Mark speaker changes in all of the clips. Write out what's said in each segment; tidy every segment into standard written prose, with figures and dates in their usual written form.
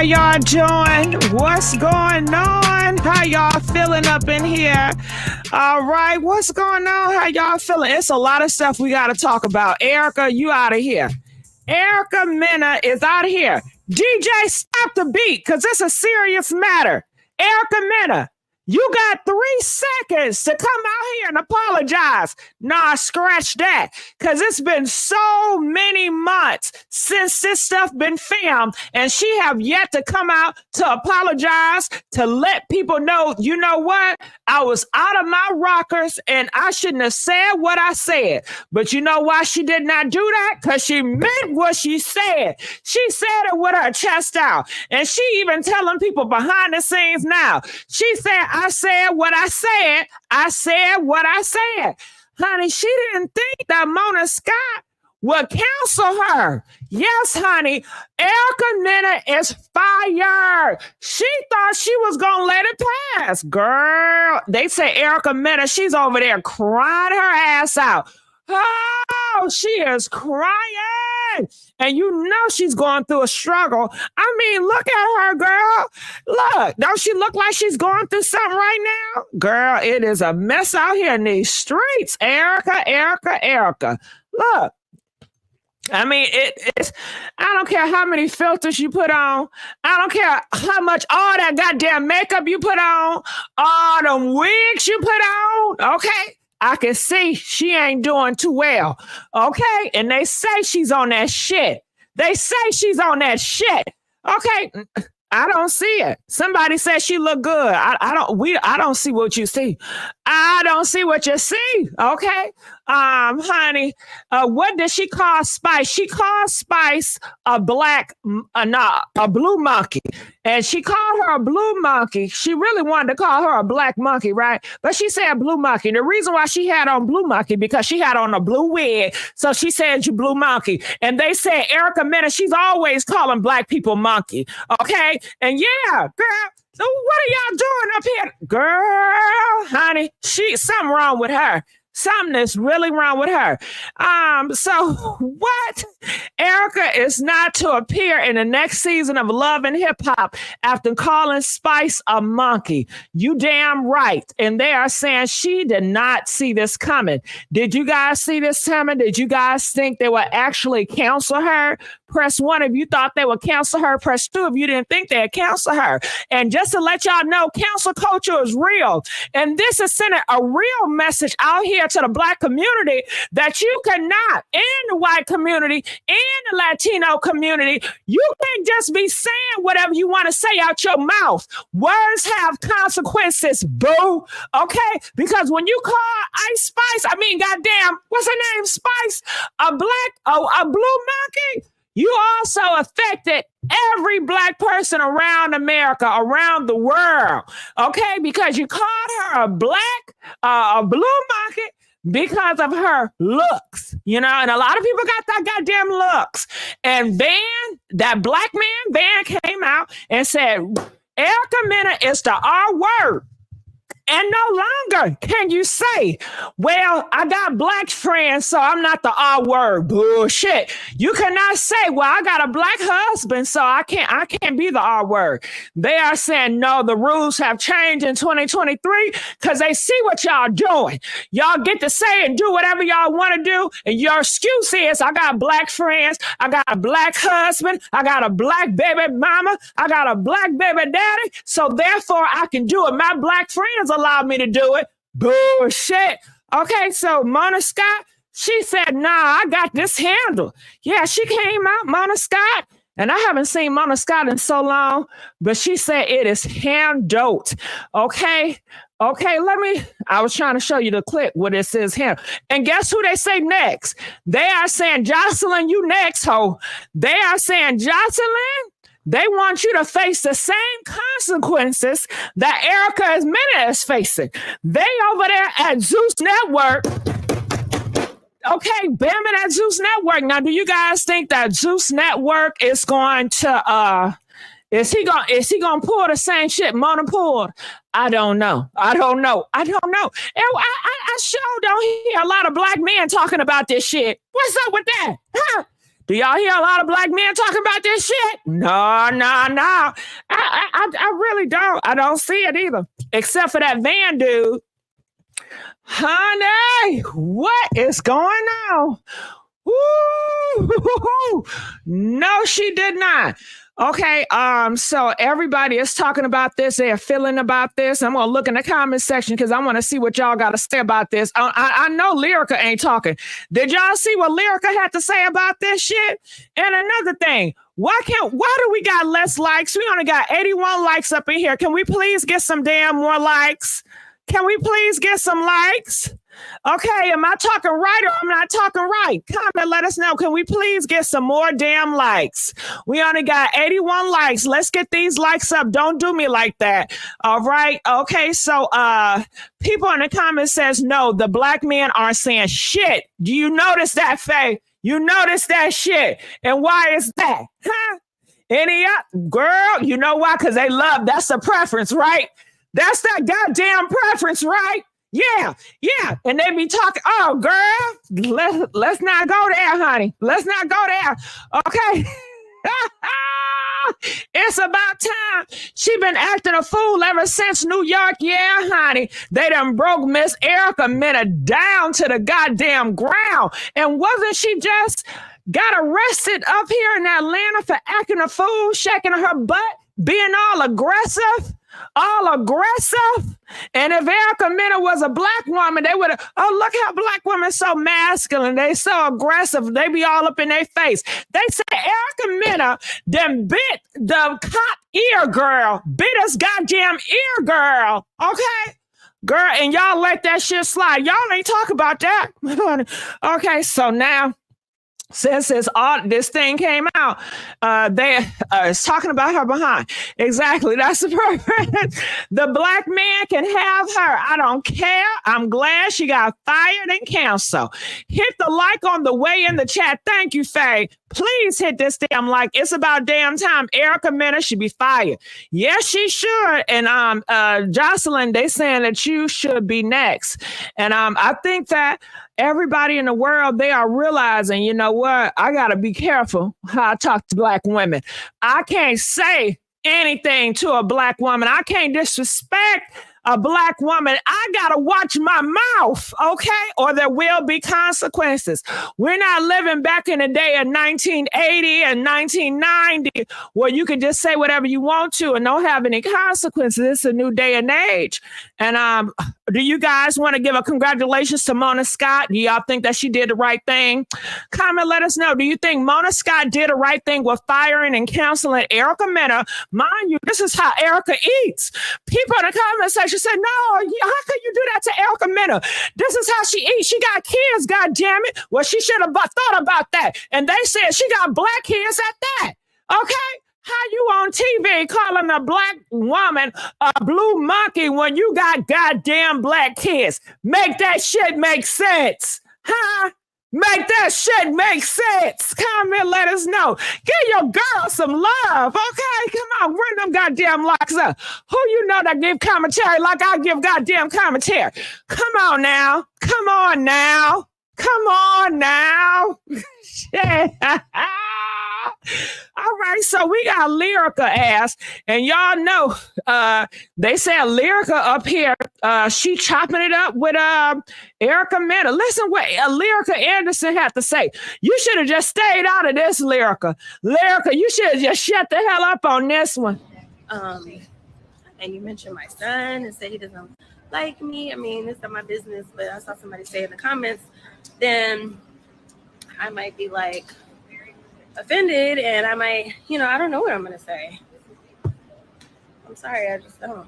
Speaker 1: y'all doing? What's going on? How y'all feeling up in here? All right, what's going on? How y'all feeling? It's a lot of stuff we got to talk about. Erica, you out of here. Erica Mena is out of here. DJ, stop the beat, because it's a serious matter. Erica Mena, you got 3 seconds to come out here and apologize. Nah, scratch that. Because it's been so many months since this stuff been filmed, and she have yet to come out to apologize, to let people know, you know what? I was out of my rockers, and I shouldn't have said what I said. But you know why she did not do that? Because she meant what she said. She said it with her chest out. And she even telling people behind the scenes now. She said, I said what I said. I said what I said. Honey, she didn't think that Mona Scott would counsel her. Yes, honey. Erica Mena is fired. She thought she was going to let it pass. Girl, they say Erica Mena, she's over there crying her ass out. Oh, she is crying. And you know she's going through a struggle. I mean, look at her, girl. Look, don't she look like she's going through something right now? Girl, it is a mess out here in these streets. Erica. Look. I mean, it's, I don't care how many filters you put on. I don't care how much, all that goddamn makeup you put on, all them wigs you put on, okay? I can see she ain't doing too well, okay? And they say she's on that shit. They say she's on that shit, okay? I don't see it. Somebody said she look good. I don't see what you see. I don't see what you see, okay? Honey, what did she call Spice? She called Spice a blue monkey. And she called her a blue monkey. She really wanted to call her a black monkey, right? But she said blue monkey. The reason why she had on blue monkey, because she had on a blue wig. So she said you blue monkey. And they said Erica Mena, she's always calling black people monkey, okay? And yeah, girl, so what are y'all doing up here? Girl, honey, something wrong with her. Something is really wrong with her. So what? Erica is not to appear in the next season of Love and Hip Hop after calling Spice a monkey. You damn right. And they are saying she did not see this coming. Did you guys see this coming? Did you guys think they would actually counsel her? Press 1 if you thought they would counsel her. Press 2 if you didn't think they'd counsel her. And just to let y'all know, cancel culture is real. And this is sending a real message out here to the Black community that you cannot, in the white community, in the Latino community, you can't just be saying whatever you want to say out your mouth. Words have consequences, boo. Okay? Because when you call Ice Spice, goddamn, what's her name? Spice, a blue monkey? You also affected every black person around America, around the world, okay? Because you called her a blue monkey because of her looks, you know? And a lot of people got that goddamn looks. And that black man, Van, came out and said, Erica Mena is the R word. And no longer can you say, well, I got black friends, so I'm not the R word. Bullshit. You cannot say, well, I got a black husband, so I can't be the R word. They are saying, no, the rules have changed in 2023 because they see what y'all doing. Y'all get to say and do whatever y'all want to do. And your excuse is, I got black friends, I got a black husband, I got a black baby mama, I got a black baby daddy, so therefore I can do it. My black friends allowed me to do it. Bullshit. Okay, so Mona Scott, she said, nah, I got this handled. Yeah, she came out, Mona Scott, and I haven't seen Mona Scott in so long, but she said it is handled. Okay, I was trying to show you the clip where this is him. And guess who they say next? They are saying, Jocelyn, you next, ho. They are saying, Jocelyn, they want you to face the same consequences that Erica Mena is facing. They over there at Zeus Network. Okay, Bam at Zeus Network. Now, do you guys think that Zeus Network is going to is he gonna pull the same shit Mona pulled? I don't know. And I sure don't hear a lot of black men talking about this shit. What's up with that? Huh? Do y'all hear a lot of black men talking about this shit? No, no, no. I really don't. I don't see it either. Except for that Van dude. Honey, what is going on? Woo! No, she did not. Okay, so everybody is talking about this. They're feeling about this. I'm gonna look in the comment section because I want to see what y'all got to say about this. I know Lyrica ain't talking. Did y'all see what Lyrica had to say about this shit? And another thing, why do we got less likes? We only got 81 likes up in here. Can we please get some damn more likes? Can we please get some likes? Okay, am I talking right or am I not talking right? Comment, let us know. Can we please get some more damn likes? We only got 81 likes. Let's get these likes up. Don't do me like that. All right. Okay, so people in the comments says no, the black men aren't saying shit. Do you notice that, Faye? You notice that shit. And why is that? Huh? Any girl, you know why? Because they love, that's a preference, right? That's that goddamn preference, right? Yeah. And they be talking, oh, girl, let's not go there, honey. Let's not go there. Okay. It's about time. She been acting a fool ever since New York. Yeah, honey. They done broke Miss Erica Mena down to the goddamn ground. And wasn't she just got arrested up here in Atlanta for acting a fool, shaking her butt, being all aggressive? And if Erica Mena was a black woman, they would have, oh, look how black women so masculine. They so aggressive. They be all up in their face. They say Erica Mena then bit the cop ear girl, bit us goddamn ear girl. Okay? Girl, and y'all let that shit slide. Y'all ain't talk about that. Okay, so now, since this thing came out, they is talking about her behind. Exactly. That's the purpose. The black man can have her. I don't care. I'm glad she got fired and canceled. Hit the like on the way in the chat. Thank you, Faye. Please hit this damn like. It's about damn time. Erica Mena should be fired. Yes, she should. And Jocelyn, they saying that you should be next. And I think that everybody in the world, they are realizing, you know what? I got to be careful how I talk to black women. I can't say anything to a black woman. I can't disrespect a black woman. I got to watch my mouth, okay? Or there will be consequences. We're not living back in the day of 1980 and 1990 where you can just say whatever you want to and don't have any consequences. It's a new day and age. And do you guys want to give a congratulations to Mona Scott? Do y'all think that she did the right thing? Comment, let us know. Do you think Mona Scott did the right thing with firing and canceling Erica Mena? Mind you, this is how Erica eats. People in the comment section said, no, how could you do that to Erica Mena? This is how she eats. She got kids, goddamn it. Well, she should have thought about that. And they said she got black kids at that. Okay? How you on TV calling a black woman a blue monkey when you got goddamn black kids? Make that shit make sense. Huh? Make that shit make sense. Comment, let us know. Give your girl some love, okay? Come on, run them goddamn likes up. Who you know that give commentary like I give goddamn commentary? Come on now. Come on now. Come on now. Shit. All right, so we got Lyrica ass, and y'all know they said Lyrica up here, she chopping it up with Erica Mena. Listen what Lyrica Anderson had to say. You should have just stayed out of this, Lyrica. Lyrica, you should have just shut the hell up on this one.
Speaker 2: And you mentioned my son and said he doesn't like me. I mean, it's not my business, but I saw somebody say in the comments, then I might be like offended, and I might, I don't know what I'm gonna say. I'm sorry, I just don't.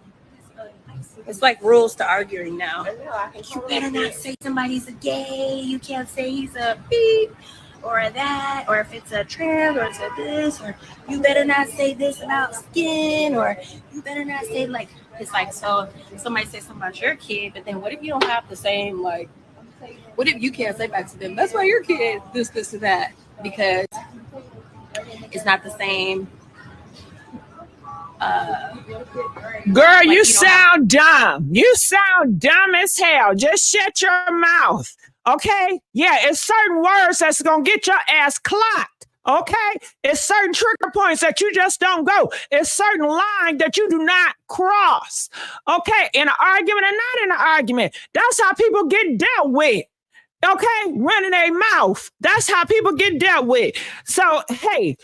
Speaker 2: It's like rules to arguing now. You better not say somebody's a gay. You can't say he's a beep or that, or if it's a trans, or it's a this, or you better not say this about skin, or you better not say like, it's like, so somebody says something about your kid, but then what if you don't have the same, like, what if you can't say back to them, that's why your kid this, and that, because it's not the same.
Speaker 1: Girl, you sound dumb. You sound dumb as hell. Just shut your mouth. Okay? Yeah, it's certain words that's gonna get your ass clocked. Okay, it's certain trigger points that you just don't go. It's certain lines that you do not cross. Okay, in an argument and not in an argument. That's how people get dealt with. Okay, running a mouth. That's how people get dealt with. So, hey,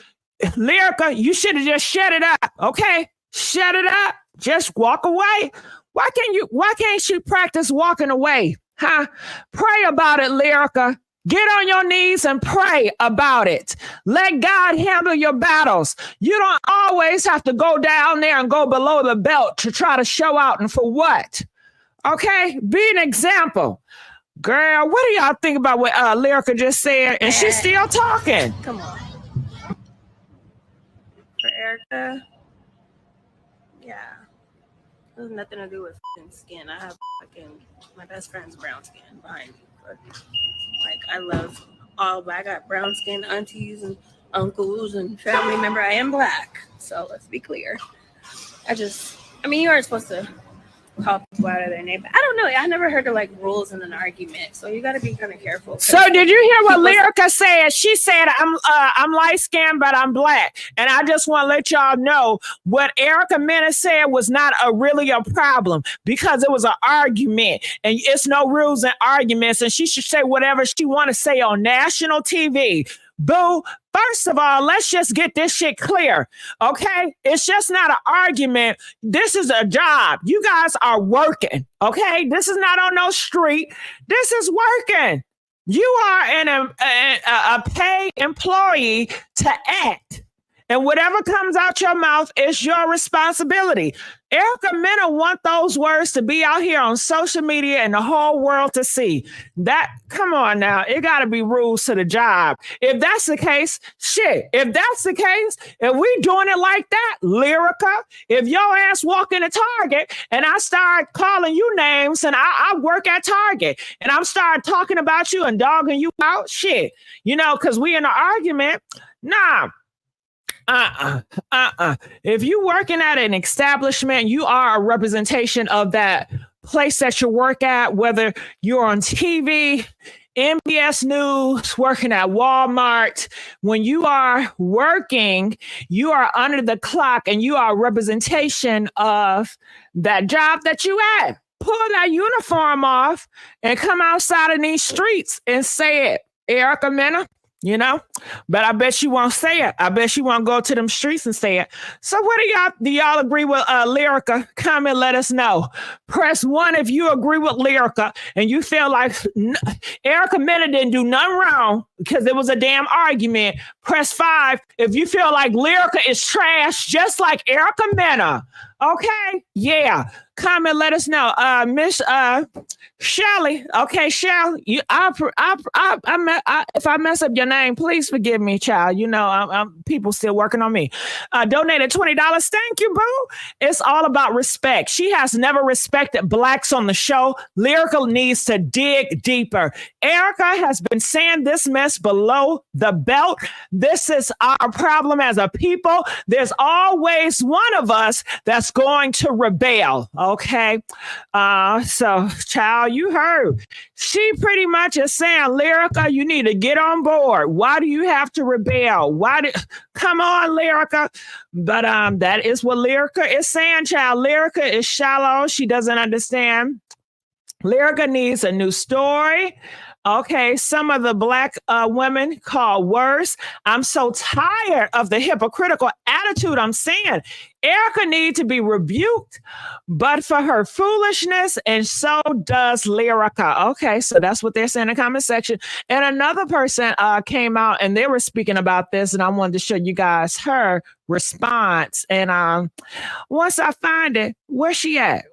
Speaker 1: Lyrica, you should have just shut it up. Okay, shut it up. Just walk away. Why can't you practice walking away? Huh? Pray about it, Lyrica. Get on your knees and pray about it. Let God handle your battles. You don't always have to go down there and go below the belt to try to show out. And for what? Okay? Be an example. Girl, what do y'all think about what Lyrica just said? And she's still talking.
Speaker 2: Come on. For Erica, yeah. It has nothing to do with skin. I have my best friend's brown skin behind me. But, like, I love all black. I got brown skin aunties and uncles and family member. I am black. So let's be clear. You aren't supposed to call people out of their name. I don't know. I never heard of like rules in an argument, so you got to be kind of careful.
Speaker 1: So did you hear what Lyrica said? She said, I'm light skinned, but I'm black. And I just want to let y'all know what Erica Mena said was not really a problem because it was an argument and it's no rules in arguments. And she should say whatever she want to say on national TV. Boo. First of all, let's just get this shit clear, okay? It's just not an argument. This is a job. You guys are working, okay? This is not on no street. This is working. You are a paid employee to act. And whatever comes out your mouth is your responsibility. Erica Mena want those words to be out here on social media and the whole world to see. Come on now, it got to be rules to the job. If that's the case, shit. If that's the case, if we doing it like that, Lyrica, if your ass walk into Target and I start calling you names and I work at Target and I'm start talking about you and dogging you out, shit, because we in an argument, nah. If you working at an establishment, you are a representation of that place that you work at, whether you're on TV, MBS News, working at Walmart. When you are working, you are under the clock and you are a representation of that job that you at. Pull that uniform off and come outside in these streets and say it, Erica Mena. But I bet you won't say it. I bet you won't go to them streets and say it. So what do y'all agree with Lyrica? Comment, let us know. Press 1 if you agree with Lyrica and you feel like Erica Mena didn't do nothing wrong because it was a damn argument. Press 5 if you feel like Lyrica is trash, just like Erica Mena. Okay? Yeah. Comment, let us know. Miss Shelly. Okay, Shelly. If I mess up your name, please forgive me, child. I'm people still working on me. Donated $20. Thank you, boo. It's all about respect. She has never respected blacks on the show. Lyrica needs to dig deeper. Erica has been saying this mess below the belt. This is our problem as a people. There's always one of us that's going to rebel. Okay. So, child, you heard. She pretty much is saying, Lyrica, you need to get on board. Why do you have to rebel? Come on, Lyrica. But that is what Lyrica is saying, child. Lyrica is shallow. She doesn't understand. Lyrica needs a new story. Okay, some of the black women call worse. I'm so tired of the hypocritical attitude I'm seeing. Erica needs to be rebuked, but for her foolishness, and so does Lyrica. Okay, so that's what they're saying in the comment section. And another person came out and they were speaking about this, and I wanted to show you guys her response. And once I find it, where's she at?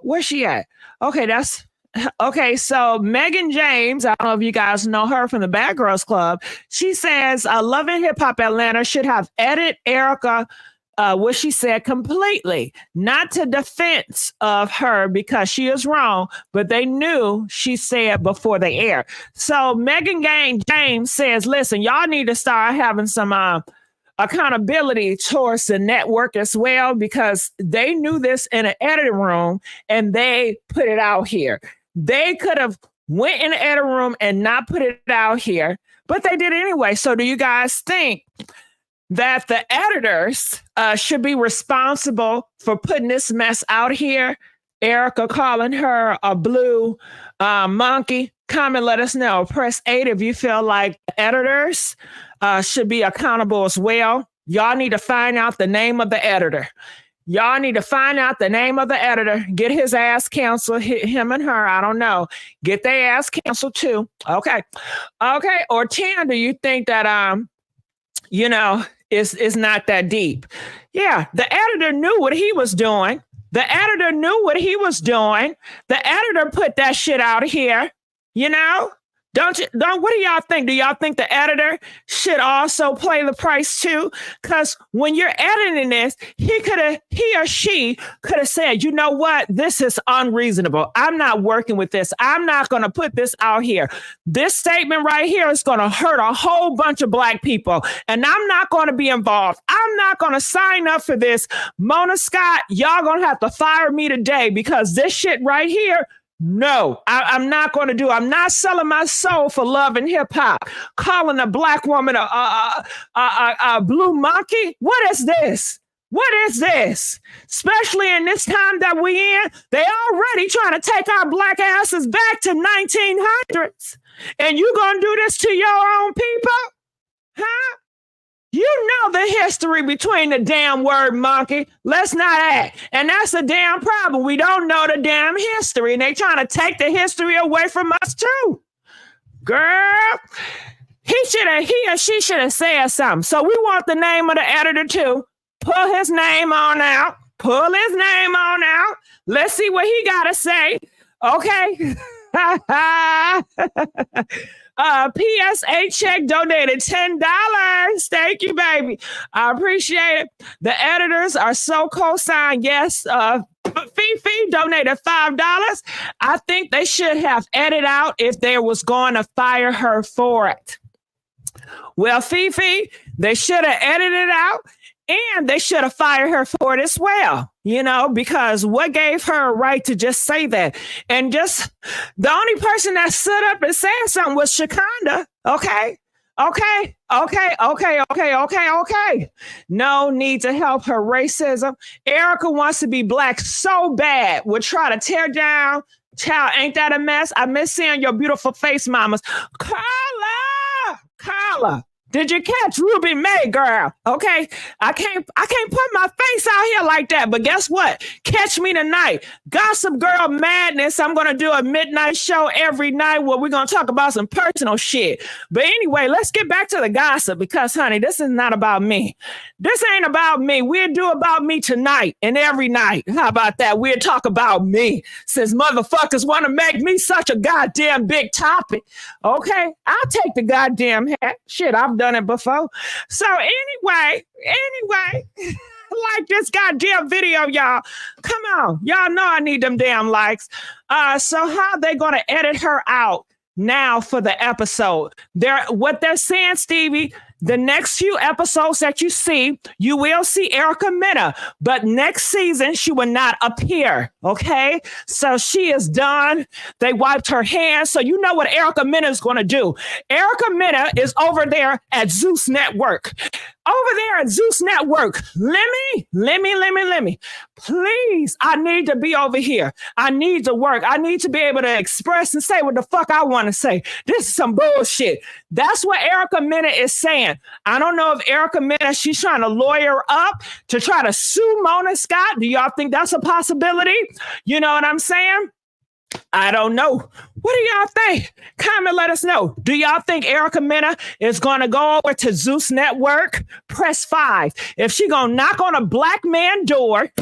Speaker 1: Okay, so Megan James, I don't know if you guys know her from the Bad Girls Club. She says, Love and Hip Hop Atlanta should have edited Erica, what she said completely, not to defense of her because she is wrong, but they knew she said before they air. So Megan James says, listen, y'all need to start having some accountability towards the network as well, because they knew this in an editing room and they put it out here. They could have went in the editing room and not put it out here, but they did anyway. So do you guys think that the editors should be responsible for putting this mess out here. Erica calling her a blue monkey. Comment, let us know. Press 8 if you feel like editors should be accountable as well. Y'all need to find out the name of the editor. Y'all need to find out the name of the editor. Get his ass canceled. Him and her, I don't know. Get their ass canceled too. Okay. Okay. Or 10, do you think that it's not that deep? Yeah, the editor knew what he was doing. The editor knew what he was doing. The editor put that shit out here. What do y'all think? Do y'all think the editor should also play the price too? Because when you're editing this, he or she could have said, you know what? This is unreasonable. I'm not working with this. I'm not going to put this out here. This statement right here is going to hurt a whole bunch of Black people, and I'm not going to be involved. I'm not going to sign up for this. Mona Scott, y'all going to have to fire me today because this shit right here, no, I'm not going to do. I'm not selling my soul for love and hip hop. Calling a Black woman a blue monkey. What is this? What is this? Especially in this time that we in, they already trying to take our Black asses back to 1900s, and you gonna do this to your own people, huh? You know the history between the damn word monkey. Let's not act. And that's a damn problem. We don't know the damn history, and they trying to take the history away from us too. Girl, he or she should have said something. So we want the name of the editor too. Pull his name on out. Pull his name on out. Let's see what he got to say. Okay. PSA check donated $10. Thank you, baby. I appreciate it. The editors are so co-signed. Yes. Fifi donated $5. I think they should have edited out if they was going to fire her for it. Well, Fifi, they should have edited it out. And they should have fired her for it as well, because what gave her a right to just say that? And just the only person that stood up and said something was Shakanda. Okay. No need to help her racism. Erica wants to be Black so bad. Would try to tear down. Child, ain't that a mess? I miss seeing your beautiful face, mamas. Carla. Did you catch Rubymae, girl? Okay, I can't put my face out here like that. But guess what? Catch me tonight. Gossipgirl madness. I'm gonna do a midnight show every night where we're gonna talk about some personal shit. But anyway, let's get back to the gossip because, honey, this is not about me. This ain't about me. We'll do about me tonight and every night. How about that? We'll talk about me since motherfuckers want to make me such a goddamn big topic. Okay, I'll take the goddamn hat. Shit, I've done it before. So anyway, like this goddamn video, y'all. Come on. Y'all know I need them damn likes. So how they gonna edit her out now for the episode? What they're saying, Stevie, the next few episodes that you see, you will see Erica Mena, but next season she will not appear. Okay, so she is done. They wiped her hands, so you know what Erica Mena is going to do. Erica Mena is over there at Zeus Network. Over there at Zeus Network. Lemmy. Please, I need to be over here. I need to work. I need to be able to express and say what the fuck I want to say. This is some bullshit. That's what Erica Mena is saying. I don't know if Erica Mena, she's trying to lawyer up to try to sue Mona Scott. Do y'all think that's a possibility? You know what I'm saying? I don't know. What do y'all think? Comment, let us know. Do y'all think Erica Mena is going to go over to Zeus Network? Press 5. If she going to knock on a Black man door,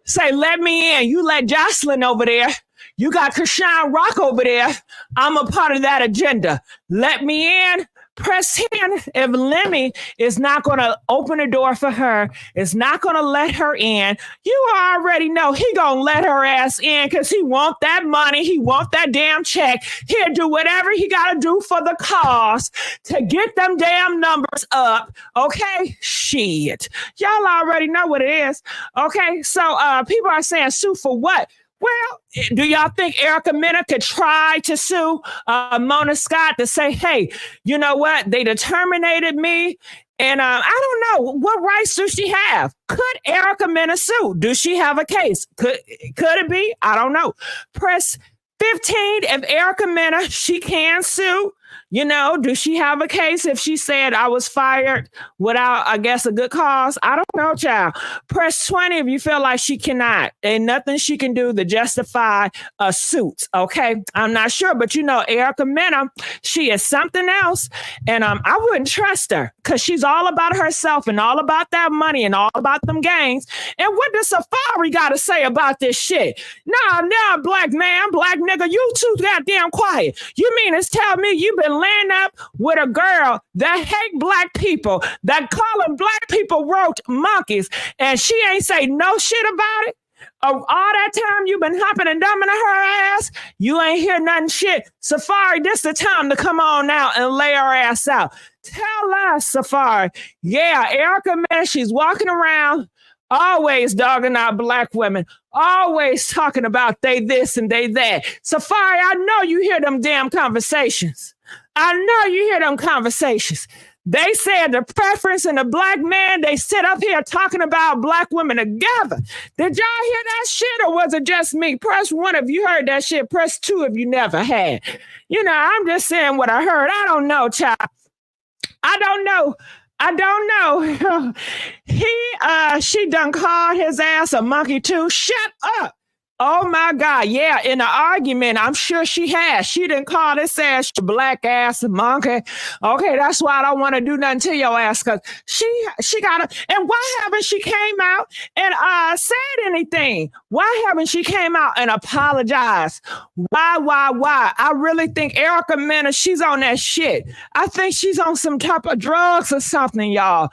Speaker 1: say, let me in. You let Jocelyn over there. You got Krishan Rock over there. I'm a part of that agenda. Let me in. Press 10. If Lemmy is not going to open the door for her, is not going to let her in, you already know he going to let her ass in because he want that money. He want that damn check. He'll do whatever he got to do for the cause to get them damn numbers up. Okay? Shit. Y'all already know what it is. Okay? So people are saying sue for what? Well, do y'all think Erica Mena could try to sue Mona Scott to say, hey, you know what? They terminated me And I don't know, what rights do she have? Could Erica Mena sue? Does she have a case? Could it be? I don't know. Press 15, if Erica Mena, she can sue. You know, does she have a case if she said I was fired without, I guess, a good cause? I don't know, child. Press 20 if you feel like she cannot. Ain't nothing she can do to justify a suit, okay? I'm not sure, but you know, Erica Mena, she is something else. And I wouldn't trust her because she's all about herself and all about that money and all about them gains. And what does Safari got to say about this shit? Nah, black man, black nigga, you too goddamn quiet. You mean to tell me you've been laying up with a girl that hate black people, that calling black people roach monkeys, and she ain't say no shit about it? All that time you've been hopping and dumping her ass, you ain't hear nothing shit. Safari, this the time to come on out and lay her ass out. Tell us, Safari. Yeah, Erica Mena, she's walking around always dogging out black women, always talking about they this and they that. Safari, I know you hear them damn conversations. I know you hear them conversations. They said the preference in the black man, they sit up here talking about black women together. Did y'all hear that shit or was it just me? Press 1 if you heard that shit. Press 2 if you never had. You know, I'm just saying what I heard. I don't know, child. I don't know. She done called his ass a monkey too. Shut up. Oh my God. Yeah, in the argument, I'm sure she has. She didn't call this ass black ass monkey. Okay, that's why I don't want to do nothing to your ass, because she got to. And why haven't she came out and said anything? Why haven't she came out and apologized? Why? I really think Erica Mena, she's on that shit. I think she's on some type of drugs or something, y'all.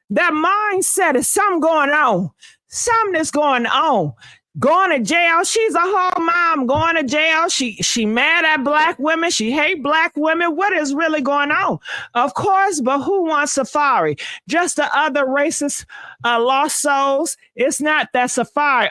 Speaker 1: That mindset is something going on. Something is going on. Going to jail. She's a whole mom going to jail. She mad at black women. She hate black women. What is really going on? Of course, but who wants Safari? Just the other racist lost souls. It's not that Safari.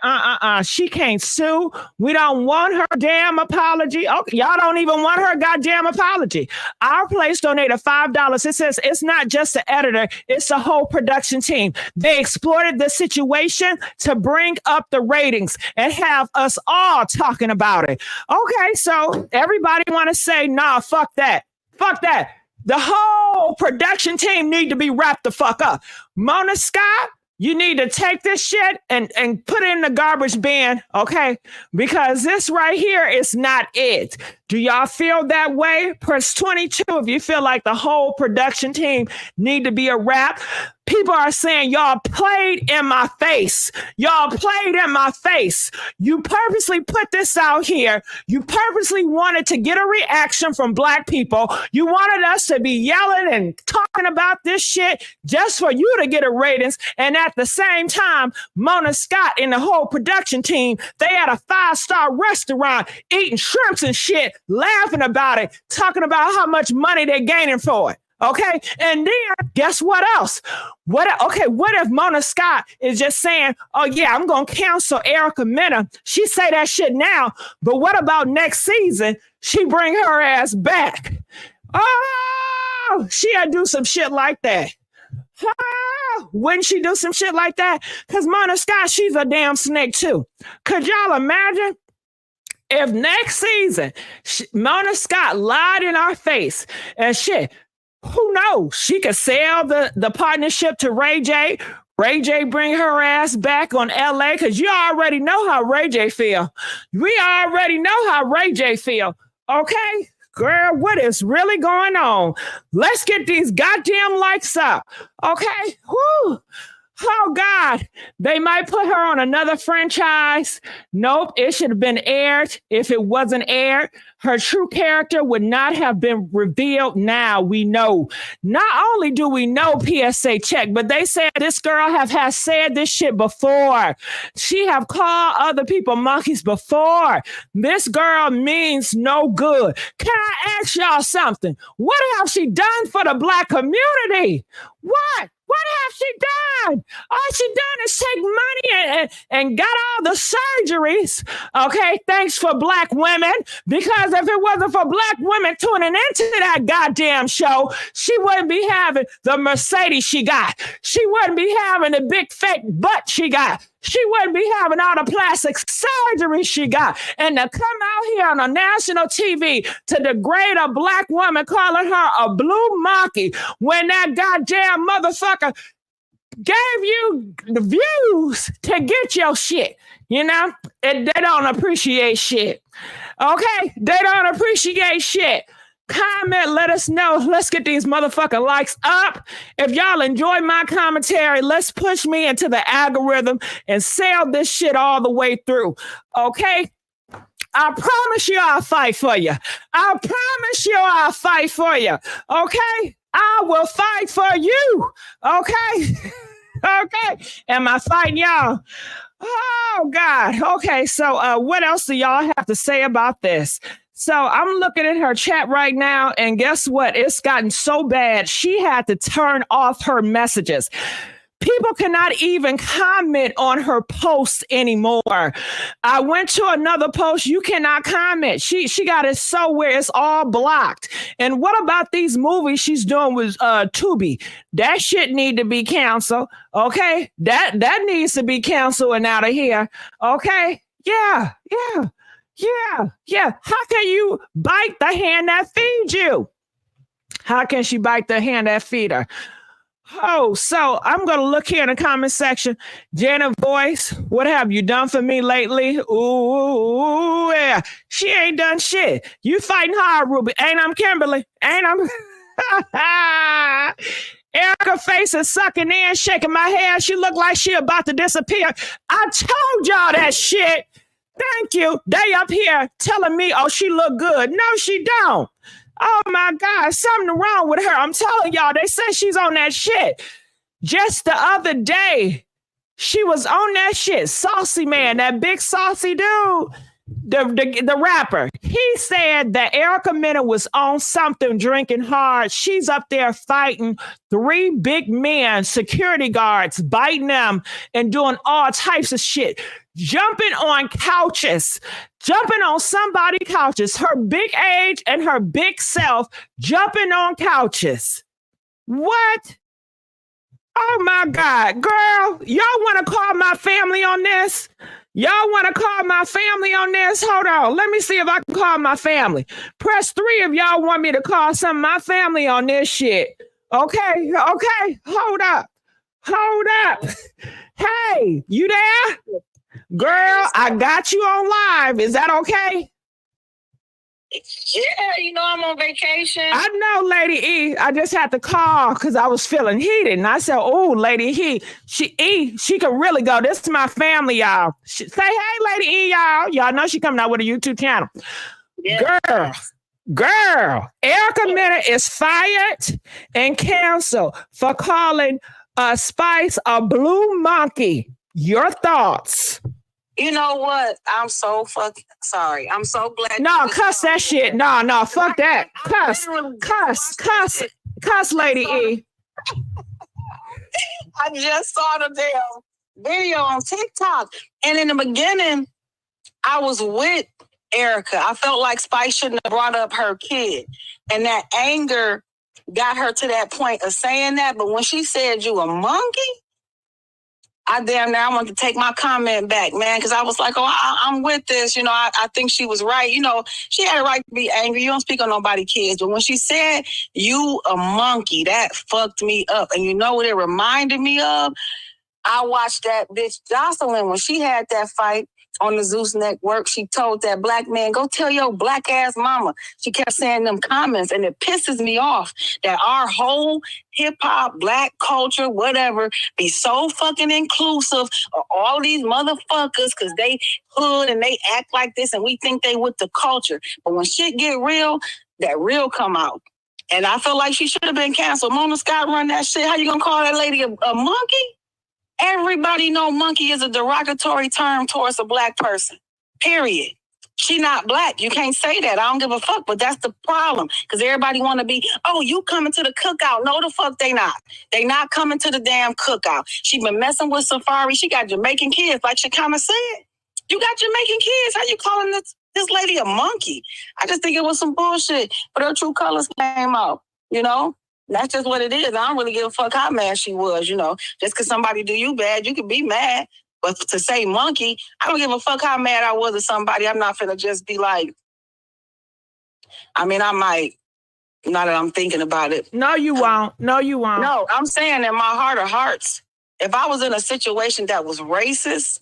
Speaker 1: She can't sue. We don't want her damn apology. Okay, y'all don't even want her goddamn apology. Our place donated $5. It says it's not just the editor. It's the whole production team. They exploited the situation to bring up the ratings and have us all talking about it. Okay, so everybody want to say, nah, fuck that. Fuck that. The whole production team need to be wrapped the fuck up. Mona Scott, you need to take this shit and put it in the garbage bin, okay? Because this right here is not it. Do y'all feel that way? Press 22 if you feel like the whole production team need to be a wrap. People are saying, y'all played in my face. Y'all played in my face. You purposely put this out here. You purposely wanted to get a reaction from black people. You wanted us to be yelling and talking about this shit just for you to get a ratings. And at the same time, Mona Scott and the whole production team, they had a 5-star restaurant eating shrimps and shit, laughing about it, talking about how much money they're gaining for it. Okay. And then guess what else? What if Mona Scott is just saying, oh yeah, I'm going to cancel Erica Mena. She say that shit now, but what about next season? She bring her ass back. Oh, she'll do some shit like that. Wouldn't she do some shit like that? Because Mona Scott, she's a damn snake too. Could y'all imagine? If next season, Mona Scott lied in our face and shit, who knows? She could sell the partnership to Ray J. Ray J bring her ass back on LA because you already know how Ray J feel. We already know how Ray J feel. Okay? Girl, what is really going on? Let's get these goddamn likes up. Okay? Woo! Oh, God, they might put her on another franchise. Nope, it should have been aired. If it wasn't aired, her true character would not have been revealed. Now we know. Not only do we know PSA check, but they said this girl has said this shit before. She have called other people monkeys before. This girl means no good. Can I ask y'all something? What have she done for the black community? What? What have she done? All she done is take money and got all the surgeries. Okay, thanks for black women. Because if it wasn't for black women tuning into that goddamn show, she wouldn't be having the Mercedes she got. She wouldn't be having the big fake butt she got. She wouldn't be having all the plastic surgery she got. And to come out here on a national TV to degrade a black woman, calling her a blue monkey, when that goddamn motherfucker gave you the views to get your shit, you know? And they don't appreciate shit. Okay? They don't appreciate shit. Comment, let us know. Let's get these motherfucking likes up. If y'all enjoy my commentary, let's push me into the algorithm and sell this shit all the way through. Okay? I promise you I'll fight for you. I promise you I'll fight for you. Okay? I will fight for you. Okay? Okay? Am I fighting y'all? Oh, God. Okay, so what else do y'all have to say about this? So I'm looking at her chat right now, and guess what? It's gotten so bad, she had to turn off her messages. People cannot even comment on her posts anymore. I went to another post. You cannot comment. She got it so where it's all blocked. And what about these movies she's doing with Tubi? That shit need to be canceled. Okay? That needs to be canceled and out of here. Okay? Yeah. How can you bite the hand that feeds you? How can she bite the hand that feed her? Oh, so I'm going to look here in the comment section. Janet Voice, what have you done for me lately? Ooh, yeah. She ain't done shit. You fighting hard, Ruby. Ain't I'm Kimberly? Ain't I'm? Erica face is sucking in, shaking my head. She look like she about to disappear. I told y'all that shit. Thank you. They up here telling me, oh, she look good. No, she don't. Oh, my God. Something wrong with her. I'm telling y'all, they say she's on that shit. Just the other day, she was on that shit. Saucy man, that big saucy dude, the rapper. He said that Erica Mena was on something drinking hard. She's up there fighting 3 big men, security guards, biting them and doing all types of shit. Jumping on couches, jumping on somebody's couches, her big age and her big self jumping on couches. What? Oh my God, girl, y'all want to call my family on this? Y'all want to call my family on this? Hold on, let me see if I can call my family. Press 3 if y'all want me to call some of my family on this shit. Okay, hold up. Hey, you there? Girl, I got you on live. Is that okay?
Speaker 3: Yeah, you know I'm on vacation.
Speaker 1: I know, Lady E. I just had to call because I was feeling heated. And I said, oh, Lady she can really go. This is my family, y'all. Say, hey, Lady E, y'all. Y'all know she coming out with a YouTube channel. Yeah. Girl, Erica Mena is fired and canceled for calling Spice a blue monkey. Your thoughts?
Speaker 3: You know what? I'm so fucking sorry. I'm so glad.
Speaker 1: No, cuss that shit. No, fuck that. Cuss, Lady E.
Speaker 3: I just saw the damn video on TikTok. And in the beginning, I was with Erica. I felt like Spice shouldn't have brought up her kid. And that anger got her to that point of saying that. But when she said you a monkey, I want to take my comment back, man, because I was like, I'm with this. You know, I think she was right. You know, she had a right to be angry. You don't speak on nobody's kids. But when she said, you a monkey, that fucked me up. And you know what it reminded me of? I watched that bitch Jocelyn when she had that fight on the Zeus Network. She told that black man, go tell your black ass mama. She kept saying them comments, and it pisses me off that our whole hip hop, black culture, whatever, be so fucking inclusive of all these motherfuckers because they hood and they act like this and we think they with the culture. But when shit get real, that real come out. And I feel like she should have been canceled. Mona Scott run that shit. How you gonna call that lady a monkey? Everybody know monkey is a derogatory term towards a black person. Period. She not black. You can't say that. I don't give a fuck, but that's the problem. Because everybody want to be, oh, you coming to the cookout. No, the fuck they not. They not coming to the damn cookout. She been messing with Safari. She got Jamaican kids, like she kind of said. You got Jamaican kids. How you calling this lady a monkey? I just think it was some bullshit. But her true colors came out, you know? That's just what it is. I don't really give a fuck how mad she was, you know? Just because somebody do you bad, you can be mad. But to say monkey, I don't give a fuck how mad I was at somebody. I'm not finna just be like, I mean, I might, now that I'm thinking about it.
Speaker 1: No, you won't. No, you won't.
Speaker 3: No, I'm saying in my heart of hearts, if I was in a situation that was racist,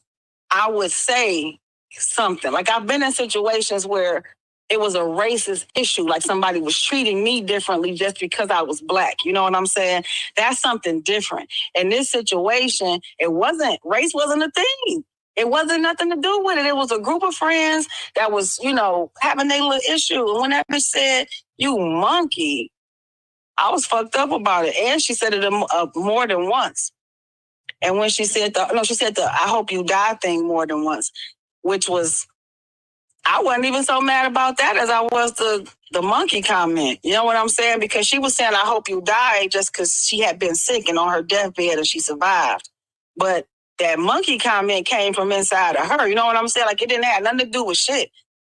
Speaker 3: I would say something. Like I've been in situations where it was a racist issue, like somebody was treating me differently just because I was black. You know what I'm saying? That's something different. In this situation, race wasn't a thing. It wasn't nothing to do with it. It was a group of friends that was, you know, having their little issue. And when that bitch said, you monkey, I was fucked up about it. And she said it more than once. And when she said the I hope you die thing more than once, which was, I wasn't even so mad about that as I was the monkey comment. You know what I'm saying? Because she was saying, I hope you die just because she had been sick and on her deathbed and she survived. But that monkey comment came from inside of her. You know what I'm saying? Like it didn't have nothing to do with shit.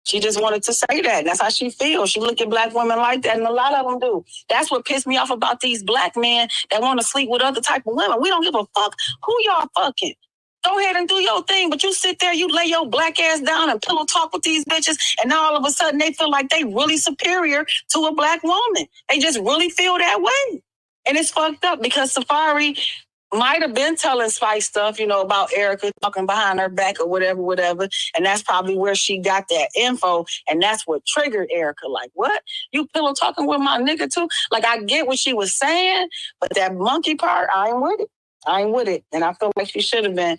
Speaker 3: She just wanted to say that. And that's how she feels. She look at black women like that, and a lot of them do. That's what pissed me off about these black men that want to sleep with other type of women. We don't give a fuck who y'all fucking. Go ahead and do your thing, but you sit there, you lay your black ass down and pillow talk with these bitches, and now all of a sudden they feel like they really superior to a black woman. They just really feel that way. And it's fucked up because Safari might have been telling Spice stuff, you know, about Erica talking behind her back or whatever. And that's probably where she got that info. And that's what triggered Erica. Like, what? You pillow talking with my nigga too? Like, I get what she was saying, but that monkey part, I ain't with it. And I feel like she should have been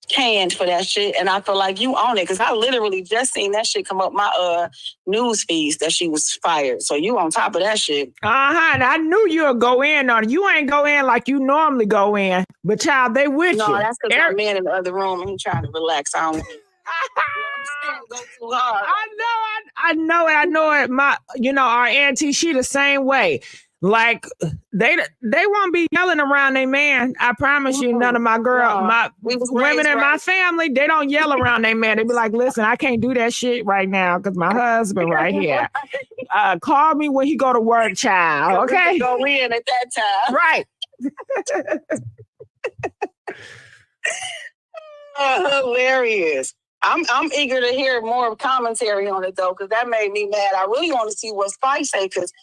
Speaker 3: canned for that shit. And I feel like you own it. Because I literally just seen that shit come up my news feeds that she was fired. So you on top of that shit.
Speaker 1: And I knew you would go in on it. You ain't go in like you normally go in. But child, they with you.
Speaker 3: No, that's because my man in the other room and he trying to relax. I don't go too hard.
Speaker 1: I know it. Our auntie, she the same way. Like they won't be yelling around their man. I promise you, none of my women in my family, they don't yell around their man. They be like, listen, I can't do that shit right now because my husband right here. Call me when he go to work, child. Okay.
Speaker 3: Go in at that time.
Speaker 1: Right.
Speaker 3: Hilarious. I'm eager to hear more commentary on it though, because that made me mad. I really want to see what Spice say because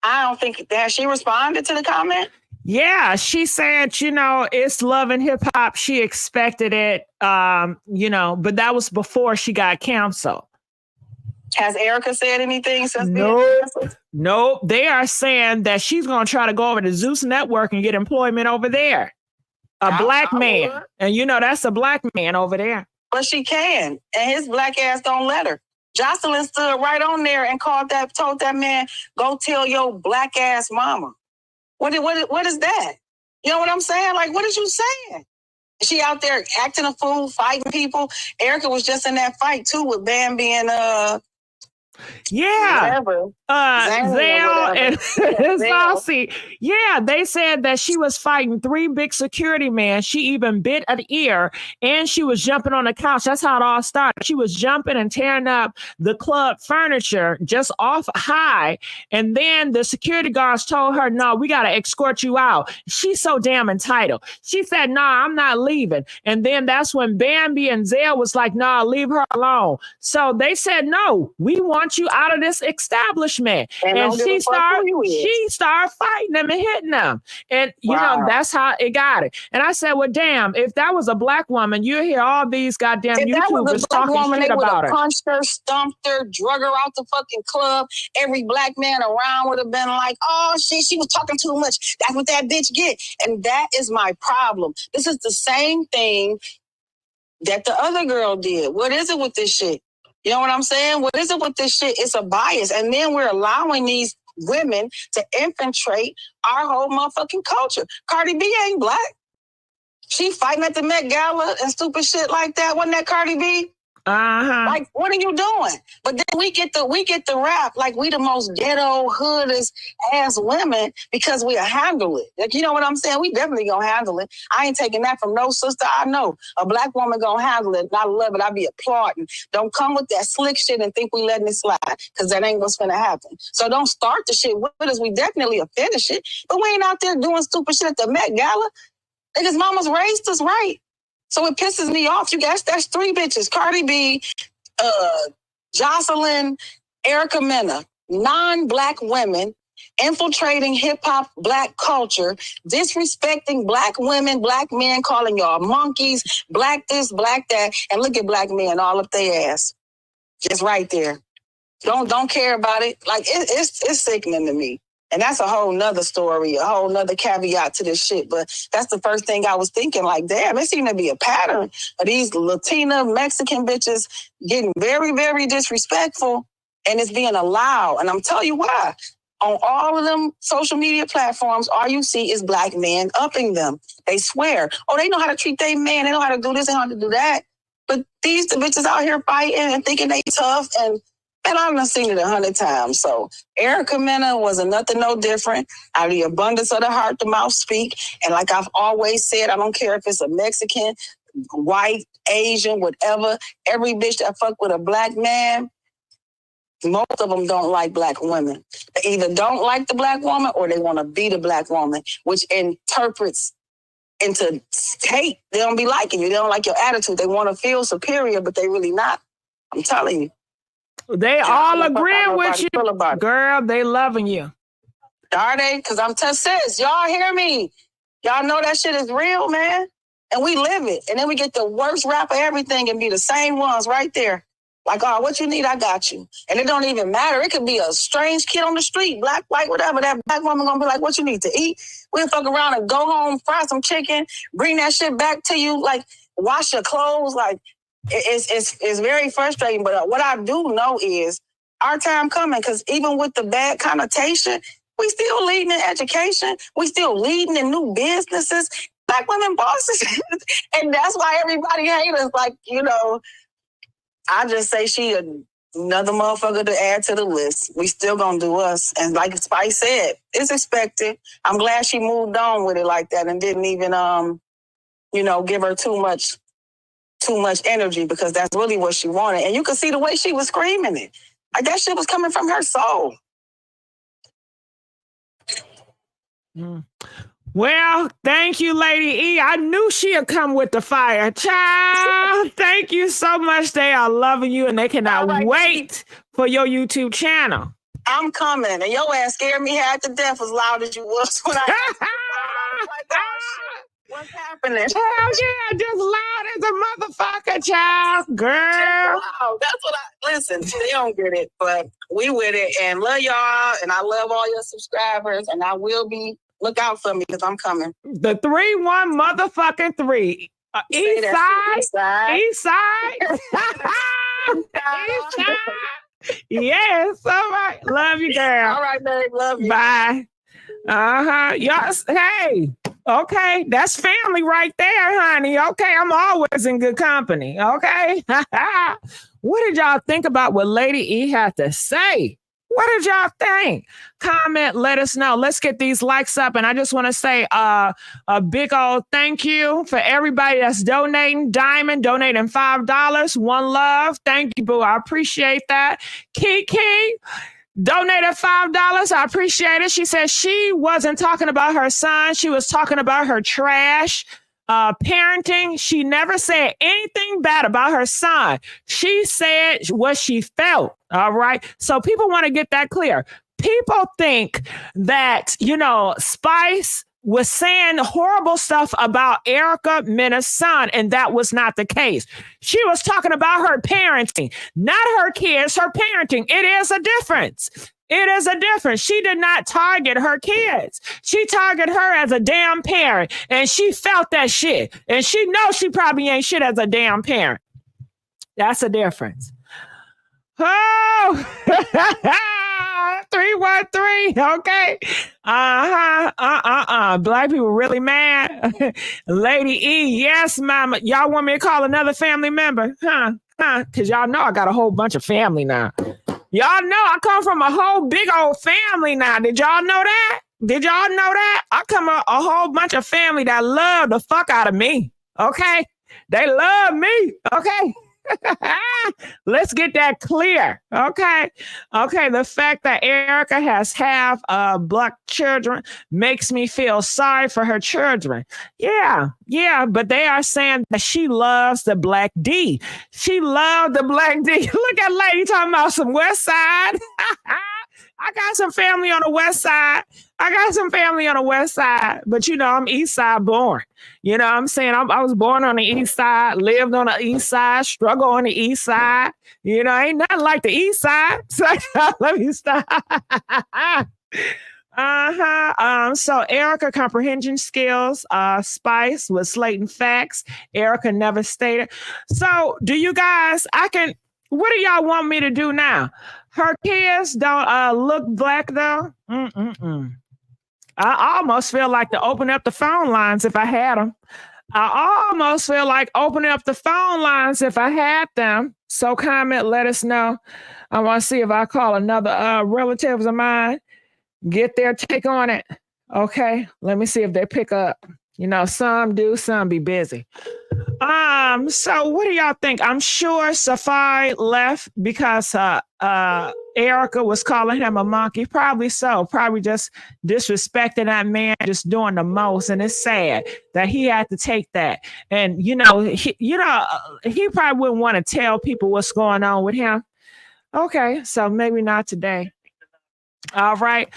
Speaker 3: I don't think that she responded to the comment.
Speaker 1: Yeah, she said, it's Love and Hip Hop. She expected it, but that was before she got canceled.
Speaker 3: Has Erica said anything since?
Speaker 1: Nope. They are saying that she's going to try to go over to Zeus Network and get employment over there. A black man. And that's a black man over there.
Speaker 3: But she can. And his black ass don't let her. Jocelyn stood right on there and told that man, go tell your black ass mama. What is that? You know what I'm saying? Like, what is you saying? She out there acting a fool, fighting people. Erica was just in that fight too with Bambi and
Speaker 1: Zale and Saucy. Yeah, they said that she was fighting 3 big security men. She even bit an ear and she was jumping on the couch. That's how it all started. She was jumping and tearing up the club furniture just off high. And then the security guards told her, no, we got to escort you out. She's so damn entitled. She said, no, I'm not leaving. And then that's when Bambi and Zale was like, no, leave her alone. So they said, no, we want you out of this establishment. And she started fighting them and hitting them. And, that's how it got it. And I said, well, damn, if that was a black woman, you hear all these goddamn YouTubers talking shit about her.
Speaker 3: Punched her, stumped her, drug her out the fucking club. Every black man around would have been like, oh, shit, she was talking too much. That's what that bitch get. And that is my problem. This is the same thing that the other girl did. What is it with this shit? You know what I'm saying? What is it with this shit? It's a bias. And then we're allowing these women to infiltrate our whole motherfucking culture. Cardi B ain't black. She fighting at the Met Gala and stupid shit like that. Wasn't that Cardi B? Like, what are you doing? But then we get the rap like we the most ghetto hoodest ass women because we'll handle it. Like, you know what I'm saying? We definitely gonna handle it. I ain't taking that from no sister I know. A black woman gonna handle it. And I love it. I be applauding. Don't come with that slick shit and think we letting it slide, because that ain't what's gonna happen. So don't start the shit with us. We definitely will finish it. But we ain't out there doing stupid shit at the Met Gala. Niggas mamas raised us right. So it pisses me off. You guys, that's 3 bitches. Cardi B, Jocelyn, Erica Mena, non-black women infiltrating hip-hop black culture, disrespecting black women, black men, calling y'all monkeys, black this, black that, and look at black men all up their ass. Just right there. Don't care about it. Like, it's sickening to me. And that's a whole nother story, a whole nother caveat to this shit. But that's the first thing I was thinking, like, damn, it seemed to be a pattern of these Latina, Mexican bitches getting very, very disrespectful, and it's being allowed. And I'm telling you why. On all of them social media platforms, all you see is black men upping them. They swear, oh, they know how to treat their man. They know how to do this, they know how to do that. But these the bitches out here fighting and thinking they tough, and I've done seen it 100 times. So Erica Mena was nothing no different. Out of the abundance of the heart, the mouth speak. And like I've always said, I don't care if it's a Mexican, white, Asian, whatever. Every bitch that fuck with a black man, most of them don't like black women. They either don't like the black woman or they want to be the black woman, which interprets into hate. They don't be liking you. They don't like your attitude. They want to feel superior, but they really not. I'm telling you.
Speaker 1: They all agreeing with you, girl. They loving you.
Speaker 3: Are they? Because I'm sis, y'all hear me? Y'all know that shit is real, man. And we live it. And then we get the worst rap of everything and be the same ones right there. Like, oh, what you need, I got you. And it don't even matter. It could be a strange kid on the street, black, white, whatever. That black woman gonna be like, what you need to eat? We'll fuck around and go home, fry some chicken, bring that shit back to you, like, wash your clothes, like, it's very frustrating, but what I do know is our time coming, because even with the bad connotation, we still leading in education. We still leading in new businesses, black women bosses. And that's why everybody hates us. Like, you know, I just say she another motherfucker to add to the list. We still gonna do us. And like Spice said, it's expected. I'm glad she moved on with it like that and didn't even, give her too much energy, because that's really what she wanted. And you could see the way she was screaming it. Like, that shit was coming from her soul.
Speaker 1: Well, thank you, Lady E. I knew she'd come with the fire. Child, thank you so much. They are loving you, and they cannot wait for your YouTube channel. I'm coming, and your ass scared me half to death as loud as you was when I what's happening? Hell yeah, just loud as a motherfucker, child. Girl. Wow, that's what listen, they don't get it, but we with it, and love y'all, and I love all your subscribers, and I will be, look out for me, because I'm coming. The 3-1 motherfucking 3. East side. East side. East side. Yes, all right. Love you, girl. All right, babe. Love you. Bye. Yes. Hey. Okay, that's family right there, honey. Okay, I'm always in good company. Okay. What did y'all think about what Lady E had to say? What did y'all think? Comment, let us know. Let's get these likes up. And I just want to say a big old thank you for everybody that's donating. Diamond donating $5. One love. Thank you, boo. I appreciate that. Kiki donated $5. I appreciate it. She said she wasn't talking about her son. She was talking about her trash parenting. She never said anything bad about her son. She said what she felt. All right. So people want to get that clear. People think that, Spice was saying horrible stuff about Erica Mena's son, and that was not the case. She was talking about her parenting, not her kids, her parenting. It is a difference. It is a difference. She did not target her kids. She targeted her as a damn parent, and she felt that shit. And she knows she probably ain't shit as a damn parent. That's a difference. Oh, 313. Okay. Black people really mad. Lady E, yes, mama. Y'all want me to call another family member? Huh? Because y'all know I got a whole bunch of family now. Y'all know I come from a whole big old family now. Did y'all know that? Did y'all know that? I come from a whole bunch of family that love the fuck out of me. Okay? They love me. Okay? Let's get that clear. Okay. Okay. The fact that Erica has half black children makes me feel sorry for her children. Yeah. Yeah. But they are saying that she loves the black D. She loved the black D. Look at lady talking about some West Side. I got some family on the West Side. But I'm East Side born. You know what I'm saying? I was born on the East Side, lived on the East Side, struggle on the East Side. Ain't nothing like the East Side. So let me stop. So Erica comprehension skills, Spice with slating facts. Erica never stated. So do you guys, what do y'all want me to do now? Her kids don't look black though. I almost feel like to open up the phone lines if I had them. I almost feel like opening up the phone lines if I had them. So comment, let us know. I want to see if I call another relatives of mine, get their take on it. Okay, let me see if they pick up. Some do, some be busy. So what do y'all think? I'm sure Safari left because Erica was calling him a monkey. Probably so. Probably just disrespecting that man, just doing the most. And it's sad that he had to take that. And he probably wouldn't want to tell people what's going on with him. Okay, so maybe not today. All right.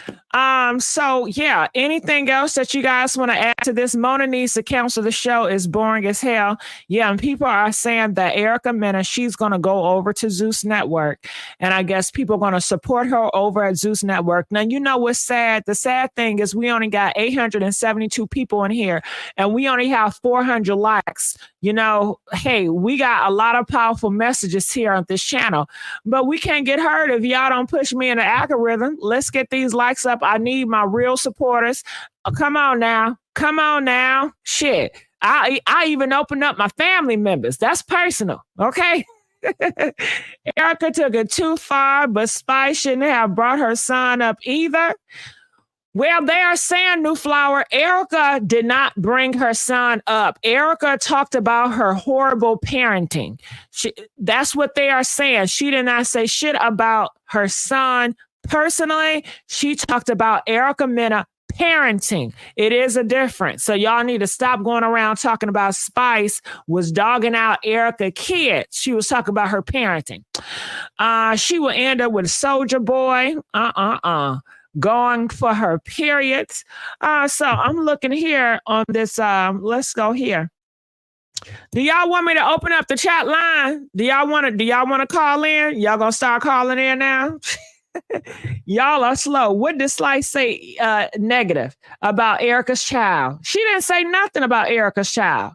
Speaker 1: So yeah, anything else that you guys want to add to this? Mona needs to cancel the show. Is boring as hell. Yeah, and people are saying that Erica Mena, she's gonna go over to Zeus Network. And I guess people are gonna support her over at Zeus Network. Now, you know what's sad? The sad thing is we only got 872 people in here and we only have 400 likes. Hey, we got a lot of powerful messages here on this channel, but we can't get heard if y'all don't push me in the algorithm. Let's get these likes up. I need my real supporters. Come on now. Shit. I even opened up my family members. That's personal. Okay. Erica took it too far, but Spice shouldn't have brought her son up either. Well, they are saying, New Flower, Erica did not bring her son up. Erica talked about her horrible parenting. That's what they are saying. She did not say shit about her son personally. She talked about Erica Mena parenting. It is a difference. So y'all need to stop going around talking about Spice was dogging out Erica kids. She was talking about her parenting. She will end up with Soldier Boy. Going for her periods. So I'm looking here on this. Let's go here. Do y'all want me to open up the chat line? Do y'all want to call in? Y'all gonna start calling in now? Y'all are slow. What did Slice say negative about Erica's child? She didn't say nothing about Erica's child.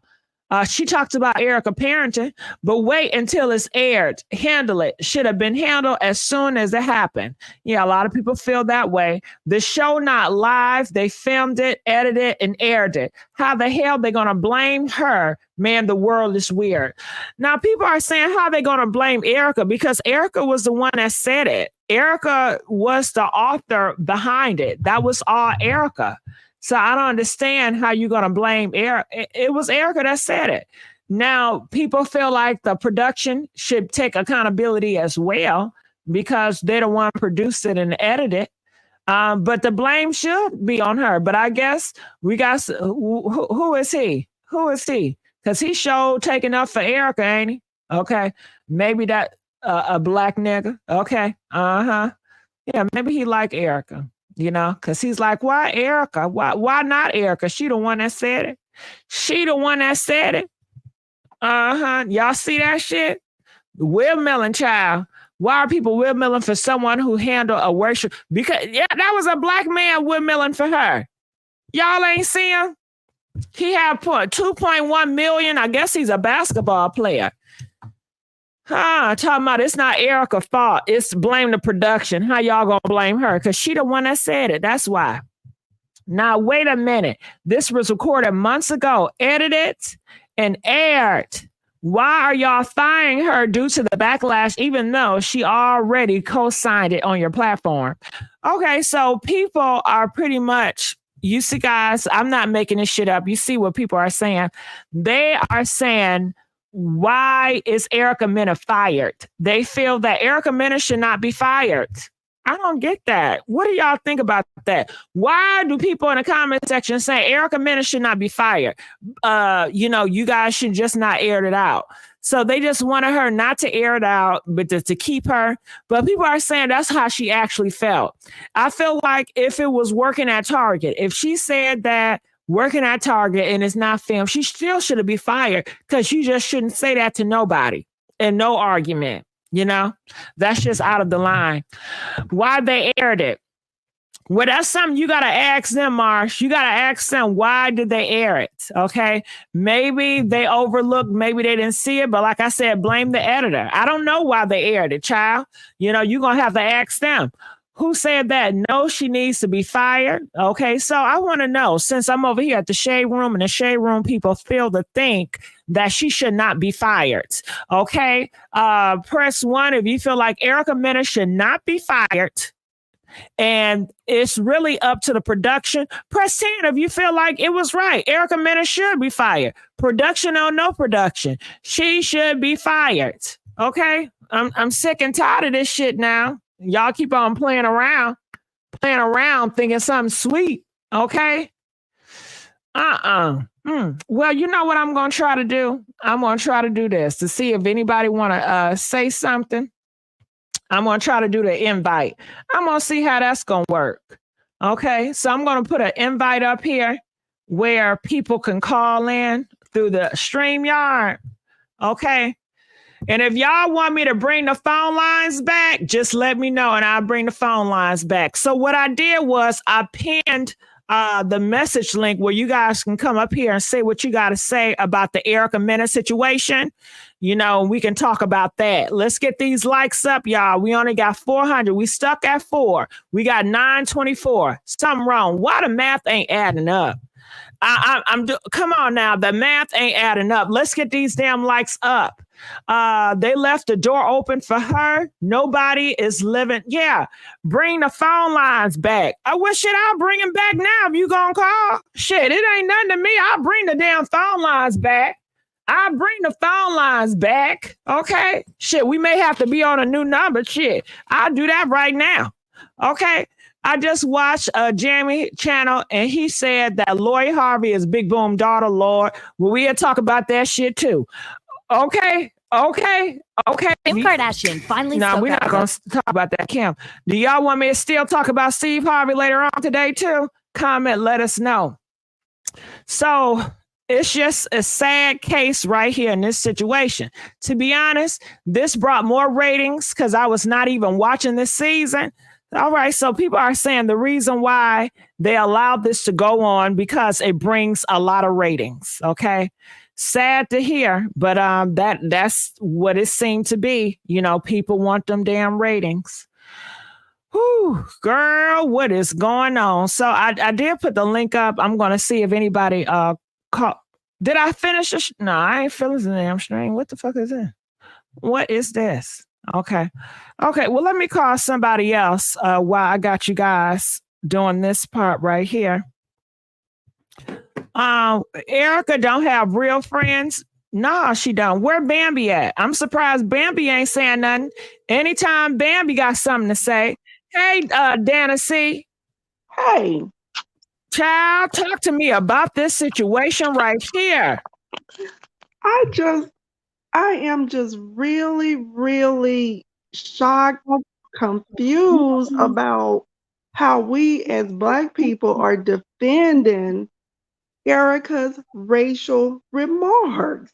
Speaker 1: She talked about Erica parenting, but wait until it's aired. Handle it. Should have been handled as soon as it happened. Yeah, a lot of people feel that way. The show not live. They filmed it, edited it, and aired it. How the hell they going to blame her? Man, the world is weird. Now, people are saying how they going to blame Erica because Erica was the one that said it. Erica was the author behind it. That was all Erica. So I don't understand how you're going to blame Erica. It was Erica that said it. Now, people feel like the production should take accountability as well because they're the one produced it and edited it. But the blame should be on her. But I guess we got, who is he? Who is he? Because he showed taking up for Erica, ain't he? Okay. Maybe that a black nigga. Okay. Yeah, maybe he like Erica. Because he's like, why Erica? Why not Erica? She the one that said it. Y'all see that shit? Windmilling child. Why are people windmilling for someone who handled a worship? Because, yeah, that was a black man windmilling for her. Y'all ain't see him? He had 2.1 million. I guess he's a basketball player. Talking about it's not Erica's fault. It's blame the production. How y'all gonna blame her? Because she the one that said it. That's why. Now, wait a minute. This was recorded months ago, edited and aired. Why are y'all firing her due to the backlash, even though she already co-signed it on your platform? Okay, so people are pretty much, you see, guys, I'm not making this shit up. You see what people are saying. They are saying, why is Erica Mena fired? They feel that Erica Mena should not be fired. I don't get that. What do y'all think about that? Why do people in the comment section say Erica Mena should not be fired? You guys should just not air it out. So they just wanted her not to air it out, but to keep her. But people are saying that's how she actually felt. I feel like if it was working at Target, if she said that working at Target and it's not filmed, she still should be fired because you just shouldn't say that to nobody and no argument. That's just out of the line. Why they aired it? Well, that's something you got to ask them, Marsh. You got to ask them, why did they air it? Okay. Maybe they overlooked, maybe they didn't see it. But like I said, blame the editor. I don't know why they aired it, child. You're going to have to ask them. Who said that? No, she needs to be fired. Okay, so I want to know, since I'm over here at the Shade Room and the Shade Room people feel to think that she should not be fired. Okay, press 1 if you feel like Erica Mena should not be fired. And it's really up to the production. Press 10 if you feel like it was right. Erica Mena should be fired. Production or no production, she should be fired. Okay, I'm sick and tired of this shit now. Y'all keep on playing around, thinking something sweet. Okay. Well, you know what I'm going to try to do? I'm going to try to do this to see if anybody want to say something. I'm going to try to do the invite. I'm going to see how that's going to work. Okay. So I'm going to put an invite up here where people can call in through the StreamYard. Okay. And if y'all want me to bring the phone lines back, just let me know and I'll bring the phone lines back. So what I did was I pinned the message link where you guys can come up here and say what you got to say about the Erica Mena situation. We can talk about that. Let's get these likes up, y'all. We only got 400. We stuck at 4. We got 924. Something wrong. Why the math ain't adding up? Come on now. The math ain't adding up. Let's get these damn likes up. They left the door open for her. Nobody is living. Yeah. Bring the phone lines back. I'll bring them back now if you gonna call. Shit, it ain't nothing to me. I'll bring the damn phone lines back. Okay. Shit, we may have to be on a new number. Shit, I'll do that right now. Okay. I just watched Jamie channel and he said that Lori Harvey is Big Boom daughter, Lord. Well, we'll talk about that shit too. Okay. Kim
Speaker 4: Kardashian finally.
Speaker 1: No, we're not going to talk about that, Kim. Do y'all want me to still talk about Steve Harvey later on today too? Comment, let us know. So it's just a sad case right here in this situation. To be honest, this brought more ratings because I was not even watching this season. All right, so people are saying the reason why they allowed this to go on because it brings a lot of ratings. Okay. Sad to hear, but that's what it seemed to be. People want them damn ratings. Whew, girl, what is going on? So I did put the link up. I'm going to see if anybody call. Did I finish this? No, I ain't feeling the damn string. What the fuck is that? What is this? Okay. Well, let me call somebody else while I got you guys doing this part right here. Erica don't have real friends. Nah, she don't. Where Bambi at? I'm surprised Bambi ain't saying nothing. Anytime Bambi got something to say. Hey, Dana C.
Speaker 5: Hey.
Speaker 1: Child, talk to me about this situation right here.
Speaker 5: I am just really, really shocked, confused about how we as Black people are defending Erica's racial remarks.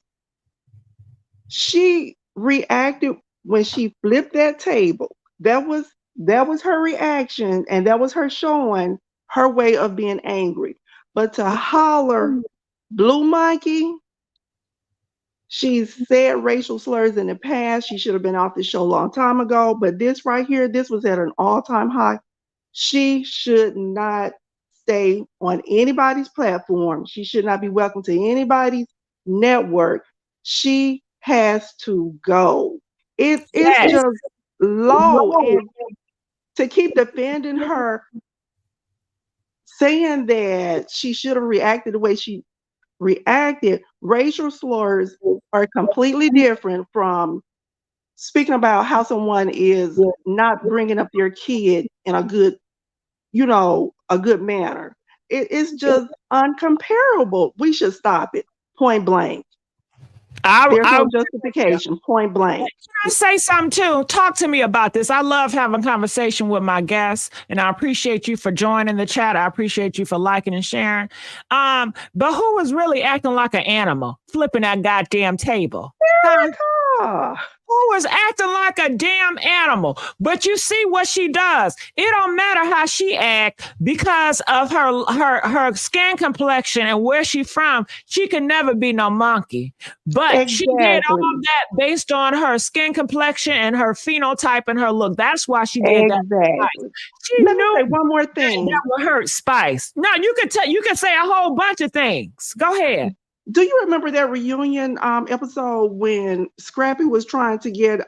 Speaker 5: She reacted when she flipped that table. That was her reaction, and that was her showing her way of being angry. But to holler Blue Monkey, she's said racial slurs in the past. She should have been off the show a long time ago. But this right here, this was at an all-time high. She should not stay on anybody's platform. She should not be welcome to anybody's network. She has to go. It's
Speaker 1: Yes.
Speaker 5: just low. And to keep defending her, saying that she should have reacted the way she reacted, racial slurs are completely different from speaking about how someone is not bringing up their kid in a good, a good manner. It's just uncomparable. We should stop it. Point blank. There's
Speaker 1: I
Speaker 5: no justification. Point blank.
Speaker 1: Can I say something too? Talk to me about this. I love having conversation with my guests, and I appreciate you for joining the chat. I appreciate you for liking and sharing. But who was really acting like an animal, flipping that goddamn table?
Speaker 5: Lyrica.
Speaker 1: Who was acting like a damn animal? But you see what she does. It don't matter how she act because of her skin complexion and where she from. She could never be no monkey. But she did all of that based on her skin complexion and her phenotype and her look. That's why she did that. She
Speaker 5: Let me
Speaker 1: knew
Speaker 5: say one more thing.
Speaker 1: that would hurt Spice. No, you could say a whole bunch of things. Go ahead.
Speaker 5: Do you remember that reunion episode when Scrappy was trying to get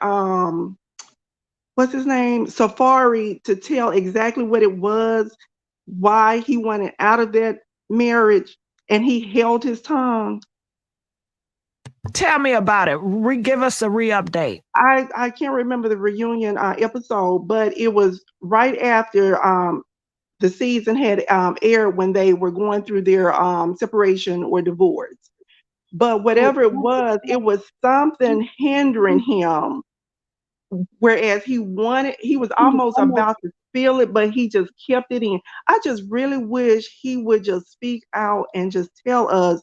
Speaker 5: what's his name, Safari, to tell exactly what it was, why he wanted out of that marriage, and he held his tongue?
Speaker 1: Tell me about it. Give us a re-update.
Speaker 5: I can't remember the reunion episode, but it was right after the season had aired, when they were going through their separation or divorce. But whatever it was something hindering him. Whereas he was almost about to feel it, but he just kept it in. I just really wish he would just speak out and just tell us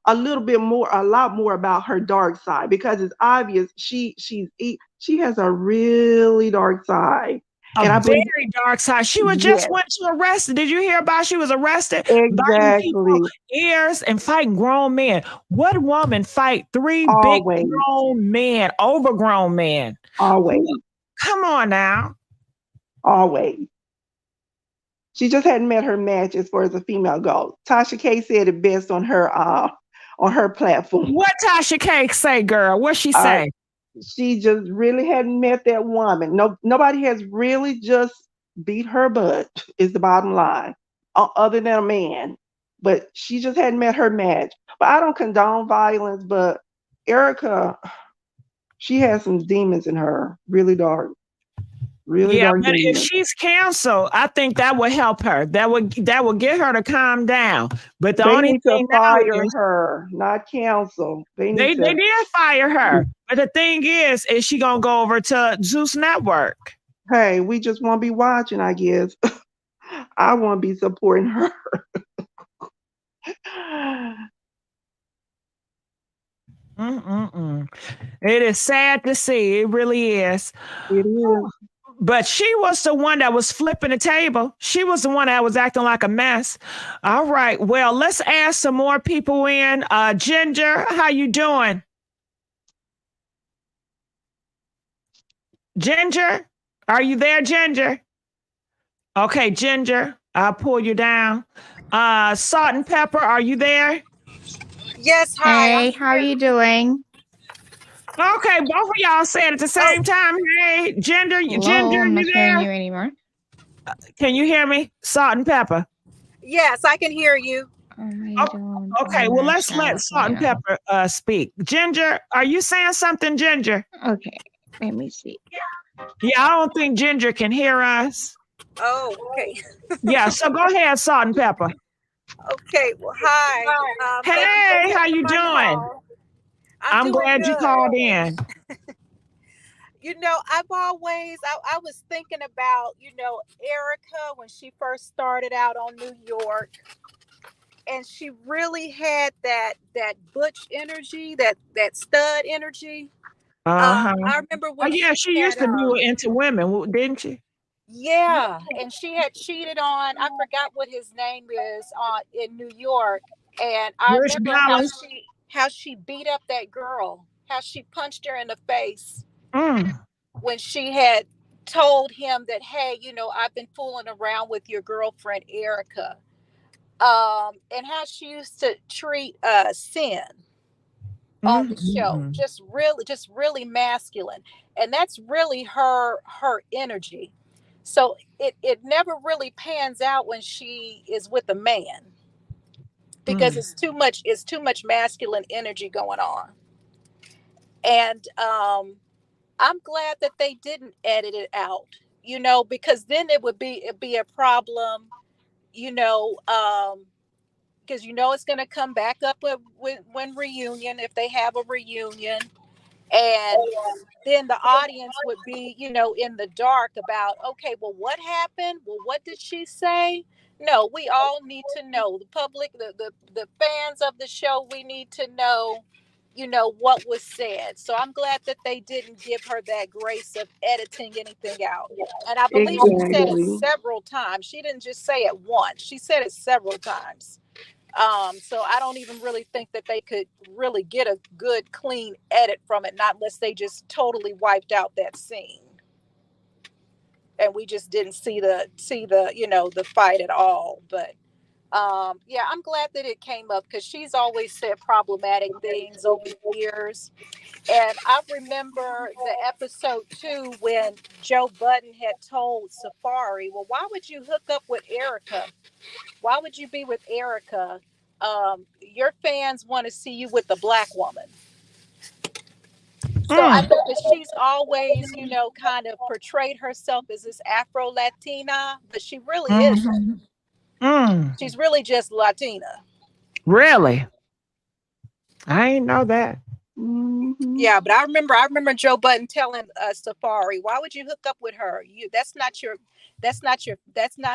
Speaker 5: a lot more about her dark side, because it's obvious she has a really dark side.
Speaker 1: A very dark side. She was just went to arrested. Did you hear about? She was arrested, biting people ears and fighting grown men. What woman fight three big grown men, overgrown men?
Speaker 5: Always.
Speaker 1: Come on now.
Speaker 5: Always. She just hadn't met her match as far as a female goes. Tasha K said it best on her platform.
Speaker 1: What Tasha K say, girl? What she say?
Speaker 5: She just really hadn't met that woman. Nobody has really just beat her butt, is the bottom line, other than a man. But she just hadn't met her match. But I don't condone violence, but Erica, she has some demons in her, really dark. Really dark
Speaker 1: but
Speaker 5: demons.
Speaker 1: if she's canceled, I think that would help her. That would get her to calm down. But the only
Speaker 5: need
Speaker 1: thing
Speaker 5: to fire her, not cancel. They did
Speaker 1: fire her. But the thing is she gonna go over to Zeus Network?
Speaker 5: Hey, we just won't be watching, I guess. I won't be supporting her.
Speaker 1: It is sad to see. It really is.
Speaker 5: It is.
Speaker 1: But she was the one that was flipping the table. She was the one that was acting like a mess. All right. Well, let's ask some more people in. Ginger, how you doing? Ginger, are you there, Ginger? Okay, Ginger, I'll pull you down. Salt and Pepper, are you there?
Speaker 6: Yes, hi.
Speaker 7: Hey, how are you doing?
Speaker 1: Okay, both of y'all said at the same time. Hey, Ginger,
Speaker 7: Hello,
Speaker 1: Ginger,
Speaker 7: I'm not
Speaker 1: you there?
Speaker 7: hearing you anymore.
Speaker 1: Can you hear me? Salt and Pepper.
Speaker 6: Yes, I can hear you.
Speaker 1: Okay, well, let's let Salt and Pepper speak. Ginger, are you saying something, Ginger?
Speaker 7: Okay, let me see.
Speaker 1: Yeah, I don't think Ginger can hear us.
Speaker 6: Oh, okay.
Speaker 1: Yeah, so go ahead, Salt and Pepper.
Speaker 6: Okay, well, hi.
Speaker 1: Hey, how you doing? I'm glad you called in.
Speaker 6: I've always, I was thinking about, Erica when she first started out on New York. And she really had that butch energy, that stud energy. I remember when
Speaker 1: she used to be into women, didn't she?
Speaker 6: Yeah, and she had cheated on, I forgot what his name is, in New York. And I remember how she beat up that girl, how she punched her in the face when she had told him that, hey, I've been fooling around with your girlfriend, Erica. And how she used to treat Sin. on the show. Just really masculine. And that's really her energy. So it never really pans out when she is with a man, because it's too much masculine energy going on. And I'm glad that they didn't edit it out, because then it'd be a problem, because it's going to come back up when reunion, if they have a reunion. And then the audience would be, in the dark about, okay, well, what happened? Well, what did she say? No, we all need to know. The public, the fans of the show, we need to know, what was said. So I'm glad that they didn't give her that grace of editing anything out. And I believe she said it several times. She didn't just say it once. She said it several times. So I don't even really think that they could really get a good, clean edit from it, not unless they just totally wiped out that scene. And we just didn't see the the fight at all. But yeah, I'm glad that it came up, because she's always said problematic things over the years. And I remember the episode 2 when Joe Budden had told Safari, well, why would you hook up with Erica? Why would you be with Erica? Your fans want to see you with the black woman. So I think that she's always, kind of portrayed herself as this Afro-Latina, but she really isn't. She's really just Latina. Really?
Speaker 1: I didn't know that.
Speaker 6: Yeah, but I remember Joe Budden telling Safari, why would you hook up with her? That's not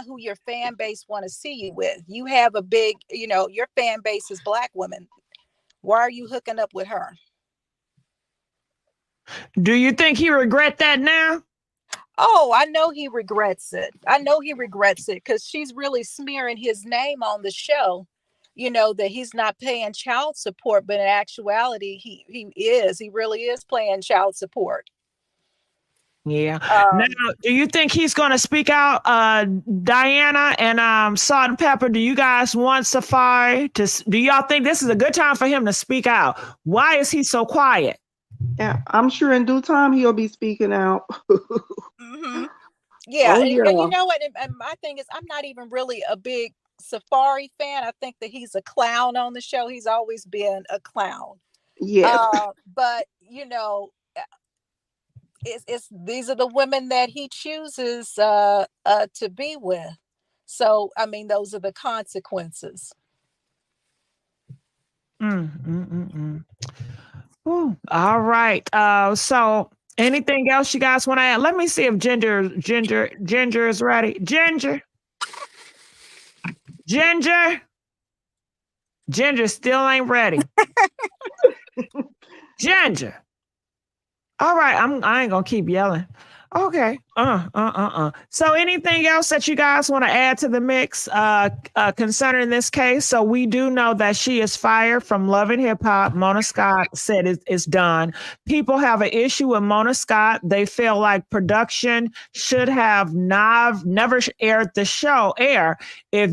Speaker 6: who your fan base want to see you with. You have a big, your fan base is black women. Why are you hooking up with her?
Speaker 1: Do you think he regret that now?
Speaker 6: Oh, I know he regrets it. Because she's really smearing his name on the show. That he's not paying child support, but in actuality, he really is paying child support.
Speaker 1: Yeah. Now, do you think he's going to speak out? Diana and Salt and Pepper, do you guys want Safari do y'all think this is a good time for him to speak out? Why is he so quiet?
Speaker 5: Yeah, I'm sure in due time he'll be speaking out.
Speaker 6: Yeah, and you know what? And my thing is, I'm not even really a big Safari fan. I think that he's a clown on the show. He's always been a clown.
Speaker 5: Yeah.
Speaker 6: But these are the women that he chooses to be with. So I mean, those are the consequences.
Speaker 1: Ooh, all right. So anything else you guys want to add? Let me see if Ginger is ready. Ginger still ain't ready. Ginger. All right, I ain't gonna keep yelling. Okay. So anything else that you guys want to add to the mix concerning this case? So we do know that she is fired from Love and Hip Hop. Mona Scott said it's done. People have an issue with Mona Scott. They feel like production should have never aired the show. If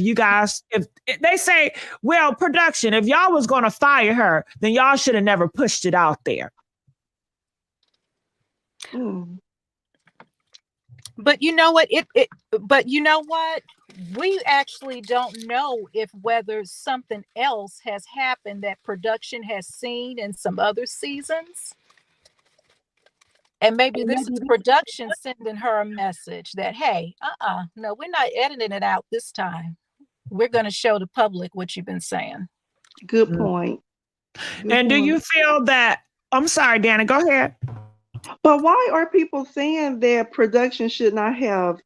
Speaker 1: they say, well, production, if y'all was going to fire her, then y'all should have never pushed it out there.
Speaker 6: But you know what? But you know what? We actually don't know if whether something else has happened that production has seen in some other seasons. And maybe this is production sending her a message that, hey, no, we're not editing it out this time. We're going to show the public what you've been saying.
Speaker 5: Good point.
Speaker 1: Do you feel that, I'm sorry, Dana, go ahead.
Speaker 5: But why are people saying that production should not have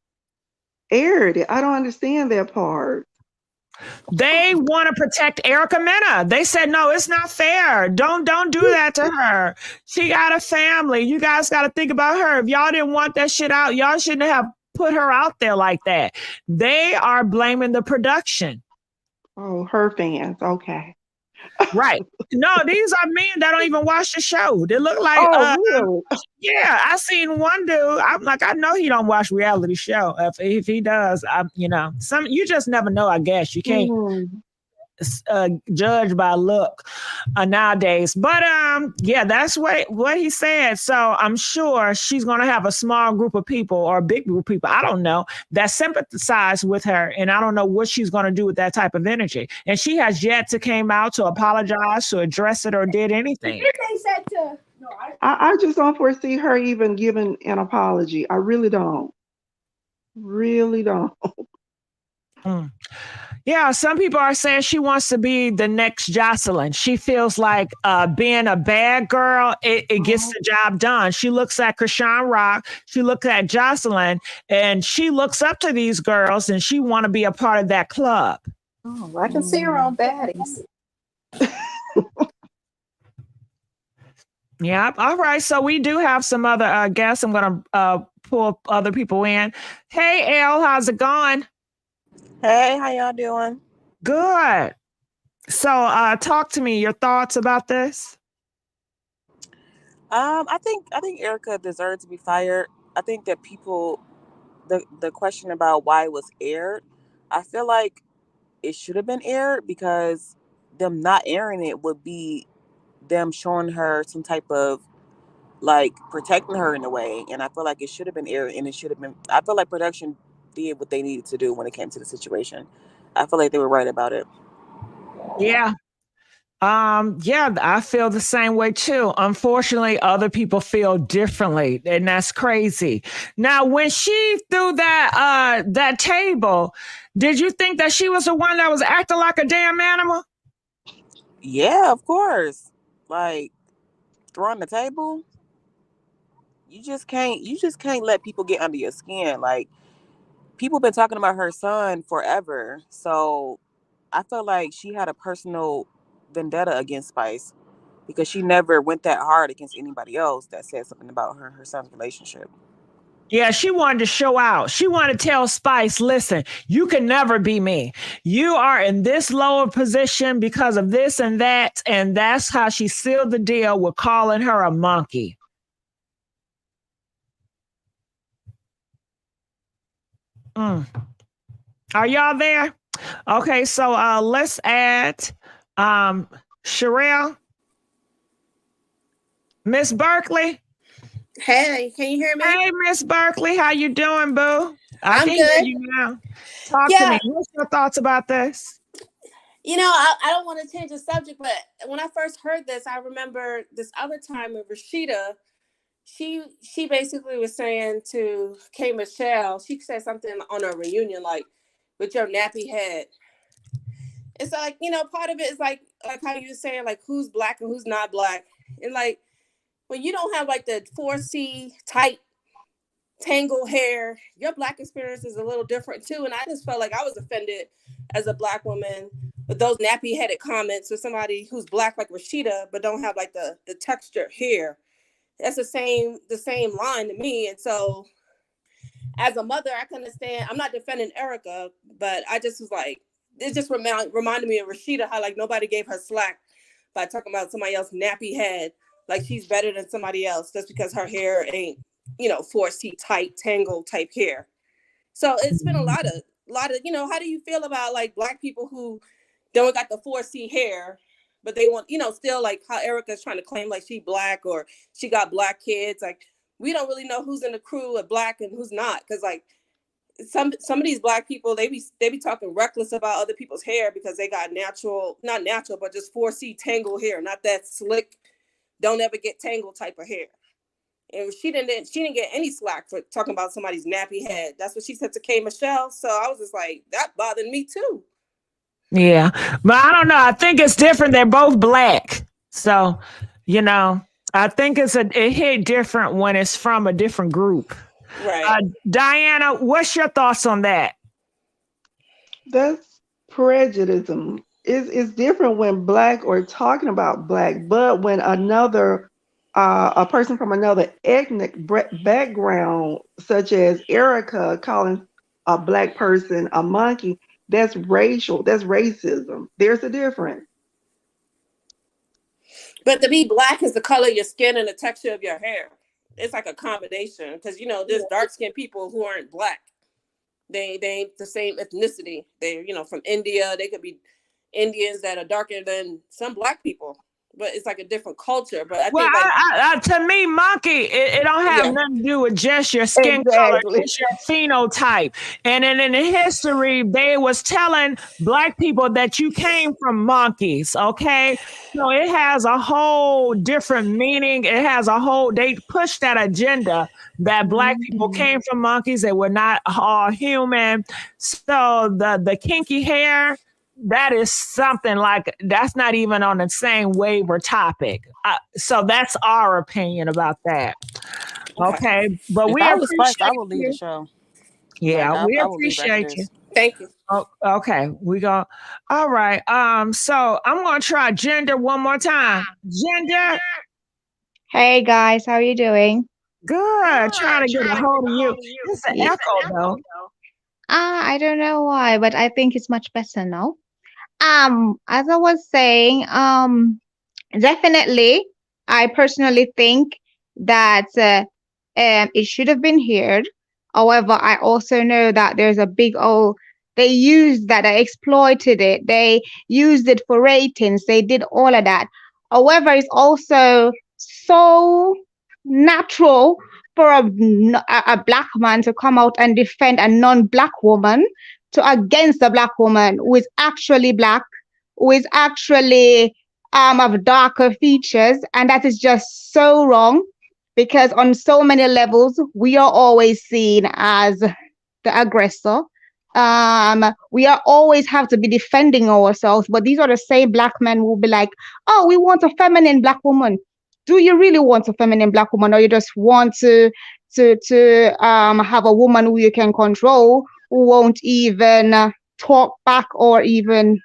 Speaker 5: aired it? I don't understand that part.
Speaker 1: They want to protect Erica Mena. They said, no, it's not fair. Don't do that to her. She got a family. You guys got to think about her. If y'all didn't want that shit out, y'all shouldn't have put her out there like that. They are blaming the production.
Speaker 5: Oh, her fans. Okay.
Speaker 1: Right. No, these are men that don't even watch the show. They look like,
Speaker 5: really?
Speaker 1: Yeah, I seen one dude. I'm like, I know he don't watch reality show. If he does, you just never know. I guess you can't. judged by look nowadays. But yeah, that's what he said. So I'm sure she's going to have a small group of people or a big group of people, I don't know, that sympathize with her. And I don't know what she's going to do with that type of energy. And she has yet to came out to apologize, to address it, or did anything.
Speaker 5: I just don't foresee her even giving an apology. I really don't. Really don't.
Speaker 1: Mm. Yeah, some people are saying she wants to be the next Jocelyn. She feels like being a bad girl, it gets the job done. She looks at Krishan Rock, she looks at Jocelyn, and she looks up to these girls, and she want to be a part of that club.
Speaker 6: Oh, I can see her on Baddies.
Speaker 1: Yep. All right. So we do have some other guests. I'm going to pull other people in. Hey, Elle, how's it going?
Speaker 8: Hey, how y'all doing?
Speaker 1: Good. So talk to me, your thoughts about this.
Speaker 8: I think Erica deserves to be fired. I think that people, the question about why it was aired, I feel like it should have been aired because them not airing it would be them showing her some type of like protecting her in a way. And I feel like it should have been aired, and it should have been. I feel like production did what they needed to do when it came to the situation. I feel like they were right about it.
Speaker 1: Yeah. Yeah, I feel the same way too. Unfortunately, other people feel differently, and that's crazy. Now, when she threw that table, did you think that she was the one that was acting like a damn animal?
Speaker 8: Yeah, of course. Like throwing the table, you just can't let people get under your skin. Like people been talking about her son forever, so I felt like she had a personal vendetta against Spice because she never went that hard against anybody else that said something about her and her son's relationship.
Speaker 1: Yeah, she wanted to show out. She wanted to tell Spice, listen, you can never be me. You are in this lower position because of this and that. And that's how she sealed the deal with calling her a monkey. Are y'all there? Okay, so let's add Sherelle. Miss Berkeley.
Speaker 9: Hey, can you hear me?
Speaker 1: Hey, Miss Berkeley, how you doing, boo?
Speaker 9: I'm
Speaker 1: can
Speaker 9: good.
Speaker 1: hear you now. Talk to me. What's your thoughts about this?
Speaker 9: You know, I don't want to change the subject, but when I first heard this, I remember this other time with Rashida. She basically was saying to K Michelle, she said something on a reunion like, with your nappy head. It's like, you know, part of it is like how you were saying, like who's black and who's not black. And like when you don't have like the 4C tight tangle hair, your black experience is a little different too. And I just felt like I was offended as a black woman with those nappy headed comments with somebody who's black like Rashida, but don't have like the textured hair. That's the same line to me. And so as a mother, I can understand. I'm not defending Erica, but I just was like, it just reminded me of Rashida, how like nobody gave her slack by talking about somebody else's nappy head, like she's better than somebody else just because her hair ain't, you know, 4C tight tangle type hair. So it's been a lot of, you know, how do you feel about like black people who don't got the 4C hair, but they want, you know, still like how Erica's trying to claim like she black or she got black kids. Like we don't really know who's in the crew of black and who's not. Cause like some of these black people, they be talking reckless about other people's hair because they got not natural, but just 4C tangle hair, not that slick, don't ever get tangled type of hair. And she didn't get any slack for talking about somebody's nappy head. That's what she said to K Michelle. So I was just like, that bothered me too.
Speaker 1: Yeah, but I don't know. I think it's different. They're both black. So, you know, I think it hit different when it's from a different group.
Speaker 9: Right.
Speaker 1: Diana, what's your thoughts on that?
Speaker 5: That's prejudice. It's different when black or talking about black, but when another a person from another ethnic background, such as Erica calling a black person a monkey, that's racial. That's racism. There's a difference.
Speaker 9: But to be black is the color of your skin and the texture of your hair. It's like a combination because, you know, there's dark-skinned people who aren't black. They ain't the same ethnicity. They're, you know, from India. They could be Indians that are darker than some Black people, but it's like a different culture. But I
Speaker 1: Well,
Speaker 9: think like
Speaker 1: to me, monkey, it don't have
Speaker 9: Yeah.
Speaker 1: nothing to do with just your skin color.
Speaker 5: Exactly.
Speaker 1: It's your phenotype. And then in the history, they was telling Black people that you came from monkeys, okay? So it has a whole different meaning. It has a whole, they push that agenda that Black people came from monkeys. They were not all human. So the kinky hair, that is something like that's not even on the same wave or topic. So that's our opinion about that. Okay, but
Speaker 8: If
Speaker 1: we
Speaker 8: I was Spice, I
Speaker 1: appreciate
Speaker 8: would leave
Speaker 1: you.
Speaker 8: the show.
Speaker 1: Yeah,
Speaker 8: Like
Speaker 1: we
Speaker 8: I would leave after
Speaker 1: appreciate you.
Speaker 8: this.
Speaker 9: Thank you.
Speaker 1: Oh, okay, we go. All right. So I'm gonna try gender one more time. Gender,
Speaker 7: Hey guys, how are you doing?
Speaker 1: good. Trying to get a hold of you. It's an
Speaker 7: Yeah.
Speaker 1: echo though.
Speaker 7: I don't know why, but I think it's much better now. As I was saying, definitely, I personally think that it should have been heard. However, I also know that there's a big old, they used that, they exploited it, they used it for ratings, they did all of that. However, it's also so natural for a Black man to come out and defend a non-Black woman to against a Black woman who is actually Black, who is actually of darker features, and that is just so wrong because on so many levels we are always seen as the aggressor. We are always have to be defending ourselves, but these are the same Black men who will be like, "Oh, we want a feminine Black woman." Do you really want a feminine Black woman, or you just want to have a woman who you can control, who won't even talk back or even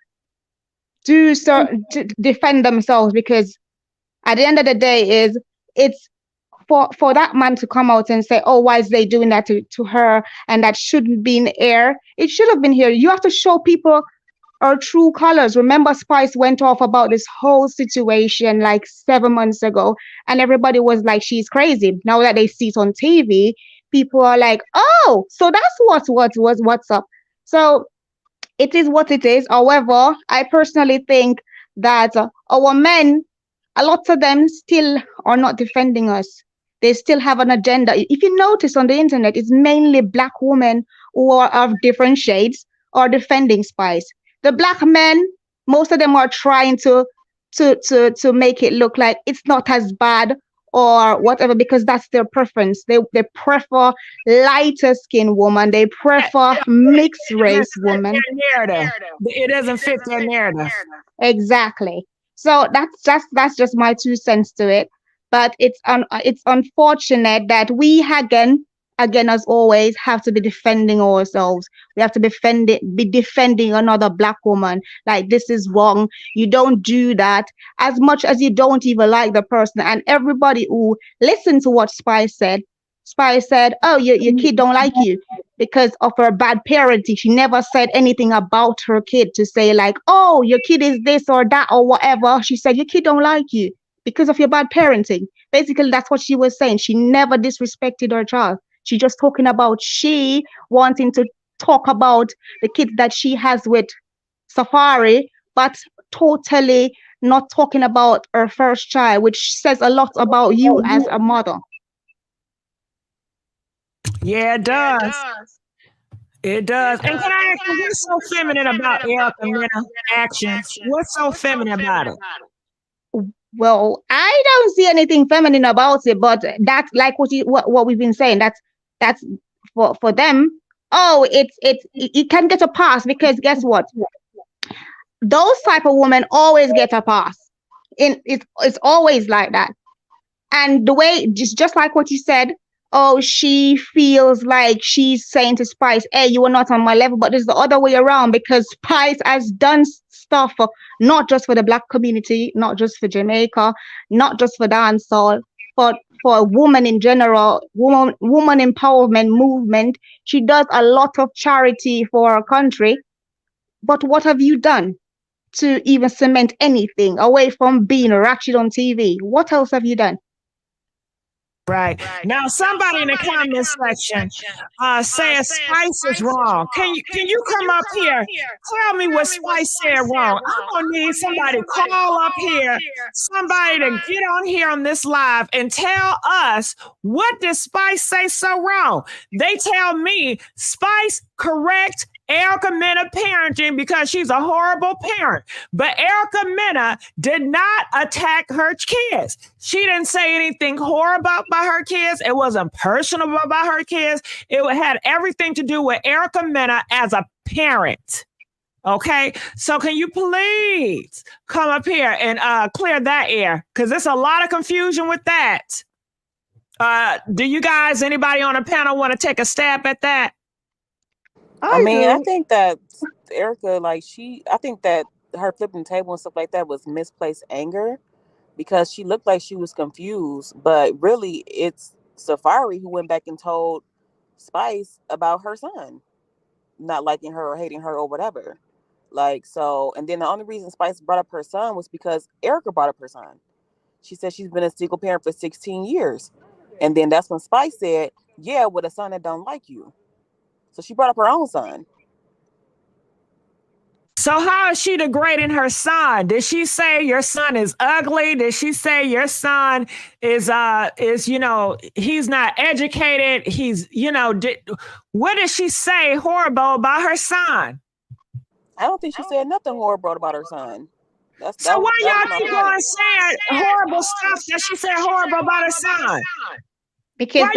Speaker 7: do so to defend themselves? Because at the end of the day is it's for that man to come out and say, oh, why is they doing that to her, and that shouldn't be in the air. It should have been here. You have to show people our true colors. Remember, Spice went off about this whole situation like 7 months ago, and everybody was like, she's crazy. Now that they see it on TV, people are like, oh, so that's what's up. So it is what it is. However, I personally think that our men, a lot of them still are not defending us. They still have an agenda. If you notice on the internet, it's mainly Black women who are of different shades are defending Spice. The Black men, most of them are trying to make it look like it's not as bad or whatever, because that's their preference. They prefer lighter skinned woman. They prefer mixed race woman.
Speaker 1: It doesn't fit their narrative.
Speaker 7: Exactly. So that's just my 2 cents to it. But it's unfortunate that we again as always have to be defending ourselves. We have to be defending another Black woman. Like, this is wrong. You don't do that. As much as you don't even like the person, and everybody who listened to what Spice said, oh, your kid don't like you because of her bad parenting. She never said anything about her kid to say like, oh, your kid is this or that or whatever. She said your kid don't like you because of your bad parenting. Basically, that's what she was saying. She never disrespected her child. She just talking about she wanting to talk about the kids that she has with Safari, but totally not talking about her first child, which says a lot about you as a mother.
Speaker 1: Yeah, it does. It does. And can I ask you, what's so feminine about Erica Mena actions? What's so feminine about it?
Speaker 7: Well, I don't see anything feminine about it, but that's like what we've been saying. That's for them. Oh, it can get a pass because guess what? Those type of women always get a pass. It's always like that. And the way, just like what you said, oh, she feels like she's saying to Spice, hey, you are not on my level, but it's the other way around, because Spice has done stuff not just for the Black community, not just for Jamaica, not just for dancehall, but for women in general, woman empowerment movement. She does a lot of charity for our country. But what have you done to even cement anything away from being ratchet on TV? What else have you done?
Speaker 1: Right. Now, somebody in the comment section says Spice is wrong. Can you come up here? Tell me what Spice said wrong. I'm gonna need somebody to call up here, somebody to get on here on this live and tell us what did Spice say so wrong. They tell me Spice correct Erica Mena parenting because she's a horrible parent. But Erica Mena did not attack her kids. She didn't say anything horrible about her kids. It wasn't personal about her kids. It had everything to do with Erica Mena as a parent. Okay, so can you please come up here and clear that air? Because there's a lot of confusion with that. Do you guys, anybody on the panel, want to take a stab at that?
Speaker 8: I think that Erica, I think that her flipping the table and stuff like that was misplaced anger because she looked like she was confused, but really it's Safari who went back and told Spice about her son not liking her or hating her or whatever. And then the only reason Spice brought up her son was because Erica brought up her son. She said she's been a single parent for 16 years. And then that's when Spice said, yeah, with a son that don't like you. So she brought up her own son.
Speaker 1: So how is she degrading her son? Did she say your son is ugly? Did she say your son is he's not educated? What did she say horrible about her son?
Speaker 8: I don't think she said nothing horrible about her son.
Speaker 1: So why y'all keep on saying horrible stuff that she said horrible about her son?
Speaker 7: Because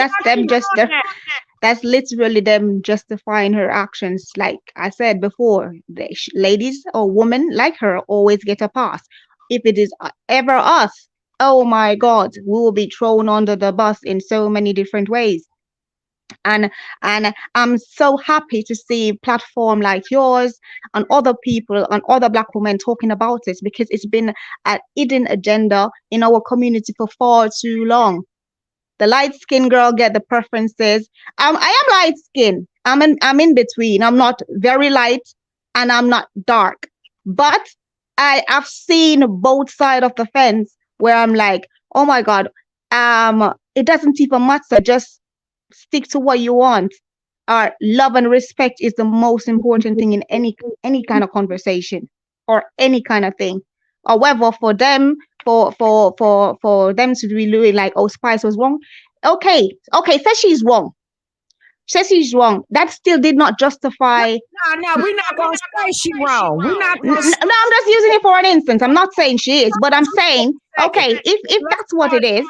Speaker 7: that's literally them justifying her actions. Like I said before, ladies or women like her always get a pass. If it is ever us, oh my God, we will be thrown under the bus in so many different ways. And I'm so happy to see a platform like yours and other people and other Black women talking about this, because it's been an hidden agenda in our community for far too long. The light-skinned girl get the preferences. I am light-skinned. I'm in between. I'm not very light and I'm not dark. But I've seen both sides of the fence where I'm like, oh my God, it doesn't even matter. Just stick to what you want. Love and respect is the most important thing in any kind of conversation or any kind of thing. However, for them, for them to be doing like, oh, Spice was wrong. Okay, says she's wrong. Says she's wrong. That still did not justify.
Speaker 1: No, we're not gonna say she's wrong. We're not.
Speaker 7: No, I'm just using it for an instance. I'm not saying she is, but I'm saying, okay, if that's what it is,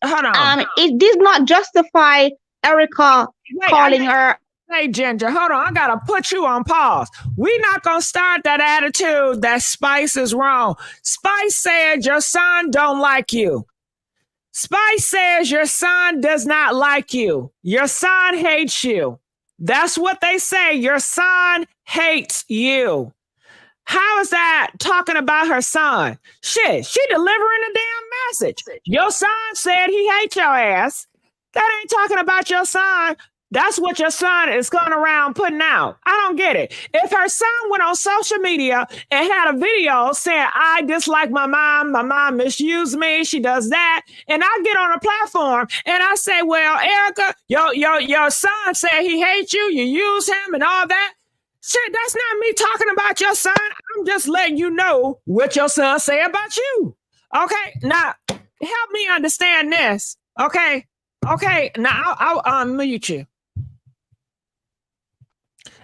Speaker 1: hold on.
Speaker 7: It did not justify Erica calling her.
Speaker 1: Hey, Ginger, hold on. I got to put you on pause. We're not going to start that attitude that Spice is wrong. Spice said your son don't like you. Spice says your son does not like you. Your son hates you. That's what they say. Your son hates you. How is that talking about her son? Shit, she delivering a damn message. Your son said he hates your ass. That ain't talking about your son. That's what your son is going around putting out. I don't get it. If her son went on social media and had a video saying, I dislike my mom misused me, she does that, and I get on a platform and I say, well, Erica, your son said he hates you, you use him and all that. Shit, that's not me talking about your son. I'm just letting you know what your son say about you. Okay, now help me understand this. Okay, now I'll unmute you.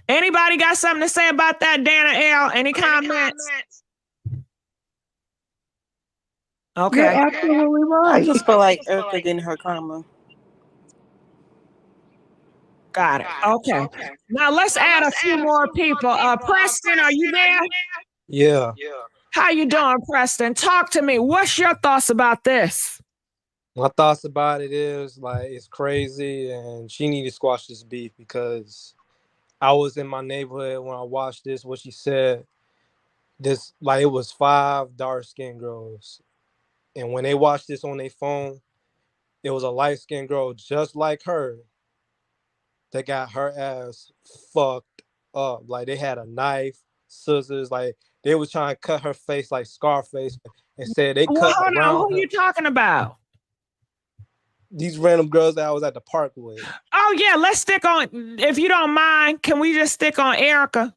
Speaker 1: Anybody got something to say about that, Dana L? Any comments? Okay.
Speaker 5: You're absolutely right.
Speaker 8: I just feel like Erica getting her karma.
Speaker 1: Got it. Okay. Now let's add a few more people. Preston, are you there?
Speaker 10: Yeah.
Speaker 1: How you doing, Preston? Talk to me. What's your thoughts about this?
Speaker 10: My thoughts about it is like it's crazy, and she need to squash this beef because I was in my neighborhood when I watched this. What she said, this like it was 5 dark-skinned girls, and when they watched this on their phone, it was a light-skinned girl just like her that got her ass fucked up. Like they had a knife, scissors, like they was trying to cut her face like Scarface, and said they cut
Speaker 1: hold
Speaker 10: around
Speaker 1: on. Who
Speaker 10: her.
Speaker 1: you talking about?
Speaker 10: these random girls that I was at the park with.
Speaker 1: Oh yeah, let's stick on. If you don't mind, can we just stick on Erica?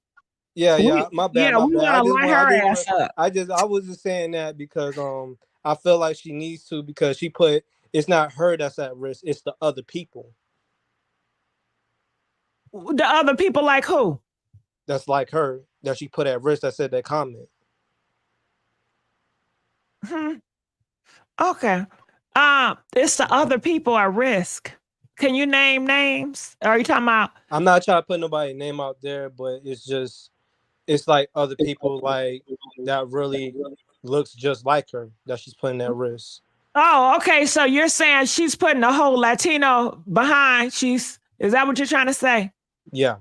Speaker 10: Yeah, my bad, my
Speaker 1: we
Speaker 10: bad.
Speaker 1: want to line her ass up.
Speaker 10: I was just saying that because I feel like she needs to, because she put, it's not her that's at risk, it's the other people.
Speaker 1: The other people like who?
Speaker 10: That's like her that she put at risk that said that comment.
Speaker 1: Okay. It's the other people at risk. Can you name names? Are you talking about?
Speaker 10: I'm not trying to put nobody's name out there, but it's like other people like that really looks just like her that she's putting at risk.
Speaker 1: Oh, okay. So you're saying she's putting the whole Latino behind. Is that what you're trying to say?
Speaker 10: Yeah.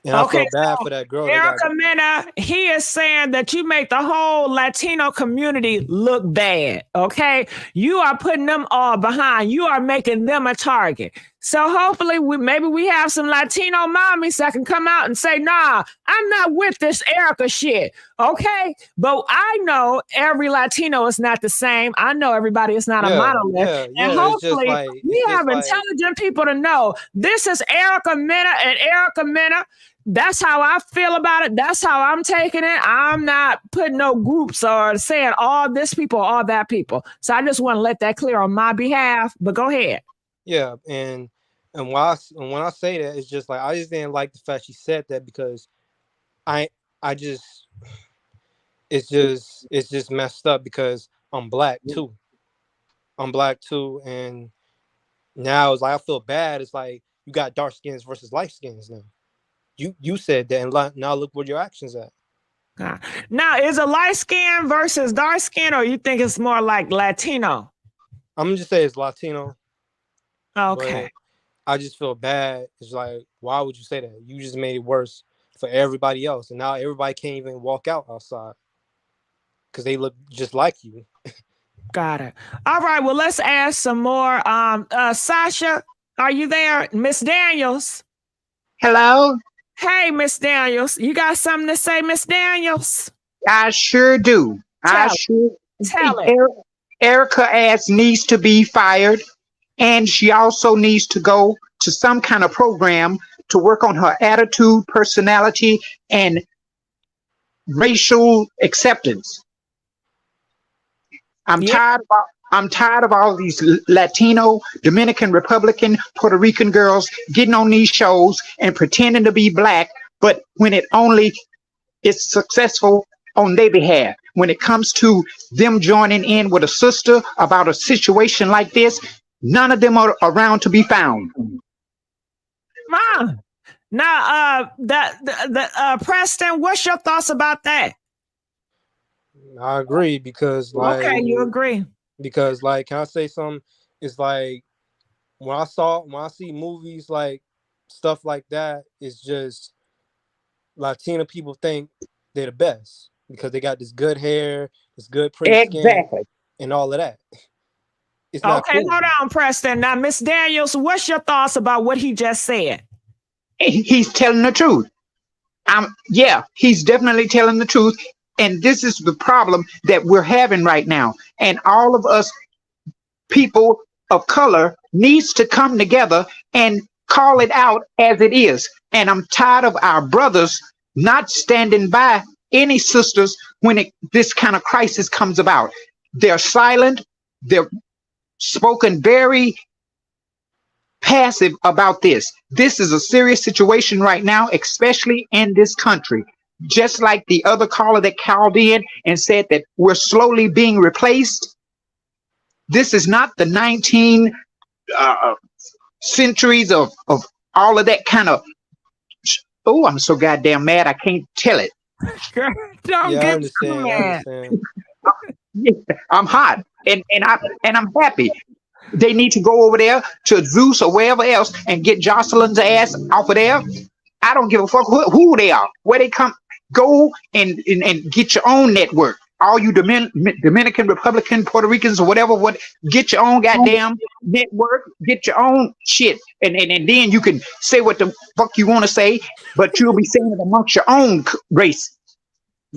Speaker 10: And I feel bad for that girl.
Speaker 1: Erica Mena, he is saying that you make the whole Latino community look bad. Okay. You are putting them all behind. You are making them a target. So hopefully maybe we have some Latino mommies that can come out and say, nah, I'm not with this Erica shit. Okay. But I know every Latino is not the same. I know everybody is not a monolith. And hopefully we have intelligent people to know this is Erica Mena and Erica Mena. That's how I feel about it. That's how I'm taking it. I'm not putting no groups or saying all this people, all that people. So I just want to let that clear on my behalf. But go ahead.
Speaker 10: Yeah, and when I say that, it's just like I just didn't like the fact she said that, because it's just messed up, because I'm black too. And now it's like I feel bad. It's like you got dark skins versus light skins now. You said that, and now look where your actions at.
Speaker 1: Now, is a light skin versus dark skin, or you think it's more like Latino?
Speaker 10: I'm gonna just say it's Latino.
Speaker 1: Okay.
Speaker 10: But I just feel bad. It's like, why would you say that? You just made it worse for everybody else, and now everybody can't even walk outside because they look just like you.
Speaker 1: Got it. All right. Well, let's ask some more. Sasha, are you there? Miss Daniels.
Speaker 11: Hello.
Speaker 1: Hey, Miss Daniels. You got something to say, Miss Daniels?
Speaker 11: I sure do.
Speaker 1: Tell it.
Speaker 11: Erica ass needs to be fired, and she also needs to go to some kind of program to work on her attitude, personality, and racial acceptance. I'm tired of all these Latino, Dominican, Republican, Puerto Rican girls getting on these shows and pretending to be black, but when it only is successful on their behalf. When it comes to them joining in with a sister about a situation like this, none of them are around to be found.
Speaker 1: Mom, now, Preston, what's your thoughts about that?
Speaker 10: I agree, because like,
Speaker 1: okay, you agree.
Speaker 10: Because like, can I say something? It's like when I see movies like stuff like that, it's just Latino people think they're the best because they got this good hair, this good pretty skin, and all of that. It's not
Speaker 1: okay,
Speaker 10: cool.
Speaker 1: hold on, Preston. Now, Miss Daniels, what's your thoughts about what he just said?
Speaker 11: He's telling the truth. Yeah, he's definitely telling the truth. And this is the problem that we're having right now. And all of us people of color needs to come together and call it out as it is. And I'm tired of our brothers not standing by any sisters when this kind of crisis comes about. They're silent. They're spoken very passive about this. This is a serious situation right now, especially in this country. Just like the other caller that called in and said that we're slowly being replaced. This is not the 19 centuries of all of that kind of. Oh, I'm so goddamn mad. I can't tell it.
Speaker 1: Don't
Speaker 10: I
Speaker 1: get
Speaker 10: understand.
Speaker 1: mad.
Speaker 10: I understand.
Speaker 11: I'm hot and I'm happy. They need to go over there to Zeus or wherever else and get Jocelyn's ass off of there. I don't give a fuck who they are, where they come. Go and get your own network. All you Dominican, Republican, Puerto Ricans, or whatever, get your own goddamn network. Get your own shit, and then you can say what the fuck you want to say, but you'll be saying it amongst your own race.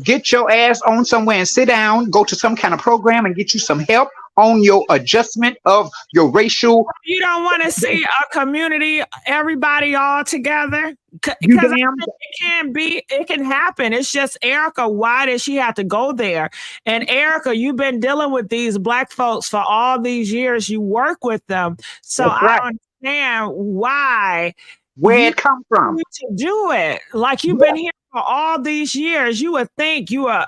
Speaker 11: Get your ass on somewhere and sit down. Go to some kind of program and get you some help, on your adjustment of your racial.
Speaker 1: You don't want to see a community, everybody all together? Because it can happen. It's just, Erica, why did she have to go there? And Erica, you've been dealing with these Black folks for all these years. You work with them. So I don't understand where
Speaker 11: it come from
Speaker 1: to do it. Like, you've been here for all these years. You would think you would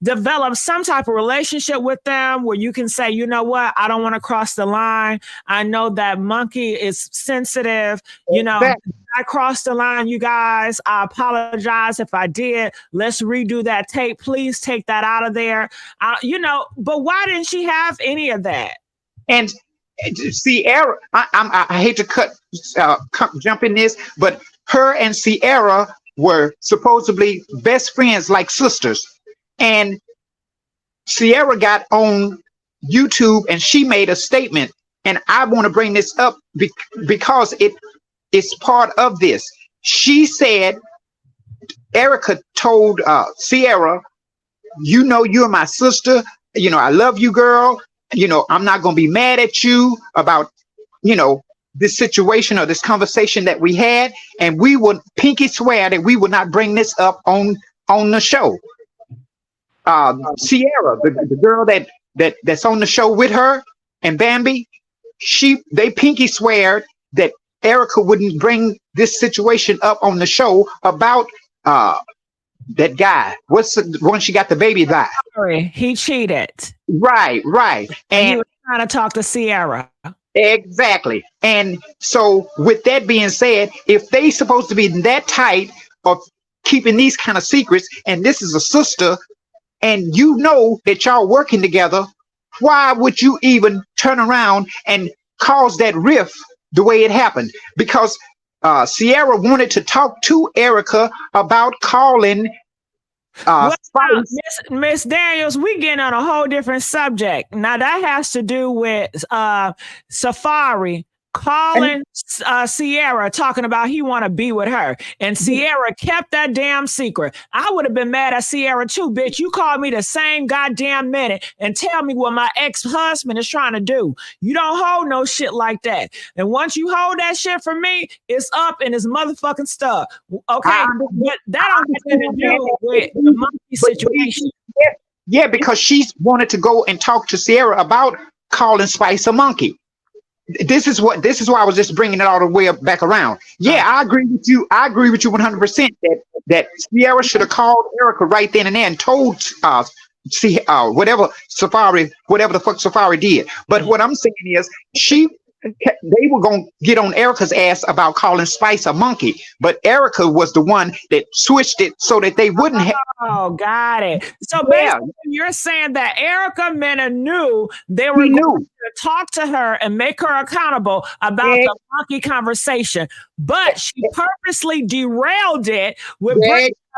Speaker 1: develop some type of relationship with them where you can say, you know what, I don't want to cross the line. I know that Monkey is sensitive. You know, I crossed the line, you guys. I apologize if I did. Let's redo that tape. Please take that out of there. You know, but why didn't she have any of that?
Speaker 11: And Sierra, I hate to jump in this, but her and Sierra were supposedly best friends, like sisters. And Sierra got on YouTube and she made a statement. And I want to bring this up because it's part of this. She said, Erica told Sierra, you know, you're my sister. You know, I love you, girl. You know, I'm not going to be mad at you about, you know, this situation or this conversation that we had, and we would pinky swear that we would not bring this up on the show. Sierra, the girl that's on the show with her and Bambi, they pinky swear that Erica wouldn't bring this situation up on the show about that guy. What's the one she got the baby by?
Speaker 1: He cheated.
Speaker 11: Right.
Speaker 1: And he was trying to talk to Sierra.
Speaker 11: Exactly. And so with that being said, if they supposed to be that tight of keeping these kind of secrets, and this is a sister, and you know that y'all working together, why would you even turn around and cause that rift the way it happened? Because Sierra wanted to talk to Erica about calling
Speaker 1: Miss Daniels, we getting on a whole different subject. Now that has to do with Safari calling Sierra, talking about he want to be with her, and Sierra kept that damn secret. I would have been mad at Sierra too, bitch. You called me the same goddamn minute and tell me what my ex-husband is trying to do. You don't hold no shit like that. And once you hold that shit for me, it's up and it's motherfucking stuff. Okay, but that don't have anything to do with the Monkey situation.
Speaker 11: Yeah, because she wanted to go and talk to Sierra about calling Spice a monkey. This is why I was just bringing it all the way back around. Yeah, I agree with you. I agree with you 100% that Sierra should have called Erica right then and there and told whatever the fuck Safari did. But what I'm saying is they were going to get on Erica's ass about calling Spice a monkey, but Erica was the one that switched it so that they wouldn't have.
Speaker 1: Oh, got it. So basically, you're saying that Erica Mena knew they were going to talk to her and make her accountable about the monkey conversation, but she purposely derailed it with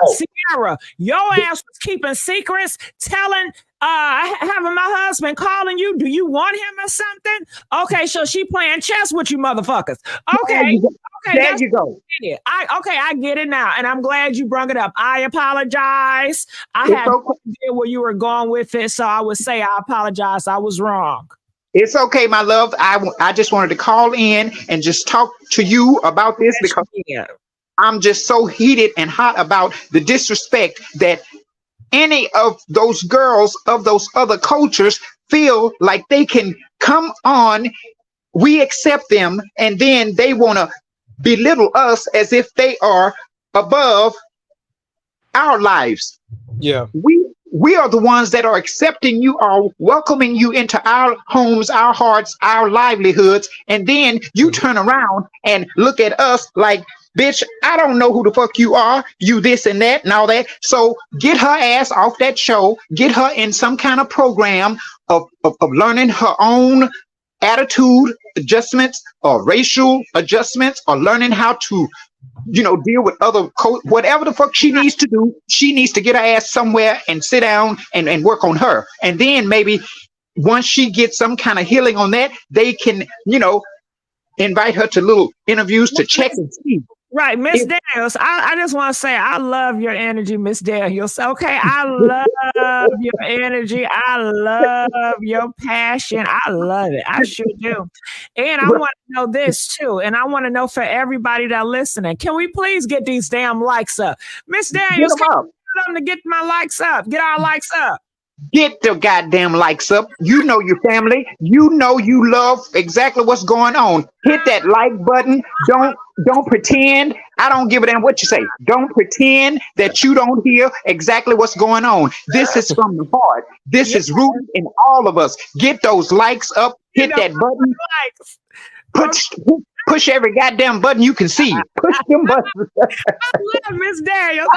Speaker 1: Sierra. Your ass was keeping secrets, telling having my husband calling you. Do you want him or something? Okay, so she playing chess with you motherfuckers. Okay,
Speaker 11: there you go.
Speaker 1: I get it now, and I'm glad you brought it up. I apologize. I had no idea where you were going with it, so I would say I apologize. I was wrong.
Speaker 11: It's okay, my love. I just wanted to call in and just talk to you about this because I'm just so heated and hot about the disrespect that any of those girls of those other cultures feel like they can come on, we accept them, and then they want to belittle us as if they are above our lives.
Speaker 10: Yeah.
Speaker 11: We are the ones that are accepting you, are welcoming you into our homes, our hearts, our livelihoods, and then you turn around and look at us like, bitch, I don't know who the fuck you are, you this and that and all that. So get her ass off that show, get her in some kind of program of learning her own attitude adjustments or racial adjustments, or learning how to, deal with other whatever the fuck she needs to do. She needs to get her ass somewhere and sit down and work on her. And then maybe once she gets some kind of healing on that, they can, invite her to little interviews to check and see.
Speaker 1: Right, Miss Daniels. I just want to say I love your energy, Miss Daniels. Okay, I love your energy. I love your passion. I love it. I sure do. And I want to know this too. And I want to know for everybody that listening, can we please get these damn likes up? Miss
Speaker 11: Get
Speaker 1: Daniels,
Speaker 11: them
Speaker 1: can
Speaker 11: up.
Speaker 1: you tell them to get my likes up? Get our likes up.
Speaker 11: Get the goddamn likes up. You know your family. You know you love exactly what's going on. Hit that like button. Don't pretend. I don't give a damn what you say. Don't pretend that you don't hear exactly what's going on. This is from the heart. This is rooted in all of us. Get those likes up. Hit that button. Push every goddamn button you can see. Push them buttons.
Speaker 1: I love Miss Daniels.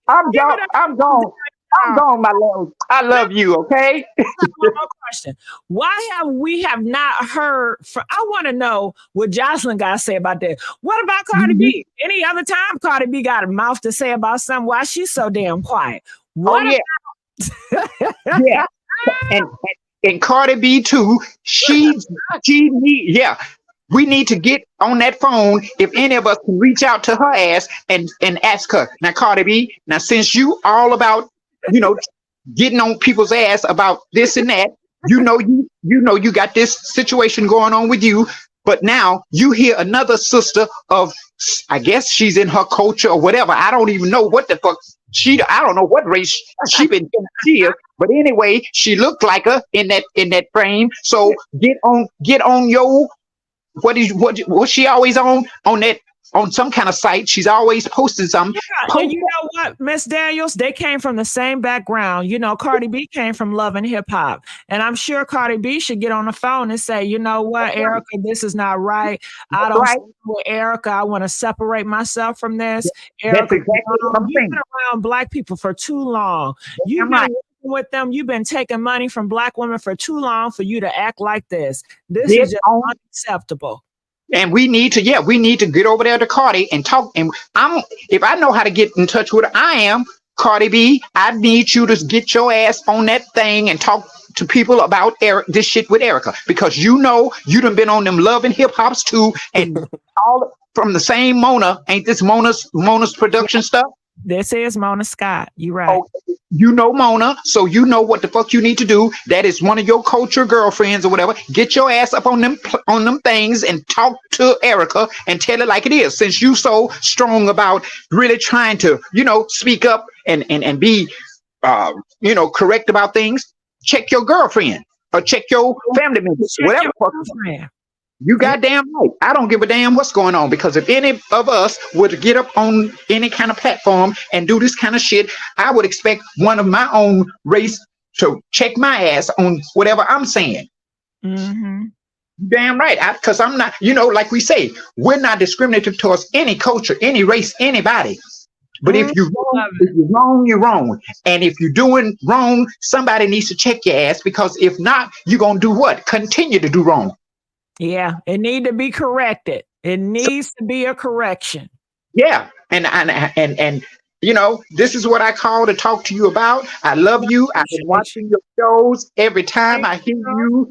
Speaker 11: I'm gone. I'm gone, my love. I love you, okay?
Speaker 1: One more question. Why have we not heard from, I want to know what Jocelyn got to say about that. What about Cardi B? Any other time Cardi B got a mouth to say about something? Why she's so damn quiet? What
Speaker 11: yeah. And Cardi B too. We need to get on that phone if any of us can reach out to her ass and ask her. Now, Cardi B, now since you all about, getting on people's ass about this and that, you got this situation going on with you, but now you hear another sister of, I guess she's in her culture or whatever. I don't even know what the fuck I don't know what race she been here, but anyway, she looked like her in that frame. So get on your what she always on some kind of site. She's always posting something.
Speaker 1: Yeah, and you know what, Miss Daniels, they came from the same background. Cardi B came from Love and Hip Hop, and I'm sure Cardi B should get on the phone and say, you know what, Erica, this is not right. I don't stand with Erica. I want to separate myself from this. Erica,
Speaker 11: that's exactly what I'm saying.
Speaker 1: You've been around Black people for too long. You've been working with them. You've been taking money from Black women for too long for you to act like this. This is just unacceptable.
Speaker 11: And we need to get over there to Cardi and talk. And if I know how to get in touch with her, Cardi B. I need you to get your ass on that thing and talk to people about this shit with Erica, because you done been on them Love and Hip Hops too, and all from the same Mona. Ain't this Mona's production stuff?
Speaker 1: This is Mona Scott. You right.
Speaker 11: Okay. You know Mona, so you know what the fuck you need to do. That is one of your culture girlfriends or whatever. Get your ass up on them things and talk to Erica and tell it like it is. Since you so strong about really trying to, speak up and be, correct about things, check your girlfriend or check your family members, whatever. You goddamn right. I don't give a damn what's going on, because if any of us were to get up on any kind of platform and do this kind of shit, I would expect one of my own race to check my ass on whatever I'm saying.
Speaker 1: Mm-hmm.
Speaker 11: Damn right. Because I'm not, like we say, we're not discriminative towards any culture, any race, anybody. But if you're wrong, you're wrong. And if you're doing wrong, somebody needs to check your ass, because if not, you're going to do what? Continue to do wrong.
Speaker 1: Yeah, it needs to be corrected. It needs to be a correction.
Speaker 11: Yeah, and this is what I call to talk to you about. I love you. I've been watching your shows. Every time I hear you,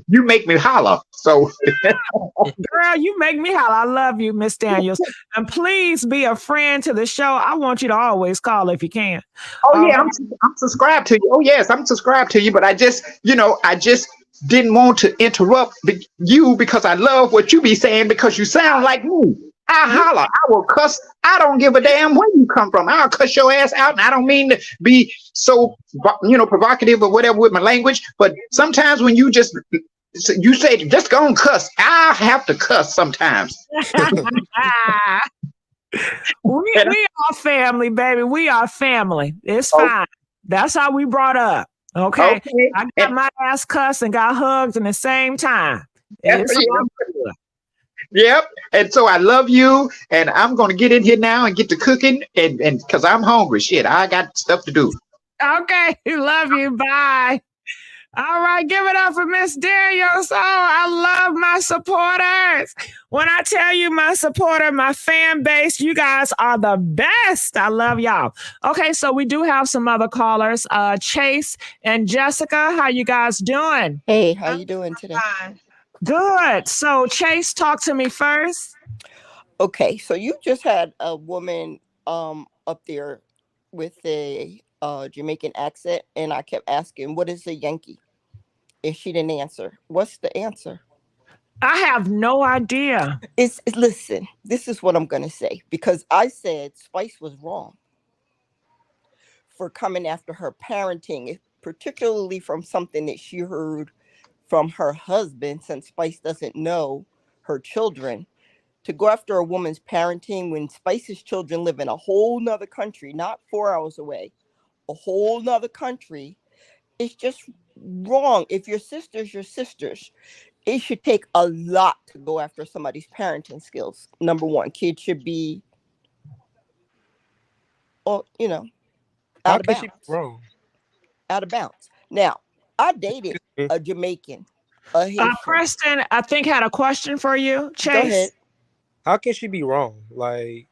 Speaker 11: you make me holler. So,
Speaker 1: girl, you make me holler. I love you, Miss Daniels. And please be a friend to the show. I want you to always call if you can.
Speaker 11: Oh yeah, I'm subscribed to you. Oh yes, I'm subscribed to you. But I just didn't want to interrupt you, because I love what you be saying, because you sound like me. I holler, I will cuss. I don't give a damn where you come from. I'll cuss your ass out, and I don't mean to be so provocative or whatever with my language, but sometimes when you say just go and cuss, I have to cuss sometimes.
Speaker 1: we are family, baby. We are family. It's fine. That's how we brought up. Okay. I got my ass cussed and got hugged in the same time.
Speaker 11: Yep. And so I love you, and I'm going to get in here now and get to cooking, and because I'm hungry. Shit, I got stuff to do.
Speaker 1: Okay. Love you. Bye. All right, give it up for Miss Daniels. Oh, I love my supporters. When I tell you my supporter, my fan base, you guys are the best. I love y'all. Okay, so we do have some other callers. Chase and Jessica, how you guys doing?
Speaker 12: Hey, how you doing today?
Speaker 1: Good. So Chase, talk to me first.
Speaker 12: Okay, so you just had a woman up there with a Jamaican accent, and I kept asking, "What is a Yankee?" And she didn't answer. What's the answer?
Speaker 1: I have no idea.
Speaker 12: Listen. This is what I'm gonna say, because I said Spice was wrong for coming after her parenting, particularly from something that she heard from her husband, since Spice doesn't know her children. To go after a woman's parenting when Spice's children live in a whole nother country, not 4 hours away, a whole nother country, it's just wrong. If your sisters, your sisters, it should take a lot to go after somebody's parenting skills. Number one, kids should be, out
Speaker 10: How
Speaker 12: of
Speaker 10: can she be
Speaker 12: bounds.
Speaker 10: wrong?
Speaker 12: Out of bounds. Now, I dated a Jamaican, a Haitian.
Speaker 1: Kristen, I think had a question for you. Chase.
Speaker 12: Go ahead.
Speaker 10: How can she be wrong? Like,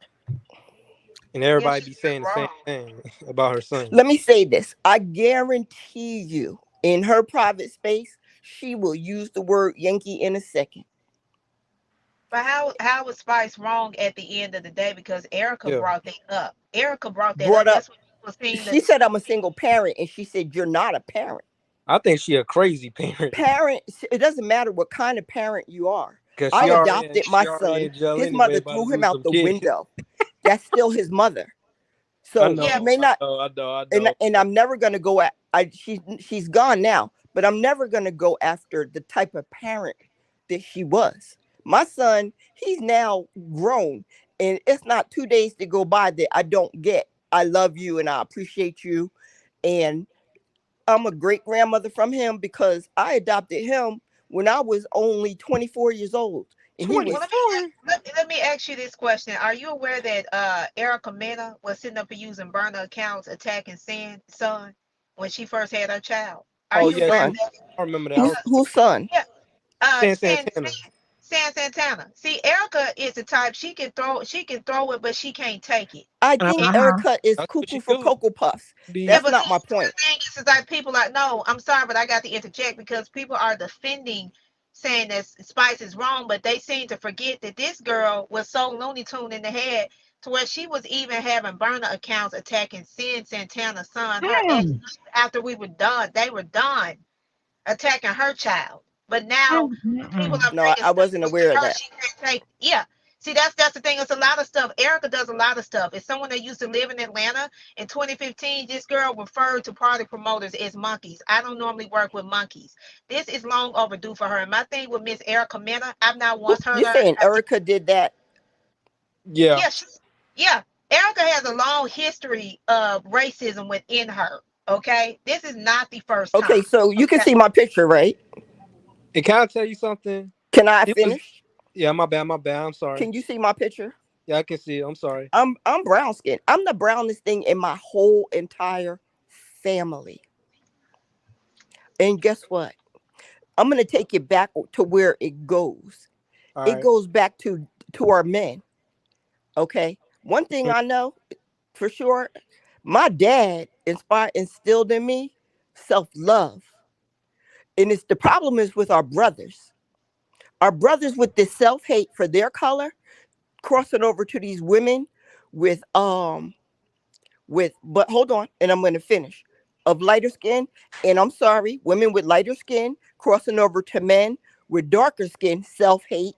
Speaker 10: and everybody be saying the same thing about her son.
Speaker 12: Let me say this. I guarantee you, in her private space, she will use the word Yankee in a second.
Speaker 6: But how was Spice wrong at the end of the day? Because Erica brought that up. Erica brought that up. That's what
Speaker 12: she said, "I'm a single parent," and she said, "You're not a parent."
Speaker 10: I think she a crazy parent.
Speaker 12: It doesn't matter what kind of parent you are.
Speaker 10: I
Speaker 12: adopted my son. His mother threw him out the window. That's still his mother. So she may not.
Speaker 10: I know.
Speaker 12: And I'm never gonna go at. She's gone now, but I'm never gonna go after the type of parent that she was. My son, he's now grown, and it's not 2 days to go by that I don't get, "I love you and I appreciate you," and I'm a great grandmother from him because I adopted him when I was only 24 years old. And
Speaker 6: let me ask you this question. Are you aware that Erica Mena was sitting up here using burner accounts attacking son when she first had her child?
Speaker 12: Are you aware of that?
Speaker 10: I remember that.
Speaker 12: Whose son?
Speaker 6: Yeah.
Speaker 10: Santana.
Speaker 6: Santana. See, Erica is the type, she can throw it, but she can't take it.
Speaker 12: I think Erica is cuckoo for Cocoa Puffs. That's not my point.
Speaker 6: The thing is like people like, no, I'm sorry, but I got to interject because people are defending, saying that Spice is wrong, but they seem to forget that this girl was so Looney Tune in the head to where she was even having burner accounts attacking Santana's son. Her ex, after we were done, they were done attacking her child. But now people are
Speaker 12: no, I wasn't aware of that.
Speaker 6: See, that's the thing. It's a lot of stuff. Erica does a lot of stuff. It's someone that used to live in Atlanta. In 2015, this girl referred to party promoters as monkeys. I don't normally work with monkeys. This is long overdue for her. And my thing with Miss Erica Mena, I've not once heard her.
Speaker 12: You're saying Erica did that?
Speaker 10: Yeah.
Speaker 6: Yeah. Erica has a long history of racism within her. Okay? This is not the first time.
Speaker 12: Okay, so you can see my picture, right?
Speaker 10: And can I tell you something?
Speaker 12: Can I finish?
Speaker 10: Yeah, my bad. I'm sorry.
Speaker 12: Can you see my picture?
Speaker 10: Yeah, I can see it. I'm sorry.
Speaker 12: I'm brown skinned. I'm the brownest thing in my whole entire family. And guess what? I'm gonna take it back to where it goes. It goes back to our men. Okay. One thing I know for sure, my dad instilled in me self-love. And the problem is with our brothers. Our brothers with this self-hate for their color, crossing over to these women but hold on, and I'm going to finish, of lighter skin. And I'm sorry, women with lighter skin crossing over to men with darker skin, self-hate.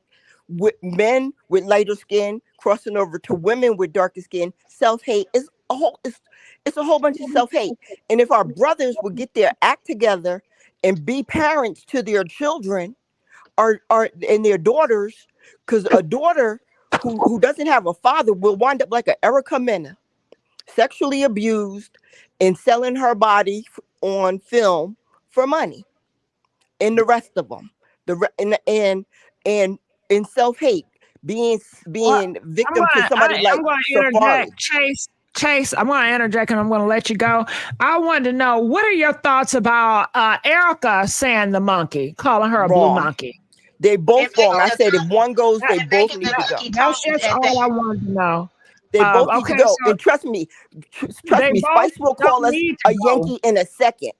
Speaker 12: With men with lighter skin crossing over to women with darker skin, self-hate. It's a whole bunch of self-hate. And if our brothers would get their act together and be parents to their children and their daughters, because a daughter who doesn't have a father will wind up like an Erica Mena, sexually abused and selling her body on film for money. And the rest of them, and self-hate, being victim to somebody like Safari.
Speaker 1: Chase, I'm going to interject and I'm going to let you go. I wanted to know, what are your thoughts about Erica saying the monkey, calling her a blue monkey?
Speaker 12: They both wrong. I said if one goes, they both need to go.
Speaker 1: That's just all I wanted to know.
Speaker 12: They both need to go. And trust me, Spice will call us a Yankee in a second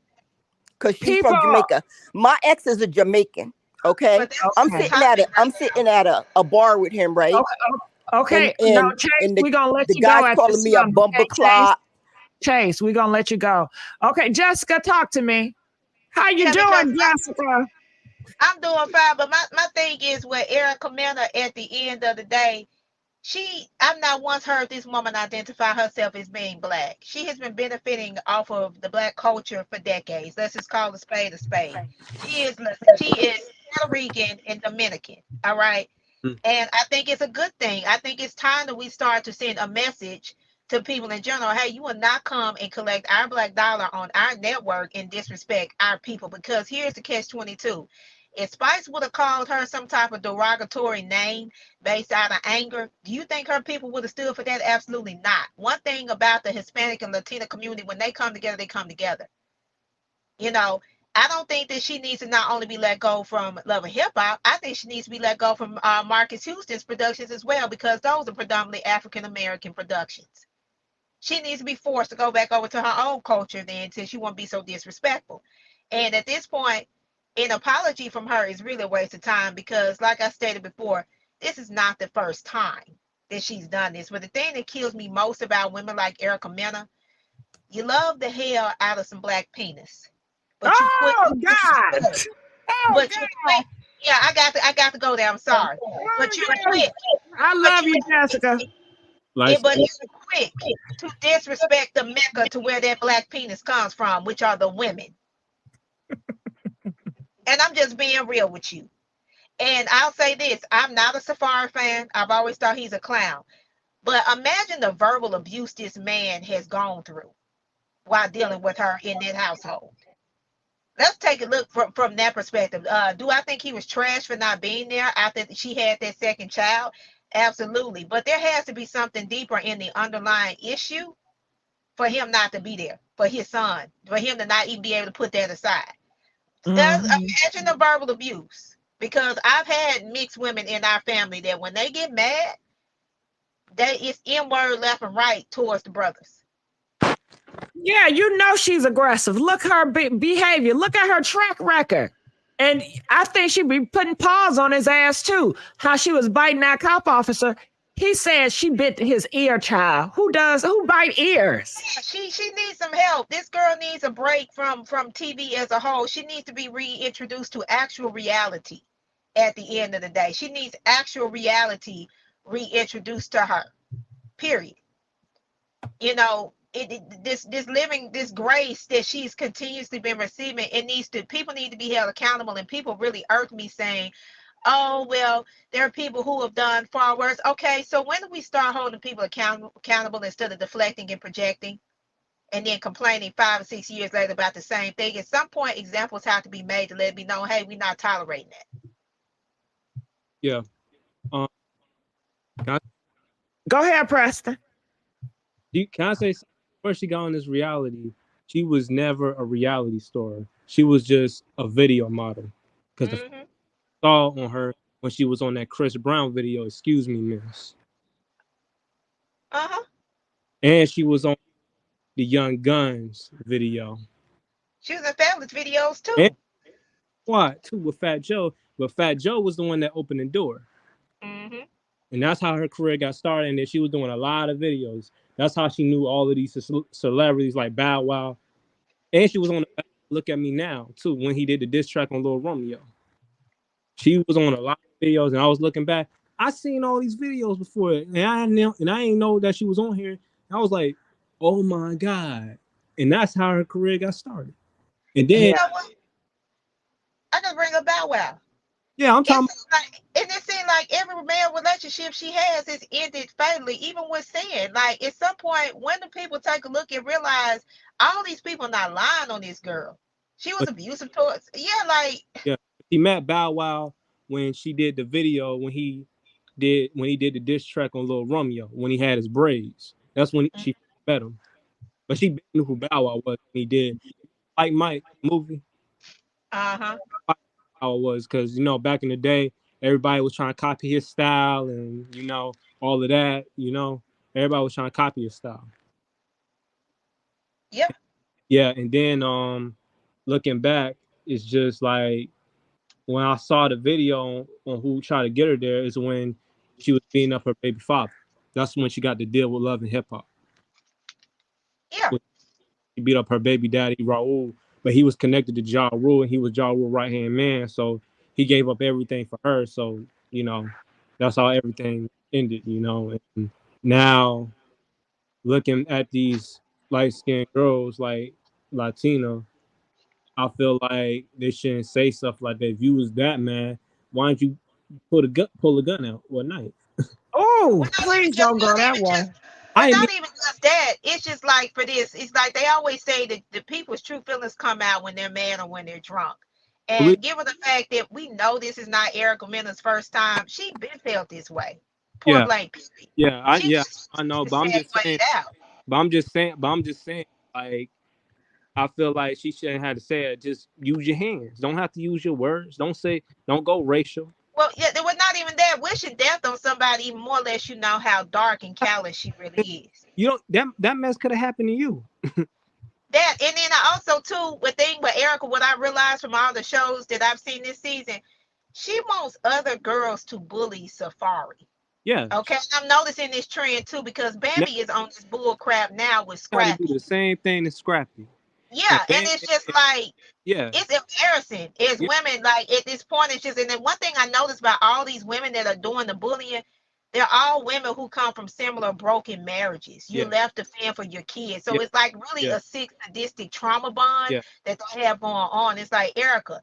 Speaker 12: because she's from Jamaica. My ex is a Jamaican. Okay, I'm sitting at a bar with him, right?
Speaker 1: Okay,
Speaker 12: And
Speaker 1: no,
Speaker 12: and
Speaker 1: Chase,
Speaker 12: and
Speaker 1: we're gonna let
Speaker 12: the
Speaker 1: you go
Speaker 12: guy's
Speaker 1: at
Speaker 12: calling
Speaker 1: this
Speaker 12: me a
Speaker 1: time.
Speaker 12: bumper
Speaker 1: Okay, Chase.
Speaker 12: clock.
Speaker 1: Chase, we're gonna let you go. Okay, Jessica, talk to me. How you
Speaker 13: Yeah, because
Speaker 1: doing, Jessica?
Speaker 13: I'm doing fine. But my thing is with Erica Mena at the end of the day, I've not once heard this woman identify herself as being black. She has been benefiting off of the black culture for decades. Let's just call a spade a spade. She is Puerto Rican and Dominican. All right. And I think it's a good thing. I think it's time that we start to send a message to people in general. Hey, you will not come and collect our black dollar on our network and disrespect our people, because here's the catch 22. If Spice would have called her some type of derogatory name based out of anger, do you think her people would have stood for that? Absolutely not. One thing about the Hispanic and Latina community, when they come together, they come together. You know, I don't think that she needs to not only be let go from Love and Hip Hop, I think she needs to be let go from Marcus Houston's productions as well, because those are predominantly African American productions. She needs to be forced to go back over to her own culture then, since she won't be so disrespectful. And at this point, an apology from her is really a waste of time, because, like I stated before, this is not the first time that she's done this. But the thing that kills me most about women like Erica Mena, you love the hell out of some black penis, but you quit.
Speaker 1: Oh God! Oh
Speaker 13: But you quit. Yeah, I got to go there. I'm sorry, but you
Speaker 1: God!
Speaker 13: quit.
Speaker 1: I
Speaker 13: But
Speaker 1: love
Speaker 13: you,
Speaker 1: you, Jessica.
Speaker 13: but you quick to disrespect the mecca to where that black penis comes from, which are the women. And I'm just being real with you. And I'll say this: I'm not a Safari fan. I've always thought he's a clown. But imagine the verbal abuse this man has gone through while dealing with her in that household. Let's take a look from that perspective. Do I think he was trash for not being there after she had that second child? Absolutely. But there has to be something deeper in the underlying issue for him not to be there, for his son, for him to not even be able to put that aside. Imagine the verbal abuse. Because I've had mixed women in our family that when they get mad, it's N-word left and right towards the brothers.
Speaker 1: Yeah, you know she's aggressive. Look her behavior. Look at her track record. And I think she'd be putting paws on his ass too. How she was biting that cop officer. He said she bit his ear, child. Who bite ears?
Speaker 13: She needs some help. This girl needs a break from TV as a whole. She needs to be reintroduced to actual reality at the end of the day. She needs actual reality reintroduced to her. Period. You know, this grace that she's continuously been receiving, people need to be held accountable. And people really irk me saying, oh, well, there are people who have done far worse. Okay, so when do we start holding people accountable instead of deflecting and projecting and then complaining 5 or 6 years later about the same thing? At some point, examples have to be made to let it be known, hey, we're not tolerating that.
Speaker 14: Yeah.
Speaker 1: Go ahead, Preston.
Speaker 14: Can I say, first she got on this reality, she was never a reality star. She was just a video model. Because the saw on her when she was on that Chris Brown video, Excuse Me, Miss. And she was on the Young Guns video.
Speaker 13: She was in Fabulous videos too.
Speaker 14: And what too with Fat Joe, but Fat Joe was the one that opened the door. And that's how her career got started. And then she was doing a lot of videos. That's how she knew all of these celebrities like Bow Wow. And she was on the Look at Me Now too when he did the diss track on Lil Romeo. She was on a lot of videos, and I was looking back. I seen all these videos before, and I didn't know that she was on here. And I was like, oh my God. And that's how her career got started. And then
Speaker 13: you know what? I just bring up Bow Wow.
Speaker 14: Yeah, I'm talking.
Speaker 13: And it seems like every male relationship she has is ended fatally, even with sin. Like at some point, when do people take a look and realize all these people not lying on this girl? She was abusive towards.
Speaker 14: Yeah, she met Bow Wow when she did the video when he did the diss track on Lil Romeo when he had his braids. That's when she met him. But she knew who Bow Wow was when he did Like Mike movie. Bow Wow was because back in the day everybody was trying to copy his style and all of that. Everybody was trying to copy his style.
Speaker 13: Yep.
Speaker 14: Yeah, and then looking back, it's just like when I saw the video on who tried to get her there is when she was beating up her baby father. That's when she got to deal with Love and Hip Hop.
Speaker 13: Yeah.
Speaker 14: She beat up her baby daddy, Raul, but he was connected to Ja Rule, and he was Ja Rule's right-hand man, so he gave up everything for her. So, you know, that's how everything ended, you know. And now, looking at these light-skinned girls, like Latina, I feel like they shouldn't say stuff like that. If you was that man, why don't you pull a gun out or a knife?
Speaker 1: Oh, please don't go that way.
Speaker 13: It's not even just that. It's just like for this, it's like they always say that the people's true feelings come out when they're mad or when they're drunk. And given the fact that we know this is not Erica Mena's first time, she been felt this way. Point blank.
Speaker 14: Yeah, I know, but I'm just saying, like, I feel like she shouldn't have to say it. Just use your hands. Don't have to use your words. Don't go racial.
Speaker 13: Well, yeah, there was not even that. Wishing death on somebody even more lets you know how dark and callous she really is.
Speaker 14: You don't that mess could have happened to you.
Speaker 13: That, and then I also too, the thing with Erica, what I realized from all the shows that I've seen this season, she wants other girls to bully Safari.
Speaker 14: Yeah.
Speaker 13: Okay, I'm noticing this trend too because Bambi is on this bull crap now with Scrappy.
Speaker 14: Do the same thing as Scrappy.
Speaker 13: Yeah, and it's just like,
Speaker 14: yeah,
Speaker 13: it's embarrassing. It's women, like, at this point, it's just, and then one thing I noticed about all these women that are doing the bullying, they're all women who come from similar broken marriages. You left to fend for your kids. So it's like really a sick, sadistic trauma bond that they have going on. It's like, Erica,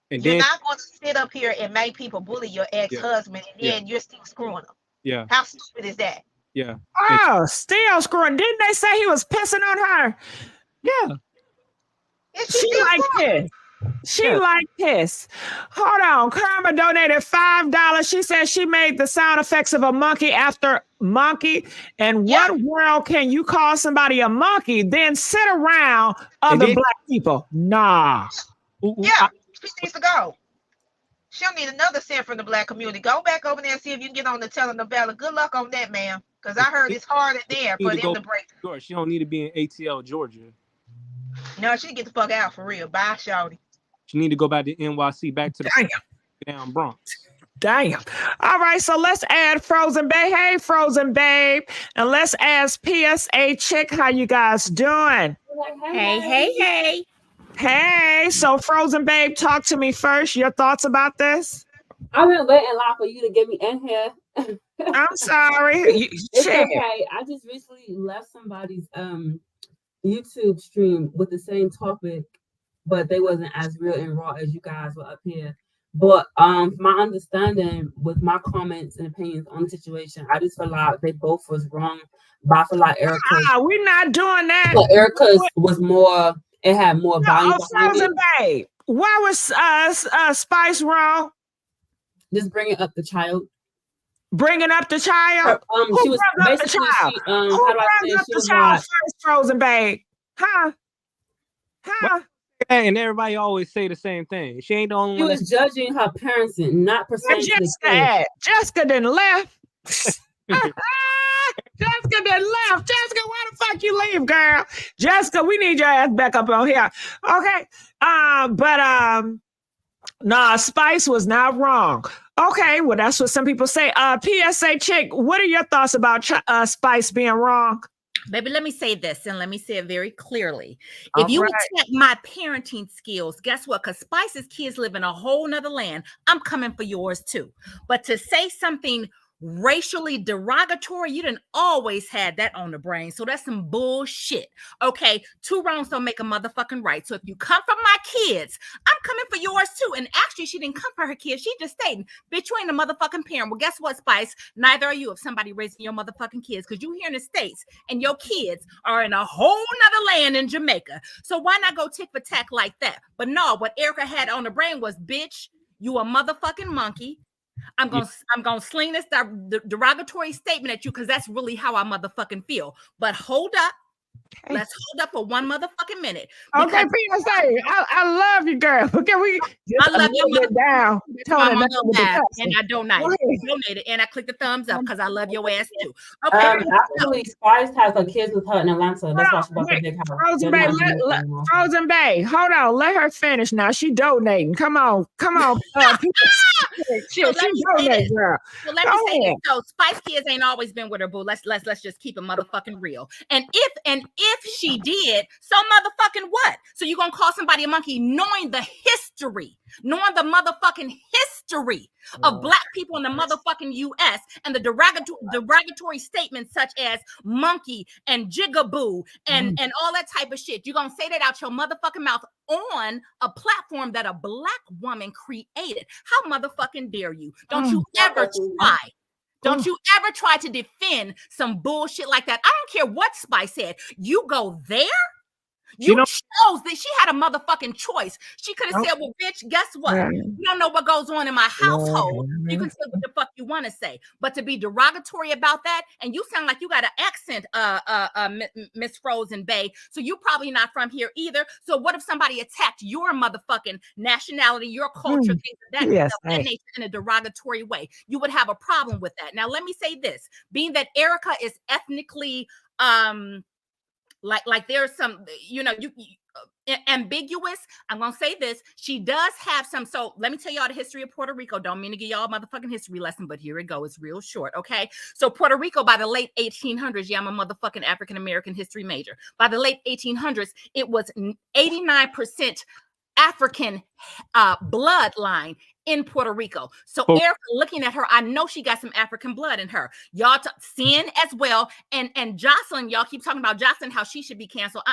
Speaker 13: you're not going to sit up here and make people bully your ex-husband and then you're still screwing them.
Speaker 14: Yeah.
Speaker 13: How stupid is that?
Speaker 14: Yeah.
Speaker 1: Oh, still screwing. Didn't they say he was pissing on her?
Speaker 14: Yeah.
Speaker 1: She like this. She like this. Hold on. Karma donated $5. She said she made the sound effects of a monkey after monkey. And what world can you call somebody a monkey, then sit around other black people? Nah.
Speaker 13: Yeah, she needs to go. She'll need another send from the black community. Go back over there and see if you can get on the telenovela. Good luck on that, ma'am. Because I heard it's hard in there for them to break.
Speaker 14: Sure, she don't need to be in ATL, Georgia.
Speaker 13: No, she can get the fuck out for real. Bye, shawty.
Speaker 14: She need to go back to NYC, back to the down Bronx.
Speaker 1: Damn. All right, so let's add Frozen Babe. Hey, Frozen Babe. And let's ask PSA Chick, how you guys doing?
Speaker 15: Hey.
Speaker 1: Hey, so Frozen Babe, talk to me first. Your thoughts about this?
Speaker 15: I've been waiting a lot for you to get me in here.
Speaker 1: I'm sorry.
Speaker 15: It's okay. I just recently left somebody's YouTube stream with the same topic, but they wasn't as real and raw as you guys were up here. But my understanding with my comments and opinions on the situation, I just feel like they both was wrong. But I feel like Erica's
Speaker 1: we're not doing that.
Speaker 15: So Erica's was more, it had more value.
Speaker 1: Frozen Babe. Why was Spice wrong?
Speaker 15: Just bringing up the child.
Speaker 1: Bringing up the child? Who
Speaker 15: she was
Speaker 1: brings up the child? Who brings up the child first, Frozen Babe? Huh?
Speaker 14: And everybody always say the same thing. She ain't the only one.
Speaker 15: She was judging her parents and not percentage.
Speaker 1: Jessica didn't left. Jessica didn't left. Jessica, why the fuck you leave, girl? Jessica, we need your ass back up on here. Okay. Nah, Spice was not wrong. Okay, well, that's what some people say. PSA Chick, what are your thoughts about Spice being wrong?
Speaker 16: Baby, let me say this, and let me say it very clearly. If you attack my parenting skills, guess what? Because Spice's kids live in a whole nother land. I'm coming for yours too. But to say something racially derogatory, you didn't always had that on the brain. So that's some bullshit. Okay, two wrongs don't make a motherfucking right. So if you come for my kids, I'm coming for yours too. And actually, she didn't come for her kids. She just stayed. Bitch, you ain't a motherfucking parent. Well, guess what, Spice? Neither are you if somebody raising your motherfucking kids, because you here in the States and your kids are in a whole nother land in Jamaica. So why not go tick for tack like that? But no, what Erica had on the brain was, bitch, you a motherfucking monkey. I'm gonna sling this derogatory statement at you because that's really how I motherfucking feel. But hold up. Let's hold up for one motherfucking minute.
Speaker 1: Okay, PSA, I love you, girl. Okay,
Speaker 16: I love you
Speaker 1: down.
Speaker 16: And I don't.
Speaker 1: Go
Speaker 16: you donated, and I clicked the thumbs up because I love your ass too. Okay.
Speaker 15: Actually, Spice has her kids with her in Atlanta. That's why she bought the big house.
Speaker 1: Frozen Bay, Frozen Bay, hold on, let her finish now. She donating. Come on. She donating, girl.
Speaker 16: So let me say this. So Spice Kids ain't always been with her boo. Let's just keep it motherfucking real. And if she did, so motherfucking what? So you gonna call somebody a monkey knowing the history, knowing the motherfucking history of Black people in the motherfucking U.S. and the derogatory statements such as monkey and jigaboo and all that type of shit. You're gonna say that out your motherfucking mouth on a platform that a Black woman created. How motherfucking dare you? Don't you ever try. Don't you ever try to defend some bullshit like that. I don't care what Spice said. You go there? You chose that she had a motherfucking choice. She could have said, well, bitch, guess what? You don't know what goes on in my household. You can say what the fuck you want to say. But to be derogatory about that, and you sound like you got an accent, Miss Frozen Bay, so you probably not from here either. So what if somebody attacked your motherfucking nationality, your culture, things of that nature in a derogatory way? You would have a problem with that. Now, let me say this. Being that Erica is ethnically like there's some, you ambiguous. I'm gonna say this. She does have some. So let me tell y'all the history of Puerto Rico. Don't mean to give y'all a motherfucking history lesson, but here it goes. It's real short. Okay. So Puerto Rico by the late 1800s. Yeah, I'm a motherfucking African American history major. By the late 1800s, it was 89% African bloodline in Puerto Rico. So Erica, looking at her, I know she got some African blood in her. Y'all Sin as well. And Jocelyn, y'all keep talking about Jocelyn, how she should be canceled.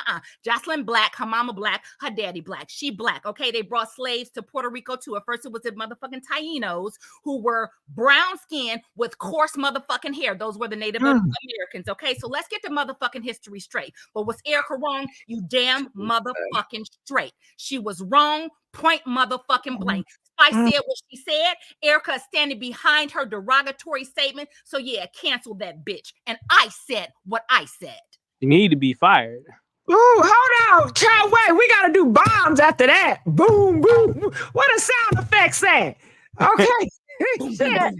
Speaker 16: Jocelyn Black, her mama Black, her daddy Black. She Black. Okay. They brought slaves to Puerto Rico too. At first it was the motherfucking Tainos who were brown skin with coarse motherfucking hair. Those were the Native Americans. Okay. So let's get the motherfucking history straight. But was Erica wrong? You damn motherfucking straight. She was wrong. Point motherfucking blank. Spice said what she said. Erica is standing behind her derogatory statement. So yeah, cancel that bitch. And I said what I said.
Speaker 14: You need to be fired.
Speaker 1: Ooh, hold on. Child, wait. We got to do bombs after that. Boom, boom. What a sound effects say. Okay. PSA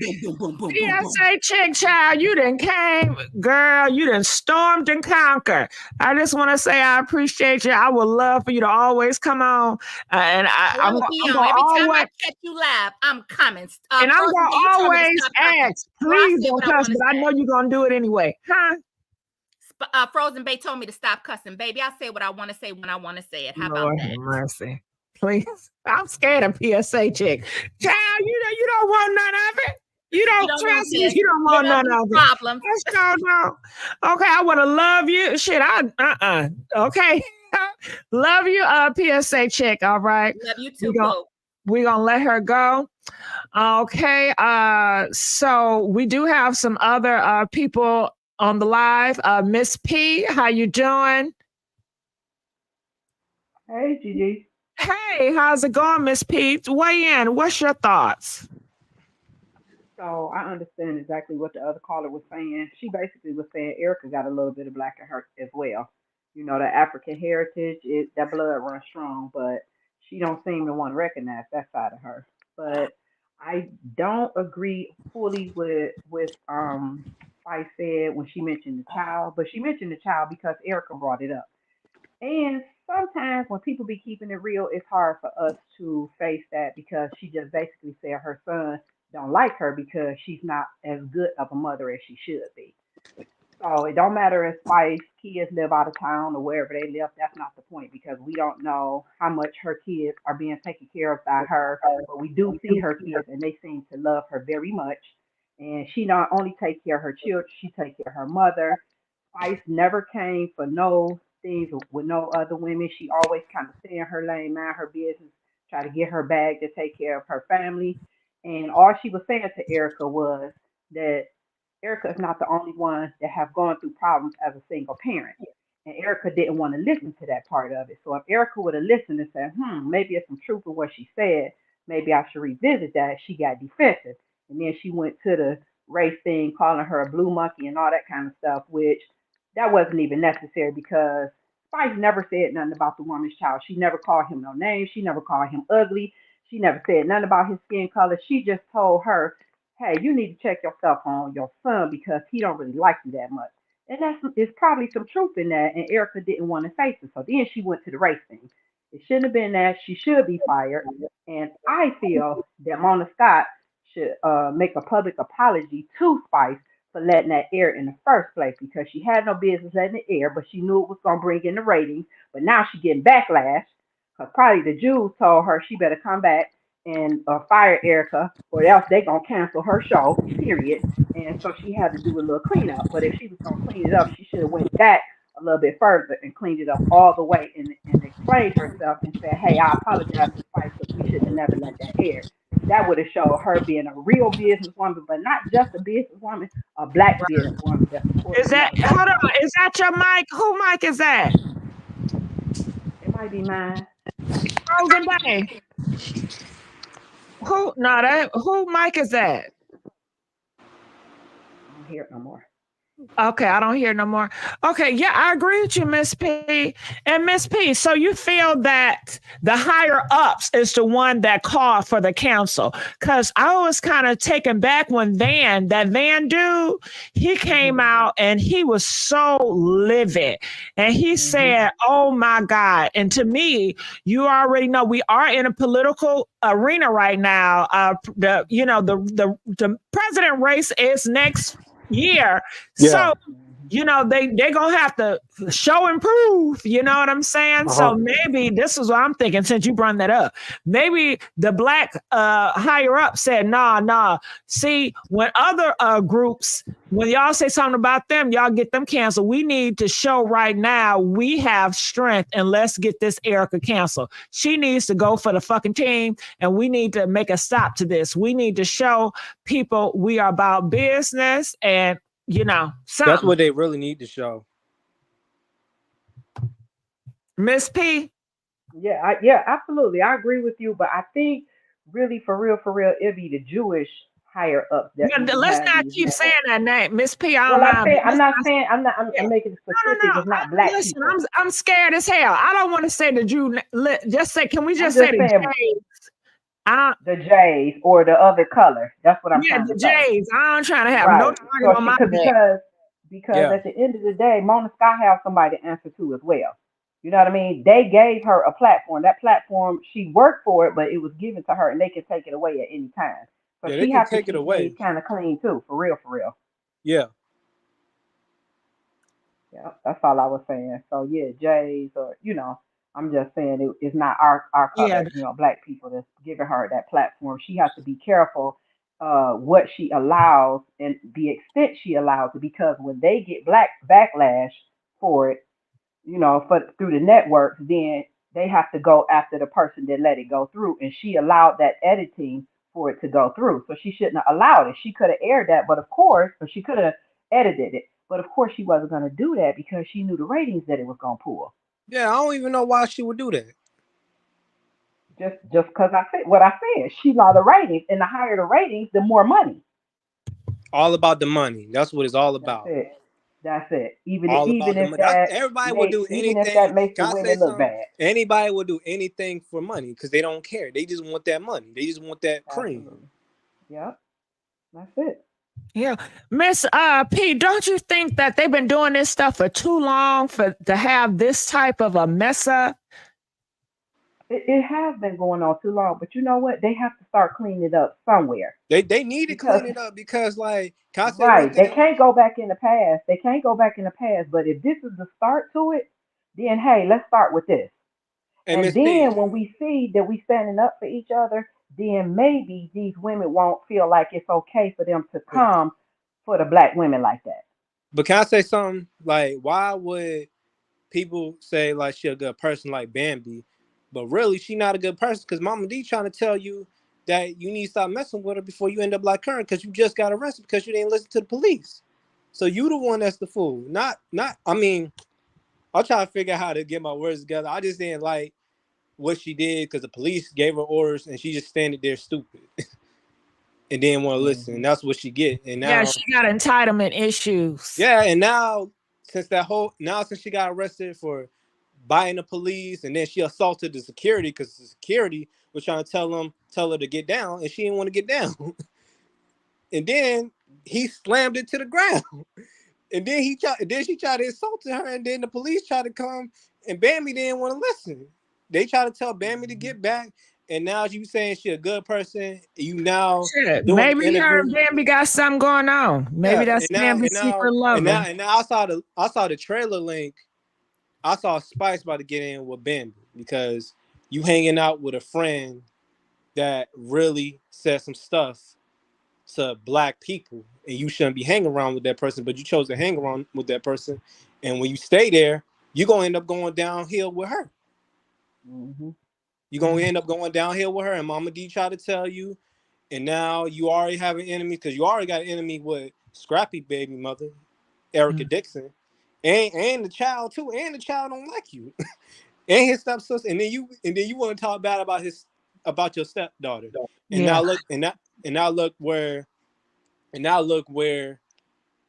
Speaker 1: chick, child, you done came, girl, you done stormed and conquered. I just want to say I appreciate you. I would love for you to always come on. And I'm
Speaker 16: every time I catch you live, I'm coming.
Speaker 1: And I'm going to always ask, please don't cuss, but I know you're going to do it anyway. Huh?
Speaker 16: Frozen Bay told me to stop cussing. Baby, I say what I want to say when I want to say it. How
Speaker 1: Lord
Speaker 16: about that?
Speaker 1: Have mercy. Please. I'm scared of PSA chick. Child, you don't want none of it. You don't trust me. You don't want none of it.
Speaker 16: Problems.
Speaker 1: No. Okay, I want to love you. Shit, okay. Love you, PSA chick. All right.
Speaker 16: Love you too.
Speaker 1: We're gonna let her go. Okay. So we do have some other people on the live. Miss P, how you doing?
Speaker 17: Hey, Gigi.
Speaker 1: Hey, how's it going, Miss Pete? Weigh in. What's your thoughts?
Speaker 17: So I understand exactly what the other caller was saying. She basically was saying Erica got a little bit of Black in her as well. You know, the African heritage, that blood runs strong, but she don't seem to want to recognize that side of her. But I don't agree fully with Spice said when she mentioned the child, but she mentioned the child because Erica brought it up. And sometimes when people be keeping it real, it's hard for us to face that because she just basically said her son don't like her because she's not as good of a mother as she should be. So it don't matter if Spice kids live out of town or wherever they live. That's not the point because we don't know how much her kids are being taken care of by her. But we do see her kids and they seem to love her very much. And she not only takes care of her children, she takes care of her mother. Spice never came for no things with no other women. She always kind of stay in her lane, mind her business, try to get her bag to take care of her family. And all she was saying to Erica was that Erica is not the only one that have gone through problems as a single parent. And Erica didn't want to listen to that part of it. So if Erica would have listened and said, maybe it's some truth in what she said, maybe I should revisit that, she got defensive. And then she went to the race thing, calling her a blue monkey and all that kind of stuff, which that wasn't even necessary because Spice never said nothing about the woman's child. She never called him no name. She never called him ugly. She never said nothing about his skin color. She just told her hey, you need to check yourself on your son because he don't really like you that much. And it's probably some truth in that. And Erica didn't want to face it. So then she went to the race thing. It shouldn't have been that. She should be fired. And I feel that Mona Scott should make a public apology to Spice for letting that air in the first place because she had no business letting it air, but she knew it was going to bring in the ratings. But now she's getting backlash because probably the Jews told her she better come back and fire Erica, or else they gonna cancel her show. Period. And so she had to do a little cleanup. But if she was gonna clean it up, she should have went back a little bit further and cleaned it up all the way and explained herself and said, "Hey, I apologize to Spice because we shouldn't have never let that air." That would have showed her being a real businesswoman, but not just a businesswoman, a black businesswoman that supports.
Speaker 1: Is that hold on? Is that your mic? Who mic is that?
Speaker 17: It might be mine.
Speaker 1: Frozen Bay. Who? No, that who mic is that?
Speaker 17: I don't hear it no more.
Speaker 1: Okay, I don't hear no more. Okay, yeah, I agree with you, Miss P. And Miss P, so you feel that the higher ups is the one that called for the council? Because I was kind of taken back when that Van dude, he came out and he was so livid. And he said, oh my God. And to me, you already know we are in a political arena right now. The president race is next year.
Speaker 10: Yeah.
Speaker 1: So, they're gonna have to show and prove, you know what I'm saying? So maybe this is what I'm thinking, since you brought that up. Maybe the black higher up said, nah. See, when other groups, when y'all say something about them, y'all get them canceled. We need to show right now we have strength, and let's get this Erica canceled. She needs to go for the fucking team, and we need to make a stop to this. We need to show people we are about business and something.
Speaker 10: That's what they really need to show.
Speaker 1: Miss P?
Speaker 17: Yeah, absolutely. I agree with you, but I think really for real, it'd be the Jewish higher ups that
Speaker 1: let's not keep saying that name. Miss P,
Speaker 17: I'm making it specific. It's not black
Speaker 1: listen,
Speaker 17: people.
Speaker 1: I'm scared as hell. I don't want to say the Jew. Just say, can we just say the Jays?
Speaker 17: The Jays or the other color. That's what I'm trying to say.
Speaker 1: Yeah, the Jays. I'm trying to have no target on my back.
Speaker 17: Because at the end of the day, Mona Scott has somebody to answer to as well. You know what I mean? They gave her a platform. That platform, she worked for it, but it was given to her, and they can take it away at any time. So she has to keep it kind of clean too, for real.
Speaker 10: Yeah.
Speaker 17: Yeah, that's all I was saying. So yeah, Jays, or I'm just saying it's not our color, black people that's giving her that platform. She has to be careful what she allows and the extent she allows it, because when they get black backlash for it, through the networks, then they have to go after the person that let it go through. And she allowed that editing for it to go through. So she shouldn't have allowed it. She could have aired that, but of course, or she could have edited it. But of course she wasn't going to do that because she knew the ratings that it was going to pull.
Speaker 10: Yeah, I don't even know why she would do that.
Speaker 17: Just because I said what I said. She saw the ratings, and the higher the ratings, the more money.
Speaker 10: All about the money. That's what it's all about.
Speaker 17: That's it. Even
Speaker 10: if that everybody will do anything.
Speaker 17: Even if that makes the women look bad.
Speaker 10: Anybody will do anything for money because they don't care. They just want that money. They just want that cream.
Speaker 17: Yep. That's it.
Speaker 1: Yeah. Miss P, don't you think that they've been doing this stuff for too long to have this type of a mess up?
Speaker 17: It has been going on too long, but you know what? They have to start cleaning it up somewhere.
Speaker 10: They need to clean it up because, like,
Speaker 17: they can't go back in the past. But if this is the start to it, then hey, let's start with this. And then when we see that we standing up for each other, then maybe these women won't feel like it's okay for them to come for the black women like that.
Speaker 10: But can I say something? Like, why would people say like she a good person like Bambi? But really, she not a good person because Mama D trying to tell you that you need to stop messing with her before you end up like her because you just got arrested because you didn't listen to the police. So you the one that's the fool. I mean, I'll try to figure out how to get my words together. I just didn't like what she did because the police gave her orders and she just standing there stupid and didn't want to listen. And that's what she get. And now
Speaker 1: she got entitlement issues.
Speaker 10: Yeah, and now since she got arrested for biting the police, and then she assaulted the security because the security was trying to tell her to get down, and she didn't want to get down. and then he slammed it to the ground. And then she tried to insult her, and then the police tried to come, and Bambi didn't want to listen. They tried to tell Bambi to get back, and now you saying she a good person. You now
Speaker 1: Shit,
Speaker 10: doing the
Speaker 1: maybe her
Speaker 10: interview.
Speaker 1: and Bambi got something going on. Maybe that's Bambi's secret lover.
Speaker 10: And now I saw the trailer link. I saw Spice about to get in with Bambi because you hanging out with a friend that really said some stuff to black people, and you shouldn't be hanging around with that person, but you chose to hang around with that person, and when you stay there, you're gonna end up going downhill with her.
Speaker 17: Mm-hmm.
Speaker 10: You're gonna end up going downhill with her, and Mama D tried to tell you, and now you already have an enemy because you already got an enemy with Scrappy baby mother, Erica Dixon, and the child too, and the child don't like you, and his stepsister, and then you want to talk bad about your stepdaughter, and now look, and now look where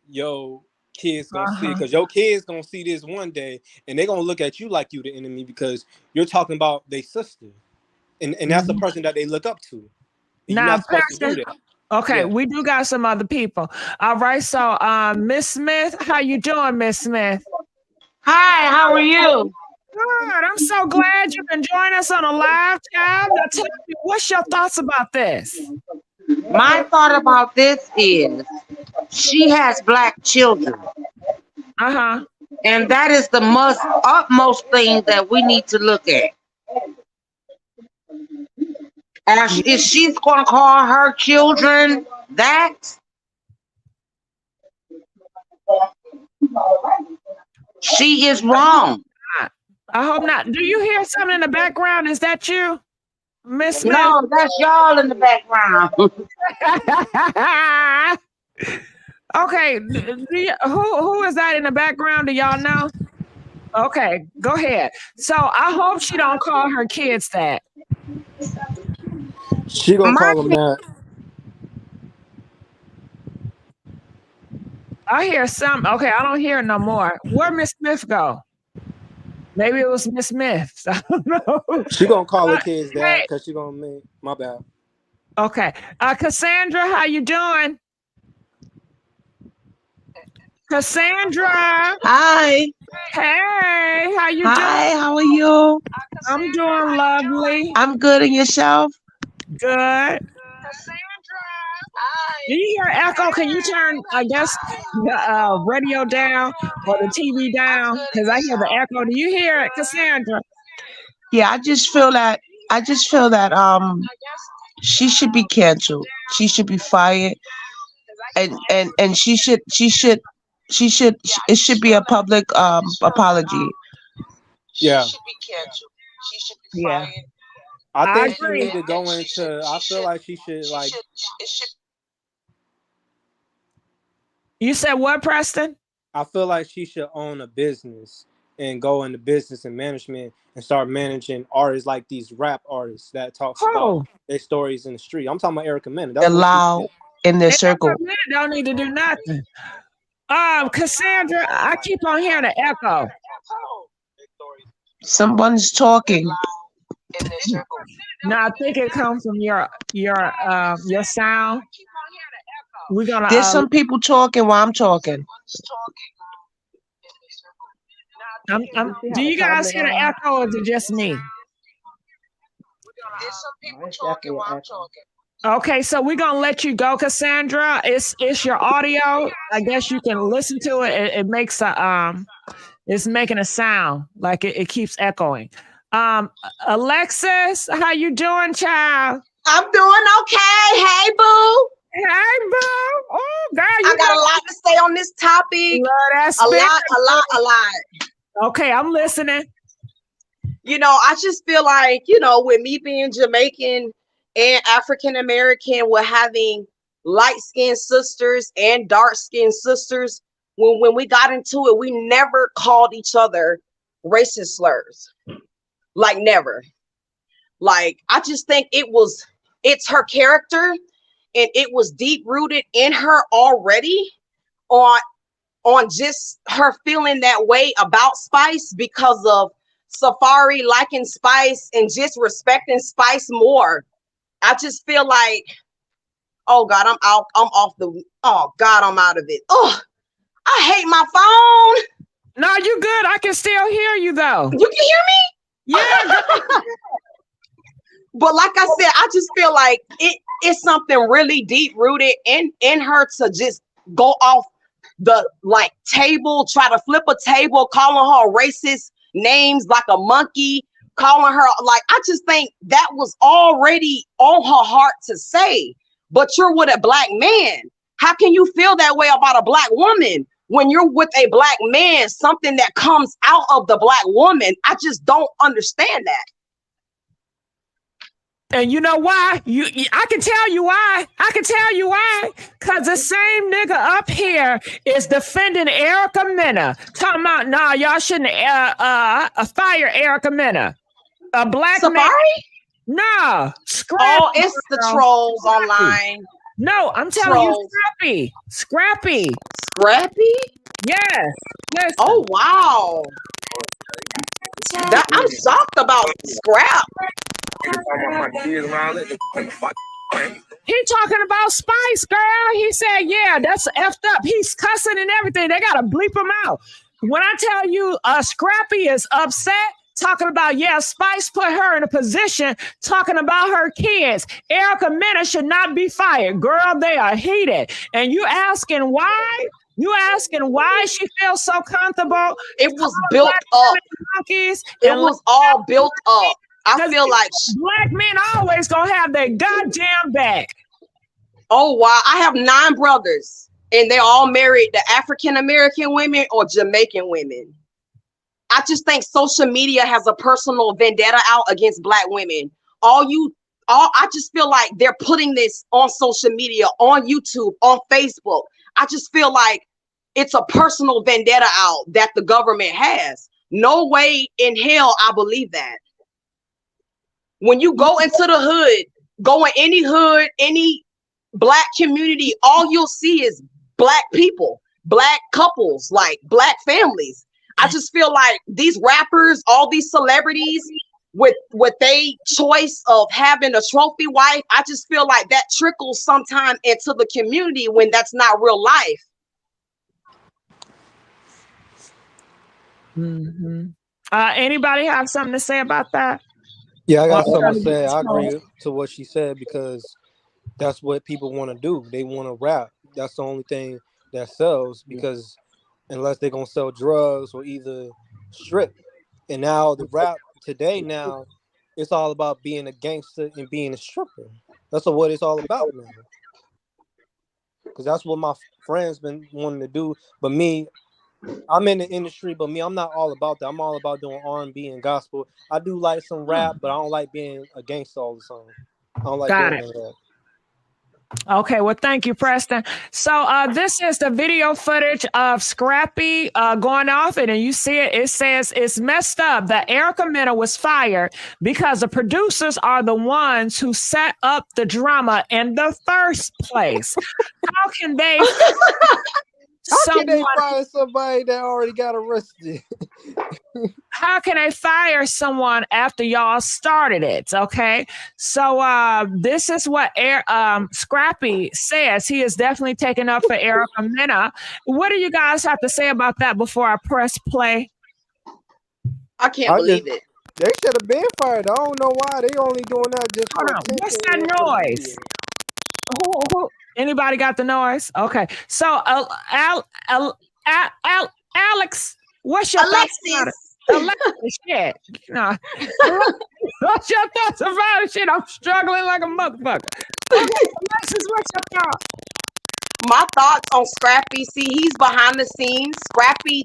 Speaker 10: your kids gonna see it, because your kids gonna see this one day, and they're gonna look at you like you the enemy because you're talking about their sister, and that's the person that they look up to. And
Speaker 1: Now,
Speaker 10: Preston,
Speaker 1: okay, we do got some other people. All right, so Miss Smith, how you doing, Miss Smith?
Speaker 18: Hi, how are you?
Speaker 1: Good. I'm so glad you can join us on a live chat. Now tell me, what's your thoughts about this?
Speaker 18: My thought about this is she has black children. And that is the utmost thing that we need to look at. And if she's going to call her children that, she is wrong.
Speaker 1: I hope not. Do you hear something in the background? Is that you, Miss Smith?
Speaker 18: No, that's y'all in the background.
Speaker 1: Okay, who is that in the background? Do y'all know? Okay, go ahead. So I hope she don't call her kids that.
Speaker 10: She gonna call them that.
Speaker 1: I hear some. Okay, I don't hear it no more. Where Miss Smith go? Maybe it was Miss Smith. I don't know.
Speaker 10: She gonna call her kids that because she gonna make my bad.
Speaker 1: Okay, Cassandra, how you doing? Cassandra.
Speaker 19: Hi.
Speaker 1: Hey, how you doing?
Speaker 19: Hi, how are you?
Speaker 1: I'm doing lovely.
Speaker 19: I'm good, and yourself?
Speaker 1: Good. Do you hear echo? Can you turn, I guess, the radio down or the TV down? Because I hear the echo. Do you hear it, Cassandra?
Speaker 19: Yeah, I just feel that she should be canceled. She should be fired, and it should be a public apology.
Speaker 10: Yeah.
Speaker 19: Yeah.
Speaker 10: I think she need to go into. I feel like she should like.
Speaker 1: You said what, Preston?
Speaker 10: I feel like she should own a business and go into business and management and start managing artists like these rap artists that talks about their stories in the street. I'm talking about Erica Mena.
Speaker 19: They're loud in their circle.
Speaker 1: Erica Mena don't need to do nothing. Cassandra, I keep on hearing the echo.
Speaker 19: Someone's talking.
Speaker 1: No, I think it comes from your sound. We're gonna.
Speaker 19: There's some people talking while I'm talking.
Speaker 1: Do you guys hear the echo, or is it just me?
Speaker 19: There's some people talking while I'm talking.
Speaker 1: Okay, so we're gonna let you go, Cassandra. It's your audio. I guess you can listen to it. It makes it's making a sound like it keeps echoing. Alexis, how you doing, child?
Speaker 20: I'm doing okay. Hey, boo.
Speaker 1: Hey, boo. Oh, girl,
Speaker 20: I got a lot to say on this topic. A lot.
Speaker 1: Okay, I'm listening.
Speaker 20: You know, I just feel like, with me being Jamaican and African American, we're having light-skinned sisters and dark-skinned sisters. When we got into it, we never called each other racist slurs. Like, never. Like, I just think it's her character, and it was deep-rooted in her already on just her feeling that way about Spice because of Safari liking Spice and just respecting Spice more. I just feel like Oh God, I'm out. I'm off the. Oh God, I'm out of it. Oh, I hate my phone.
Speaker 1: No, you good. I can still hear you though.
Speaker 20: You can hear me?
Speaker 1: Yeah.
Speaker 20: But like I said, I just feel like it's something really deep rooted in her to just go off the like table, try to flip a table, calling her racist names like a monkey, calling her like, I just think that was already on her heart to say. But you're with a black man. How can you feel that way about a black woman when you're with a black man? Something that comes out of the black woman. I just don't understand that.
Speaker 1: And you know why? I can tell you why. I can tell you why. Because the same nigga up here is defending Erica Mena. Talking about, nah, y'all shouldn't fire Erica Mena. A black
Speaker 20: Safari?
Speaker 1: man. Nah. Scrappy.
Speaker 20: Oh, it's the trolls online.
Speaker 1: No, I'm telling you, Scrappy. Scrappy.
Speaker 20: Scrappy?
Speaker 1: Yes. Listen.
Speaker 20: Oh, wow. I'm shocked about Scrap.
Speaker 1: He talking about Spice, girl. He said, yeah, that's effed up. He's cussing and everything. They got to bleep him out. When I tell you Scrappy is upset, talking about, yeah, Spice put her in a position, talking about her kids. Erica Mena should not be fired. Girl, they are heated. And you asking why? You asking why she feels so comfortable?
Speaker 20: It was built up. It was all built up. I feel like
Speaker 1: black men always gonna have their goddamn back.
Speaker 20: Oh wow, I have 9 brothers, and they're all married to African American women or Jamaican women. I just think social media has a personal vendetta out against black women. I just feel like they're putting this on social media, on YouTube, on Facebook. I just feel like it's a personal vendetta out that the government has. No way in hell I believe that. When you go into the hood, go in any hood, any black community, all you'll see is black people, black couples, like black families. I just feel like these rappers, all these celebrities with their choice of having a trophy wife, I just feel like that trickles sometime into the community when that's not real life.
Speaker 1: Mm-hmm. Anybody have something to say about that?
Speaker 10: Yeah, I got something to say. I agree to what she said because that's what people want to do. They want to rap. That's the only thing that sells because unless they're going to sell drugs or either strip. And now the rap today now, it's all about being a gangster and being a stripper. That's what it's all about now. Because that's what my friends been wanting to do. But me, I'm in the industry, but me, I'm not all about that. I'm all about doing R&B and gospel. I do like some rap, but I don't like being a gangster all the time. I don't like doing that.
Speaker 1: Okay, well, thank you, Preston. So this is the video footage of Scrappy going off, and you see it. It says it's messed up that Erica Mena was fired because the producers are the ones who set up the drama in the first place. How can they?
Speaker 10: How can they fire somebody that already got arrested?
Speaker 1: How can they fire someone after y'all started it? Okay, so this is what Scrappy says. He is definitely taking up for Erica Mena. What do you guys have to say about that before I press play?
Speaker 20: I can't believe it.
Speaker 10: They should have been fired. I don't know why they only doing that just for attention.
Speaker 1: What's that noise? Anybody got the noise? Okay, so Alex, what's your thoughts about it? Alexis, shit. No. What's your thoughts about it? Shit, I'm struggling like a motherfucker. Alexis, what's your thoughts?
Speaker 20: My thoughts on Scrappy. See, he's behind the scenes. Scrappy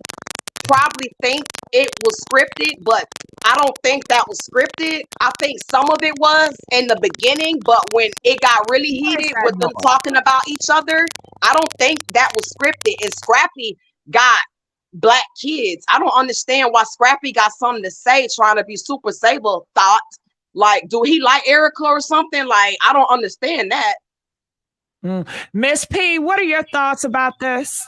Speaker 20: probably think it was scripted, but I don't think that was scripted. I think some of it was in the beginning, but when it got really heated with them talking about each other, I don't think that was scripted. And Scrappy got black kids. I don't understand why Scrappy got something to say, trying to be super saber thought. Like, do he like Erica or something? Like, I don't understand that.
Speaker 1: Miss P, what are your thoughts about this?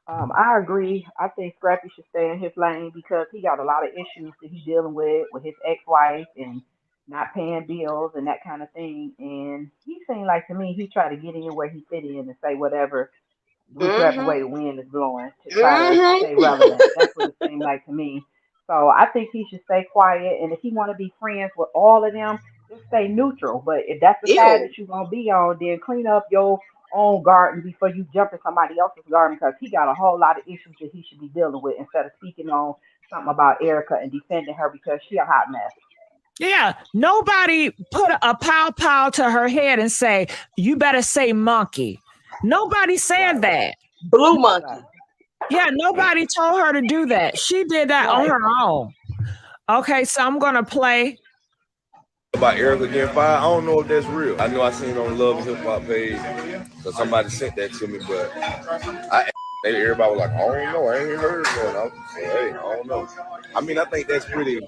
Speaker 17: I agree. I think Scrappy should stay in his lane because he got a lot of issues that he's dealing with his ex-wife, and not paying bills and that kind of thing. And he seemed like to me he tried to get in where he fit in and say whatever whichever way the wind is blowing to try to stay relevant. That's what it seemed like to me. So I think he should stay quiet, and if he want to be friends with all of them, just stay neutral. But if that's the side
Speaker 20: Ew.
Speaker 17: that you're gonna be on, then clean up your own garden before you jump in somebody else's garden, because he got a whole lot of issues that he should be dealing with instead of speaking on something about Erica and defending her because she a hot mess.
Speaker 1: Yeah, nobody put a pow pow to her head and say, you better say monkey. Nobody said that.
Speaker 20: Blue monkey.
Speaker 1: Yeah, nobody told her to do that. She did that on her own. Okay, so I'm going to play.
Speaker 21: About Erica getting fired, I don't know if that's real. I know I seen it on Love and Hip Hop page, so somebody sent that to me, but everybody was like, I don't know, I ain't heard that. I was like, hey, I don't know. I mean, I think that's pretty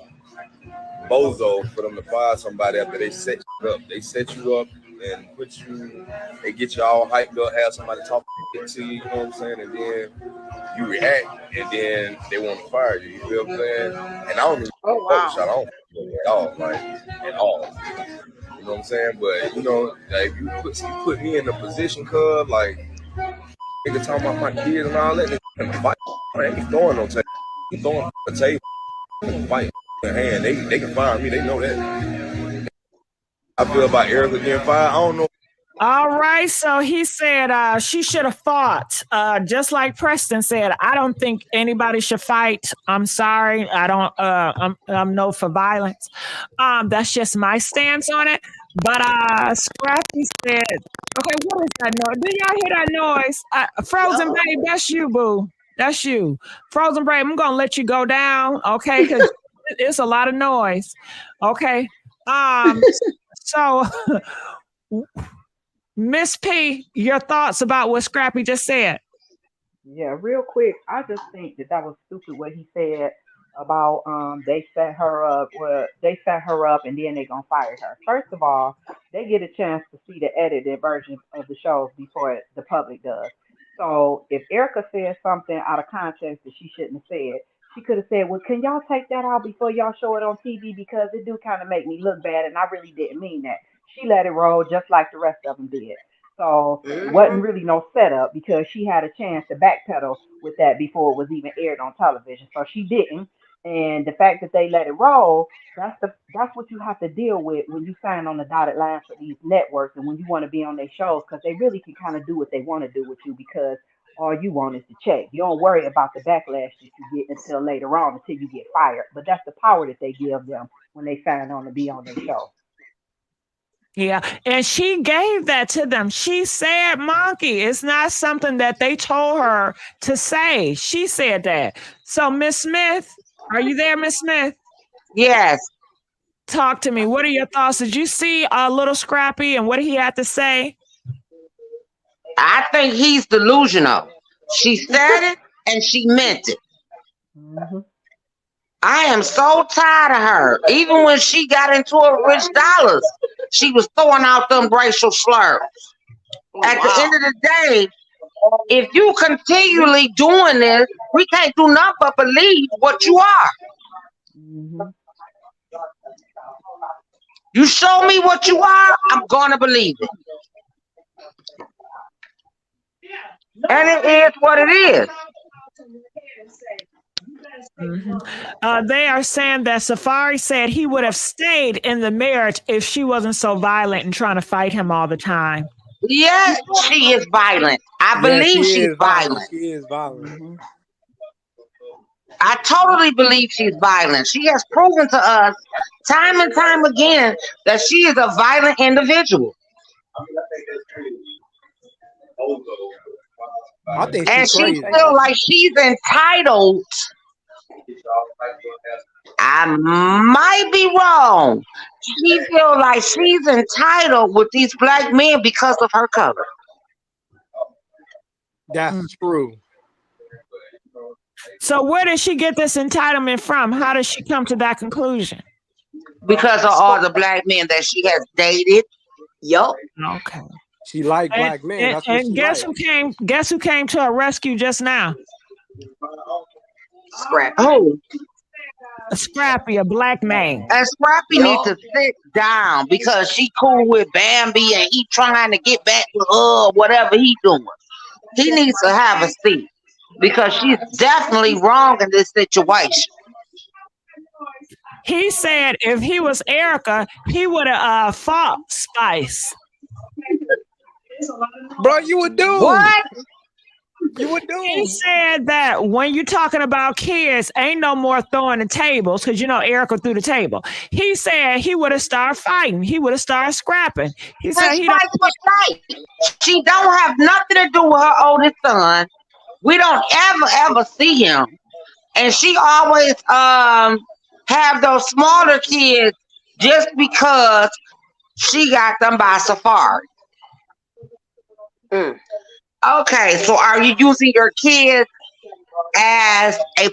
Speaker 21: bozo for them to fire somebody after they set you up. They set you up and put you, they get you all hyped up, have somebody talk to you, you know what I'm saying, and then you react, and then they want to fire you. You feel what I'm saying? And I don't even I don't at all, like at all. You know what I'm saying? But you know, like you put me in a position, cuz like nigga talking about my kids and all that, nigga fight. Man, he's throwing no table. He's throwing a table and fight in hand. They can fire me. They know that. I feel about Erica getting fired. I don't know.
Speaker 1: All right, so he said she should have fought. Just like Preston said, I don't think anybody should fight. I'm sorry, I don't. I'm no for violence. That's just my stance on it. But Scrappy said, "Okay, what is that noise? Did y'all hear that noise? Frozen Babe, that's you, boo. That's you, Frozen Babe. I'm gonna let you go down, okay? Because it's a lot of noise. Okay. So." Miss P, your thoughts about what Scrappy just said?
Speaker 17: Yeah, real quick, I just think that was stupid what he said about they set her up. Well, they set her up and then they gonna fire her. First of all, they get a chance to see the edited version of the shows before the public does. So if Erica said something out of context that she shouldn't have said, she could have said, "Well, can y'all take that out before y'all show it on TV because it do kind of make me look bad and I really didn't mean that." She let it roll just like the rest of them did. So it wasn't really no setup because she had a chance to backpedal with that before it was even aired on television. So she didn't. And the fact that they let it roll, that's what you have to deal with when you sign on the dotted line for these networks and when you want to be on their shows, because they really can kind of do what they want to do with you because all you want is the check. You don't worry about the backlash that you get until later on, until you get fired. But that's the power that they give them when they sign on to be on their show.
Speaker 1: Yeah, and she gave that to them. She said monkey. It's not something that they told her to say. She said that. So, Miss Smith, are you there, Miss Smith?
Speaker 18: Yes.
Speaker 1: Talk to me. What are your thoughts? Did you see a little Scrappy and what he had to say?
Speaker 18: I think he's delusional. She said it and she meant it.
Speaker 17: Mm-hmm.
Speaker 18: I am so tired of her. Even when she got into her rich dollars, she was throwing out them racial slurs. At the end of the day, if you continually doing this, we can't do nothing but believe what you are.
Speaker 17: Mm-hmm.
Speaker 18: You show me what you are, I'm gonna believe it. And it is what it is.
Speaker 1: Mm-hmm. They are saying that Safari said he would have stayed in the marriage if she wasn't so violent and trying to fight him all the time.
Speaker 18: Yes, she is violent. I believe she's violent.
Speaker 10: She is violent.
Speaker 17: Mm-hmm.
Speaker 18: I totally believe she's violent. She has proven to us time and time again that she is a violent individual.
Speaker 10: I think
Speaker 18: and
Speaker 10: she's
Speaker 18: she
Speaker 10: crazy.
Speaker 18: feels like she's entitled. I might be wrong. She feels like she's entitled with these black men because of her color.
Speaker 10: That's true.
Speaker 1: So where did she get this entitlement from? How did she come to that conclusion?
Speaker 18: Because of all the black men that she has dated. Yup.
Speaker 1: Okay.
Speaker 10: She like black men. That's what
Speaker 1: and
Speaker 10: she
Speaker 1: guess
Speaker 10: like.
Speaker 1: Guess who came to her rescue just now?
Speaker 18: Scrap. Oh.
Speaker 1: Scrappy, a black man.
Speaker 18: And Scrappy needs to sit down because she cool with Bambi and he trying to get back with her, whatever he doing. He needs to have a seat because she's definitely wrong in this situation.
Speaker 1: He said if he was Erica, he would have fought Spice.
Speaker 10: Bro, you would do
Speaker 18: what?
Speaker 10: You would do.
Speaker 1: He said that when you're talking about kids, ain't no more throwing the tables because you know Erica threw the table. He said he would have started fighting. He would have started scrapping. He said he
Speaker 18: Spice was right. She don't have nothing to do with her oldest son. We don't ever see him, and she always have those smaller kids just because she got them by Safari. Okay, so are you using your kids as a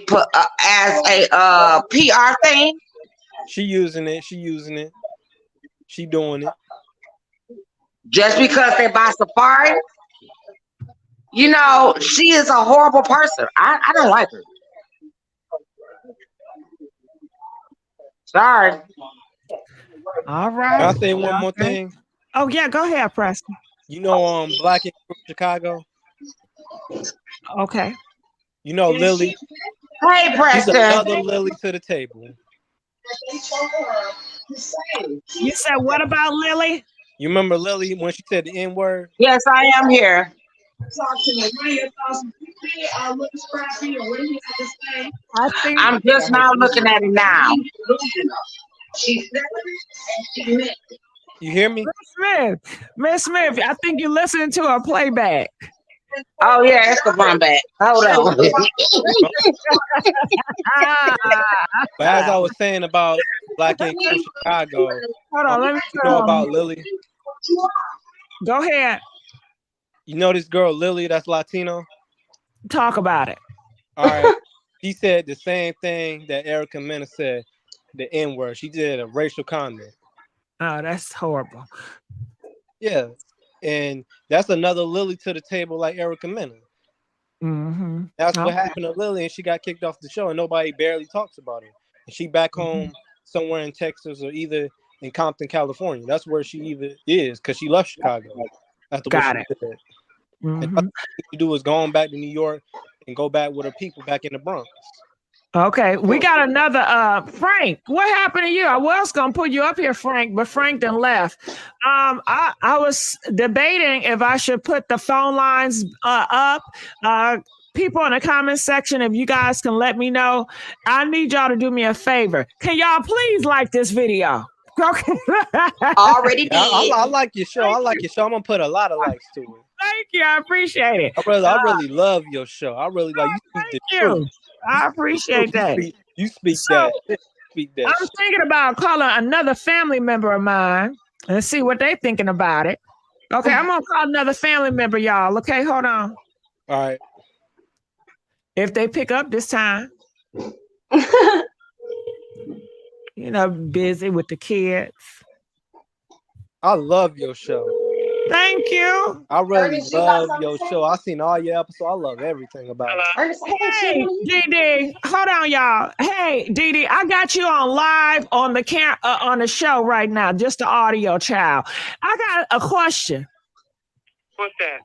Speaker 18: PR thing?
Speaker 10: She using it. She using it. She doing it.
Speaker 18: Just because they buy Safari? You know, she is a horrible person. I don't like her. Sorry.
Speaker 1: All right.
Speaker 10: Can I say one more thing?
Speaker 1: Oh yeah, go ahead, Preston.
Speaker 10: You know, Black in Chicago.
Speaker 1: Okay.
Speaker 10: You know Lily.
Speaker 18: Hey, Preston.
Speaker 10: She's another Lily to the table.
Speaker 1: You said what about Lily?
Speaker 10: You remember Lily when she said the N-word?
Speaker 18: Yes, I am here. I'm just now looking at it now.
Speaker 10: You hear me?
Speaker 1: Miss Smith, I think you're listening to a playback.
Speaker 18: Oh yeah, it's the run back. Hold on.
Speaker 10: But as I was saying about Black in Chicago,
Speaker 1: hold on, let me
Speaker 10: you know about Lily.
Speaker 1: Go ahead.
Speaker 10: You know this girl Lily that's Latino?
Speaker 1: Talk about it.
Speaker 10: All right. She said the same thing that Erica Mena said, the N-word. She did a racial comment.
Speaker 1: Oh, that's horrible.
Speaker 10: Yeah. And that's another Lily to the table like Erica Mena.
Speaker 1: Mm-hmm.
Speaker 10: That's what happened to Lily, and she got kicked off the show, and nobody barely talks about her. And she back home somewhere in Texas or either in Compton, California. That's where she either is because she left Chicago. After
Speaker 1: Got
Speaker 10: what
Speaker 1: it.
Speaker 10: she said. And what you do is going back to New York and go back with her people back in the Bronx.
Speaker 1: Okay, we got another Frank. What happened to you? I was gonna put you up here, Frank, but Frank then left. I was debating if I should put the phone lines up. People in the comment section, if you guys can let me know, I need y'all to do me a favor. Can y'all please like this video? Okay.
Speaker 20: Already did.
Speaker 10: I like your show. I like your show. I'm gonna put a lot of likes to it.
Speaker 1: Thank you. I appreciate it.
Speaker 10: I really love your show. I really like you. Speak the truth.
Speaker 1: I appreciate that.
Speaker 10: You speak that. Speak that.
Speaker 1: I'm thinking about calling another family member of mine and see what they're thinking about it. Okay, I'm gonna call another family member, y'all. Okay, hold on.
Speaker 10: All right.
Speaker 1: If they pick up this time. You know, busy with the kids.
Speaker 10: I love your show.
Speaker 1: Thank you.
Speaker 10: I really love your show. I've seen all your episodes. I love everything about it.
Speaker 1: Hey, DD, hold on, y'all. Hey, DD, I got you on live on the on the show right now, just the audio, child. I got a question.
Speaker 2: What's that?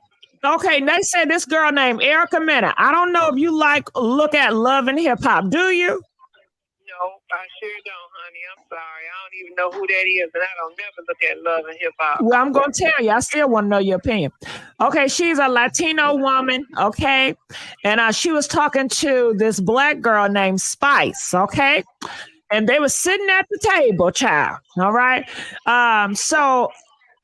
Speaker 1: Okay, they said this girl named Erica Mena. I don't know if you look at Love and Hip Hop. Do you?
Speaker 2: No, I sure don't, honey. I'm sorry. I don't even know who that is, and I don't never look at Love and Hip Hop.
Speaker 1: Well, I'm going to tell you. I still want to know your opinion. Okay, she's a Latino woman, okay? And she was talking to this black girl named Spice, okay? And they were sitting at the table, child, all right? So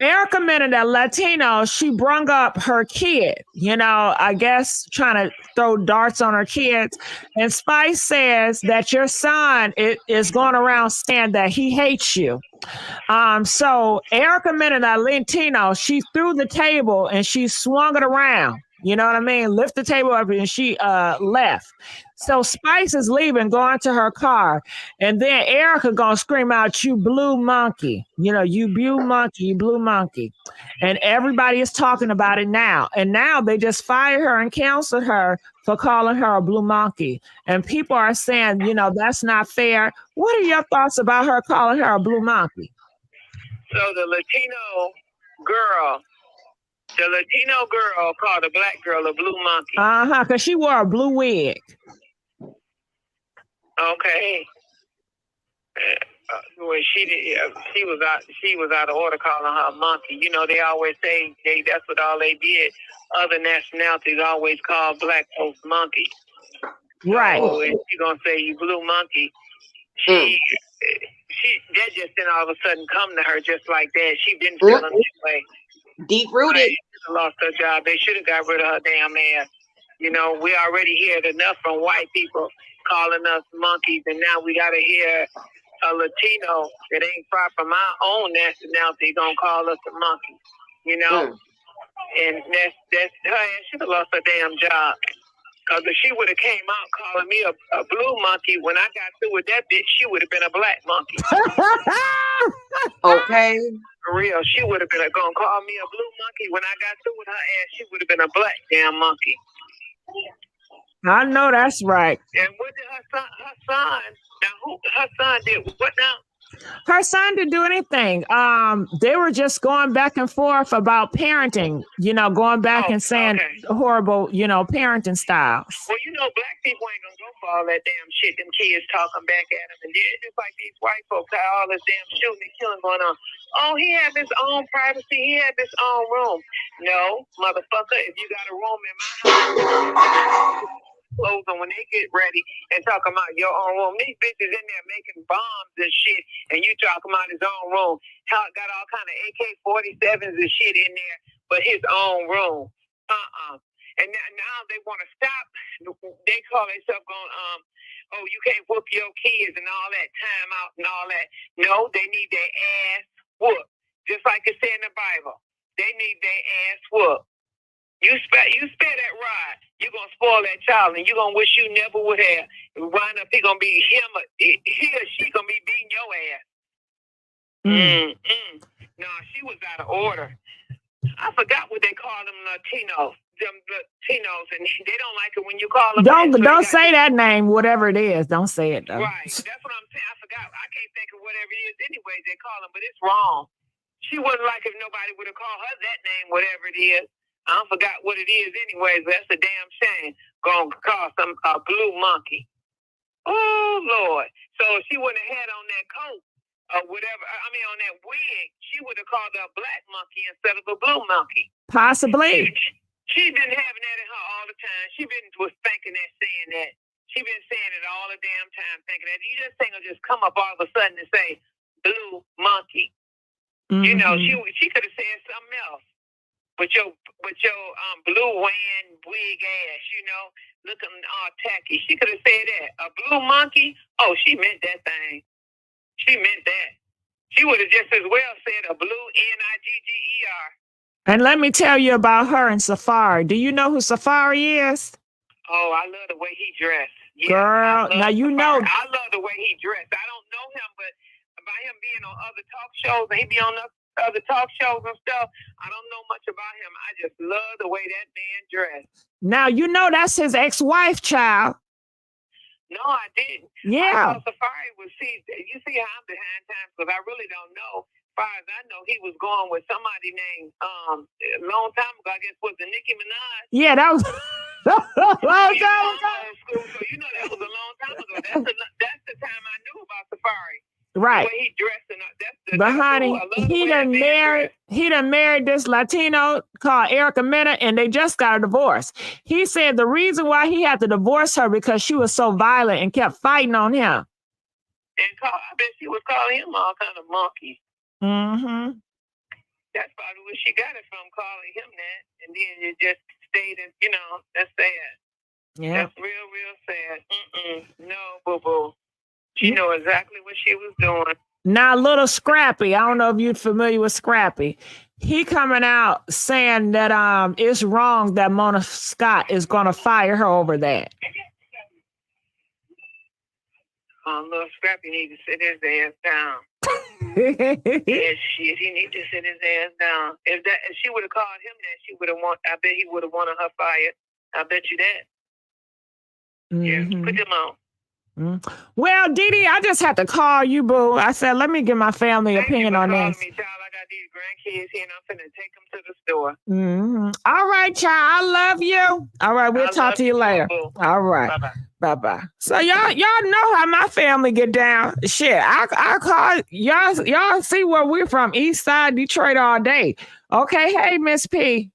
Speaker 1: Erica Mena, that Latino, she brung up her kid, you know, I guess trying to throw darts on her kids. And Spice says that your son is going around saying that he hates you. So Erica Mena, that Latino, she threw the table and she swung it around. You know what I mean? Lift the table up and she left. So Spice is leaving, going to her car, and then Erica gonna scream out, "You blue monkey!" You know, "You blue monkey, you blue monkey," and everybody is talking about it now. And now they just fired her and canceled her for calling her a blue monkey. And people are saying, you know, that's not fair. What are your thoughts about her calling her a blue monkey?
Speaker 2: So the Latino girl called a black girl a blue monkey.
Speaker 1: Because she wore a blue wig.
Speaker 2: Okay. Well, she was out of order calling her a monkey. You know, they always say that's what all they did. Other nationalities always call black folks monkeys.
Speaker 1: Right.
Speaker 2: So if you're gonna say you blue monkey, she that just didn't all of a sudden come to her just like that. She been feeling that way.
Speaker 20: Deep rooted.
Speaker 2: Right. She lost her job. They should have got rid of her damn ass. You know, we already heard enough from white people calling us monkeys, and now we gotta hear a Latino that ain't far from our own nationality gonna call us a monkey. You know, and that's her ass should have lost her damn job. Because if she would have came out calling me a blue monkey when I got through with that bitch, she would have been a black monkey.
Speaker 20: Okay.
Speaker 2: For real, she would have been going to call me a blue monkey. When I got through with her ass, she would have been a black damn monkey.
Speaker 1: I know that's right.
Speaker 2: And what did her son, her son did what now?
Speaker 1: Her son didn't do anything. They were just going back and forth about parenting, you know, going back and saying horrible, you know, parenting styles.
Speaker 2: Well, you know, black people ain't gonna go for all that damn shit them kids talking back at them. And it's just like these white folks had all this damn shooting and killing going on. Oh, he had his own privacy. He had his own room. No, motherfucker, if you got a room in my house, clothes on when they get ready and talking about your own room. These bitches in there making bombs and shit, and you talking about his own room. How it got all kind of AK-47s and shit in there, but his own room. And now they want to stop. They call themselves going, oh, you can't whoop your kids and all that time out and all that. No, they need their ass whooped. Just like it said in the Bible. They need their ass whooped. You spare that ride, you're going to spoil that child, and you're going to wish you never would have. Wind up, he or she going to be beating your ass. No, she was out of order. I forgot what they call them Latinos. Them Latinos, and they don't like it when you call them.
Speaker 1: Don't say that name, whatever it is. Don't say it, though.
Speaker 2: Right, that's what I'm saying. I forgot. I can't think of whatever it is anyway they call them, but it's wrong. She wouldn't like if nobody would have called her that name, whatever it is. I forgot what it is anyways, but that's a damn shame. Gonna call some blue monkey. Oh, Lord. So if she wouldn't have had on that coat or whatever, on that wig, she would have called her a black monkey instead of a blue monkey.
Speaker 1: Possibly.
Speaker 2: She been having that in her all the time. She was thinking that, saying that. She been saying it all the damn time, thinking that. You just think it'll just come up all of a sudden and say, blue monkey. You know, she could have said something else. With your blue wig ass, you know, looking all tacky. She could have said that. A blue monkey? Oh, she meant that thing. She meant that. She would have just as well said a blue Nigger.
Speaker 1: And let me tell you about her and Safari. Do you know who Safari is?
Speaker 2: Oh, I love the way he dressed. Yeah,
Speaker 1: girl, now you know.
Speaker 2: I love the way he dressed. I don't know him, but by him being on other talk shows, and he be on other talk shows and stuff, I don't know much about him. I just love the way that man dressed.
Speaker 1: Now, you know that's his ex-wife, child.
Speaker 2: No, I didn't.
Speaker 1: Yeah.
Speaker 2: I thought Safari was, you see how I'm behind times, because I really don't know. As far as I know, he was going with somebody named, a long time ago, I guess, was it Nicki Minaj?
Speaker 1: Yeah, that was a long time ago.
Speaker 2: So you know that was a long time ago. That's the time I knew about Safari.
Speaker 1: Right.
Speaker 2: The way he dressed, and
Speaker 1: but honey, he done married this Latino called Erica Mena, and they just got a divorce. He said the reason why he had to divorce her because she was so violent and kept fighting on him.
Speaker 2: And I bet she was calling him all kind of monkeys.
Speaker 1: Mm-hmm.
Speaker 2: That's probably where she got it from, calling him that, and then it just stayed in, you know, that's sad.
Speaker 1: Yeah.
Speaker 2: That's real, real sad. No, boo-boo. She know exactly what she was doing.
Speaker 1: Now, little Scrappy, I don't know if you're familiar with Scrappy. He coming out saying that it's wrong that Mona Scott is going to fire her over that.
Speaker 2: Little Scrappy need to sit his ass down. Yeah, shit, he need to sit his ass down. If she would have called him that, she would have I bet he would have wanted her fired. I bet you that. Yeah, put them on.
Speaker 1: Well, Dee Dee, I just had to call you, boo. I said, let me get my family opinion on this.
Speaker 2: Me, child. I got these grandkids here, and I'm finna take them to the store.
Speaker 1: All right, child. I love you. All right, we'll talk to you later. All right. Bye-bye. So y'all know how my family get down. Shit, I call y'all see where we're from. East Side Detroit all day. Okay, hey, Miss P.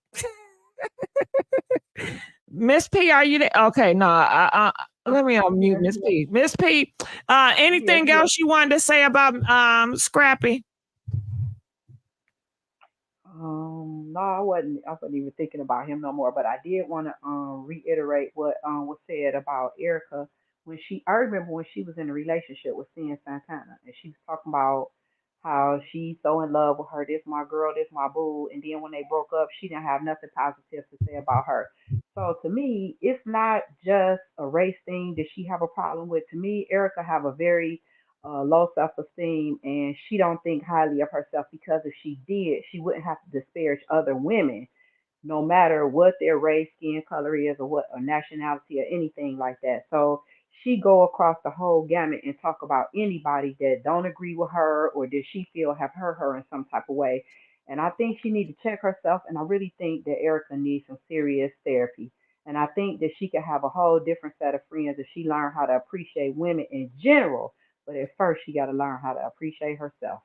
Speaker 1: Miss P, are you there? Okay, no, let me unmute Miss P. Miss P, anything else you wanted to say about Scrappy?
Speaker 17: No, I wasn't even thinking about him no more, but I did want to reiterate what was said about Erica I remember when she was in a relationship with Cyn Santana, and she was talking about how she's so in love with her, this my girl, this my boo, and then when they broke up, she didn't have nothing positive to say about her. So to me, it's not just a race thing that she have a problem with. To me, Erica have a very low self-esteem, and she don't think highly of herself, because if she did, she wouldn't have to disparage other women, no matter what their race, skin color is, or what or nationality or anything like that. So she go across the whole gamut and talk about anybody that don't agree with her or that she feel have hurt her in some type of way. And I think she need to check herself, and I really think that Erica needs some serious therapy. And I think that she could have a whole different set of friends if she learned how to appreciate women in general. But at first, she got to learn how to appreciate herself.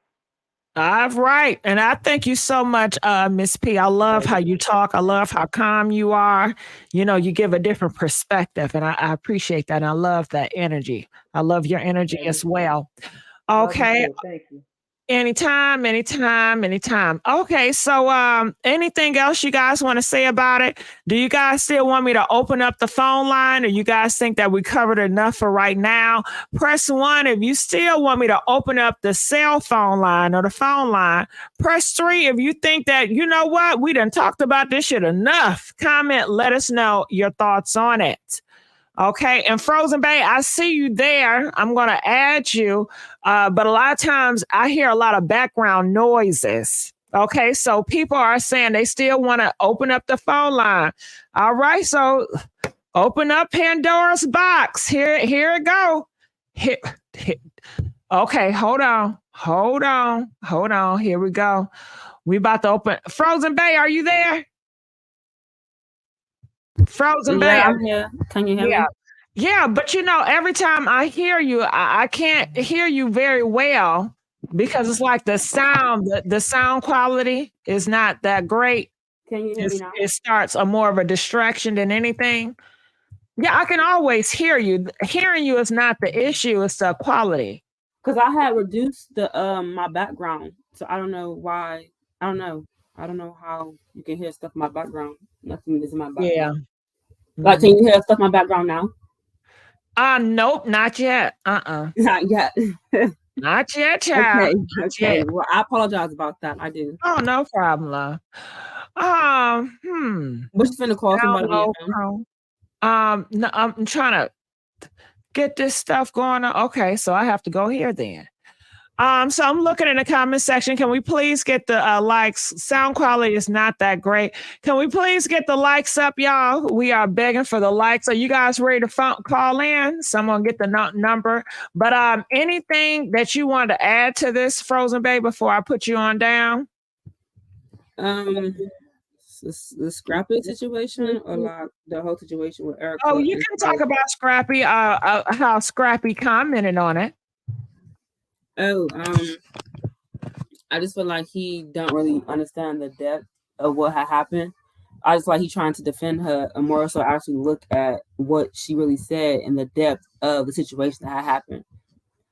Speaker 1: All right. And I thank you so much, Miss P. I love how you talk. I love how calm you are. You know, you give a different perspective, and I appreciate that. And I love that energy. I love your energy as well. Okay.
Speaker 17: Thank you.
Speaker 1: Anytime. Okay, so anything else you guys want to say about it? Do you guys still want me to open up the phone line, or you guys think that we covered enough for right now? Press 1 if you still want me to open up the cell phone line or the phone line. Press 3 if you think that, you know what, we done talked about this shit enough. Comment, let us know your thoughts on it. Okay, and Frozen Bay, I see you there. I'm going to add you, but a lot of times I hear a lot of background noises. Okay, so people are saying they still want to open up the phone line. All right, so open up Pandora's box. Here it go. Okay, hold on. Here we go. We about to open. Frozen Bay, are you there? Frozen Bay.
Speaker 15: I'm here. Can you hear me?
Speaker 1: Yeah, but you know, every time I hear you, I can't hear you very well because it's like the sound quality is not that great.
Speaker 15: Can you hear me now?
Speaker 1: It starts more of a distraction than anything. Yeah, I can always hear you. Hearing you is not the issue, it's the quality.
Speaker 15: Because I had reduced the my background. So I don't know why. I don't know how you can hear stuff in my background. Nothing is in my background.
Speaker 1: Yeah.
Speaker 15: Like, can you hear stuff in my background now?
Speaker 1: Nope, not yet.
Speaker 15: Not yet.
Speaker 1: Not yet, child.
Speaker 15: Okay. Well, I apologize about that. I do.
Speaker 1: Oh, no problem, love.
Speaker 15: What you finna call somebody?
Speaker 1: No, I'm trying to get this stuff going on. Okay, so I have to go here then. So I'm looking in the comment section. Can we please get the likes? Sound quality is not that great. Can we please get the likes up, y'all? We are begging for the likes. Are you guys ready to call in? Someone get the number. But anything that you want to add to this, Frozen Bay, before I put you on down?
Speaker 15: The Scrappy situation, or like the whole situation with Erica?
Speaker 1: Oh, you can talk about Scrappy. How Scrappy commented on it.
Speaker 15: Oh, I just feel like he don't really understand the depth of what had happened. I just like he trying to defend her, and more so actually look at what she really said and the depth of the situation that had happened.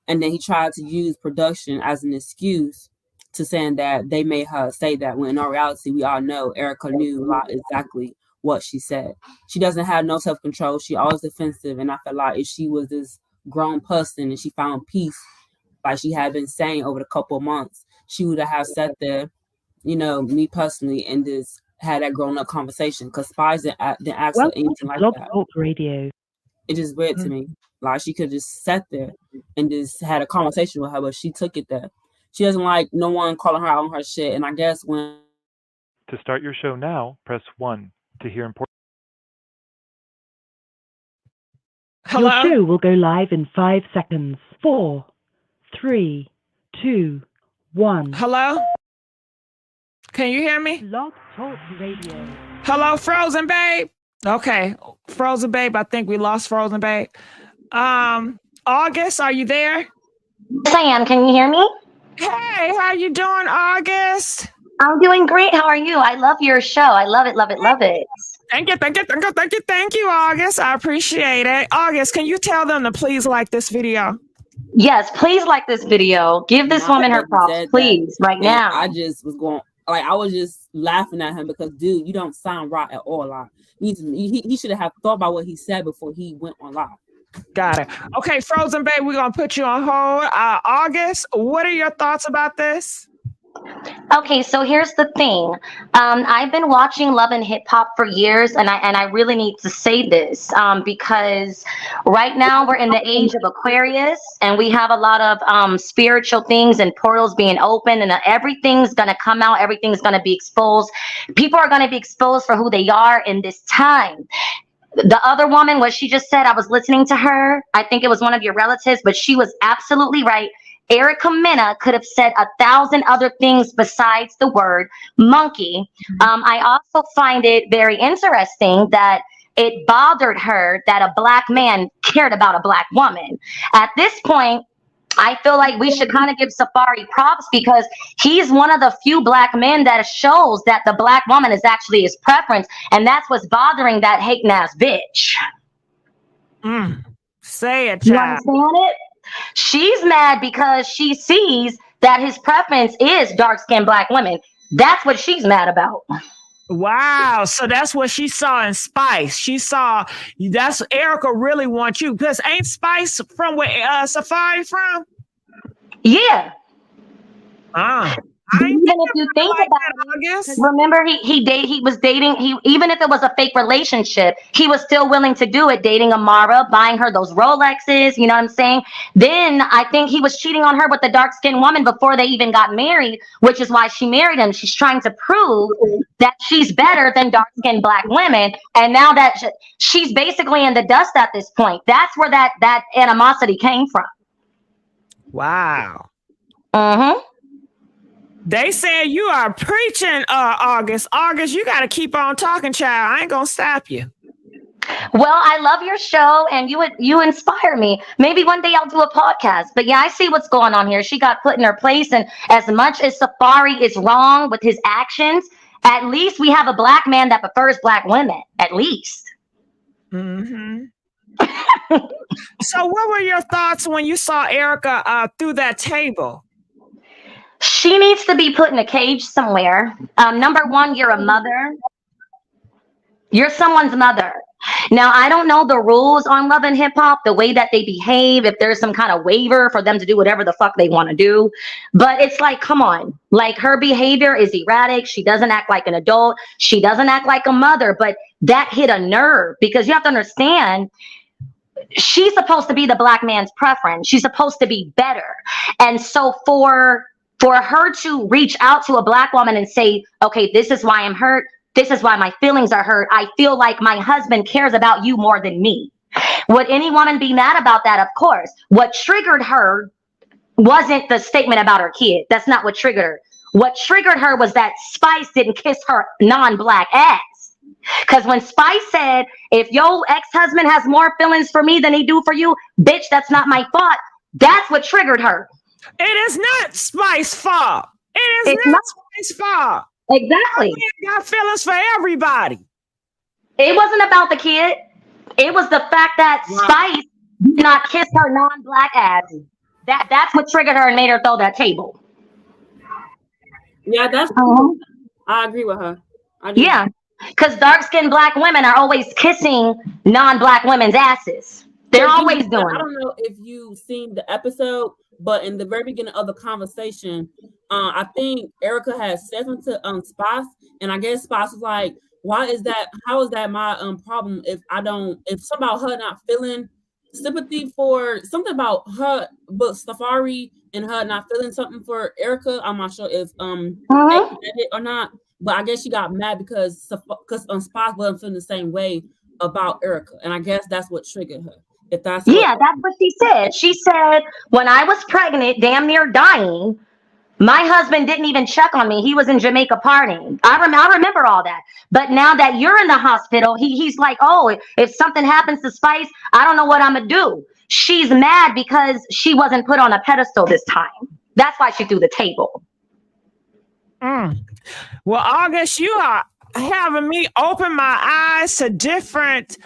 Speaker 15: And then he tried to use production as an excuse to saying that they made her say that, when in all reality, we all know Erica knew exactly what she said. She doesn't have no self-control. She always defensive, and I feel like if she was this grown person and she found peace, like she had been saying over the couple of months, she would have sat there, you know, me personally, and just had that grown up conversation. Because Spies didn't ask her anything like that.
Speaker 3: Radio.
Speaker 15: It just weird to me. Like she could just sat there and just had a conversation with her, but she took it there. She doesn't like no one calling her out on her shit. And I guess when
Speaker 3: To start your show now, press 1. To hear important.
Speaker 1: Hello?
Speaker 22: Your show will go live in 5 seconds. 4, 3, 2, 1.
Speaker 1: Hello? Can you hear me?
Speaker 22: Blog Talk Radio.
Speaker 1: Hello, Frozen Babe? Okay, Frozen Babe, I think we lost Frozen Babe. August, are you there?
Speaker 23: Yes, I am. Can you hear me?
Speaker 1: Hey, how you doing, August?
Speaker 23: I'm doing great. How are you? I love your show. I love it, love it, love it.
Speaker 1: Thank you, August. I appreciate it. August, can you tell them to please like this video?
Speaker 23: Yes, please like this video. Give this woman her props, please, right now.
Speaker 15: I just was going, like, I was just laughing at him because, dude, you don't sound right at all. Like, he should have thought about what he said before he went on live.
Speaker 1: Got it. Okay, Frozen Babe, we're going to put you on hold. August, what are your thoughts about this?
Speaker 23: Okay, so here's the thing. I've been watching Love and Hip Hop for years, and I really need to say this because right now we're in the age of Aquarius, and we have a lot of spiritual things and portals being open, and everything's gonna come out. Everything's gonna be exposed. People are gonna be exposed for who they are in this time. The other woman, what she just said, I was listening to her. I think it was one of your relatives, but she was absolutely right. Mena could have said 1,000 other things besides the word monkey. I also find it very interesting that it bothered her that a black man cared about a black woman. At this point, I feel like we should kind of give Safari props because he's one of the few black men that shows that the black woman is actually his preference. And that's what's bothering that hating ass bitch.
Speaker 1: Say it, child.
Speaker 23: You understand it? She's mad because she sees that his preference is dark-skinned black women. That's what she's mad about.
Speaker 1: Wow. So that's what she saw in Spice. She saw that's Erica really wants you because ain't Spice from where Safari from?
Speaker 23: Yeah. Even if you think
Speaker 1: like
Speaker 23: about it, remember he was dating, even if it was a fake relationship, he was still willing to do it, dating Amara, buying her those Rolexes, you know what I'm saying? Then I think he was cheating on her with the dark-skinned woman before they even got married, which is why she married him. She's trying to prove that she's better than dark-skinned black women. And now that she's basically in the dust at this point, that's where that animosity came from.
Speaker 1: Wow.
Speaker 23: Uh-huh.
Speaker 1: They said you are preaching, August. August, you got to keep on talking, child. I ain't going to stop you.
Speaker 23: Well, I love your show, and you inspire me. Maybe one day I'll do a podcast. But yeah, I see what's going on here. She got put in her place, and as much as Safari is wrong with his actions, at least we have a black man that prefers black women, at least.
Speaker 1: Mm-hmm. So what were your thoughts when you saw Erica through that table?
Speaker 23: She needs to be put in a cage somewhere. Number one, you're a mother. You're someone's mother. Now, I don't know the rules on Love and Hip Hop, the way that they behave, if there's some kind of waiver for them to do whatever the fuck they want to do. But it's like, come on. Like, her behavior is erratic. She doesn't act like an adult. She doesn't act like a mother. But that hit a nerve because you have to understand, she's supposed to be the black man's preference. She's supposed to be better. And so for her to reach out to a black woman and say, okay, this is why I'm hurt. This is why my feelings are hurt. I feel like my husband cares about you more than me. Would any woman be mad about that? Of course. What triggered her wasn't the statement about her kid. That's not what triggered her. What triggered her was that Spice didn't kiss her non-black ass. Because when Spice said, if your ex-husband has more feelings for me than he do for you, bitch, that's not my fault. That's what triggered her.
Speaker 1: It is not Spice's fault. It is not Spice's fault.
Speaker 23: Exactly.
Speaker 1: Got feelings for everybody.
Speaker 23: It wasn't about the kid. It was the fact that Spice did not kiss her non-black ass. That's what triggered her and made her throw that table.
Speaker 15: Yeah, that's I agree with her.
Speaker 23: Yeah, because dark-skinned black women are always kissing non-black women's asses. They're always doing it.
Speaker 15: I don't know if you've seen the episode, but in the very beginning of the conversation, I think Erica had said something to Spice, and I guess Spice was like, why is that? How is that my problem if something about her not feeling sympathy for something about her, but Safari and her not feeling something for Erica? I'm not sure if X said it or not, but I guess she got mad because Spice wasn't feeling the same way about Erica, and I guess that's what triggered her. If that's what,
Speaker 23: Yeah, that's what she said. She said, when I was pregnant, damn near dying, my husband didn't even check on me. He was in Jamaica partying. I remember all that. But now that you're in the hospital, he's like, oh, if something happens to Spice, I don't know what I'm going to do. She's mad because she wasn't put on a pedestal this time. That's why she threw the table.
Speaker 1: Well, August, you are having me open my eyes to different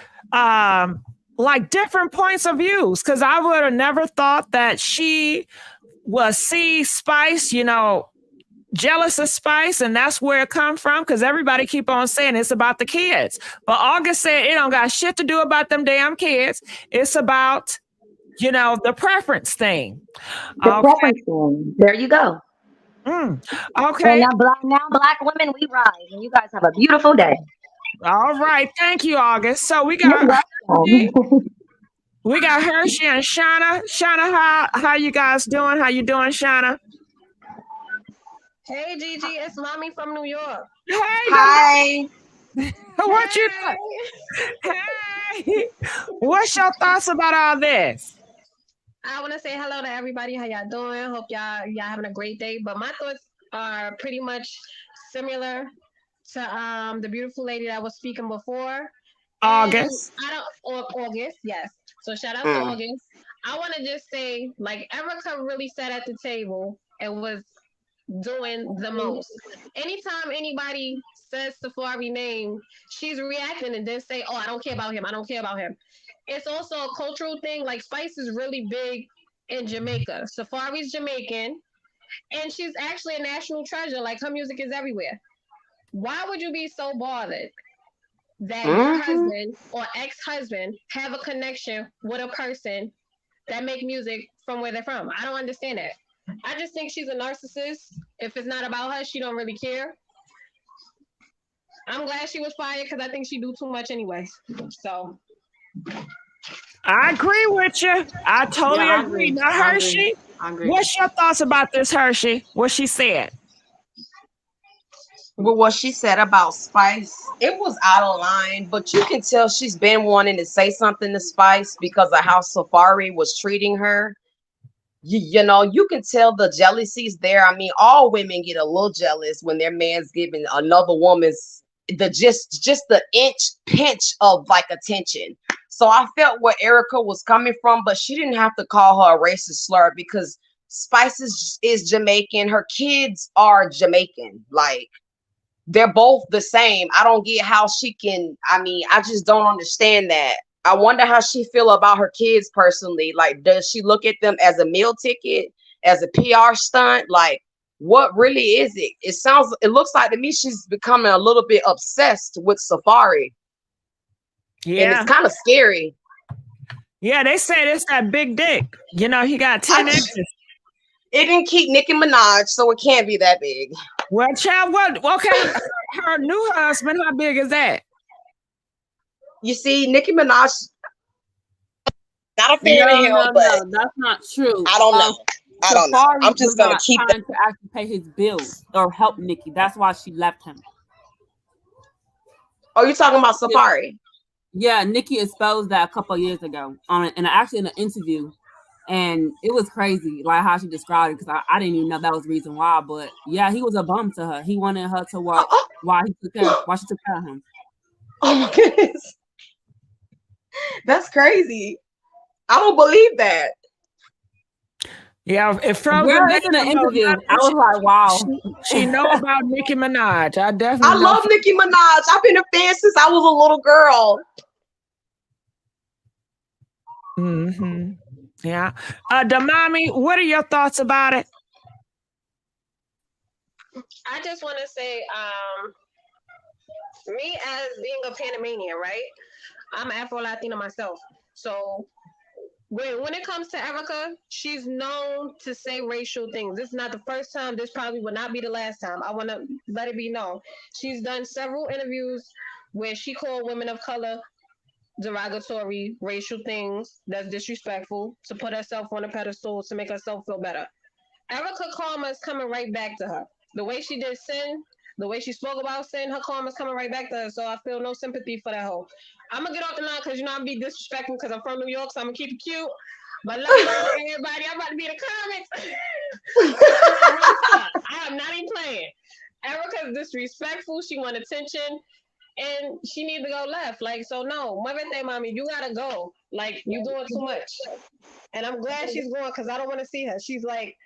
Speaker 1: different points of views, because I would have never thought that she was Spice, jealous of Spice, and that's where it come from, because everybody keep on saying it's about the kids. But August said it don't got shit to do about them damn kids. It's about, the preference thing.
Speaker 23: The preference thing. There you go.
Speaker 1: Okay.
Speaker 23: And now black women, we rise, and you guys have a beautiful day.
Speaker 1: All right. Thank you, August. So we got Hershey and Shauna. Shauna, how you guys doing? How you doing, Shauna?
Speaker 4: Hey, Gigi, it's Mommy from New York.
Speaker 1: Hey,
Speaker 4: hi.
Speaker 1: What you doing? Hey, what's your thoughts about all this?
Speaker 4: I want to say hello to everybody. How y'all doing? Hope y'all having a great day. But my thoughts are pretty much similar to the beautiful lady that was speaking before.
Speaker 1: August.
Speaker 4: August, yes. So shout out to August. I want to just say, like, Erica really sat at the table and was doing the most. Anytime anybody says Safari name, she's reacting and then say, oh, I don't care about him. I don't care about him. It's also a cultural thing. Like, Spice is really big in Jamaica. Safari's Jamaican, and she's actually a national treasure. Like, her music is everywhere. Why would you be so bothered that your husband or ex-husband have a connection with a person that make music from where they're from? I don't understand that. I just think she's a narcissist. If it's not about her, she don't really care. I'm glad she was fired because I think she do too much anyway. So
Speaker 1: I agree with you. I totally agree. Now, Hershey, what's your thoughts about this, Hershey? What she said?
Speaker 20: Well, what she said about Spice, it was out of line, but you can tell she's been wanting to say something to Spice because of how Safari was treating her. You know, you can tell the jealousy's there. I mean, all women get a little jealous when their man's giving another woman's just the pinch of like attention. So I felt where Erica was coming from, but she didn't have to call her a racist slur because Spice is Jamaican. Her kids are Jamaican. Like, they're both the same. I don't get how she can. I mean, I just don't understand that. I wonder how she feel about her kids personally. Like, does she look at them as a meal ticket, as a PR stunt? Like, what really is it? It looks like to me she's becoming a little bit obsessed with Safari. Yeah. And it's kind of scary.
Speaker 1: Yeah, they say it's that big dick. You know, he got 10 inches.
Speaker 20: It didn't keep Nicki Minaj, so it can't be that big.
Speaker 1: Well, child, what? Okay, her new husband, how big is that?
Speaker 20: You see, Nicki Minaj, not a fan of him, but
Speaker 15: that's not true.
Speaker 20: I don't know. I don't know. I'm just gonna keep
Speaker 15: trying to actually pay his bills or help Nicki. That's why she left him.
Speaker 20: Oh, you talking about Safari?
Speaker 15: Yeah, Nicki exposed that a couple of years ago actually in an interview, and it was crazy, like how she described it, because I didn't even know that was the reason why. But yeah, he was a bum to her. He wanted her to watch why she took care of him.
Speaker 20: Oh my goodness. That's crazy. I don't believe that.
Speaker 1: Yeah, if from
Speaker 15: in an interview, I was like, wow.
Speaker 1: She know about Nicki Minaj.
Speaker 20: I love Nicki Minaj. I've been a fan since I was a little girl.
Speaker 1: Mm-hmm. Yeah. Damami, what are your thoughts about it?
Speaker 4: I just want to say, me as being a Panamanian, right? I'm Afro-Latina myself. So when it comes to Erica, she's known to say racial things. This is not the first time. This probably will not be the last time. I want to let it be known. She's done several interviews where she called women of color derogatory racial things that's disrespectful to put herself on a pedestal to make herself feel better. Erica karma is coming right back to her. The way she did sin, the way she spoke about sin, her karma is coming right back to her. So I feel no sympathy for that hoe. I'm gonna get off the line because I'm be disrespectful because I'm from New York, so I'm gonna keep it cute. But love everybody. I'm about to be in the comments. I am not even playing. Erica's disrespectful. She want attention. And she need to go left. Like, so no, my birthday mommy, you gotta go. Like, you doing too much. And I'm glad she's going because I don't want to see her. She's like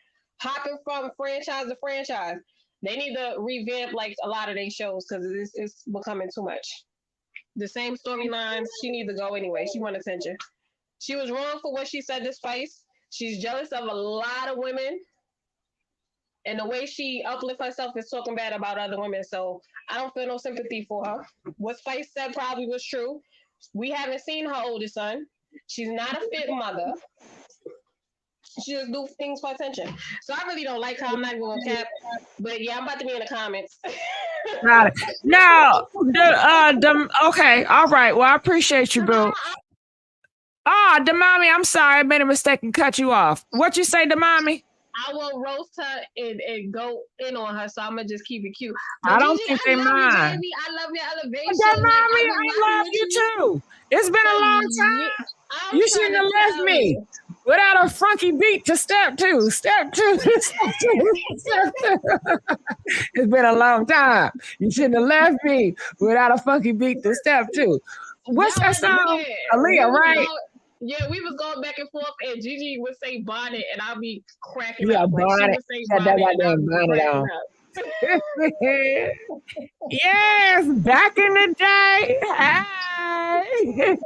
Speaker 4: hopping from franchise to franchise. They need to revamp like a lot of their shows because it's becoming too much. The same storylines. She needs to go anyway. She want attention. She was wrong for what she said to Spice. She's jealous of a lot of women. And the way she uplifts herself is talking bad about other women. So I don't feel no sympathy for her. What Spice said probably was true. We haven't seen her oldest son. She's not a fit mother. She just do things for attention. So I really don't like her. I'm not even gonna cap. But yeah, I'm about to be in the comments.
Speaker 1: Got it. Now, okay, all right. Well, I appreciate you, boo. Damami, I'm sorry. I made a mistake and cut you off. What you say, Damami?
Speaker 4: I will roast her and go in on her, so I'm gonna just keep it cute.
Speaker 1: But I don't think they mind.
Speaker 4: I love your elevation.
Speaker 1: Damami, I love you too. It's been a long time. You shouldn't have left me without a funky beat to step two. Step two. Step two. Step two. It's been a long time. You shouldn't have left me without a funky beat to step two. What's that song? Aaliyah, right?
Speaker 4: Yeah, we was going back and forth, and Gigi would say bonnet, and I'll be cracking
Speaker 1: up.
Speaker 4: Like,
Speaker 1: bonnet. Yes, back in the day. Hey.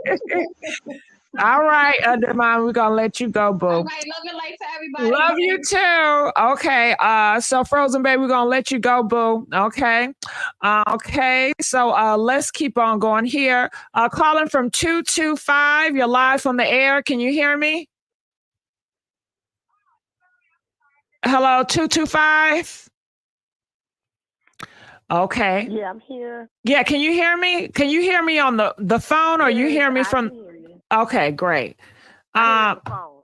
Speaker 1: All right, Mom, we're gonna let you go, boo.
Speaker 4: All right, love and light to everybody.
Speaker 1: Love you too. Okay, so Frozen Baby, we're gonna let you go, boo. Okay. Okay, so let's keep on going here. Calling from 225. You're live on the air. Can you hear me? Hello, 225. Okay.
Speaker 5: Yeah, I'm here.
Speaker 1: Yeah, can you hear me? Can you hear me on the phone, or you hear me from? Okay, great.
Speaker 5: On the phone.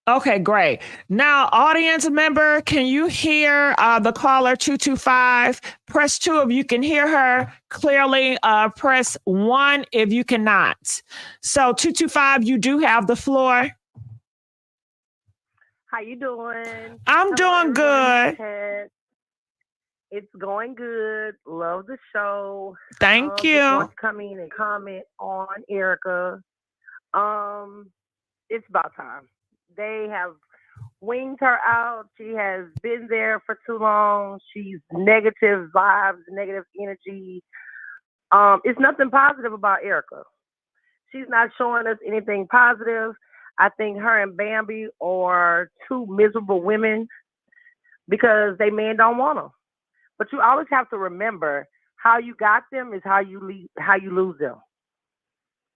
Speaker 1: Okay, great. Now, audience member, can you hear the caller 225? Press 2 if you can hear her clearly. Press 1 if you cannot. So 225, you do have the floor.
Speaker 5: How you doing?
Speaker 1: I'm doing good.
Speaker 5: It's going good. Love the show.
Speaker 1: Thank you.
Speaker 5: Just want to come in and comment on Erica. It's about time. They have winged her out. She has been there for too long. She's negative vibes, negative energy. It's nothing positive about Erica. She's not showing us anything positive. I think her and Bambi are two miserable women because they men don't want them. But you always have to remember how you got them is how you lose them.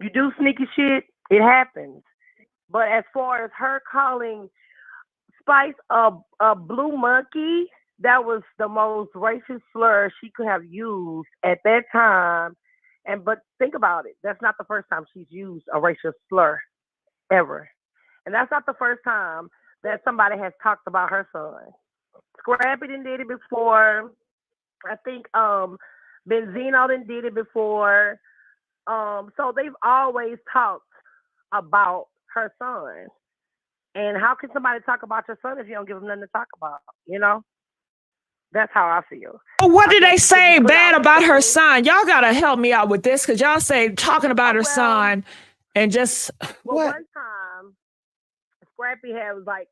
Speaker 5: You do sneaky shit, it happens. But as far as her calling Spice a blue monkey, that was the most racist slur she could have used at that time. But think about it. That's not the first time she's used a racist slur ever. And that's not the first time that somebody has talked about her son. Scrappy done did it before. I think Benzino done did it before. So they've always talked about her son. And how can somebody talk about your son if you don't give them nothing to talk about? You know? That's how I feel.
Speaker 1: What did they say bad about her son? Y'all got to help me out with this because y'all say talking about her son and just...
Speaker 5: Well, one time, Scrappy had was like,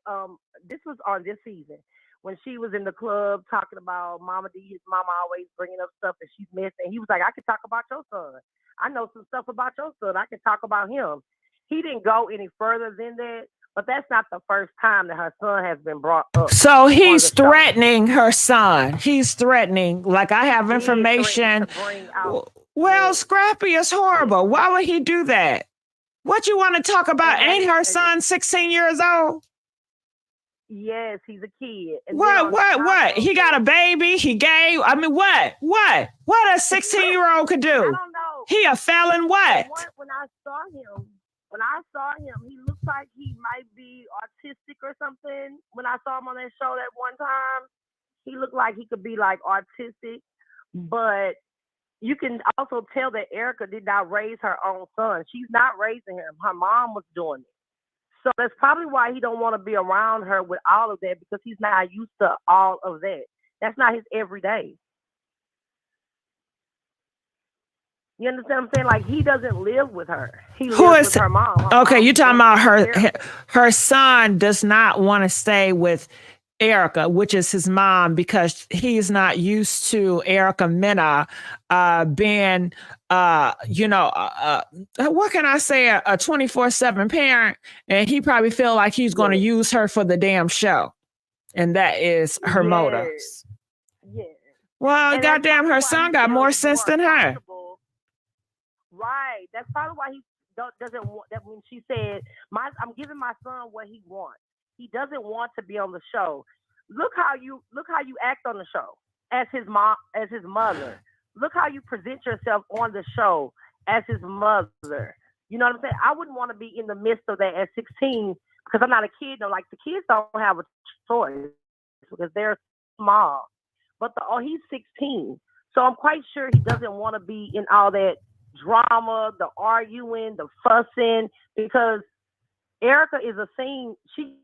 Speaker 5: this was on this season, when she was in the club talking about Mama D, his mama always bringing up stuff that she's missing. He was like, I can talk about your son. I know some stuff about your son. I can talk about him. He didn't go any further than that, but that's not the first time that her son has been brought up.
Speaker 1: So he's threatening her son. He's threatening, like I have information. Well, Scrappy is horrible. Why would he do that? What you want to talk about? Ain't her son 16 years old?
Speaker 5: Yes, he's a kid. And
Speaker 1: What? He got a baby? He gay? I mean, what? What a 16-year-old could do?
Speaker 5: I don't know.
Speaker 1: He a felon? What?
Speaker 5: When I saw him, he looked like he might be autistic or something. When I saw him on that show that one time, he looked like he could be like autistic. But you can also tell that Erica did not raise her own son. She's not raising him. Her mom was doing it. So that's probably why he don't want to be around her with all of that, because he's not used to all of that. That's not his everyday. You understand what I'm saying? Like, he doesn't live with her. He lives with her mom.
Speaker 1: Okay, you're talking about her son does not want to stay with Erica, which is his mom, because he's not used to Erica Mena being, what can I say, a 24/7 parent, and he probably feel like he's going to use her for the damn show, and that is her motives.
Speaker 5: Yeah.
Speaker 1: Well, goddamn, her son got more sense than her.
Speaker 5: Right. That's probably why he doesn't want that. When she said, "I'm giving my son what he wants." He doesn't want to be on the show. Look how you act on the show as his mom, as his mother. Look how you present yourself on the show as his mother. You know what I'm saying? I wouldn't want to be in the midst of that at 16, because I'm not a kid. No, like, the kids don't have a choice because they're small. But he's 16, so I'm quite sure he doesn't want to be in all that drama, the arguing, the fussing, because Erica is a scene. She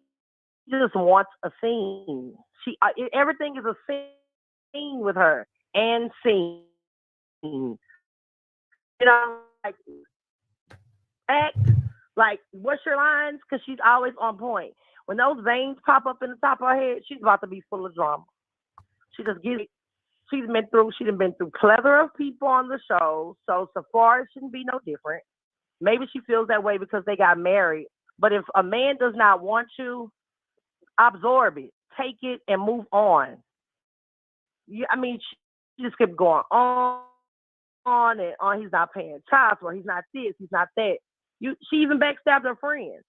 Speaker 5: just wants a scene. Everything is a scene with her, and scene. You know, like, act like, what's your lines? Because she's always on point. When those veins pop up in the top of her head, she's about to be full of drama. She just gets it. She's been through plethora of people on the show, so far it shouldn't be no different. Maybe she feels that way because they got married. But if a man does not want you, absorb it, take it, and move on. She just kept going on and on. He's not paying child support. He's not this. He's not that. She even backstabbed her friend,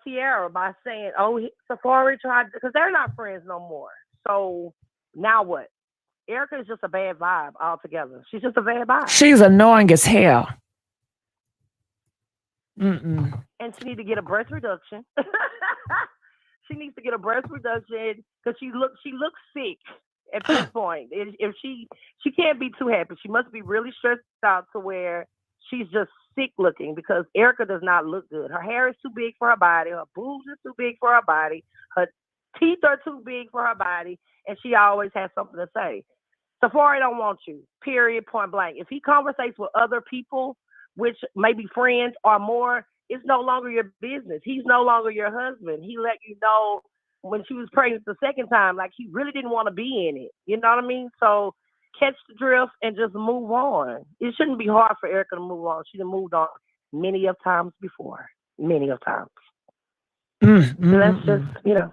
Speaker 5: Sierra, by saying, "Oh, Safari tried," because they're not friends no more. So now what? Erica is just a bad vibe altogether. She's just a bad vibe.
Speaker 1: She's annoying as hell. And
Speaker 5: she needs to get a breast reduction. She needs to get a breast reduction because she looks sick at this point. If she can't be too happy. She must be really stressed out to where she's just sick looking, because Erica does not look good. Her hair is too big for her body. Her boobs are too big for her body. Her teeth are too big for her body, and she always has something to say. Safari don't want you, period, point blank. If he conversates with other people, which may be friends or more, it's no longer your business. He's no longer your husband. He let you know when she was pregnant the second time, like, he really didn't want to be in it. You know what I mean? So catch the drift and just move on. It shouldn't be hard for Erica to move on. She's moved on many of times before. Many of times. So that's just,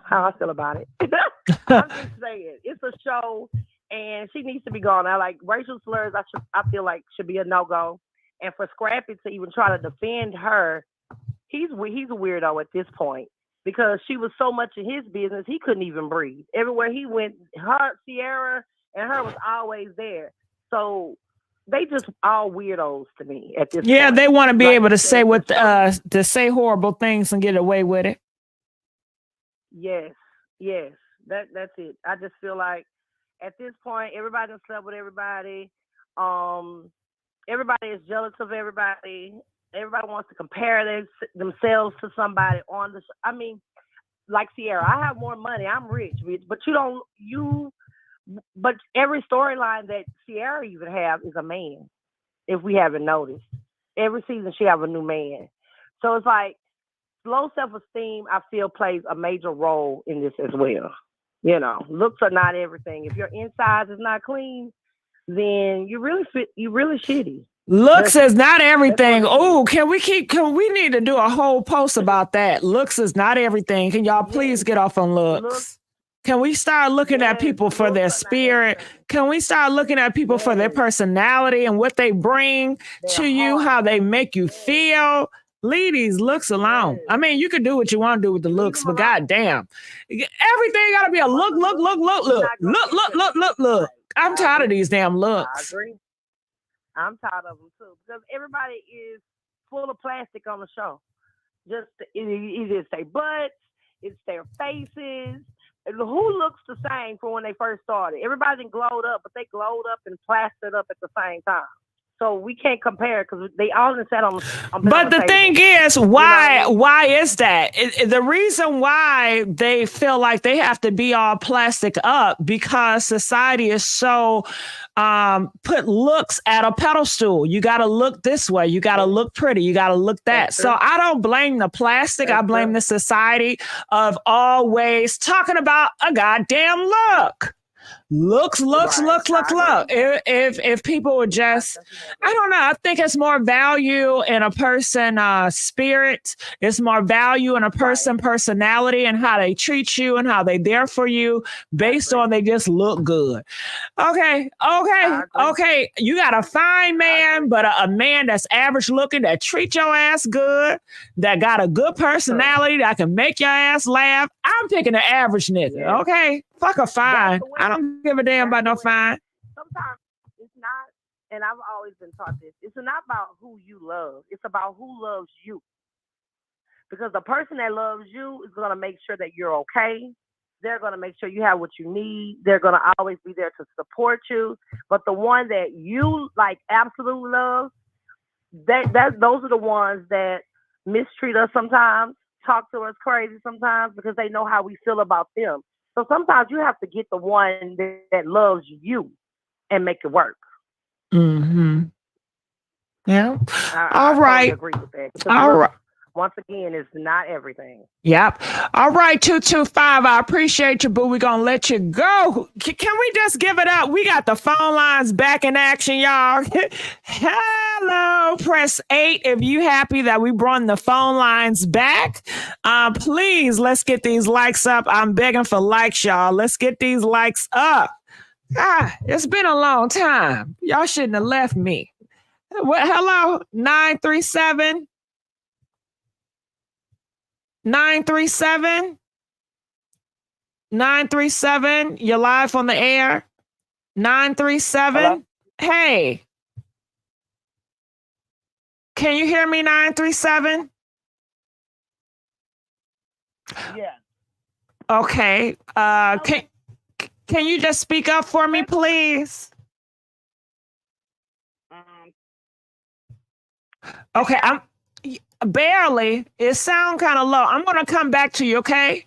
Speaker 5: how I feel about it. I'm just saying, it's a show, and she needs to be gone. I like racial slurs. I feel like should be a no-go. And for Scrappy to even try to defend her, he's a weirdo at this point, because she was so much in his business he couldn't even breathe. Everywhere he went, Sierra and her was always there. So they just all weirdos to me at this point.
Speaker 1: Yeah, they want to be able to say to say horrible things and get away with it.
Speaker 5: Yes, that's it. I just feel like at this point, everybody done slept with everybody. Everybody is jealous of everybody. Everybody wants to compare themselves to somebody on the show. I mean, like Sierra, I have more money. I'm rich, but but every storyline that Sierra even have is a man, if we haven't noticed. Every season she have a new man. So it's like, low self-esteem, I feel, plays a major role in this as well. Looks are not everything. If your insides is not clean, then you really shitty.
Speaker 1: Looks is not everything. Oh, can we need to do a whole post about that? Looks is not everything. Can y'all please get off on looks? Can we start looking at people for their spirit? Can we start looking at people for their personality and what they bring to you, how they make you feel? Leave these looks alone. I mean, you can do what you want to do with the looks, but goddamn, everything got to be a look. I'm tired of these damn looks.
Speaker 5: I agree. I'm tired of them too because everybody is full of plastic on the show. Just either it's their butts, it's their faces. Who looks the same from when they first started? Everybody glowed up, but they glowed up and plastered up at the same time. So we can't compare because they all sat on.
Speaker 1: But the thing is, why is that? The reason why they feel like they have to be all plastic up because society is so put looks at a pedestal. You got to look this way. You got to look pretty. You got to look that. So I don't blame the plastic. I blame the society of always talking about a goddamn look. Looks. If people would just, I don't know. I think it's more value in a person's spirit. It's more value in a person's personality and how they treat you and how they there for you based on they just look good. Okay. You got a fine man, but a man that's average looking that treat your ass good, that got a good personality that can make your ass laugh. I'm picking the average nigga. Okay. Fuck a fine. I don't give a damn about no fine.
Speaker 5: Sometimes it's not, and I've always been taught this. It's not about who you love. It's about who loves you. Because the person that loves you is going to make sure that you're okay. They're going to make sure you have what you need. They're going to always be there to support you. But the one that you like absolutely love, those are the ones that mistreat us sometimes, talk to us crazy sometimes because they know how we feel about them. So sometimes you have to get the one that loves you and make it work.
Speaker 1: Mm-hmm. Yeah.
Speaker 5: I totally agree with that.
Speaker 1: All right.
Speaker 5: Once again, it's not everything.
Speaker 1: Yep. All right, 225. I appreciate you, boo. We're going to let you go. Can we just give it up? We got the phone lines back in action, y'all. Hello. Press 8 if you happy that we brought the phone lines back. Please, let's get these likes up. I'm begging for likes, y'all. Let's get these likes up. It's been a long time. Y'all shouldn't have left me. Hello, 937. 937. You're live on the air. 937.
Speaker 7: Hello?
Speaker 1: Hey. Can you hear me, 937?
Speaker 7: Yeah.
Speaker 1: Okay. Can you just speak up for me, please? Okay, I'm barely. It sounds kind of low. I'm gonna come back to you, okay?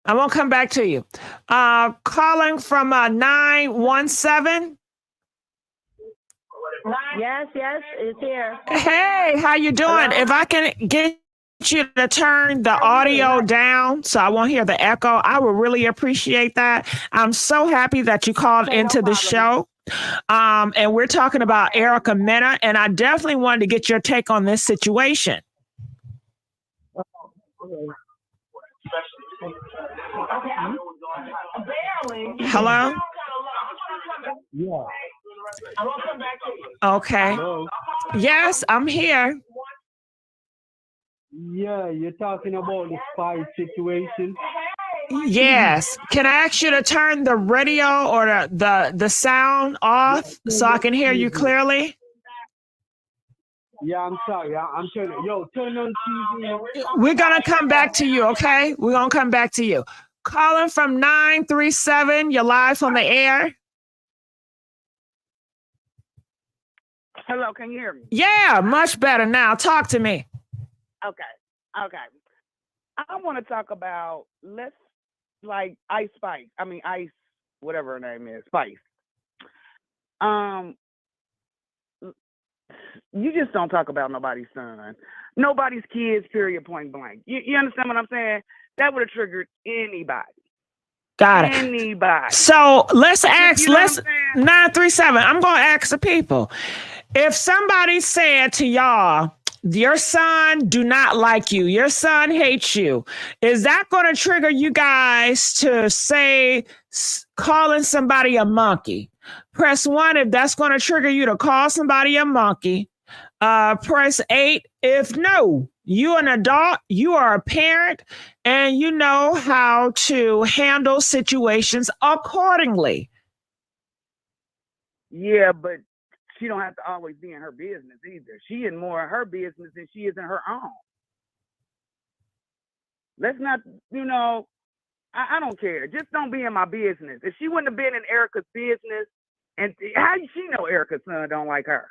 Speaker 1: I'm gonna come back to you. Calling from 917.
Speaker 5: Yes, it's here.
Speaker 1: Hey, how you doing?
Speaker 5: Hello?
Speaker 1: If I can get you to turn the audio down so I won't hear the echo, I would really appreciate that. I'm so happy that you called into the show. And we're talking about Erica Mena, and I definitely wanted to get your take on this situation. Hello?
Speaker 7: Yeah.
Speaker 1: Okay.
Speaker 7: Hello?
Speaker 1: Yes, I'm here.
Speaker 7: Yeah, you're talking about the spy situation.
Speaker 1: Yes. Can I ask you to turn the radio or the sound off so I can hear you clearly?
Speaker 7: Yeah, I'm sorry. I'm turning. Yo, turn on TV.
Speaker 1: We're gonna come back to you, okay? We're gonna come back to you. Calling from 937. You're live on the air.
Speaker 7: Hello, can you hear me?
Speaker 1: Yeah, much better now. Talk to me.
Speaker 7: Okay. I want to talk about Ice Spice. I mean Ice, whatever her name is, Spice. You just don't talk about nobody's son, nobody's kids. Period. Point blank. You understand what I'm saying? That would have triggered anybody.
Speaker 1: Got it.
Speaker 7: Anybody.
Speaker 1: So let's ask.
Speaker 7: You know
Speaker 1: Let's 937. I'm gonna ask the people. If somebody said to y'all, your son do not like you, your son hates you, is that going to trigger you guys to say calling somebody a monkey? Press 1 if that's going to trigger you to call somebody a monkey. Press 8 if no. You're an adult, you are a parent, and you know how to handle situations accordingly.
Speaker 7: Yeah, but she don't have to always be in her business either. She in more of her business than she is in her own. Let's not, I don't care. Just don't be in my business. If she wouldn't have been in Erica's business, and how does she know Erica's son don't like her?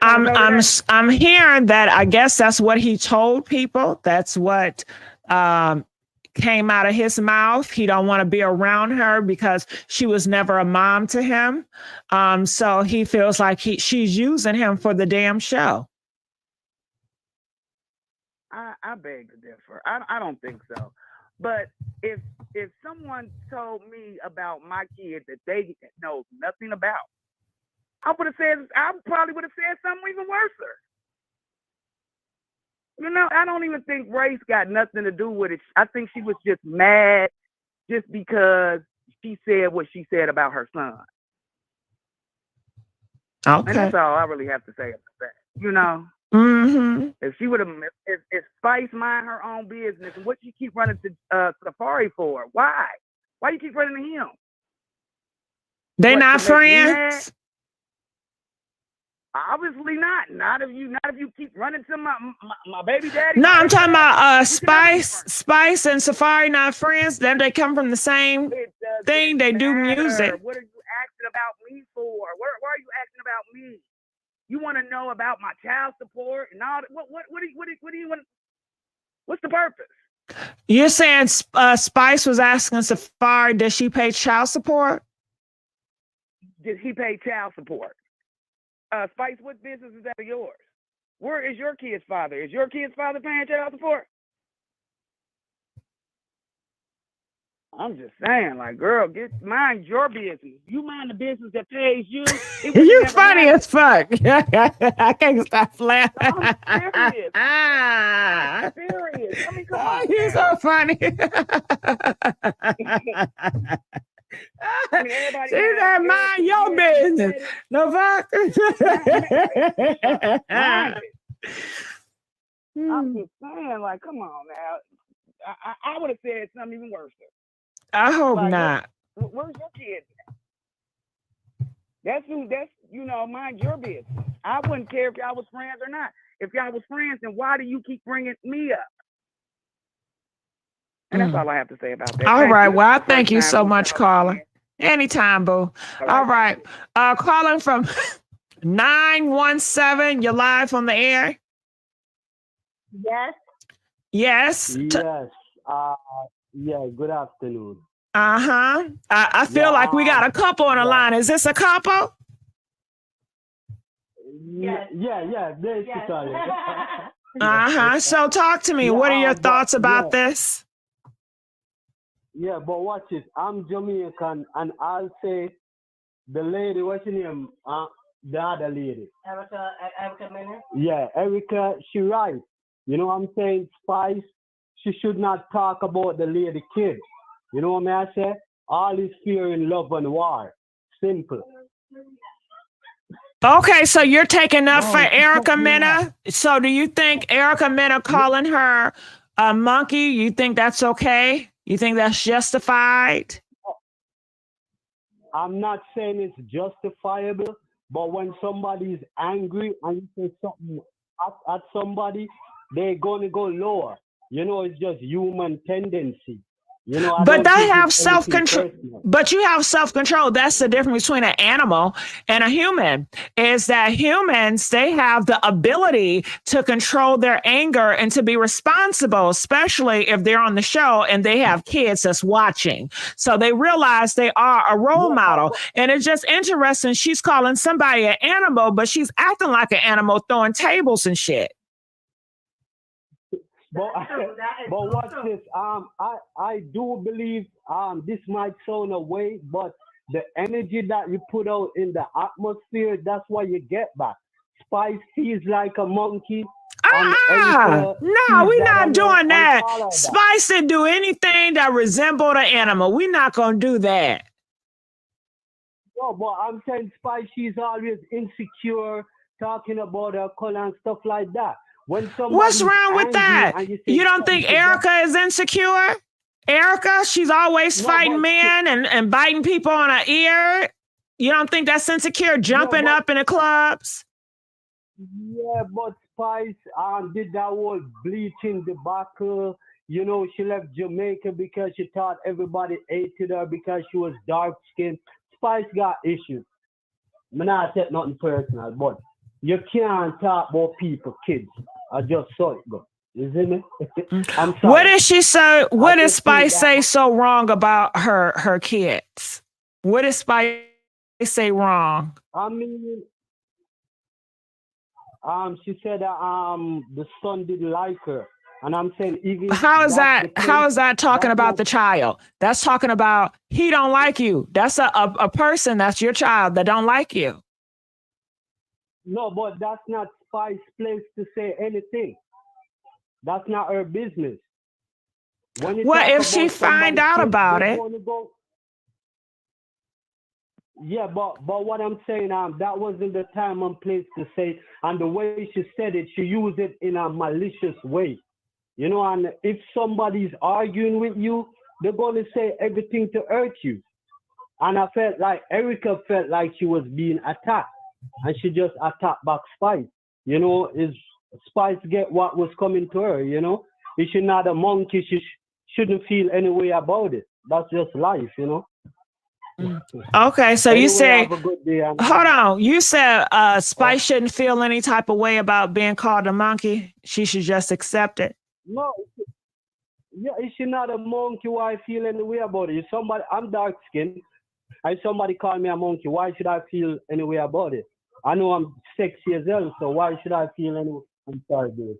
Speaker 1: I'm hearing that. I guess that's what he told people. That's what came out of his mouth. He don't want to be around her because she was never a mom to him. So he feels like she's using him for the damn show.
Speaker 7: I beg to differ. I don't think so. But if someone told me about my kid that they know nothing about, I probably would have said something even worse. I don't even think race got nothing to do with it. I think she was just mad just because she said what she said about her son.
Speaker 1: Okay.
Speaker 7: And that's all I really have to say about that.
Speaker 1: Mm-hmm.
Speaker 7: If she would have, if Spice mind her own business, and what you keep running to Safari for? Why? Why you keep running to him?
Speaker 1: They not friends?
Speaker 7: Obviously not. Not if you keep running to my baby daddy.
Speaker 1: No, I'm talking about Spice and Safari not friends. Then they come from the same thing. They do music.
Speaker 7: What are you asking about me for? Why are you asking about me? You want to know about my child support and all that? What do you want? What's the purpose?
Speaker 1: You're saying Spice was asking Safari, did she pay child support?
Speaker 7: Did he pay child support? Spice, what business is that of yours? Where is your kid's father? Is your kid's father paying child support? I'm just saying, like, girl, mind your business. You mind the business that pays you.
Speaker 1: You funny as fuck. I can't stop laughing.
Speaker 7: I'm serious. I'm serious. I mean, come on.
Speaker 1: You're so funny. She said, mind your business. No fuck.
Speaker 7: I'm just saying, like, come on now. I would have said something even worse.
Speaker 1: I hope not.
Speaker 7: Where's your kid? That's mind your business. I wouldn't care if y'all was friends or not. If y'all was friends, then why do you keep bringing me up? And that's all I have to say about that.
Speaker 1: All right. Well, I thank you so much, caller. Anytime, boo. All right. Calling from 917. You're live on the air.
Speaker 8: Yes.
Speaker 1: Yes.
Speaker 8: Yes. Yeah. Good afternoon.
Speaker 1: Uh-huh. I feel like we got a couple on the line. Is this a couple?
Speaker 8: Yeah. Basically.
Speaker 1: Uh-huh. So talk to me. What are your thoughts about this?
Speaker 8: Yeah, but watch it. I'm Jamaican, and I'll say the lady, what's her name? The other lady. Erica Mena? Yeah, Erica, she right. You know what I'm saying? Spice, she should not talk about the lady kid. You know what I say? All is fear in love and war. Simple.
Speaker 1: Okay, so you're taking up for Erica Mena. So do you think Erica Mena calling her a monkey, you think that's okay? You think that's justified?
Speaker 8: I'm not saying it's justifiable, but when somebody is angry and you say something at somebody, they're going to go lower. It's just human tendency.
Speaker 1: But they have self-control. But you have self-control. That's the difference between an animal and a human, is that humans, they have the ability to control their anger and to be responsible, especially if they're on the show and they have kids that's watching. So they realize they are a role model. And it's just interesting. She's calling somebody an animal, but she's acting like an animal, throwing tables and shit.
Speaker 8: But watch this. I do believe this might sound away, but the energy that you put out in the atmosphere, that's what you get back. Spice feels like a monkey.
Speaker 1: No, we're not doing that. Spice didn't do anything that resembled an animal. We're not gonna do that.
Speaker 8: No, but I'm saying Spice, she's always insecure. talking about her color and stuff like that. When
Speaker 1: what's wrong with that? You don't think Erica is insecure? Erica, she's always fighting men and biting people on her ear. You don't think that's insecure, jumping up in the clubs?
Speaker 8: Yeah, but Spice did that whole bleaching debacle. You know, she left Jamaica because she thought everybody hated her because she was dark skinned. Spice got issues. I'm not saying nothing personal, but you can't talk about people, kids. I just saw it go. You see me? I'm sorry.
Speaker 1: What did she say? What did Spice say so wrong about her kids? What did Spice say wrong?
Speaker 8: I mean, she said that the son didn't like her. And I'm saying, even
Speaker 1: how is that talking about the child? That's talking about he don't like you. That's a person, that's your child that don't like you.
Speaker 8: No, but that's not Spice's place to say anything. That's not her business.
Speaker 1: What if she find out about it?
Speaker 8: Yeah, but what I'm saying, that wasn't the time and place to say it. And the way she said it, she used it in a malicious way. You know, and if somebody's arguing with you, they're going to say everything to hurt you. And I felt like Erica felt like she was being attacked. And she just attacked back Spice. You know, is Spice get what was coming to her, you know? If she's not a monkey, she shouldn't feel any way about it. That's just life, you know?
Speaker 1: Okay, so
Speaker 8: anyway,
Speaker 1: you say,
Speaker 8: hold
Speaker 1: on, you said Spice shouldn't feel any type of way about being called a monkey. She should just accept it.
Speaker 8: No, yeah, if she's not a monkey, why feel any way about it? If somebody, I'm dark skinned, and somebody call me a monkey, why should I feel any way about it? I know I'm sexy as hell, so why should I feel any way? I'm sorry, dude.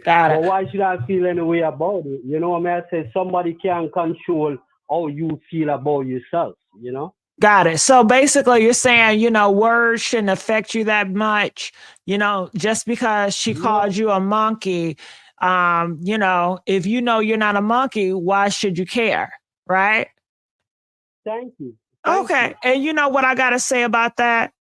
Speaker 8: But why should I feel any way about it? You know what I mean? I say somebody can't control how you feel about yourself, you know?
Speaker 1: Got it. So basically you're saying, you know, words shouldn't affect you that much, you know, just because she called you a monkey, you know, if you know you're not a monkey, why should you care? Right?
Speaker 8: Thank you.
Speaker 1: Okay. And you know what I got to say about that?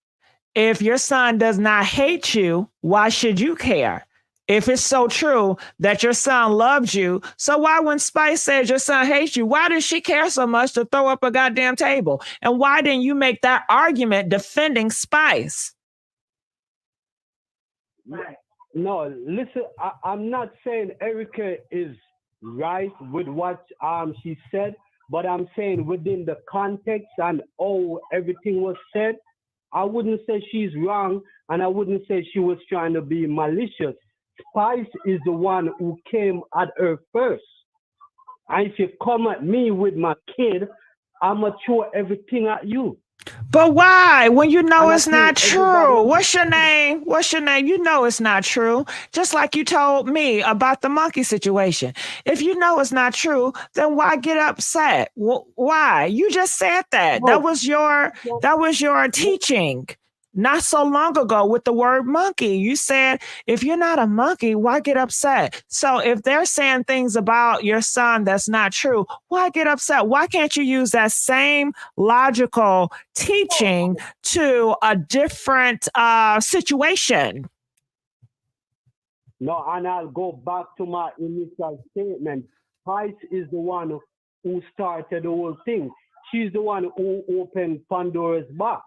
Speaker 1: If your son does not hate you, why should you care? If it's so true that your son loves you, so why when Spice says your son hates you, why does she care so much to throw up a goddamn table? And why didn't you make that argument defending Spice?
Speaker 8: No, listen, I'm not saying Erica is right with what she said, but I'm saying within the context and how everything was said, I wouldn't say she's wrong, and I wouldn't say she was trying to be malicious. Spice is the one who came at her first. And if you come at me with my kid, I'm going to throw everything at you.
Speaker 1: But why? When you know it's not true. What's your name? What's your name? You know it's not true. Just like you told me about the monkey situation. If you know it's not true, then why get upset? Why? You just said that. That was your teaching not so long ago with the word monkey. You said, if you're not a monkey, why get upset? So if they're saying things about your son that's not true, why get upset? Why can't you use that same logical teaching to a different situation?
Speaker 8: No, and I'll go back to my initial statement. Spice is the one who started the whole thing. She's the one who opened Pandora's box.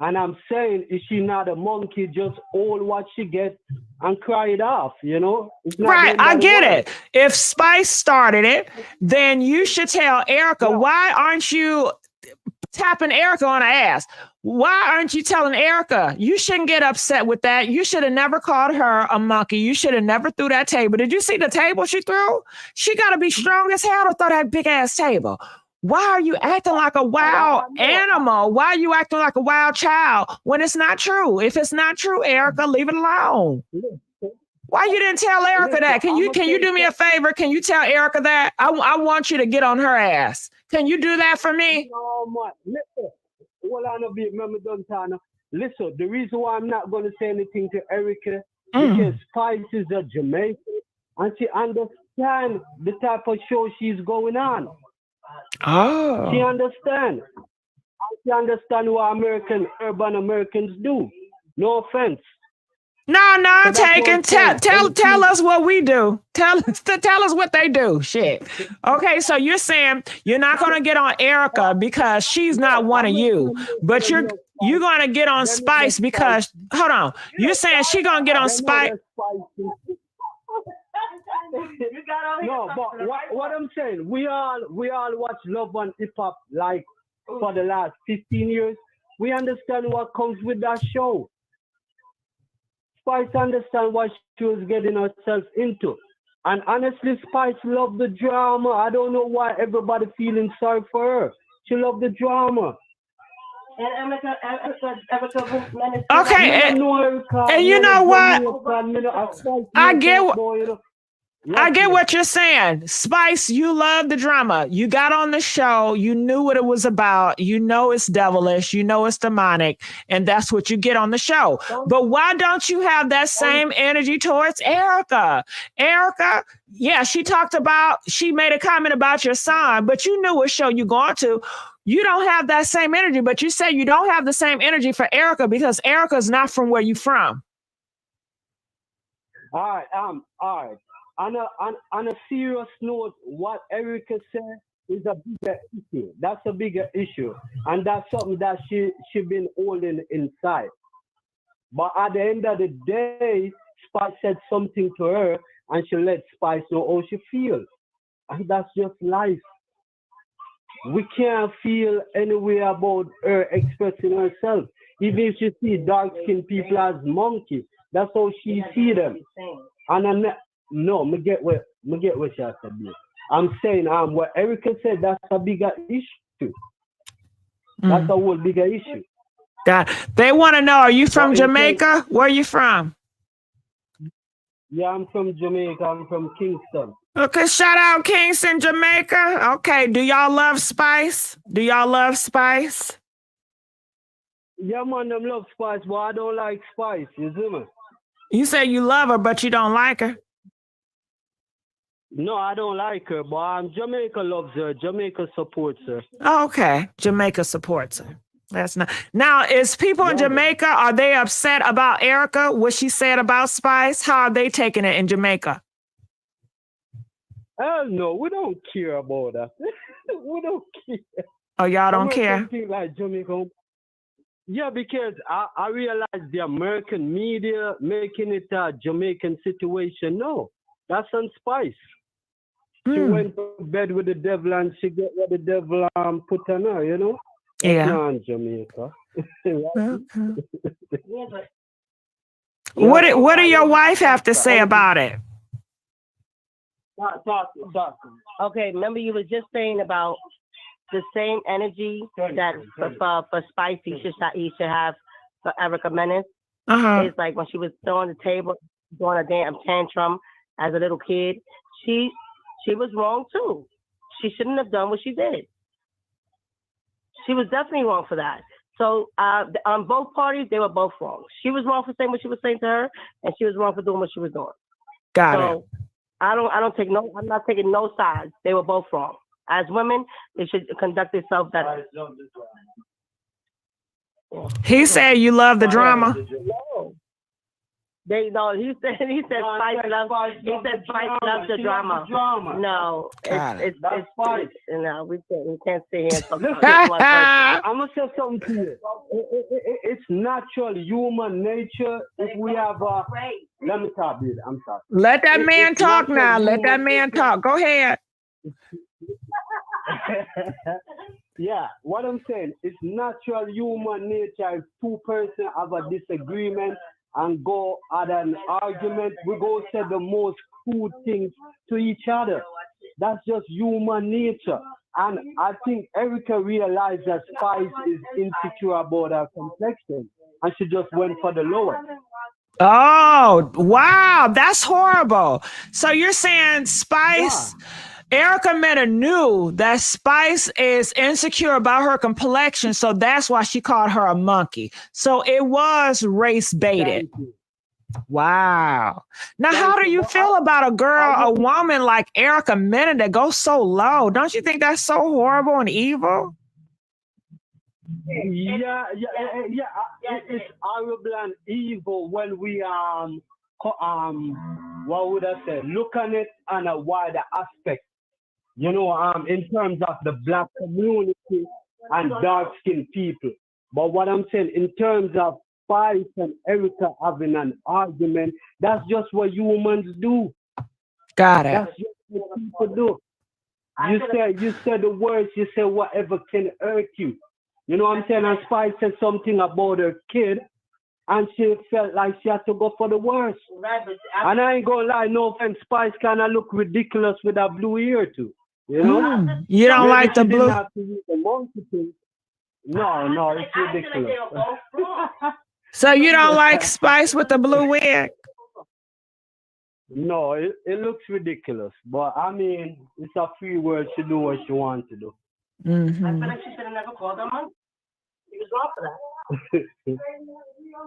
Speaker 8: And I'm saying, is she not a monkey? Just hold what she gets and cry it off, you know?
Speaker 1: Right, I get it. If Spice started it, then you should tell Erica, why aren't you tapping Erica on the ass? Why aren't you telling Erica? You shouldn't get upset with that. You should have never called her a monkey. You should have never threw that table. Did you see the table she threw? She got to be strong as hell to throw that big ass table. Why are you acting like a wild animal? Why are you acting like a wild child when it's not true? If it's not true, Erica, leave it alone. Why you didn't tell Erica that? Can you do me a favor? Can you tell Erica that? I want you to get on her ass. Can you do that for me?
Speaker 8: No, man. Listen, listen, the reason why I'm not going to say anything to Erica because Spice is a Jamaican and she understands the type of show she's going on.
Speaker 1: Oh.
Speaker 8: She understands. She understands what urban Americans do. No offense.
Speaker 1: No,
Speaker 8: So that's what
Speaker 1: taking.
Speaker 8: I'm saying.
Speaker 1: Tell us what we do. Tell us what they do. Shit. Okay, so you're saying you're not gonna get on Erica because she's not one of you, but you're gonna get on Spice because hold on. You're saying she gonna get on Spice.
Speaker 8: No, but what I'm saying, we all watch Love and Hip Hop like for the last 15 years. We understand what comes with that show. Spice understand what she was getting herself into. And honestly, Spice loved the drama. I don't know why everybody feeling sorry for her. She loved the drama.
Speaker 1: Okay, and you know what? I get what you're saying. Spice, you love the drama. You got on the show. You knew what it was about. You know it's devilish. You know it's demonic. And that's what you get on the show. But why don't you have that same energy towards Erica? Erica, yeah, she made a comment about your son, but you knew what show you going to. You don't have that same energy, but you say you don't have the same energy for Erica because Erica's not from where you from.
Speaker 8: All right. On a serious note, what Erica said is a bigger issue. That's a bigger issue. And that's something that she been holding inside. But at the end of the day, Spice said something to her and she let Spice know how she feels. And that's just life. We can't feel any way about her expressing herself. Even if she see dark-skinned people as monkeys, that's how she see them. And me get what she said. I'm saying what Erica said, that's a bigger issue. That's a whole bigger issue.
Speaker 1: They want to know, are you from Jamaica? Where are you from?
Speaker 8: Yeah, I'm from Jamaica. I'm from Kingston.
Speaker 1: Okay, shout out Kingston, Jamaica. Okay, do y'all love Spice?
Speaker 8: Yeah, man, them love Spice, but I don't like Spice, you see me?
Speaker 1: You say you love her, but you don't like her?
Speaker 8: No, I don't like her, but Jamaica loves her. Jamaica supports her.
Speaker 1: Okay, Jamaica supports her. That's not. Now, is people in Jamaica, are they upset about Erica? What she said about Spice? How are they taking it in Jamaica?
Speaker 8: Hell no, we don't care about that. We don't care.
Speaker 1: Oh, y'all don't care?
Speaker 8: Something like Jamaica. Yeah, because I realize the American media making it a Jamaican situation. No, that's on Spice. She went to bed with the devil and she get what the devil put on her, you know?
Speaker 1: Yeah.
Speaker 8: That's not in Jamaica.
Speaker 1: What do your wife have to say about it?
Speaker 5: Talk. Okay, remember you were just saying about the same energy that for Spice he should have for Erica Menace. It's like when she was throwing the table, doing a damn tantrum as a little kid. She was wrong too. She shouldn't have done what she did. She was definitely wrong for that. So on both parties, they were both wrong. She was wrong for saying what she was saying to her, and she was wrong for doing what she was doing.
Speaker 1: Got it.
Speaker 5: I'm not taking no sides. They were both wrong. As women, they should conduct themselves better.
Speaker 1: He said you love the drama.
Speaker 5: He said Spice loves the drama. No, it's no, we can't sit here and talk about
Speaker 8: I'm gonna say something to you. It's natural human nature. If we have let me talk, dude. I'm sorry.
Speaker 1: Let that man talk now. Let that man talk. Go ahead.
Speaker 8: Yeah, what I'm saying, it's natural human nature. If two persons have a disagreement and go at an argument, we go say the most crude things to each other. That's just human nature. And I think Erica realized that Spice is insecure about her complexion, and she just went for the lower.
Speaker 1: Oh, wow, that's horrible. So you're saying Spice, Erica Mena knew that Spice is insecure about her complexion, so that's why she called her a monkey. So it was race baited. Wow. Now, how do you feel about a woman like Erica Mena that goes so low? Don't you think that's so horrible and evil?
Speaker 8: It's horrible and evil when we what would I say? Look on it on a wider aspect. You know, in terms of the black community and dark skinned people. But what I'm saying, in terms of Spice and Erica having an argument, that's just what humans do.
Speaker 1: Got it.
Speaker 8: That's just what people do. You said the words, you say whatever can hurt you. You know what I'm saying? And Spice said something about her kid, and she felt like she had to go for the worst. And I ain't gonna lie, no offense, Spice kind of look ridiculous with that blue hair too. You know?
Speaker 1: You don't
Speaker 8: Maybe
Speaker 1: like the
Speaker 8: she
Speaker 1: blue?
Speaker 8: didn't have to use the monkey thing. No, it's ridiculous.
Speaker 1: So you don't like Spice with the blue wig?
Speaker 8: No, it looks ridiculous. But I mean, it's a free world. She do what she wants to do.
Speaker 1: Mm-hmm.
Speaker 6: I feel like she should have never called her mom. He was wrong for that.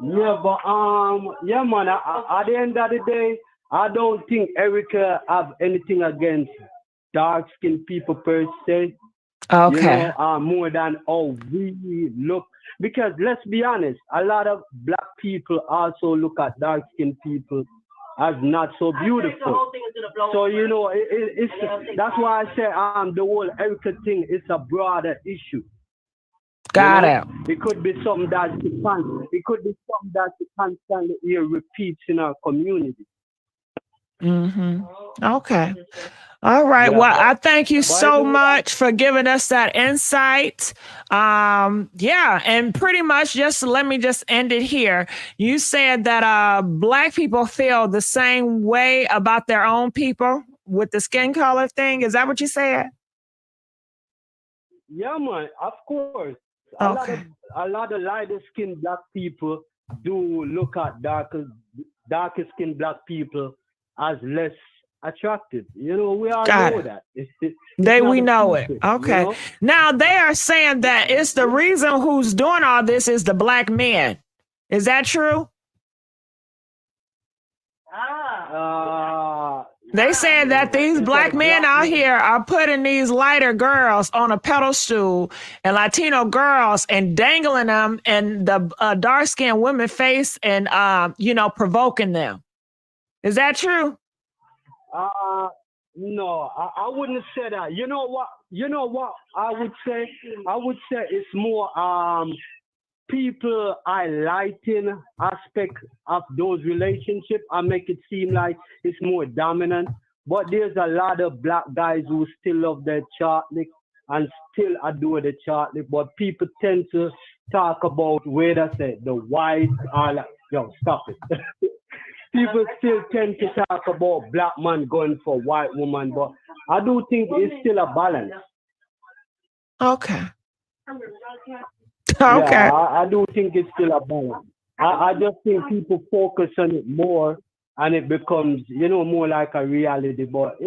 Speaker 8: Yeah, but yeah, man. At the end of the day, I don't think Erica have anything against dark-skinned people per se.
Speaker 1: Okay.
Speaker 8: You know, more than how we look. Because let's be honest, a lot of black people also look at dark-skinned people as not so beautiful. So you know, it's that's why I say the whole Erica thing is a broader issue.
Speaker 1: Got it.
Speaker 8: It could be something that you constantly hear repeats in our community.
Speaker 1: Mm-hmm. Okay. All right.
Speaker 8: Yeah.
Speaker 1: Well, I thank you so
Speaker 8: anyway,
Speaker 1: much for giving us that insight. Yeah, and pretty much let me just end it here. You said that black people feel the same way about their own people with the skin color thing. Is that what you said?
Speaker 8: Yeah, man. Of course.
Speaker 1: Okay.
Speaker 8: A lot of lighter skinned black people do look at darker skinned black people as less attractive. You know, we all
Speaker 1: Got
Speaker 8: know
Speaker 1: it.
Speaker 8: that.
Speaker 1: We know it.
Speaker 8: secret,
Speaker 1: Okay.
Speaker 8: You know?
Speaker 1: Now they are saying that it's the reason who's doing all this is the black men. Is that true? They said that these black men out here are putting these lighter girls on a pedestal and Latino girls and dangling them in the dark-skinned women's face and, provoking them. Is that true?
Speaker 8: No, I wouldn't say that. You know what I would say? I would say it's more people highlighting aspect of those relationships and make it seem like it's more dominant. But there's a lot of black guys who still love their chocolate and still adore the chocolate. But people tend to talk about where they say the white are like, yo, stop it. People still tend to talk about black man going for white woman, but I do think it's still a balance.
Speaker 1: Okay.
Speaker 8: Yeah, I do think it's still a balance. I just think people focus on it more and it becomes, more like a reality. But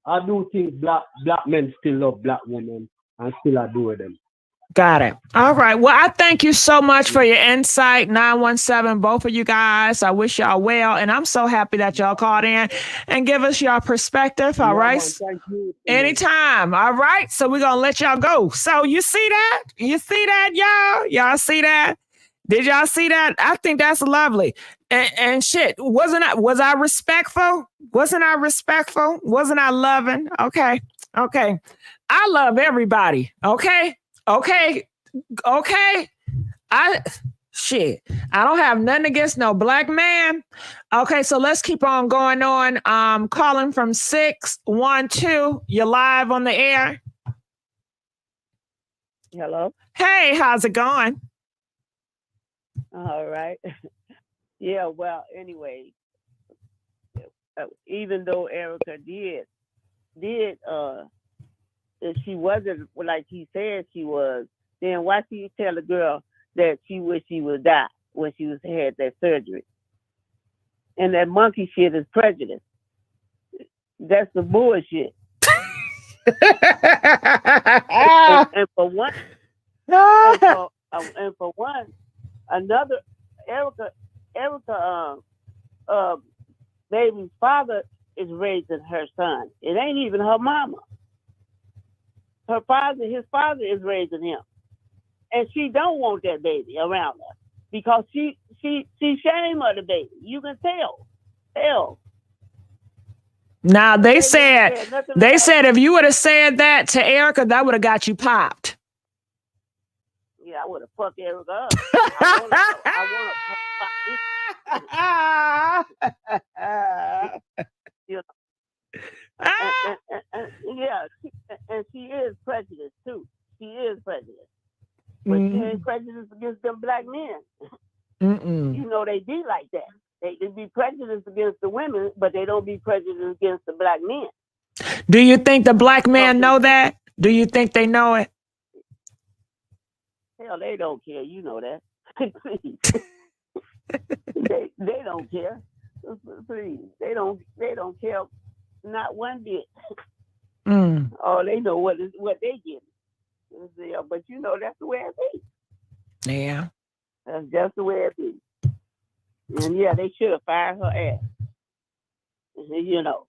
Speaker 8: I do think black men still love black women and still adore them.
Speaker 1: Got it. All right. Well, I thank you so much for your insight, 917, both of you guys. I wish y'all well. And I'm so happy that y'all called in and give us your perspective. All right.
Speaker 8: Man, thank you.
Speaker 1: Anytime. All right. So we're going to let y'all go. So you see that? You see that, y'all? Y'all see that? Did y'all see that? I think that's lovely. And shit, was I respectful? Wasn't I respectful? Wasn't I loving? Okay. I love everybody. Okay. I don't have nothing against no black man. Okay, so let's keep on going on. Calling from 612. You're live on the air.
Speaker 9: Hello.
Speaker 1: Hey, how's it going?
Speaker 9: All right. Yeah, well, anyway, even though Erica did if she wasn't like he said she was, then why should you tell a girl that she wished she would die when she had that surgery? And that monkey shit is prejudice. That's the bullshit. and for one, another Erica baby's father is raising her son. It ain't even her mama. His father is raising him. and she don't want that baby around her because she shame of the baby. You can tell.
Speaker 1: Now they
Speaker 9: Baby
Speaker 1: said
Speaker 9: ain't said nothing about
Speaker 1: if you would have said that to Erica, that would have got you popped.
Speaker 9: Yeah, I would have fucked Erica up. I you know. Yeah, and she is prejudiced too. She is prejudiced, but she ain't prejudiced against them black men. You know they be like that. They be prejudiced against the women, but they don't be prejudiced against the black men.
Speaker 1: Do you think the black men know that? Do you think they know it?
Speaker 9: Hell, they don't care. You know that. they don't care. Please, they don't care. Not one bit. Oh, they know what they get. Yeah, but you know that's the way it be.
Speaker 1: Yeah.
Speaker 9: That's just the way it be. And yeah, they should have fired her ass. You know.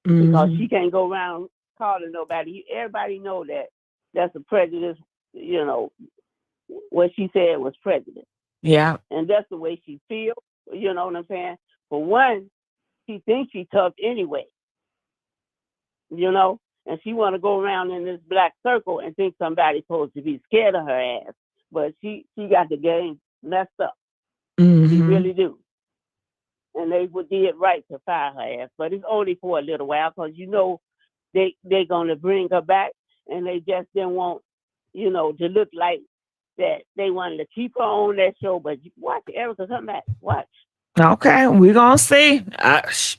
Speaker 9: Because she can't go around calling nobody. Everybody know that that's a prejudice, you know, what she said was prejudice.
Speaker 1: Yeah.
Speaker 9: And that's the way she feels, you know what I'm saying? For one, she thinks she's tough anyway. You know? And she want to go around in this black circle and think somebody's supposed to be scared of her ass. But she got the game messed up. She really do. And they did right to fire her ass. But it's only for a little while because, you know, they're going to bring her back and they just didn't want, you know, to look like that they wanted to keep her on that show. But watch Erica come back. Watch.
Speaker 1: Okay, we're gonna see.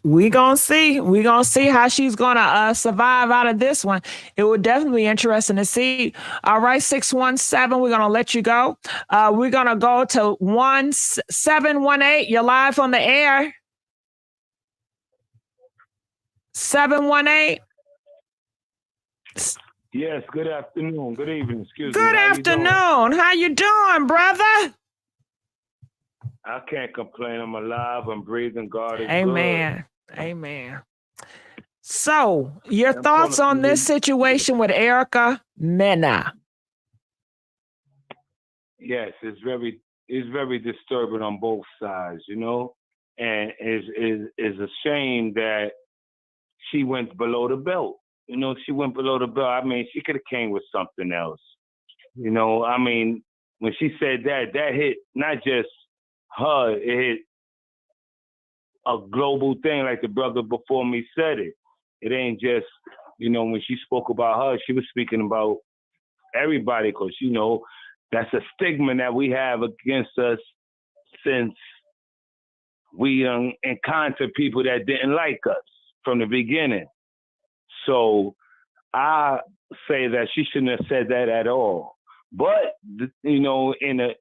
Speaker 1: We're gonna see how she's gonna survive out of this one. It would definitely be interesting to see. All right, 617. We're gonna let you go. We're gonna go to 1718. You're live on the air. 718.
Speaker 11: Yes. Good afternoon. Good evening. Excuse me.
Speaker 1: Good afternoon. How you doing, brother?
Speaker 11: I can't complain. I'm alive. I'm breathing. God is
Speaker 1: Amen. Good. Amen. So, your thoughts on this situation with Erica Mena?
Speaker 11: Yes, it's very disturbing on both sides, you know, and is a shame that she went below the belt. You know, she went below the belt. I mean, she could have came with something else. You know, I mean, when she said that hit not just her, it hit a global thing, like the brother before me said it. It ain't just, you know, when she spoke about her, she was speaking about everybody, because, you know, that's a stigma that we have against us since we encountered people that didn't like us from the beginning. So I say that she shouldn't have said that at all. But, you know, in a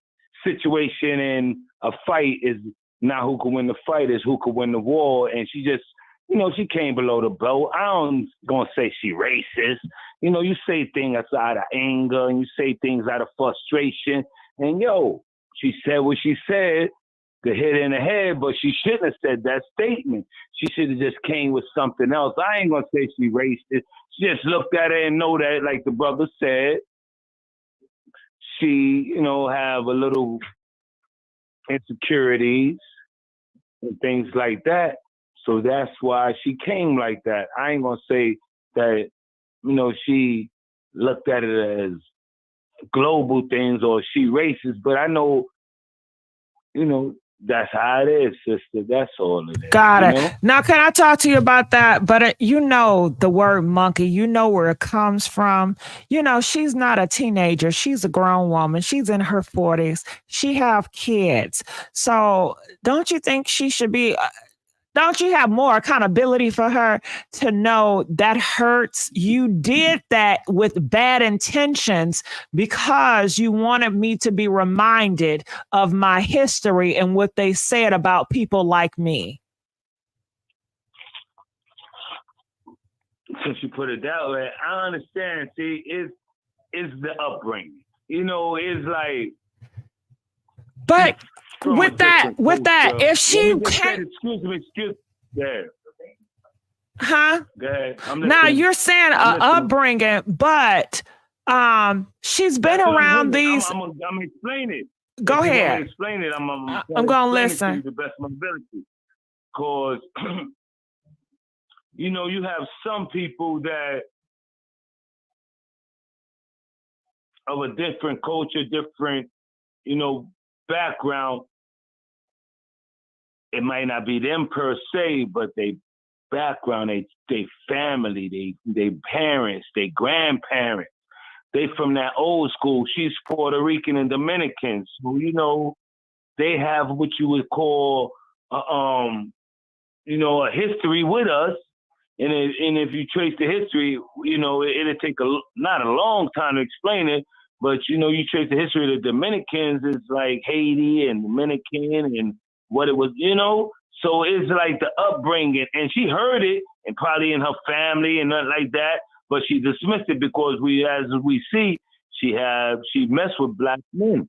Speaker 11: situation in a fight is not who can win the fight, is who can win the war. And she just, you know, she came below the belt. I don't gonna say she racist. You know, you say things out of anger and you say things out of frustration. And yo, she said what she said to hit in the head, but she shouldn't have said that statement. She should have just came with something else. I ain't gonna say she racist. She just looked at her and know that, like the brother said, she, you know, have a little insecurities and things like that. So that's why she came like that. I ain't gonna say that, you know, she looked at it as global things or she racist, but I know, you know, that's how it is, sister. That's all it is.
Speaker 1: Got it.
Speaker 11: Know?
Speaker 1: Now, can I talk to you about that? But you know the word monkey, you know where it comes from. You know, she's not a teenager. She's a grown woman. She's in her 40s. She have kids. So don't you think she should be... don't you have more accountability for her to know that hurts? You did that with bad intentions because you wanted me to be reminded of my history and what they said about people like me.
Speaker 11: Since you put it that way, I understand. See, it's the upbringing. You know, it's like...
Speaker 1: But... With that, if she can't...
Speaker 11: Excuse me. Yeah.
Speaker 1: Huh?
Speaker 11: Go ahead.
Speaker 1: Now, you're saying upbringing, but She's been around these.
Speaker 11: I'm explaining it.
Speaker 1: Go
Speaker 11: if
Speaker 1: ahead.
Speaker 11: You want me to explain it?
Speaker 1: I'm gonna
Speaker 11: to
Speaker 1: listen.
Speaker 11: You the best of my ability. Cause you know, you have some people that of a different culture, different, you know, background. It might not be them per se, but they background, they family, they parents, they grandparents. They from that old school. She's Puerto Rican and Dominican, so you know they have what you would call, you know, a history with us. And if you trace the history, you know, it'll take not a long time to explain it, but you know, you trace the history of the Dominicans, it's like Haiti and Dominican and what it was, you know. So it's like the upbringing, and she heard it, and probably in her family and nothing like that, but she dismissed it because as we see, she messed with black men.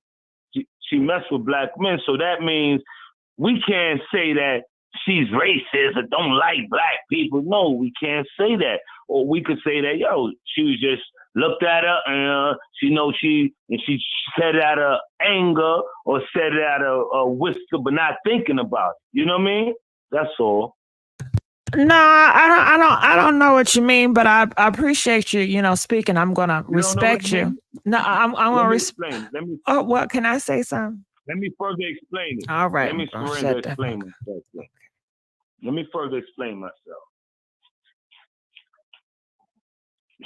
Speaker 11: She messed with black men, so that means we can't say that she's racist or don't like black people. No, we can't say that. Or we could say that, yo, she was just looked at her and she said it out of anger or said it out of a whisper, but not thinking about it. You know what I mean? That's all.
Speaker 1: No, I don't know what you mean, but I appreciate you, you know, speaking. I'm gonna respect you. No, I'm gonna
Speaker 11: explain.
Speaker 1: Oh, what can I say something?
Speaker 11: Let me further explain it.
Speaker 1: All right.
Speaker 11: Let me further explain myself. Let me further explain myself.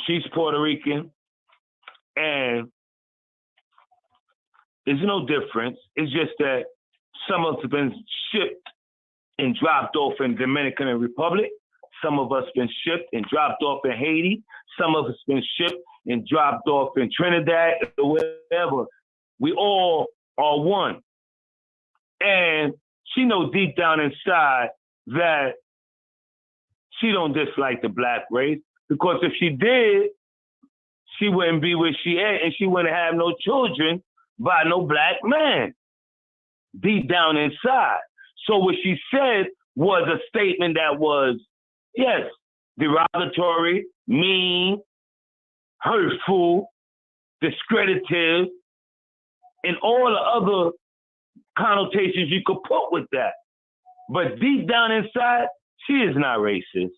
Speaker 11: She's Puerto Rican, and there's no difference. It's just that some of us have been shipped and dropped off in Dominican Republic. Some of us been shipped and dropped off in Haiti. Some of us been shipped and dropped off in Trinidad or wherever. We all are one. And she knows deep down inside that she don't dislike the black race, because if she did, she wouldn't be where she at, and she wouldn't have no children by no black man deep down inside. So what she said was a statement that was, yes, derogatory, mean, hurtful, discredited, and all the other connotations you could put with that. But deep down inside, she is not racist.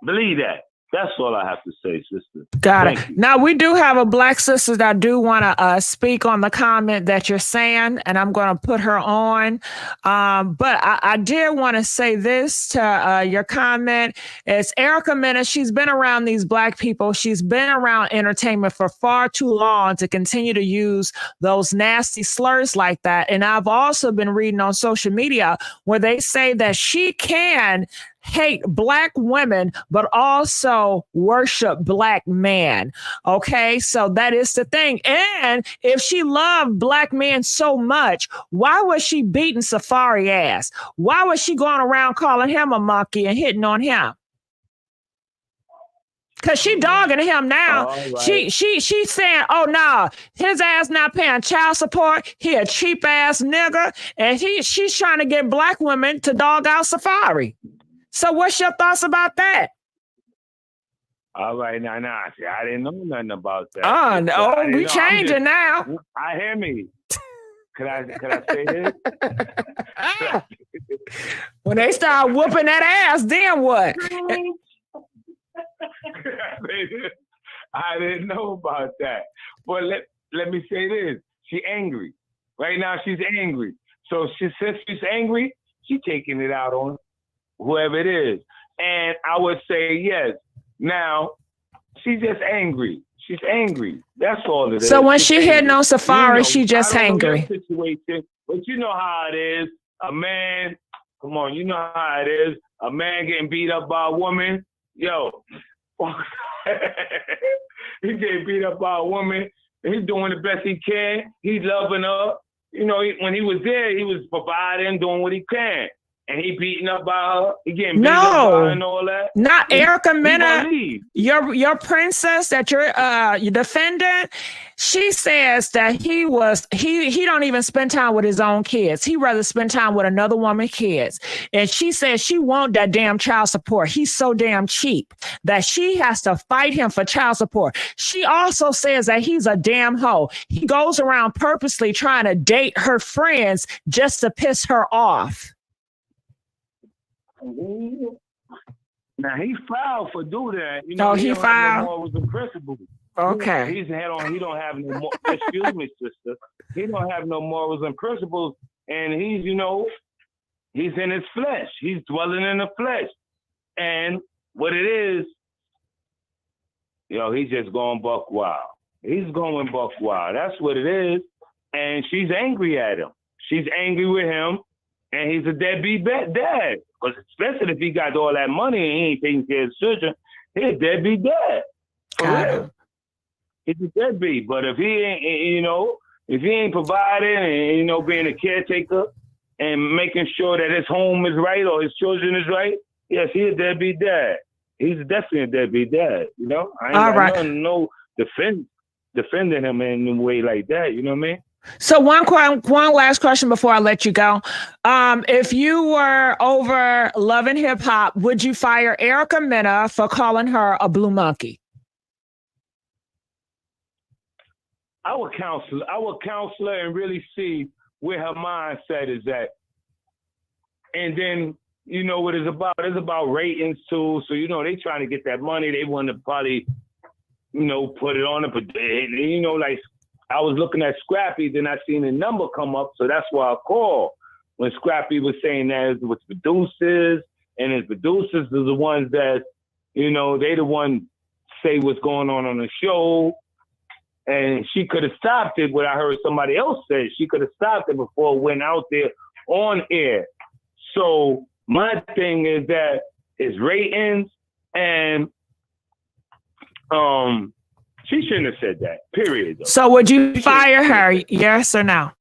Speaker 11: Believe that. That's all I have to say, sister.
Speaker 1: Got it. Now, we do have a black sister that I do want to speak on the comment that you're saying, and I'm going to put her on. But I did want to say this to your comment. It's Erica Mena. She's been around these black people. She's been around entertainment for far too long to continue to use those nasty slurs like that. And I've also been reading on social media where they say that she can hate black women, but also worship black men. Okay, so that is the thing. And if she loved black men so much, why was she beating Safari ass? Why was she going around calling him a monkey and hitting on him? Cause she dogging him now. Right. She's saying, oh no, his ass not paying child support. He a cheap ass nigga, and she's trying to get black women to dog out Safari. So what's your thoughts about that?
Speaker 11: All right, now, see, I didn't know nothing about that.
Speaker 1: Oh, no, we changing now.
Speaker 11: I hear me. Could I say this?
Speaker 1: When they start whooping that ass, then what?
Speaker 11: I didn't know about that. But let me say this. She's angry. Right now, she's angry. So since she's angry, she's taking it out on whoever it is. And I would say yes. Now, she's just angry. She's angry. That's all it is.
Speaker 1: So when she hitting on Safari, she just angry.
Speaker 11: Situation, but you know how it is. A man, come on, you know how it is. A man getting beat up by a woman, yo. He getting beat up by a woman. He's doing the best he can. He's loving her. You know, when he was there, he was providing, doing what he can. and he beaten up by her, he getting beaten up by her and all that.
Speaker 1: Not Erica Mena,
Speaker 11: leave.
Speaker 1: your princess that you're defending. She says that he don't even spend time with his own kids. He rather spend time with another woman's kids. And she says she want that damn child support. He's so damn cheap that she has to fight him for child support. She also says that he's a damn hoe. He goes around purposely trying to date her friends just to piss her off.
Speaker 11: Now he filed for do that. You
Speaker 1: know,
Speaker 11: he
Speaker 1: he
Speaker 11: don't have
Speaker 1: filed?
Speaker 11: no morals and principles.
Speaker 1: Okay.
Speaker 11: He don't have no more. Excuse me, sister. He don't have no morals and principles, and he's in his flesh. He's dwelling in the flesh, and what it is, he's just going buck wild. He's going buck wild. That's what it is, and she's angry at him. She's angry with him, and he's a deadbeat dad. Because especially if he got all that money and he ain't taking care of his children, he's a deadbeat dad. For real. He's a deadbeat. But if he ain't, if he ain't providing and, being a caretaker and making sure that his home is right or his children is right, yes, he's a deadbeat dad. He's definitely a deadbeat dad, I ain't got no defending him in a way like that, you know what I mean?
Speaker 1: So one last question before I let you go. If you were over Love and Hip Hop, would you fire Erica Mena for calling her a blue monkey?
Speaker 11: I would counsel her and really see where her mindset is at. And then, what it's about. It's about ratings too. So, they trying to get that money. They want to probably, put it on it. But, like, I was looking at Scrappy, then I seen a number come up, so that's why I called. When Scrappy was saying that it was producers, and his producers are the ones that, they the ones say what's going on the show. And she could have stopped it, what I heard somebody else say. She could have stopped it before it went out there on air. So my thing is that it's ratings, and she shouldn't have said that, period. Though.
Speaker 1: So would you fire her, yes or no?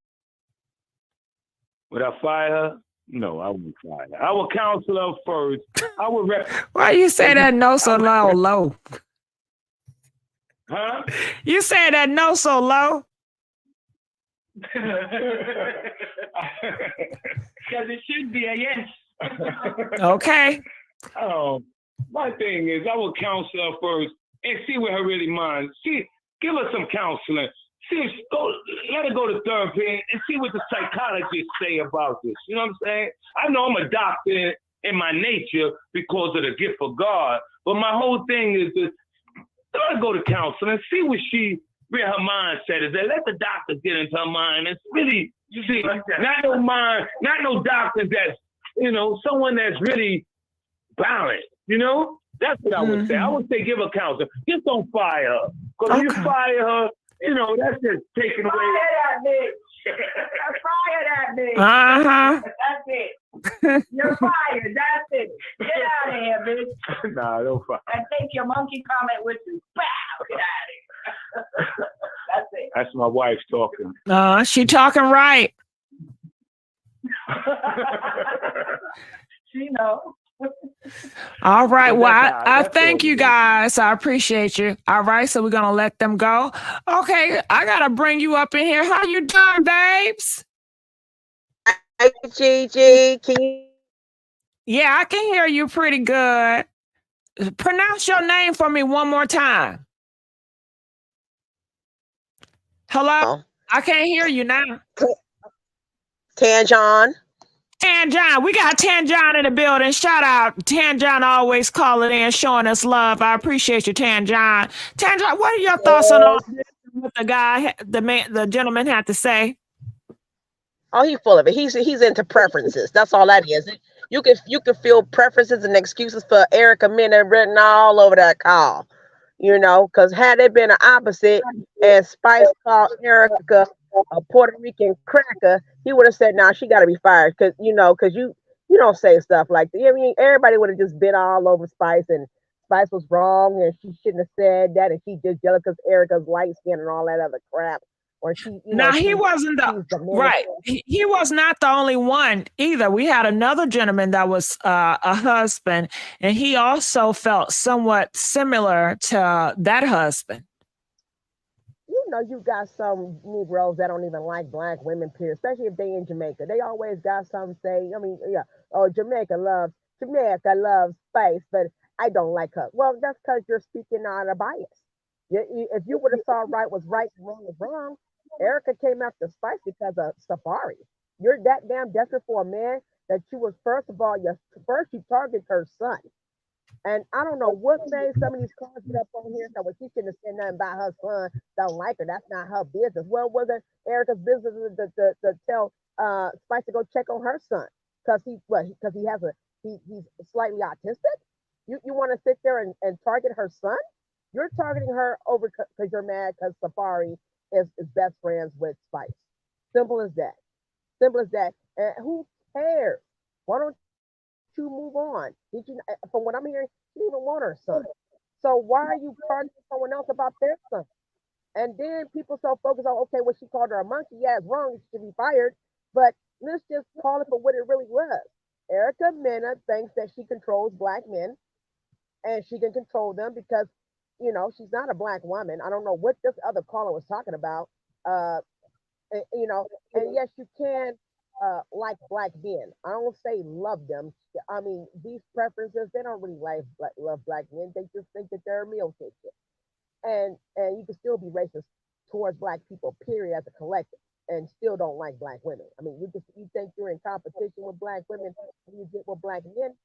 Speaker 11: Would I fire her? No, I wouldn't fire her. I would counsel her first. I would
Speaker 1: Why you say that no so low?
Speaker 11: Huh?
Speaker 1: You say that no so low?
Speaker 6: Because it should be a yes.
Speaker 1: Okay.
Speaker 11: My thing is, I would counsel her first and see what her really minds. Give her some counseling. Let her go to therapy and see what the psychologists say about this. You know what I'm saying? I know I'm a doctor in my nature because of the gift of God, but my whole thing is this: let her go to counseling, see where her mindset is at. Let the doctor get into her mind. It's really, not no doctor that's, someone that's really balanced, That's what I would say. I would say give her counseling. Just don't fire her. Because if you fire her, that's just taking away.
Speaker 6: Fire that bitch. Fire that bitch.
Speaker 1: Uh-huh.
Speaker 6: That's it. You're fired. That's it. Get out of here, bitch.
Speaker 11: Nah, don't fire.
Speaker 6: And take your monkey comment with you. Bow. Get out of here. That's it.
Speaker 11: That's my wife talking.
Speaker 1: She talking right.
Speaker 6: She knows.
Speaker 1: All right. Well, I thank you guys. I appreciate you. All right. So we're going to let them go. Okay. I got to bring you up in here. How you doing, babes?
Speaker 12: Hey, Gigi.
Speaker 1: Yeah, I can hear you pretty good. Pronounce your name for me one more time. Hello? I can't hear you now.
Speaker 12: Tanjon.
Speaker 1: Tanjon, we got Tanjon in the building. Shout out. Tanjon always calling in, showing us love. I appreciate you, Tanjon. Tanjon, what are your thoughts on all this? What the gentleman had to say?
Speaker 12: Oh, he's full of it. He's into preferences. That's all that is. You can feel preferences and excuses for Erica Mena written all over that call. Because had it been the opposite and Spice called Erica a Puerto Rican cracker, he would have said, "Nah, she got to be fired." Because you don't say stuff like that. I mean, everybody would have just been all over Spice, and Spice was wrong, and she shouldn't have said that, and she just jealous because Erica's light skin and all that other crap. or she,
Speaker 1: Now he wasn't the
Speaker 12: she's the
Speaker 1: right. He was not the only one either. We had another gentleman that was a husband, and he also felt somewhat similar to that husband.
Speaker 12: You know, you got some Negroes that don't even like black women, period, especially if they in Jamaica. They always got something to say. I mean, yeah, oh, Jamaica loves Spice, but I don't like her. Well, that's because you're speaking out of bias. If you would have saw right was right and wrong was wrong, Erica came after Spice because of Safari. You're that damn desperate for a man that you was, first of all, you target her son. And I don't know what made some of these cars get up on here. So when she shouldn't have said nothing about her son, don't like her. That's not her business. Well, was it Erica's business to tell Spice to go check on her son because he has he's slightly autistic. You want to sit there and target her son? You're targeting her over because you're mad because Safari is best friends with Spice. Simple as that. Simple as that. And who cares? Why don't you move on? Did you? From what I'm hearing, she didn't even want her son. So why are you targeting someone else about their son? And then people so focused on, okay, well, she called her a monkey. Yeah, it's wrong. She should be fired. But let's just call it for what it really was. Erica Mena thinks that she controls black men and she can control them because, she's not a black woman. I don't know what this other caller was talking about. And yes, you can like black men. I don't say love them. I mean, these preferences, they don't really love black men. They just think that they're a meal ticket. And you can still be racist towards black people, period, as a collective, and still don't like black women. I mean, you think you're in competition with black women when you get with black men,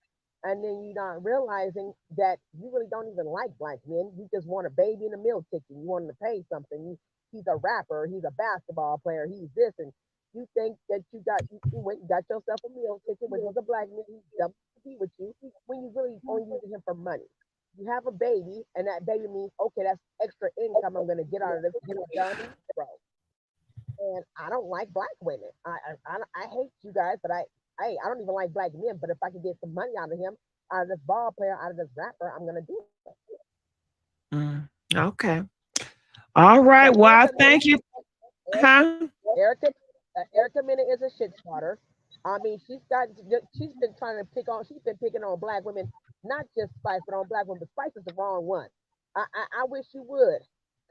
Speaker 12: and then you're not realizing that you really don't even like black men. You just want a baby and a meal ticket. You want him to pay something. He's a rapper. He's a basketball player. He's this, and you think that you went and got yourself a meal ticket, which was a black man. He's double to be with you when you really only using him for money. You have a baby, and that baby means, okay, that's extra income I'm going to get out of this. Get it done, bro. And I don't like black women. I hate you guys, but I don't even like black men. But if I can get some money out of him, out of this ball player, out of this rapper, I'm gonna do it.
Speaker 1: Okay. All right. Well, thank you. Huh?
Speaker 12: Erica Mena is a shit starter. I mean, she's been picking on black women, not just Spice, but on black women. But Spice is the wrong one. I wish you would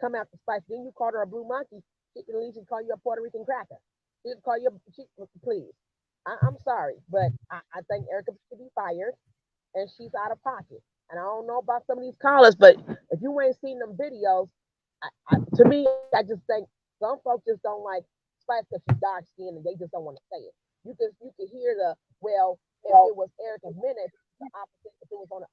Speaker 12: come after Spice. Then you called her a blue monkey. She can at least call you a Puerto Rican cracker. She can call you please. I'm sorry, but I think Erica should be fired, and she's out of pocket. And I don't know about some of these callers, but if you ain't seen them videos, to me, I just think some folks just don't like Spice because she's dark skinned and they just don't want to say it. You can hear if it was Erica Mena, the opposite, if it was on the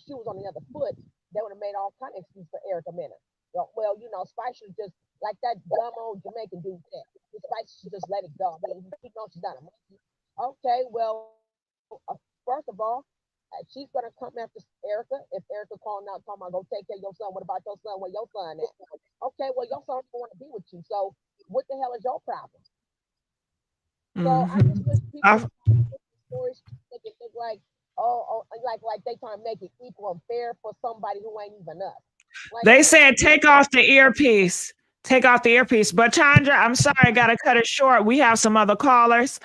Speaker 12: shoe was on the other foot, they would have made all kind of excuses for Erica Mena. Well, Spice should just, like that dumb old Jamaican dude said, Spice should just let it go. I mean, he knows she's not a monkey. Okay, well, first of all, she's gonna come after Erica. If Erica calling out, talking about go take care of your son, what about your son? Where your son at? Okay, well, your son don't want to be with you. So what the hell is your problem? So I just wish people stories think like, like they trying to make it equal and fair for somebody who ain't even us. Like,
Speaker 1: they said take off the earpiece. Take off the earpiece. But Chandra, I'm sorry, I gotta cut it short. We have some other callers,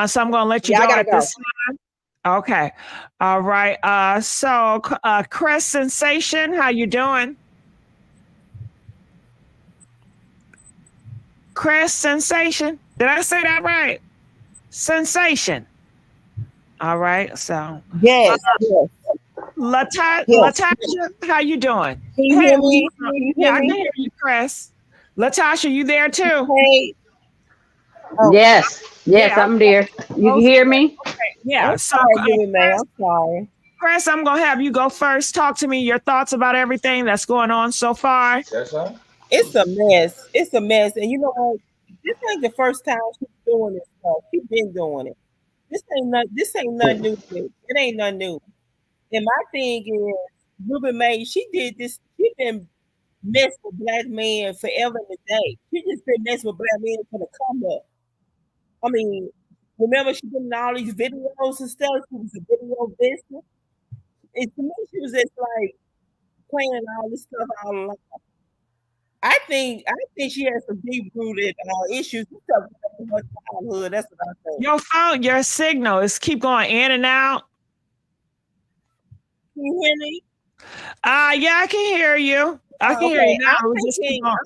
Speaker 1: so I'm gonna let you go at this time. Okay. All right. So Chris Sensation, how you doing? Chris Sensation. Did I say that right? Sensation. All right. So
Speaker 13: yes.
Speaker 1: Latasha, how you doing?
Speaker 13: Can you hear me?
Speaker 1: Yeah, I can hear you, Chris. Latasha, you there too?
Speaker 13: Hey.
Speaker 14: Oh. Yes, I'm there. You can hear me?
Speaker 1: Okay. Yeah.
Speaker 13: I'm sorry.
Speaker 1: Chris, I'm gonna have you go first. Talk to me your thoughts about everything that's going on so far.
Speaker 13: It's a mess. It's a mess. And you know what? This ain't the first time she's doing this stuff. She's been doing it. This ain't nothing new. It ain't nothing new. And my thing is, Rubymae, she did this. She been messing with black men forever and a day. She just been messing with black men for the come up. I mean, remember she did all these videos and stuff. She was a video business. And to me, she was just like playing all this stuff all along. I think she has some deep rooted issues in her childhood. That's what I think.
Speaker 1: Your phone, your signal is keep going in and out.
Speaker 13: Can you hear me?
Speaker 1: Yeah, I can hear you. I can hear you now.
Speaker 13: I'm
Speaker 1: We just keep
Speaker 13: thinking
Speaker 1: going.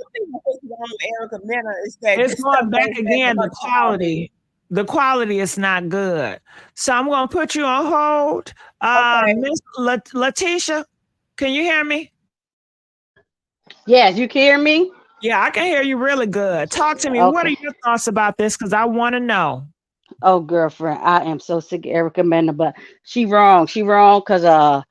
Speaker 13: what's wrong with Erica Mena is that
Speaker 1: It's
Speaker 13: this stuff
Speaker 1: going back
Speaker 13: goes back
Speaker 1: again.
Speaker 13: to her
Speaker 1: The quality. The quality is not good. So I'm going to put you on hold. Miss Letitia, can you hear me?
Speaker 14: Yes, you can hear me?
Speaker 1: Yeah, I can hear you really good. Talk to me. What are
Speaker 14: Okay.
Speaker 1: your thoughts about this? Because I want to know.
Speaker 14: Oh, girlfriend, I am so sick of Erica Mena, but she wrong. She wrong because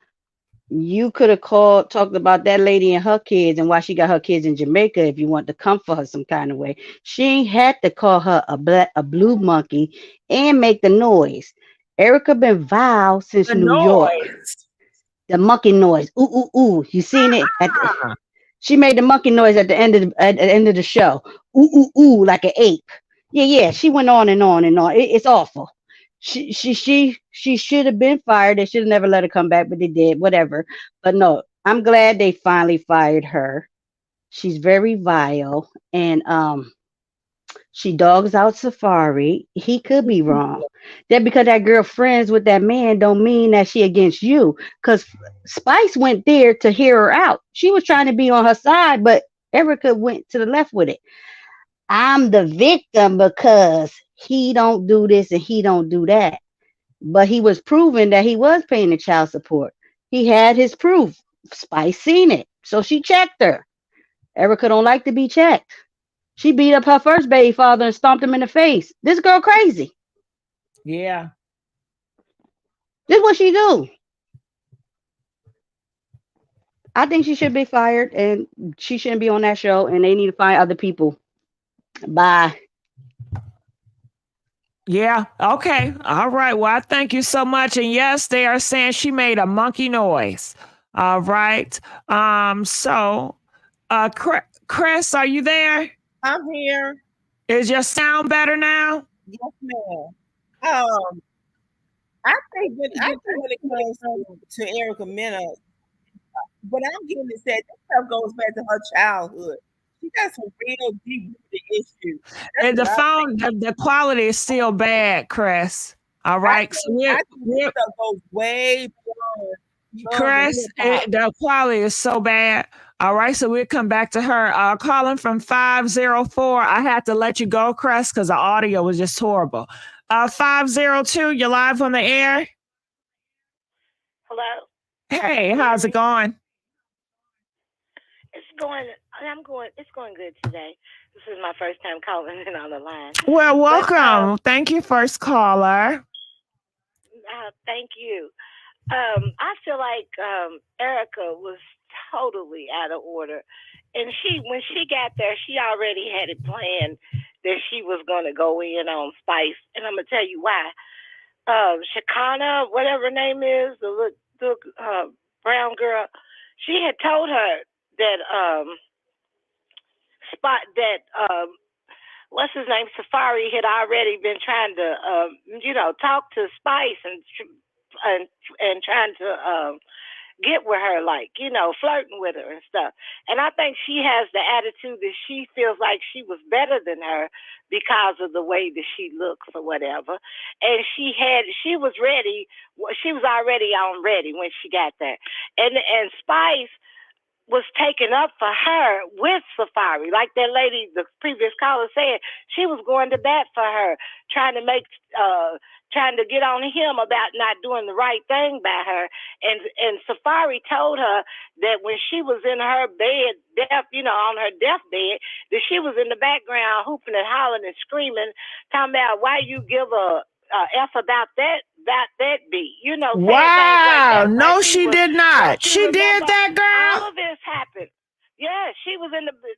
Speaker 14: you could have talked about that lady and her kids and why she got her kids in Jamaica if you want to comfort her some kind of way. She ain't had to call her a blue monkey and make the noise. Erica been vile since
Speaker 1: The
Speaker 14: New York.
Speaker 1: noise.
Speaker 14: The monkey noise. Ooh ooh ooh. You seen it? She made the monkey noise at the end of the show. Ooh ooh ooh, like an ape. Yeah. She went on and on and on. It's awful. She should have been fired. They should have never let her come back, but they did. Whatever. But no, I'm glad they finally fired her. She's very vile, and she dogs out Safari. He could be wrong. That because that girl friends with that man don't mean that she against you. Cause Spice went there to hear her out. She was trying to be on her side, but Erica went to the left with it. I'm the victim because he don't do this and he don't do that. But he was proving that he was paying the child support. He had his proof. Spice seen it. So she checked her. Erica don't like to be checked. She beat up her first baby father and stomped him in the face. This girl crazy.
Speaker 1: Yeah.
Speaker 14: This what she do. I think she should be fired and she shouldn't be on that show and they need to find other people. Bye.
Speaker 1: Yeah. Okay. All right. Well, I thank you so much. And yes, they are saying she made a monkey noise. All right. So, Chris, are you there?
Speaker 13: I'm here.
Speaker 1: Is your sound better now?
Speaker 13: Yes, ma'am. I think when it comes to Erica Mena, what I'm getting is that this stuff goes back to her childhood. She got some real deep issues.
Speaker 1: And the phone, the quality is still bad, Chris. All right. So
Speaker 13: I think this stuff goes way beyond
Speaker 1: Chris, the quality is so bad. All right, so we'll come back to her. Calling from 504. I had to let you go, Chris, because the audio was just horrible. 502, you're live on the air.
Speaker 16: Hello.
Speaker 1: Hey, how's it going?
Speaker 16: It's going good today. This is my first time calling in on the line.
Speaker 1: Well, welcome. Thank you, first caller.
Speaker 16: Thank you. I feel like Erica was totally out of order. And when she got there, she already had it planned that she was going to go in on Spice. And I'm going to tell you why. Shakana, whatever her name is, the brown girl, she had told her that what's his name, Safari had already been trying to talk to Spice and trying to get with her, like, flirting with her and stuff. And I think she has the attitude that she feels like she was better than her because of the way that she looks or whatever. And she was ready. She was already on ready when she got there. And Spice was taken up for her with Safari. Like that lady, the previous caller said, she was going to bat for her, trying to get on him about not doing the right thing by her. And Safari told her that when she was in her bed, on her deathbed, that she was in the background hooping and hollering and screaming, talking about why you give a F about that beat,
Speaker 1: Wow.
Speaker 16: Like
Speaker 1: no, she did not. She did that, girl.
Speaker 16: All of this happened. Yeah, she was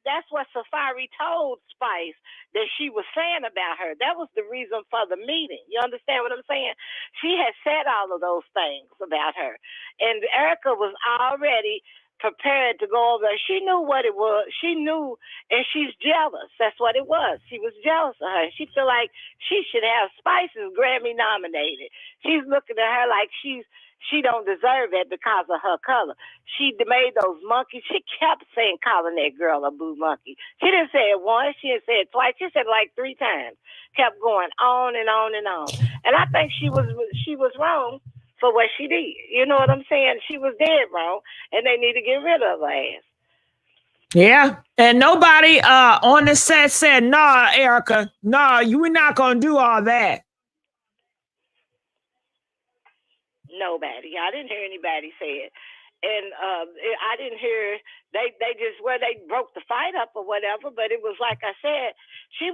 Speaker 16: that's what Safari told Spice that she was saying about her. That was the reason for the meeting. You understand what I'm saying? She had said all of those things about her. And Erica was already prepared to go over there. She knew what it was. She knew, and she's jealous. That's what it was. She was jealous of her. She feel like she should have Spice's Grammy nominated. She's looking at her like she's she don't deserve it because of her color. She made those monkeys. She kept calling that girl a blue monkey. She didn't say it once. She didn't say it twice. She said it like 3 times. Kept going on and on and on. And I think she was wrong for what she did. You know what I'm saying? She was dead wrong, and they need to get rid of her ass.
Speaker 1: Yeah, and nobody on the set said, "Nah, Erica, nah, we're not gonna do all that."
Speaker 16: Nobody. I didn't hear anybody say it. And I didn't hear they just they broke the fight up or whatever, but it was like I said, she's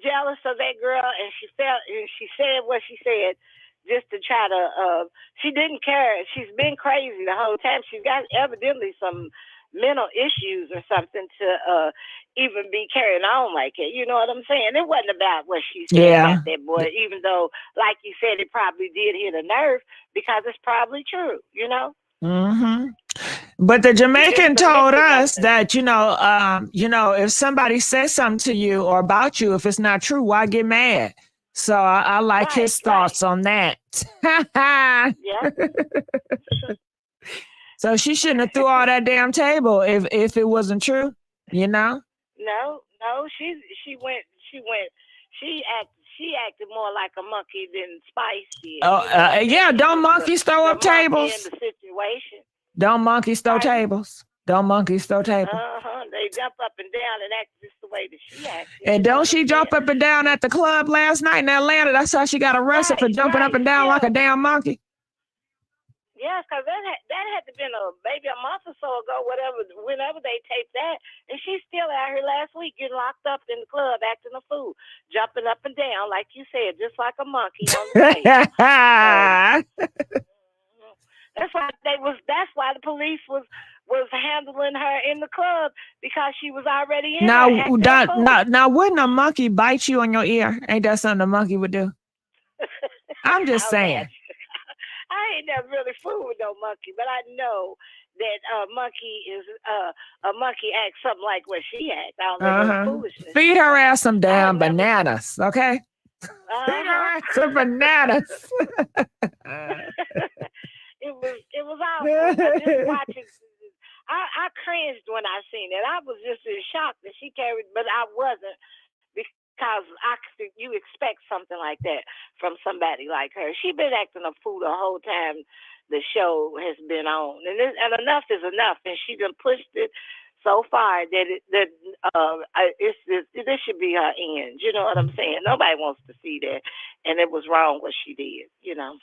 Speaker 16: jealous of that girl, and she said what she said just to try to she didn't care. She's been crazy the whole time. She's got evidently some mental issues or something to even be carrying on like it. You know what I'm saying? It wasn't about what she said about that boy, even though, like you said, it probably did hit a nerve because it's probably true, you know?
Speaker 1: Mm-hmm. But the Jamaican told us that, if somebody says something to you or about you, if it's not true, why get mad? So I like his thoughts on that.
Speaker 16: Yeah.
Speaker 1: So she shouldn't have threw all that damn table if it wasn't true, you know?
Speaker 16: No, she acted more like a monkey than Spice did.
Speaker 1: Oh, yeah, don't monkeys throw up tables?
Speaker 16: In the situation.
Speaker 1: Don't monkeys throw tables? Don't monkeys throw tables?
Speaker 16: They jump up and down and act just the way that she acts.
Speaker 1: And don't she jump up and down at the club last night in Atlanta? That's how she got arrested for jumping up and down like a damn monkey.
Speaker 16: Yeah, because that had to been maybe a month or so ago, whenever they taped that. And she's still out here last week getting locked up in the club acting a fool, jumping up and down, like you said, just like a monkey on the stage. That's why the police was handling her in the club, because she was already in there.
Speaker 1: Now, wouldn't a monkey bite you on your ear? Ain't that something a monkey would do? I'm just saying.
Speaker 16: I ain't never really fooled with no monkey, but I know that a monkey acts something like what she acts. I don't know foolishness.
Speaker 1: Feed her ass some damn bananas, okay? Feed her ass some bananas.
Speaker 16: It was awful. I just watching. I cringed when I seen it. I was just in shock that she carried, but I wasn't, because you expect something like that from somebody like her. She been acting a fool the whole time the show has been on, and enough is enough. And she done pushed it so far that this should be her end. You know what I'm saying? Nobody wants to see that, and it was wrong what she did. You know.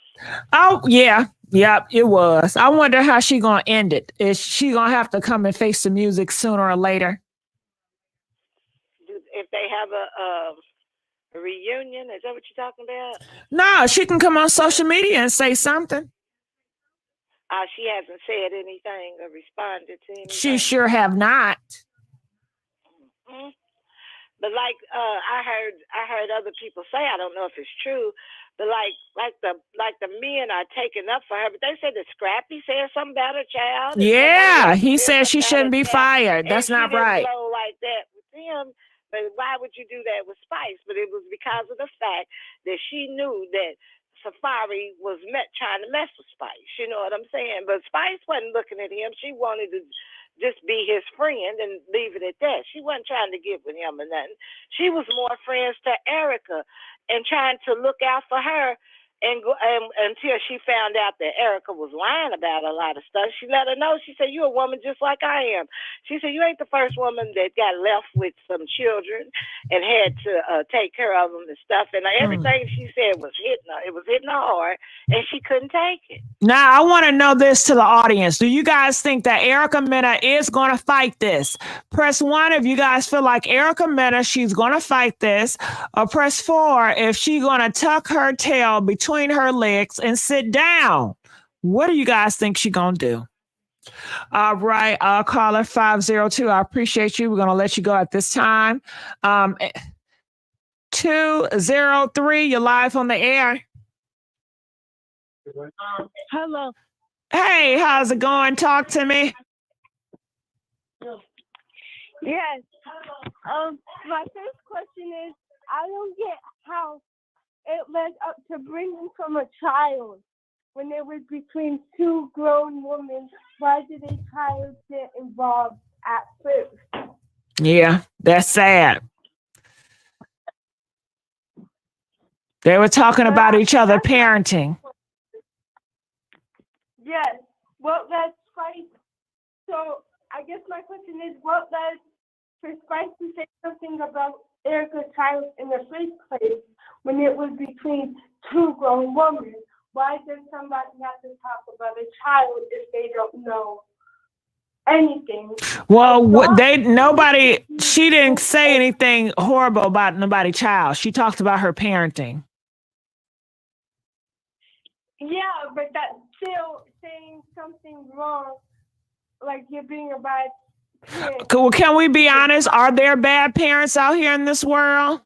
Speaker 1: Oh yeah, it was. I wonder how she gonna end it. Is she gonna have to come and face the music sooner or later?
Speaker 16: If they have a reunion, is that what you're talking about?
Speaker 1: No, she can come on social media and say something.
Speaker 16: She hasn't said anything or responded to anything.
Speaker 1: She sure have not.
Speaker 16: Mm-hmm. But like I heard other people say, I don't know if it's true, but like the men are taking up for her. But they said that Scrappy said something about her child.
Speaker 1: Yeah, he said she shouldn't be fired. That's not right.
Speaker 16: She didn't blow like that with him. But why would you do that with Spice? But it was because of the fact that she knew that Safari was trying to mess with Spice. You know what I'm saying? But Spice wasn't looking at him. She wanted to just be his friend and leave it at that. She wasn't trying to get with him or nothing. She was more friends to Erica and trying to look out for her. And until she found out that Erica was lying about a lot of stuff, she let her know. She said, "You're a woman just like I am." She said, "You ain't the first woman that got left with some children and had to take care of them and stuff." And everything she said was hitting her. It was hitting her hard, and she couldn't take it.
Speaker 1: Now, I want to know this to the audience. Do you guys think that Erica Mena is going to fight this? Press 1 if you guys feel like Erica Mena, she's going to fight this. Or press 4 if she's going to tuck her tail between her legs and sit down. What do you guys think she's going to do? All right, caller 502. I appreciate you. We're going to let you go at this time. 203, you're live on the air.
Speaker 18: Hello.
Speaker 1: Hey, how's it going? Talk to me.
Speaker 18: Yes. My first question is, I don't get how it led up to bringing from a child when it was between two grown women? Why did a child get involved at first?
Speaker 1: Yeah, that's sad. They were talking about each other parenting.
Speaker 18: Yes. What led Spice? So I guess my question is, what led for Spice to say something about Erica's child in the first place when it was between two grown women? Why does somebody have to talk about a child if they don't know anything?
Speaker 1: Well, she didn't say anything horrible about nobody's child. She talked about her parenting.
Speaker 18: Yeah, but that's still saying something wrong, like you're being a bad parent.
Speaker 1: Well, can we be honest? Are there bad parents out here in this world?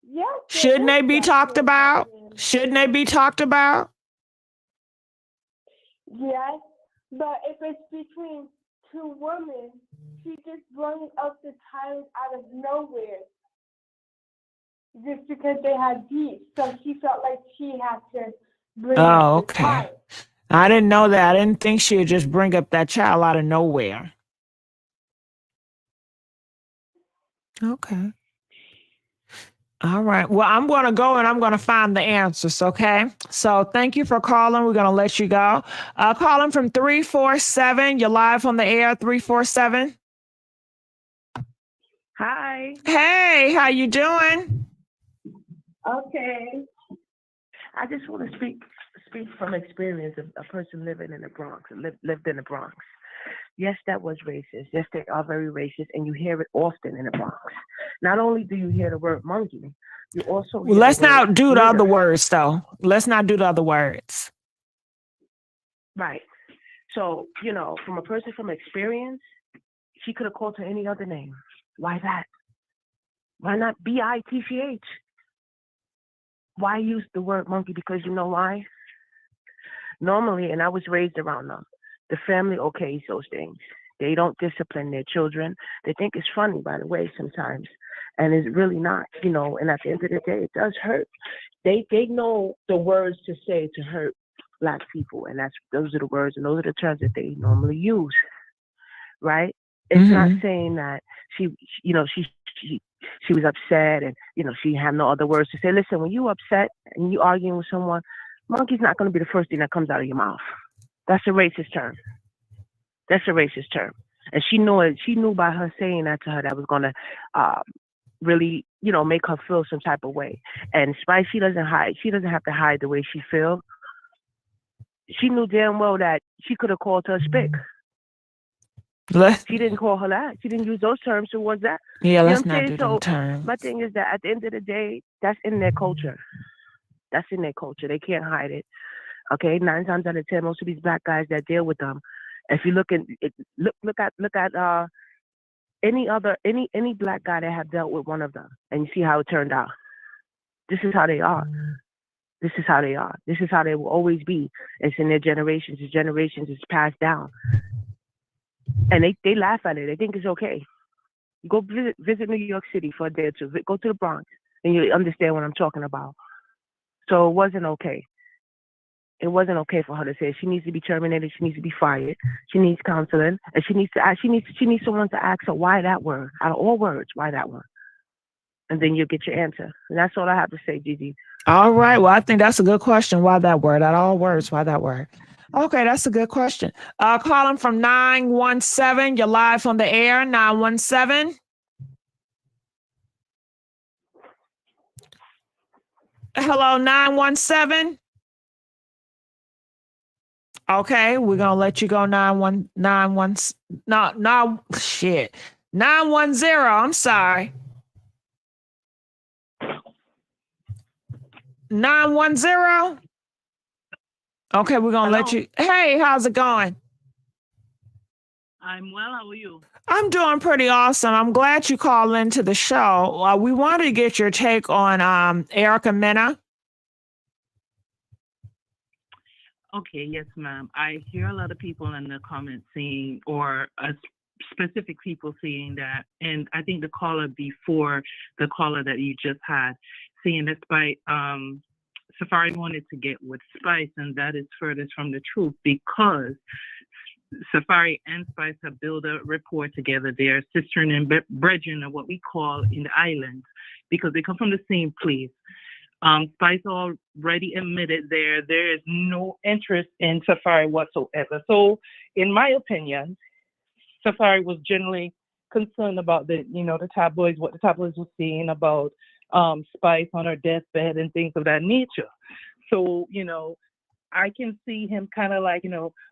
Speaker 18: Yes.
Speaker 1: Shouldn't they be talked about? Shouldn't they be talked about?
Speaker 18: Yes, but if it's between two women, she just brought up the child out of nowhere. Just because they had beef, so she felt like she had to bring up the child.
Speaker 1: I didn't know that. I didn't think she would just bring up that child out of nowhere. Okay. All right. Well, I'm going to go and I'm going to find the answers, okay? So thank you for calling. We're going to let you go. Calling from 347. You're live on the air, 347.
Speaker 10: Hi.
Speaker 1: Hey, how you doing?
Speaker 10: Okay. I just want to speak from experience of a person living in the Bronx, lived in the Bronx. Yes, that was racist. Yes, they are very racist, and you hear it often in the Bronx. Not only do you hear the word monkey, you also hear
Speaker 1: Let's
Speaker 10: the word
Speaker 1: not do the
Speaker 10: nigger.
Speaker 1: other words, though. Let's not do the other words.
Speaker 10: Right. So, from a person from experience, she could have called her any other name. Why that? Why not bitch? Why use the word monkey? Because you know why? Normally, and I was raised around them, the family okays those things. They don't discipline their children. They think it's funny, by the way, sometimes. And it's really not, and at the end of the day, it does hurt. They know the words to say to hurt Black people, and those are the words and those are the terms that they normally use, right? It's not saying that she was upset and, she had no other words to say. Listen, when you upset and you arguing with someone, monkey's not going to be the first thing that comes out of your mouth. That's a racist term. That's a racist term. And she knew it. She knew by her saying that to her that was going to really, make her feel some type of way. And Spice, she doesn't hide. She doesn't have to hide the way she feels. She knew damn well that she could have called her a spick. She didn't call her that. She didn't use those terms towards that.
Speaker 1: Yeah,
Speaker 10: you
Speaker 1: let's
Speaker 10: know what I'm
Speaker 1: not
Speaker 10: saying?
Speaker 1: do them
Speaker 10: So
Speaker 1: terms.
Speaker 10: my thing is that at the end of the day, that's in their culture. That's in their culture. They can't hide it. Okay, 9 times out of 10, most of these Black guys that deal with them, if you look at any Black guy that have dealt with one of them, and you see how it turned out. This is how they are. This is how they are. This is how they will always be. It's in their generations. It's generations. It's passed down. And they laugh at it. They think it's okay. Go visit New York City for a day or two. Go to the Bronx, and you'll understand what I'm talking about. So it wasn't okay. It wasn't okay for her to say she needs to be terminated. She needs to be fired. She needs counseling, and she needs someone to ask her why that word. Out of all words, why that one? And then you'll get your answer. And that's all I have to say, Gigi.
Speaker 1: All right. Well, I think that's a good question. Why that word? Out of all words, why that word? Okay, that's a good question. Calling from 917. You're live on the air. 917. Hello, 917. Okay, we're gonna let you go. 910. No, shit. 910. I'm sorry. 910. Okay, we're gonna let you. Hey, how's it going?
Speaker 19: I'm well. How are you?
Speaker 1: I'm doing pretty awesome. I'm glad you called into the show. We wanted to get your take on Erica Mena.
Speaker 19: Okay, yes, ma'am. I hear a lot of people in the comments saying, or specific people saying that, and I think the caller before the caller that you just had, saying despite Safari wanted to get with Spice, and that is furthest from the truth because Safari and Spice have built a rapport together. They're sister and brethren, or what we call in the islands, because they come from the same place. Spice already admitted there is no interest in Safari whatsoever. So, in my opinion, Safari was generally concerned about the tabloids, what the tabloids were saying about Spice on her deathbed and things of that nature. So, I can see him kind of like,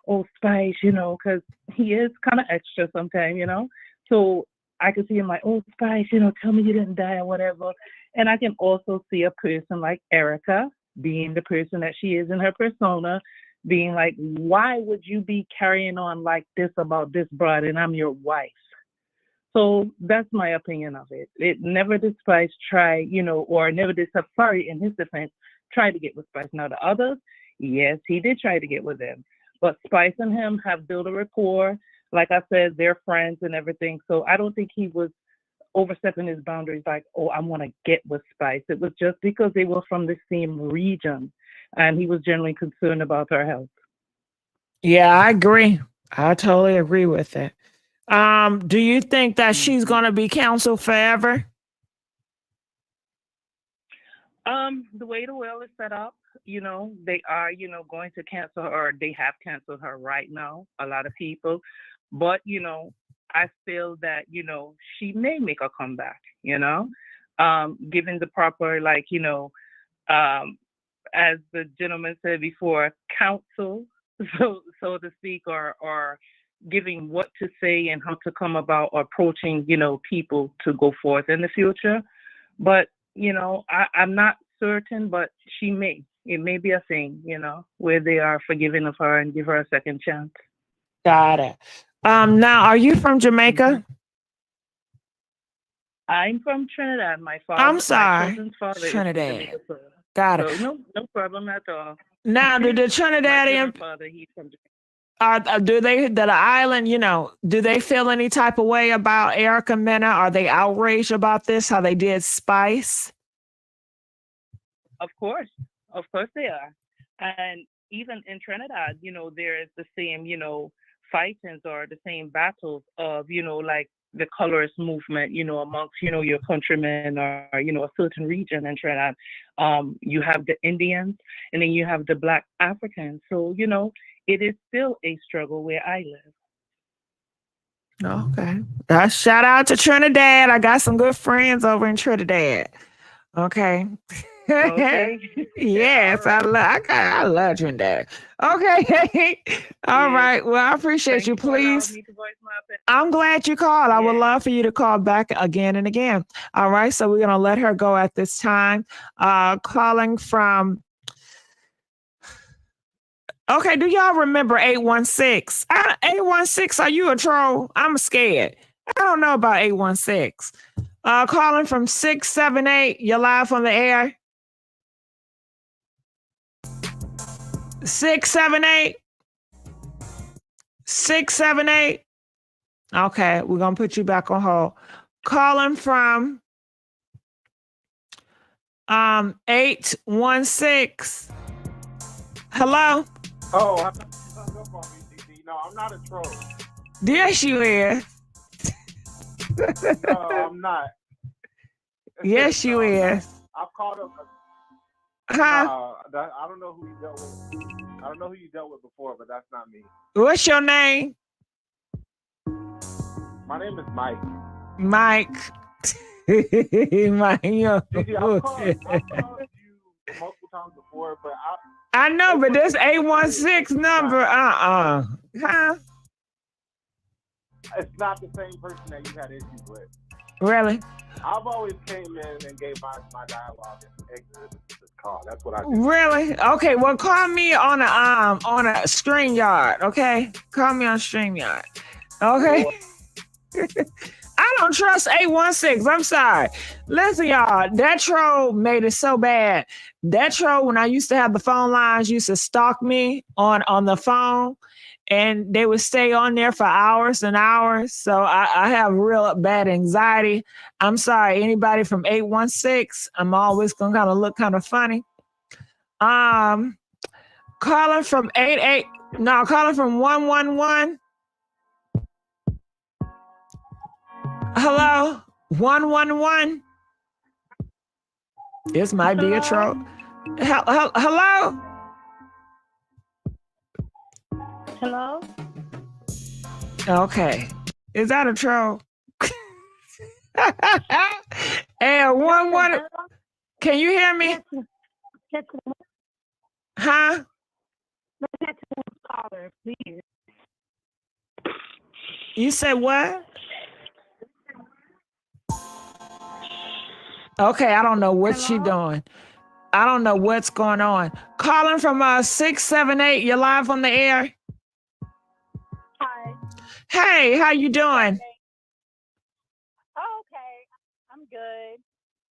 Speaker 19: oh, Spice, because he is kind of extra sometimes, So I can see him like, oh, Spice, tell me you didn't die or whatever. And I can also see a person like Erica being the person that she is in her persona, being like, why would you be carrying on like this about this broad and I'm your wife? So that's my opinion of it. It never did Spice try, or never did Safari in his defense try to get with Spice. Now the others, yes, he did try to get with them. But Spice and him have built a rapport. Like I said, they're friends and everything. So I don't think he was overstepping his boundaries like, oh, I want to get with Spice. It was just because they were from the same region and he was generally concerned about her health.
Speaker 1: Yeah, I agree. I totally agree with it. Do you think that she's going to be canceled forever?
Speaker 19: The way the will is set up, they are, going to cancel her, or they have canceled her right now, a lot of people. But, I feel that, she may make a comeback, given the proper, as the gentleman said before, counsel, so to speak, or giving what to say and how to come about approaching, people to go forth in the future. But, I'm not certain, but she may. It may be a thing, where they are forgiving of her and give her a second chance.
Speaker 1: Got it. Now, are you from Jamaica?
Speaker 19: I'm from Trinidad. My father,
Speaker 1: I'm sorry,
Speaker 19: my cousin's father
Speaker 1: Trinidad.
Speaker 19: is from Jamaica.
Speaker 1: Got it.
Speaker 19: So no problem at all.
Speaker 1: Now, do the
Speaker 19: My
Speaker 1: Trinidadian
Speaker 19: father, he's from Jamaica.
Speaker 1: do they the island? Do they feel any type of way about Erica Mena? Are they outraged about this? How they did Spice?
Speaker 19: Of course they are, and even in Trinidad, there is the same, fightings or the same battles of, like the colorist movement, amongst, your countrymen or, a certain region in Trinidad. You have the Indians and then you have the Black Africans. So, it is still a struggle where I live.
Speaker 1: Okay. Shout out to Trinidad. I got some good friends over in Trinidad. Okay.
Speaker 19: Okay.
Speaker 1: Yes, I love Trinidad. Okay. All right. Well, I appreciate you. Please. I'm glad you called. I would love for you to call back again and again. All right. So we're going to let her go at this time. Calling from. Okay. Do y'all remember 816? 816, are you a troll? I'm scared. I don't know about 816. Calling from 678. You're live on the air. 678. 678. Okay, we're gonna put you back on hold. Calling from 816. Hello.
Speaker 2: Oh, no, I'm not a troll.
Speaker 1: Yes, you is.
Speaker 2: No, I'm not.
Speaker 1: Yes, you is.
Speaker 2: I've called up.
Speaker 1: Huh?
Speaker 2: I don't know who you dealt with. I don't know who you dealt with before, but that's not me.
Speaker 1: What's your name?
Speaker 2: My name is Mike.
Speaker 1: Mike. Mike.
Speaker 2: Gigi, I've called you multiple times before, but
Speaker 1: I know, but this 816 number, Huh?
Speaker 2: It's not the same person that you had issues with.
Speaker 1: Really?
Speaker 2: I've always came in and gave my dialogue and exited this call. That's what I do.
Speaker 1: Really? Okay. Well, call me on a StreamYard. Okay, call me on StreamYard. Okay. I don't trust 816. I'm sorry. Listen, y'all. That troll made it so bad. That troll, when I used to have the phone lines, used to stalk me on the phone. And they would stay on there for hours and hours. So I have real bad anxiety. I'm sorry, anybody from 816, I'm always going to kind of look kind of funny. Calling from 88. No, calling from 111. Hello, 111. This might be a troll. Hello.
Speaker 10: Hello?
Speaker 1: Okay. Is that a troll? And 111. Can you hear me? Huh? You said what? Okay, I don't know what she doing. I don't know what's going on. Calling from 678. You're live on the air.
Speaker 3: Hi.
Speaker 1: Hey, how you doing?
Speaker 3: Oh, okay. I'm good.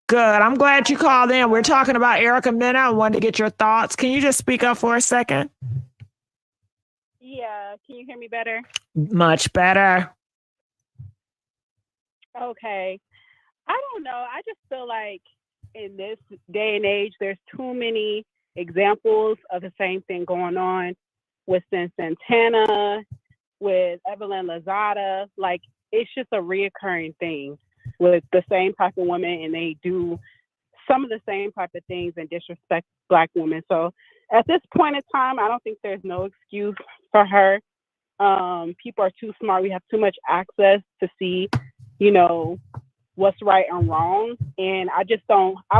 Speaker 1: Good. I'm glad you called in. We're talking about Lyrica Mena. I wanted to get your thoughts. Can you just speak up for a second?
Speaker 3: Yeah. Can you hear me better?
Speaker 1: Much better.
Speaker 3: Okay. I don't know. I just feel like in this day and age, there's too many examples of the same thing going on with Santana, with Evelyn Lozada. Like, it's just a reoccurring thing with the same type of women, and they do some of the same type of things and disrespect Black women. So at this point in time, I don't think there's no excuse for her. People are too smart. We have too much access to see, what's right and wrong. And I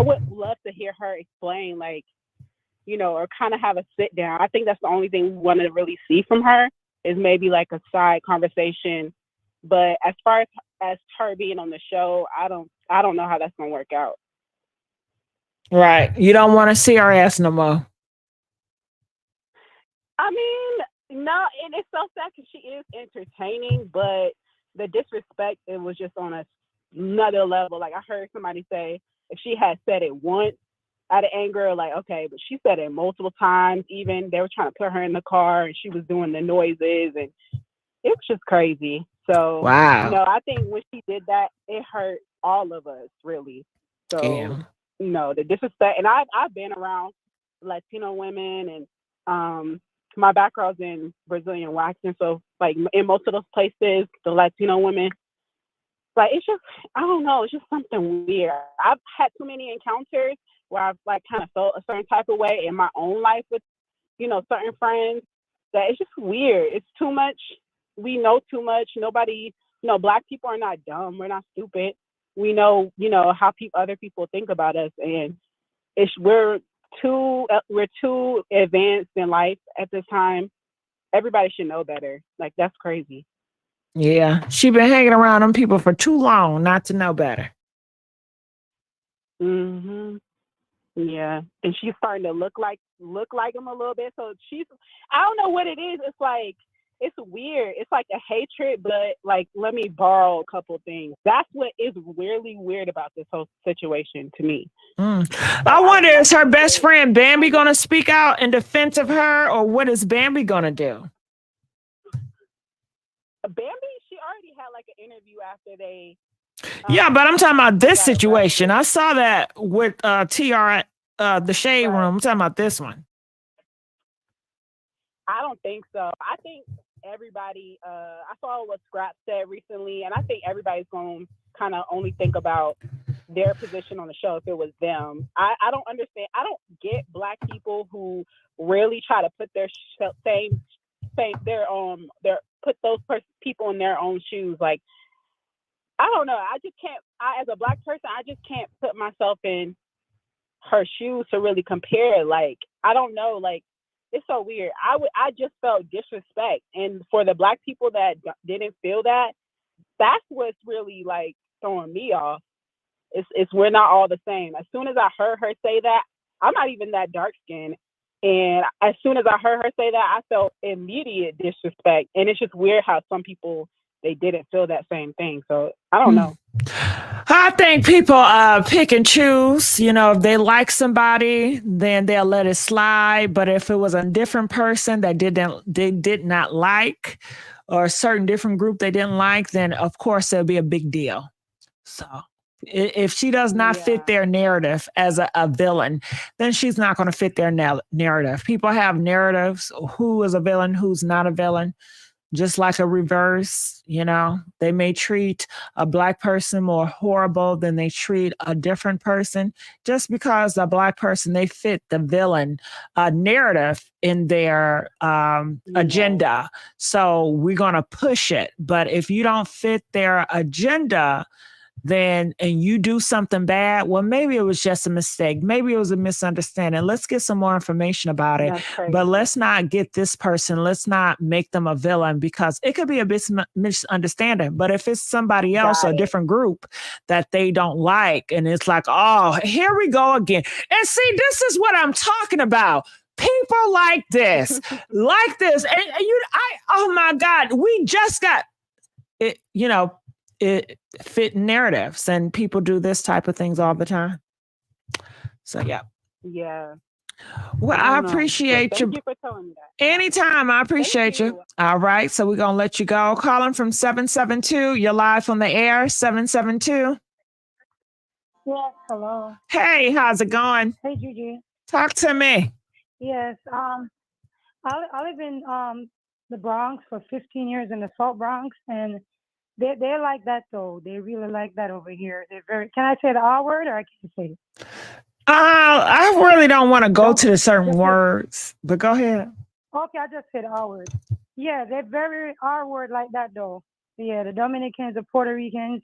Speaker 3: would love to hear her explain, or kind of have a sit down. I think that's the only thing we want to really see from her is maybe like a side conversation. But as far as her being on the show, I don't know how that's gonna work out.
Speaker 1: Right. You don't want to see her ass no more.
Speaker 3: I mean, no, and it's so sad because she is entertaining, but the disrespect, it was just on another level. Like, I heard somebody say if she had said it once out of anger, like, okay, but she said it multiple times. Even they were trying to put her in the car and she was doing the noises, and it was just crazy. So,
Speaker 1: wow.
Speaker 3: I think when she did that, it hurt all of us, really. So,
Speaker 1: yeah.
Speaker 3: The disrespect, and I've been around Latino women, and my background's in Brazilian waxing, so like in most of those places, the Latino women, like, it's just, I don't know, it's just something weird. I've had too many encounters where I've kind of felt a certain type of way in my own life with, certain friends, that it's just weird. It's too much. We know too much. Nobody, Black people are not dumb. We're not stupid. We know, how other people think about us, and we're too advanced in life at this time. Everybody should know better. Like, that's crazy.
Speaker 1: Yeah, she been hanging around them people for too long not to know better.
Speaker 3: Mhm. Yeah, and she's starting to look like him a little bit. So I don't know what it is. It's like, it's weird. It's like a hatred, but like, let me borrow a couple things. That's what is really weird about this whole situation to me.
Speaker 1: I wonder, is her best friend Bambi going to speak out in defense of her, or what is Bambi going to do?
Speaker 3: Bambi, she already had like an interview after they.
Speaker 1: Yeah, but I'm talking about this situation. I saw that with TR, the Shade Room. I'm talking about this one.
Speaker 3: I don't think so. I think everybody, I saw what Scrap said recently, and I think everybody's going to kind of only think about their position on the show if it was them. I don't understand. I don't get Black people who really try to put put those people in their own shoes. Like, I don't know. I just can't. As a Black person, I just can't put myself in her shoes to really compare. Like, I don't know. Like, it's so weird. I just felt disrespect, and for the Black people that didn't feel that, that's what's really like throwing me off. It's we're not all the same. As soon as I heard her say that, I'm not even that dark skinned, and as soon as I heard her say that, I felt immediate disrespect. And it's just weird how some people, they didn't feel that same thing. So I don't know.
Speaker 1: I think people pick and choose. If they like somebody, then they'll let it slide. But if it was a different person that they did not like, or a certain different group they didn't like, then of course it'll be a big deal. So If she does not fit their narrative as a villain, then she's not going to fit their narrative. People have narratives, who is a villain, who's not a villain. Just like a reverse, they may treat a Black person more horrible than they treat a different person, just because the Black person, they fit the villain narrative in their agenda. So we're going to push it. But if you don't fit their agenda, and you do something bad, well, maybe it was just a mistake. Maybe it was a misunderstanding. Let's get some more information about it. But let's not get this person, let's not make them a villain, because it could be a misunderstanding. But if it's somebody else, a different group that they don't like, and it's like, oh, here we go again. And see, this is what I'm talking about. People like this, And oh my God, we just got it, it fit narratives, and people do this type of things all the time. So yeah. Well, I appreciate you.
Speaker 3: Thank you for telling me that.
Speaker 1: Anytime, I appreciate you. All right, so we're gonna let you go. Calling from 772. You're live on the air. 772.
Speaker 6: Yes, hello.
Speaker 1: Hey, how's it going?
Speaker 6: Hey, Gigi.
Speaker 1: Talk to me.
Speaker 6: Yes, I live in the Bronx for 15 years in the Salt Bronx, and they're like that though. They really like that over here. They're very. Can I say the R word or I can't say it?
Speaker 1: I really don't want to go to the certain words, but go ahead.
Speaker 6: Okay, I just said R word. Yeah, they're very R word like that though. Yeah, the Dominicans, the Puerto Ricans,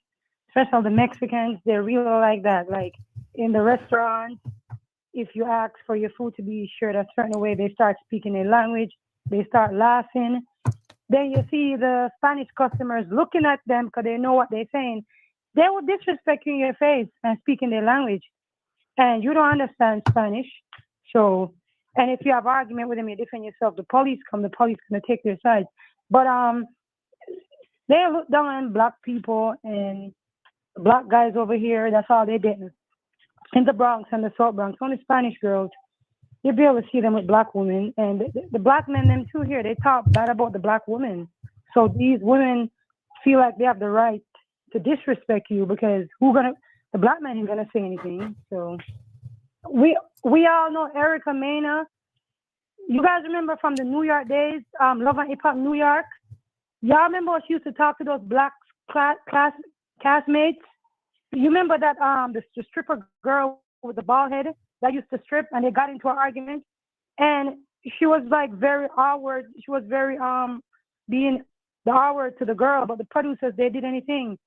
Speaker 6: especially the Mexicans, they're really like that. Like in the restaurant, if you ask for your food to be shared a certain way, they start speaking their language. They start laughing. Then you see the Spanish customers looking at them because they know what they're saying. They will disrespect you in your face and speak in their language. And you don't understand Spanish. So, and if you have argument with them, you defend yourself. The police come, the police going to take their side. But they look down on Black people and Black guys over here. That's all they did. In the Bronx and the South Bronx, only Spanish girls. You'll be able to see them with Black women. And the Black men, them too here, they talk bad about the Black women. So these women feel like they have the right to disrespect you because the Black man ain't gonna say anything. So we all know Erica Mena. You guys remember from the New York days, Love and Hip Hop New York? Y'all remember when she used to talk to those Black classmates? You remember that the stripper girl with the bald head that used to strip, and they got into an argument, and she was like very R-word. She was very being the R-word to the girl, but the producers, they did anything.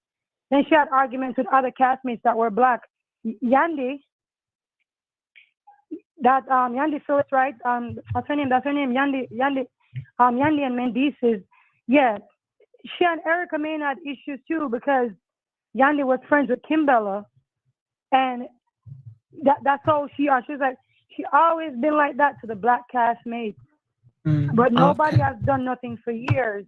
Speaker 6: Then she had arguments with other castmates that were Black. Yandy, that Yandy Phillips, right? That's her name. Yandy and Mendices. Yeah, she and Erica Mena had issues too because Yandy was friends with Kimbella, and that's how she was like, she always been like that to the Black castmates. But nobody has done nothing for years.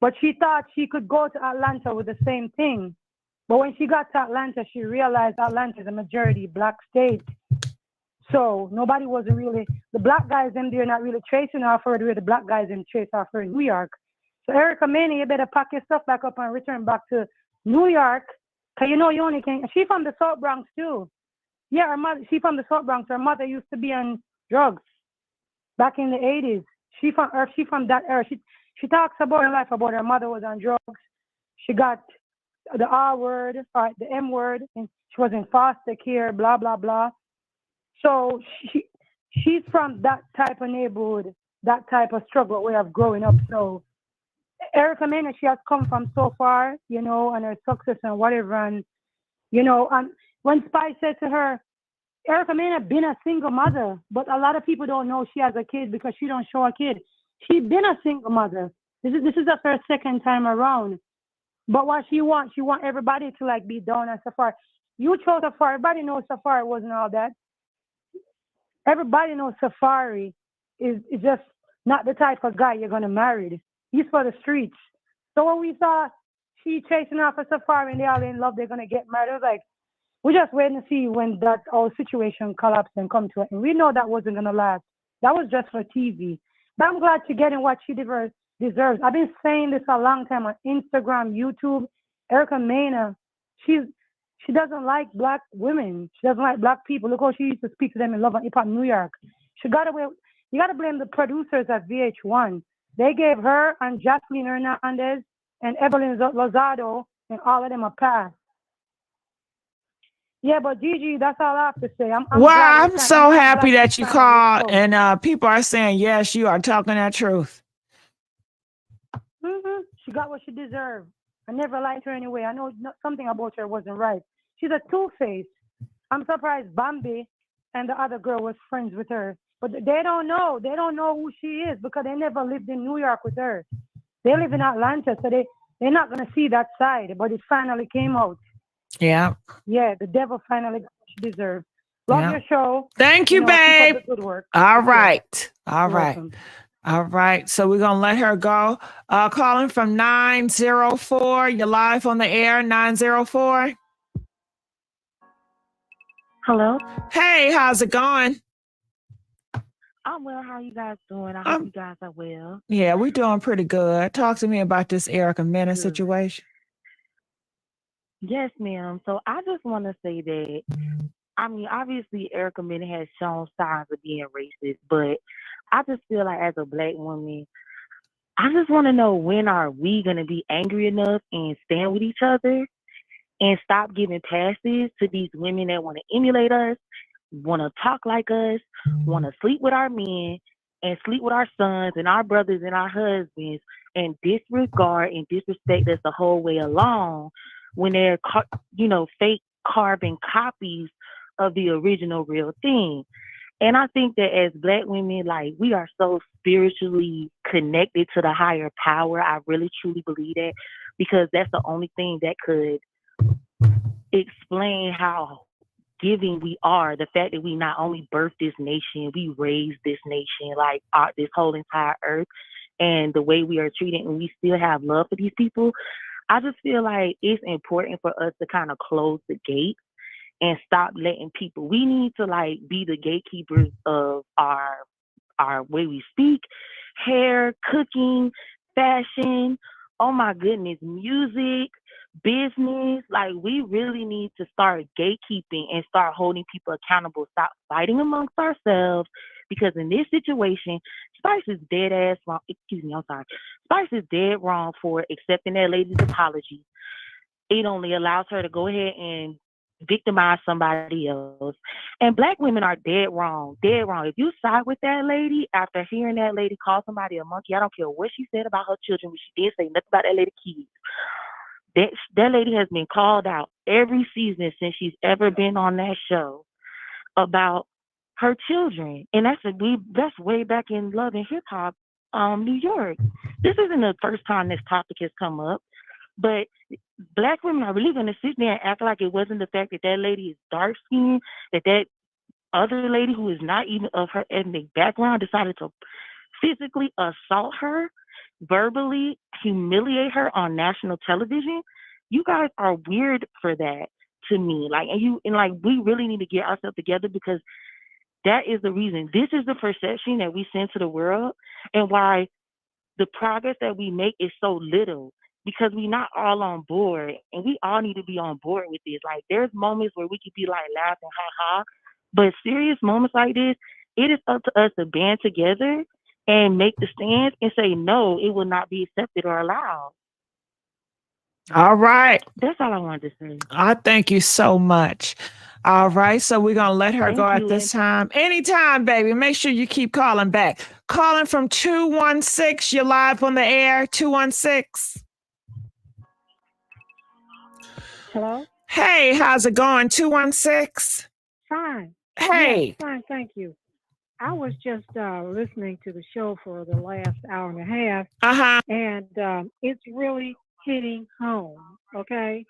Speaker 6: But she thought she could go to Atlanta with the same thing. But when she got to Atlanta, she realized Atlanta is a majority Black state. So nobody wasn't really, the Black guys, they're not really tracing off her the way the Black guys them trace off her in New York. So Erica Mena, you better pack your stuff back up and return back to New York. Because you only can, she from the South Bronx too. Yeah, her mother, she from the South Bronx. Her mother used to be on drugs back in the 80s. She from that era. She talks about her life, about her mother was on drugs. She got the R word, or the M word, and she was in foster care, blah, blah, blah. So she's from that type of neighborhood, that type of struggle way of growing up. So Erica Mena, she has come from so far, and her success and whatever. And, and when Spice said to her, Erica Mena been a single mother, but a lot of people don't know she has a kid because she don't show a kid. She been a single mother. This is just her second time around. But what she wants everybody to like be down on Safari. You chose Safari. Everybody knows Safari wasn't all that. Everybody knows Safari is just not the type of guy you're gonna marry. He's for the streets. So when we saw she chasing off a Safari and they all in love, they're gonna get married. I was like, we're just waiting to see when that whole situation collapsed and come to it. And we know that wasn't gonna last. That was just for TV. But I'm glad she's getting what she deserves. I've been saying this a long time on Instagram, YouTube. Erica Mena, she's She doesn't like black women. She doesn't like black people. Look how she used to speak to them in Love and Hip Hop New York. You gotta blame the producers at VH1. They gave her and Jacqueline Hernandez and Evelyn Lozado and all of them a pass. Yeah, but Gigi, that's all I have to say.
Speaker 1: I'm so happy that you called, and people are saying, yes, you are talking that truth.
Speaker 6: She got what she deserved. I never liked her anyway. I know something about her wasn't right. She's a two-face. I'm surprised Bambi and the other girl was friends with her. But they don't know. They don't know who she is because they never lived in New York with her. They live in Atlanta, so they're not going to see that side. But it finally came out.
Speaker 1: Yeah.
Speaker 6: Yeah, the devil finally got what she deserved. Love your show.
Speaker 1: Thank you, babe.
Speaker 6: Keep up the good work.
Speaker 1: All right. All
Speaker 6: You're
Speaker 1: right.
Speaker 6: welcome.
Speaker 1: All right. So we're going to let her go. Calling from 904. You're live on the air, 904.
Speaker 17: Hello.
Speaker 1: Hey, how's it going?
Speaker 17: I'm well. How are you guys doing? I hope you guys are well.
Speaker 1: Yeah, we're doing pretty good. Talk to me about this Erica Mena situation.
Speaker 17: Yes, ma'am. So I just want to say that, I mean, obviously Erica Mena has shown signs of being racist, but I just feel like as a black woman, I just want to know, when are we going to be angry enough and stand with each other and stop giving passes to these women that want to emulate us, want to talk like us, want to sleep with our men and sleep with our sons and our brothers and our husbands, and disregard and disrespect us the whole way along when they're, fake carbon copies of the original real thing. And I think that as black women, like, we are so spiritually connected to the higher power. I really truly believe that, because that's the only thing that could explain how giving we are. The fact that we not only birthed this nation, we raised this nation, like this whole entire earth, and the way we are treated, and we still have love for these people. I just feel like it's important for us to kind of close the gate and stop letting people. We need to be the gatekeepers of our way we speak, hair, cooking, fashion. Oh my goodness, music, business. Like, we really need to start gatekeeping and start holding people accountable. Stop fighting amongst ourselves, because in this situation, Spice is dead ass wrong. Spice is dead wrong for accepting that lady's apology. It only allows her to go ahead and victimize somebody else. And black women are dead wrong. Dead wrong. If you side with that lady after hearing that lady call somebody a monkey, I don't care what she said about her children, but she did say nothing about that lady's kids. That lady has been called out every season since she's ever been on that show about her children. And that's way back in Love and Hip Hop, New York. This isn't the first time this topic has come up. But black women are really going to sit there and act like it wasn't the fact that that lady is dark skinned, that other lady who is not even of her ethnic background decided to physically assault her, verbally humiliate her on national television. You guys are weird for that, to me. We really need to get ourselves together, because that is the reason. This is the perception that we send to the world, and why the progress that we make is so little, because we're not all on board, and we all need to be on board with this. Like, there's moments where we could be laughing, ha, but serious moments like this, it is up to us to band together and make the stand and say, no, it will not be accepted or allowed.
Speaker 1: All right.
Speaker 17: That's all I wanted to say.
Speaker 1: I thank you so much. All right. So we're going to let her go at this time. Anytime, baby. Make sure you keep calling back. Calling from 216. You're live on the air. 216.
Speaker 21: Hello?
Speaker 1: Hey, how's it going? 216.
Speaker 21: Fine.
Speaker 1: Hey.
Speaker 21: Yes, fine, thank you. I was just listening to the show for the last hour and a half. And it's really hitting home, okay?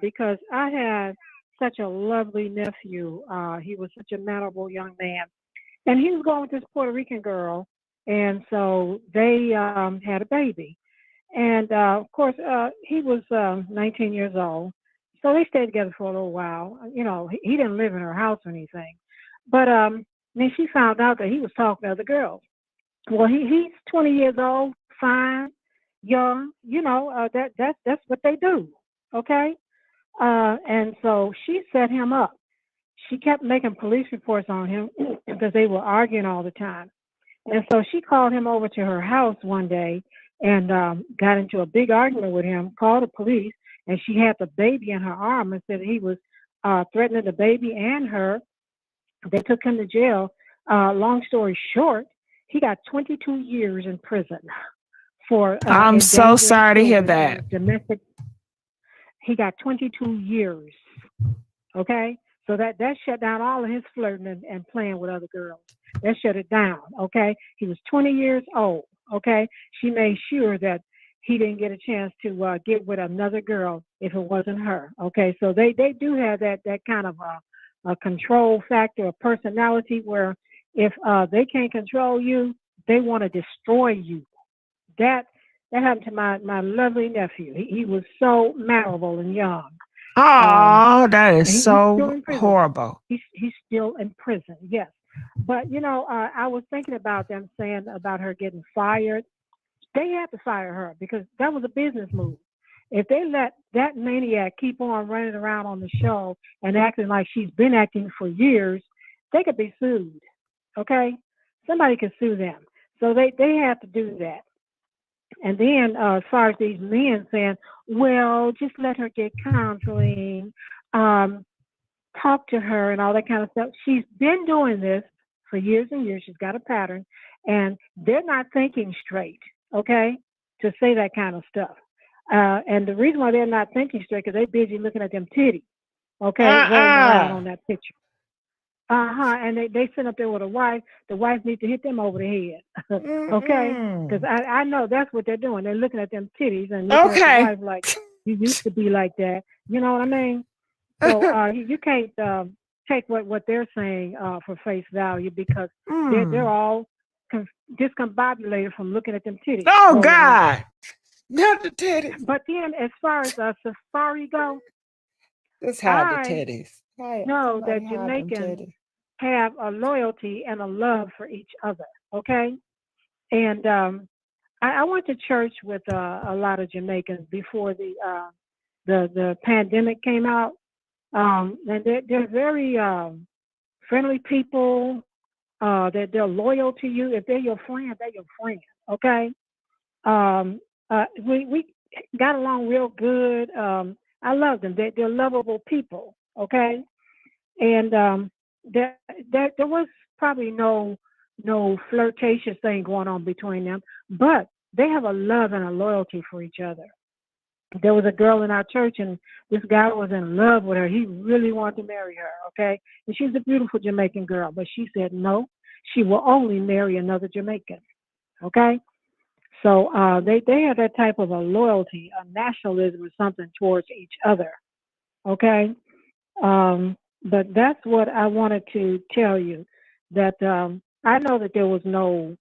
Speaker 21: Because I had such a lovely nephew. He was such a mannerable young man. And he was going with this Puerto Rican girl. And so they had a baby. And, of course, he was 19 years old. So they stayed together for a little while. You know, he didn't live in her house or anything. But then she found out that he was talking to other girls. Well, he's 20 years old, fine, young. You know, that's what they do, okay? And so she set him up. She kept making police reports on him because they were arguing all the time. And so she called him over to her house one day and got into a big argument with him, called the police, and she had the baby in her arm and said he was threatening the baby and her. They took him to jail. Long story short, he got 22 years in prison for
Speaker 1: I'm so
Speaker 21: endangering
Speaker 1: sorry to hear
Speaker 21: children
Speaker 1: that.
Speaker 21: and domestic. He got 22 years. Okay, so that shut down all of his flirting and playing with other girls. That shut it down. Okay, he was 20 years old. Okay, she made sure that he didn't get a chance to get with another girl if it wasn't her. Okay, so they do have that kind of a control factor, a personality where if they can't control you, they want to destroy you. That happened to my lovely nephew. He was so malleable and young.
Speaker 1: Oh, that is
Speaker 21: He's still
Speaker 1: so
Speaker 21: in prison.
Speaker 1: horrible.
Speaker 21: He's still in prison, yes. But, you know, I was thinking about them saying about her getting fired. They had to fire her because that was a business move. If they let that maniac keep on running around on the show and acting like she's been acting for years, they could be sued, okay? Somebody could sue them. So they have to do that. And then as far as these men saying, well, just let her get counseling, talk to her and all that kind of stuff. She's been doing this for years and years. She's got a pattern. And they're not thinking straight, okay, to say that kind of stuff. And the reason why they're not thinking straight because they're busy looking at them titties, okay, rolling around on that picture. And they sit up there with a wife. The wife needs to hit them over the head, okay? Because I know that's what they're doing. They're looking at them titties and looking at the wife like, you used to be like that. You know what I mean? So you can't take what they're saying for face value because they're all discombobulated from looking at them titties.
Speaker 1: Oh, God. Not the titties.
Speaker 21: But then as far as Safari go,
Speaker 1: let's hide the titties.
Speaker 21: know that Jamaicans have a loyalty and a love for each other, okay? And I went to church with a lot of Jamaicans before the pandemic came out. And they're very friendly people. They're loyal to you. If they're your friend, they're your friend, okay? We got along real good. I love them. They're lovable people, okay? And there was probably no flirtatious thing going on between them, but they have a love and a loyalty for each other. There was a girl in our church, and this guy was in love with her. He really wanted to marry her, okay? And she's a beautiful Jamaican girl, but she said no, she will only marry another Jamaican, okay? So they have that type of a loyalty, a nationalism or something towards each other, okay? But that's what I wanted to tell you, that I know that there was no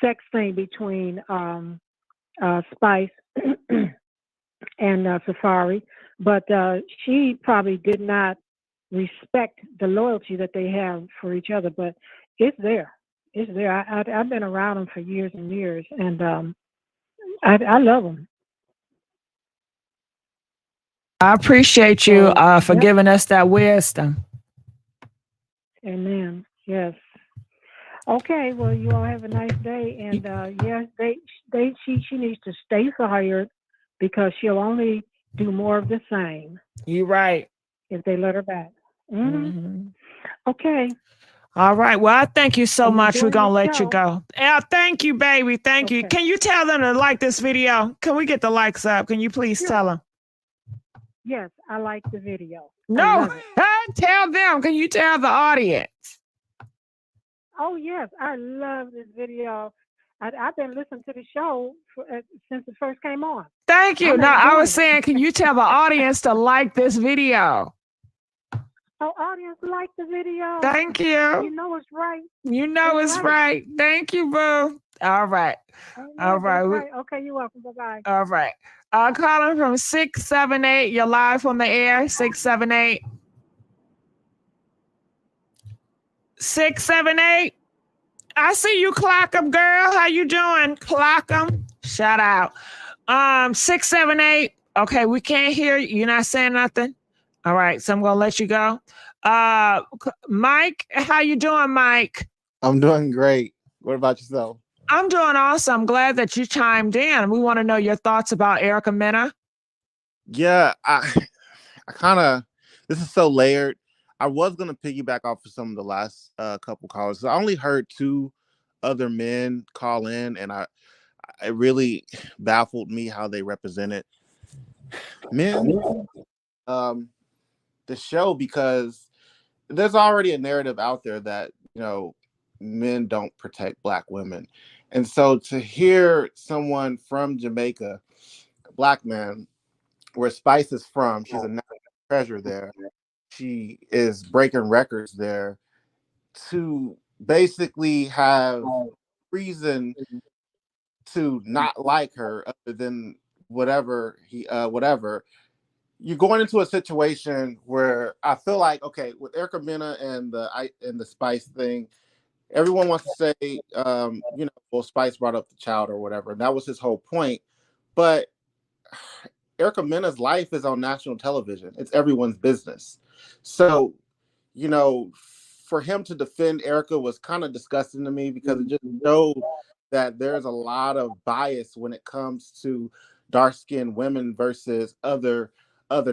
Speaker 21: sex thing between Spice and Safari, but she probably did not respect the loyalty that they have for each other, but it's there. It's there. I've been around them for years and years, and I love them.
Speaker 1: I appreciate you for giving us that wisdom.
Speaker 21: Amen. Yes. Okay. Well, you all have a nice day, and yes, she needs to stay fired because she'll only do more of the same.
Speaker 1: You're right.
Speaker 21: If they let her back. Okay.
Speaker 1: All right. Well, I thank you so much. We're going to let you go. Thank you, baby. Thank you. Can you tell them to like this video? Can we get the likes up? Can you please tell them?
Speaker 21: Yes, I like the video.
Speaker 1: No, tell them. Can you tell the audience?
Speaker 21: Oh, yes. I love this video. I've been listening to the show since it first came on.
Speaker 1: Thank you. No, I was saying, can you tell the audience to like this video?
Speaker 21: Oh, audience, like the video.
Speaker 1: Thank you.
Speaker 21: You know it's right.
Speaker 1: You know it's right. Thank you, boo. All right. All right.
Speaker 21: Okay, you're welcome. Bye-bye.
Speaker 1: All right. Calling from 678. You're live on the air. 678. 678. I see you, Clock 'em, girl. How you doing? Clock 'em. Shout out. 678. Okay, we can't hear you. You're not saying nothing? All right, so I'm gonna let you go. Mike, how you doing, Mike?
Speaker 15: I'm doing great. What about yourself?
Speaker 1: I'm doing awesome. I'm glad that you chimed in. We want to know your thoughts about Erica Mena.
Speaker 15: Yeah, I kind of, this is so layered. I was going to piggyback off of some of the last couple callers. I only heard two other men call in, and it really baffled me how they represented men, the show, because there's already a narrative out there that, men don't protect Black women. And so to hear someone from Jamaica, a Black man, where Spice is from, she's a national treasure there. She is breaking records there, to basically have reason to not like her other than whatever. You're going into a situation where I feel like, okay, with Erica Mena and the Spice thing, everyone wants to say, well, Spice brought up the child or whatever. And that was his whole point. But Erica Mena's life is on national television. It's everyone's business. So, for him to defend Erica was kind of disgusting to me, because it just showed that there's a lot of bias when it comes to dark-skinned women versus other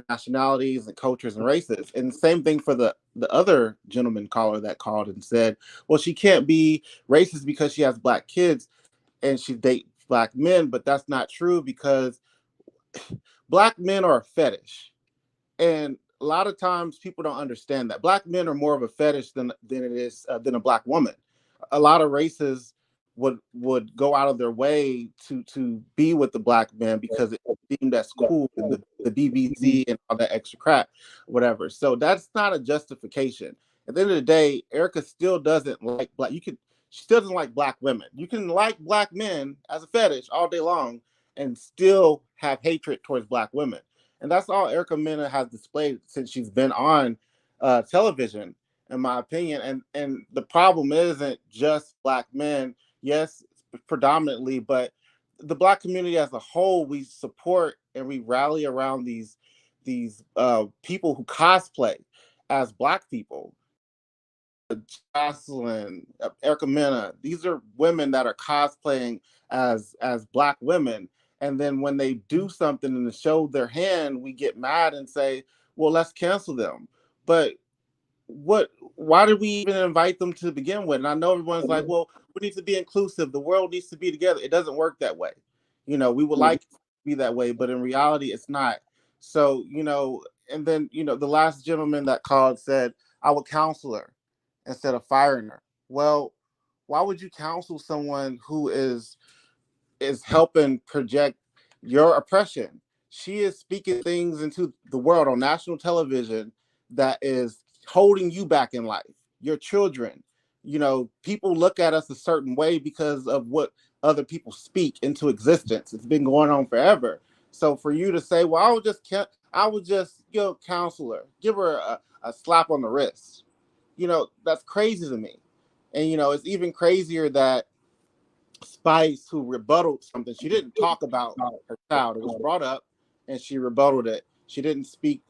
Speaker 15: nationalities and cultures and races. And same thing for the other gentleman caller that called and said, well, she can't be racist because she has Black kids and she dates Black men. But that's not true, because Black men are a fetish. And a lot of times people don't understand that Black men are more of a fetish than a Black woman. A lot of races would go out of their way to be with the Black man because it's deemed as cool, and the BBC and all that extra crap, whatever. So that's not a justification. At the end of the day, Erica still doesn't like she still doesn't like Black women. You can like Black men as a fetish all day long and still have hatred towards Black women. And that's all Erica Mena has displayed since she's been on television, in my opinion. And the problem isn't just Black men. Yes, predominantly, but the Black community as a whole, we support and we rally around these people who cosplay as Black people. Jocelyn, Erica Mena, these are women that are cosplaying as Black women. And then when they do something and show their hand, we get mad and say, well, let's cancel them. But why did we even invite them to begin with? And I know everyone's like, well, we need to be inclusive. The world needs to be together. It doesn't work that way. We would like it to be that way, but in reality, it's not. So, and then, the last gentleman that called said, I would counsel her instead of firing her. Well, why would you counsel someone who is helping project your oppression? She is speaking things into the world on national television that is holding you back in life, your children. People look at us a certain way because of what other people speak into existence. It's been going on forever. So for you to say, well, I would just counsel her, give her a slap on the wrist, that's crazy to me. And it's even crazier that Spice, who rebutted something, she didn't talk about her child. It was brought up, and she rebutted it. She didn't speak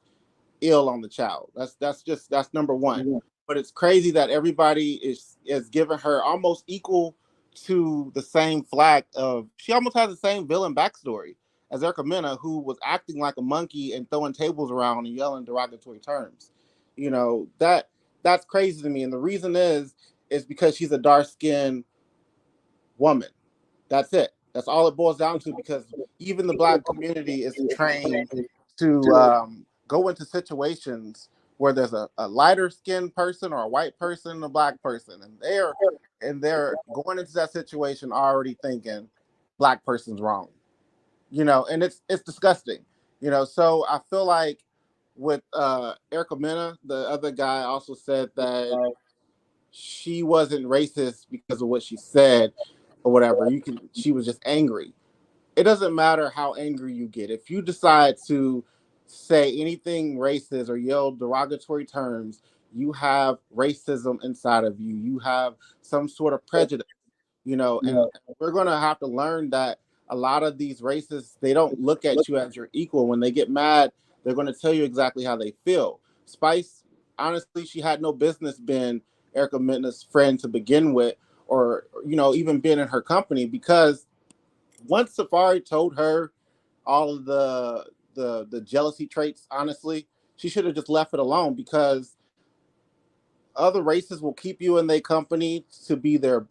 Speaker 15: ill on the child. That's number one. But it's crazy that everybody is giving her almost equal to the same flag of. She almost has the same villain backstory as Erica Mena, who was acting like a monkey and throwing tables around and yelling derogatory terms. That's crazy to me. And the reason is because she's a dark-skinned woman. That's it. That's all it boils down to, because even the Black community is trained to go into situations where there's a lighter skinned person or a white person and a Black person, and they're going into that situation already thinking Black person's wrong. And it's disgusting. So I feel like with Erica Mena, the other guy also said that she wasn't racist because of what she said or whatever. She was just angry. It doesn't matter how angry you get. If you decide to say anything racist or yell derogatory terms, you have racism inside of you. You have some sort of prejudice, and we're going to have to learn that a lot of these racists, they don't look at you as your equal. When they get mad, they're going to tell you exactly how they feel. Spice, honestly, she had no business being Erica Mena's friend to begin with, or even being in her company, because once Safari told her all of the jealousy traits, honestly, she should have just left it alone, because other races will keep you in their company to be their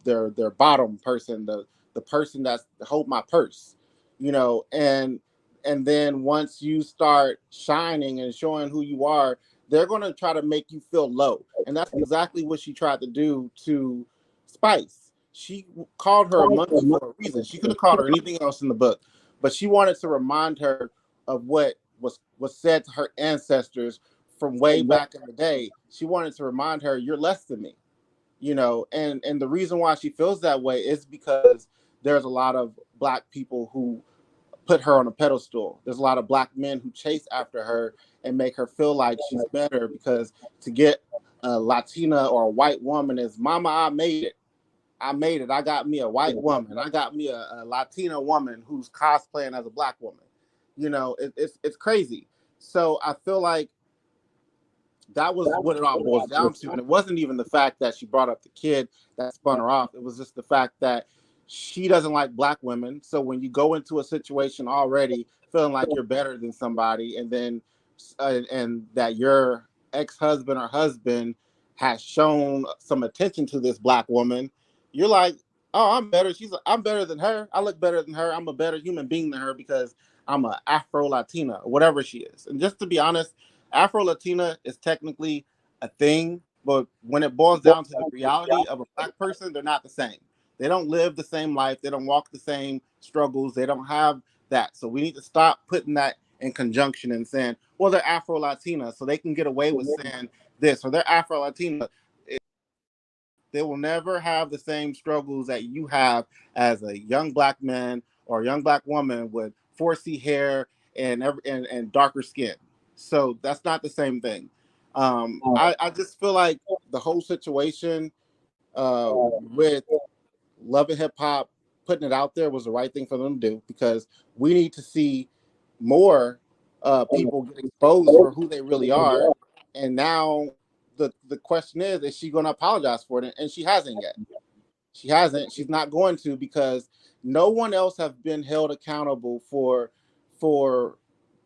Speaker 15: bottom person, the person that's hold my purse, and then once you start shining and showing who you are, they're going to try to make you feel low. And that's exactly what she tried to do to Spice. She called her a monkey for a reason. She could have called her anything else in the book, but she wanted to remind her of what was said to her ancestors from way back in the day. She wanted to remind her, you're less than me, and the reason why she feels that way is because there's a lot of Black people who put her on a pedestal. There's a lot of Black men who chase after her and make her feel like she's better, because to get a Latina or a white woman is, mama, I made it. I got me a white woman. I got me a Latina woman who's cosplaying as a Black woman. It's crazy. So I feel like that was what it all boils down to. And it wasn't even the fact that she brought up the kid that spun her off. It was just the fact that she doesn't like Black women. So when you go into a situation already feeling like you're better than somebody, and then and that your ex-husband or husband has shown some attention to this Black woman, you're like, oh, I'm better. I'm better than her. I look better than her. I'm a better human being than her because I'm a Afro-Latina, or whatever she is. And just to be honest, Afro-Latina is technically a thing, but when it boils down to the reality of a Black person, they're not the same. They don't live the same life. They don't walk the same struggles. They don't have that. So we need to stop putting that in conjunction and saying, well, they're Afro-Latina, so they can get away with saying this, or they're Afro-Latina. They will never have the same struggles that you have as a young Black man or a young Black woman with 4C hair and darker skin. So that's not the same thing. I just feel like the whole situation with Love and Hip Hop, putting it out there, was the right thing for them to do, because we need to see more people get exposed for who they really are. And now the question is she going to apologize for it? And she hasn't yet. She hasn't. She's not going to, because no one else have been held accountable for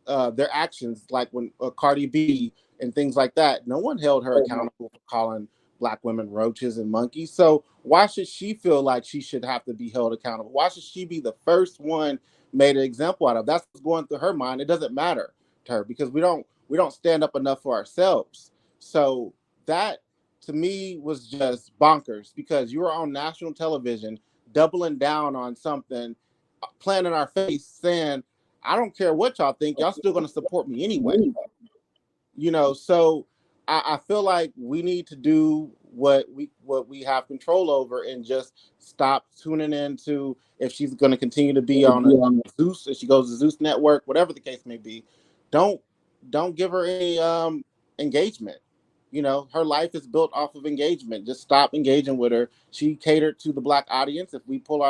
Speaker 15: their actions, like when Cardi B and things like that. No one held her accountable for calling Black women roaches and monkeys. So why should she feel like she should have to be held accountable? Why should she be the first one made an example out of? That's what's going through her mind. It doesn't matter to her, because we don't stand up enough for ourselves. So that, to me, was just bonkers, because you were on national television doubling down on something, playing in our face, saying, I don't care what y'all think, y'all still going to support me anyway. So I feel like we need to do what we have control over, and just stop tuning into, if she's going to continue to be on Zeus, if she goes to Zeus Network, whatever the case may be, don't give her any engagement. Her life is built off of engagement. Just stop engaging with her. She catered to the Black audience. If we pull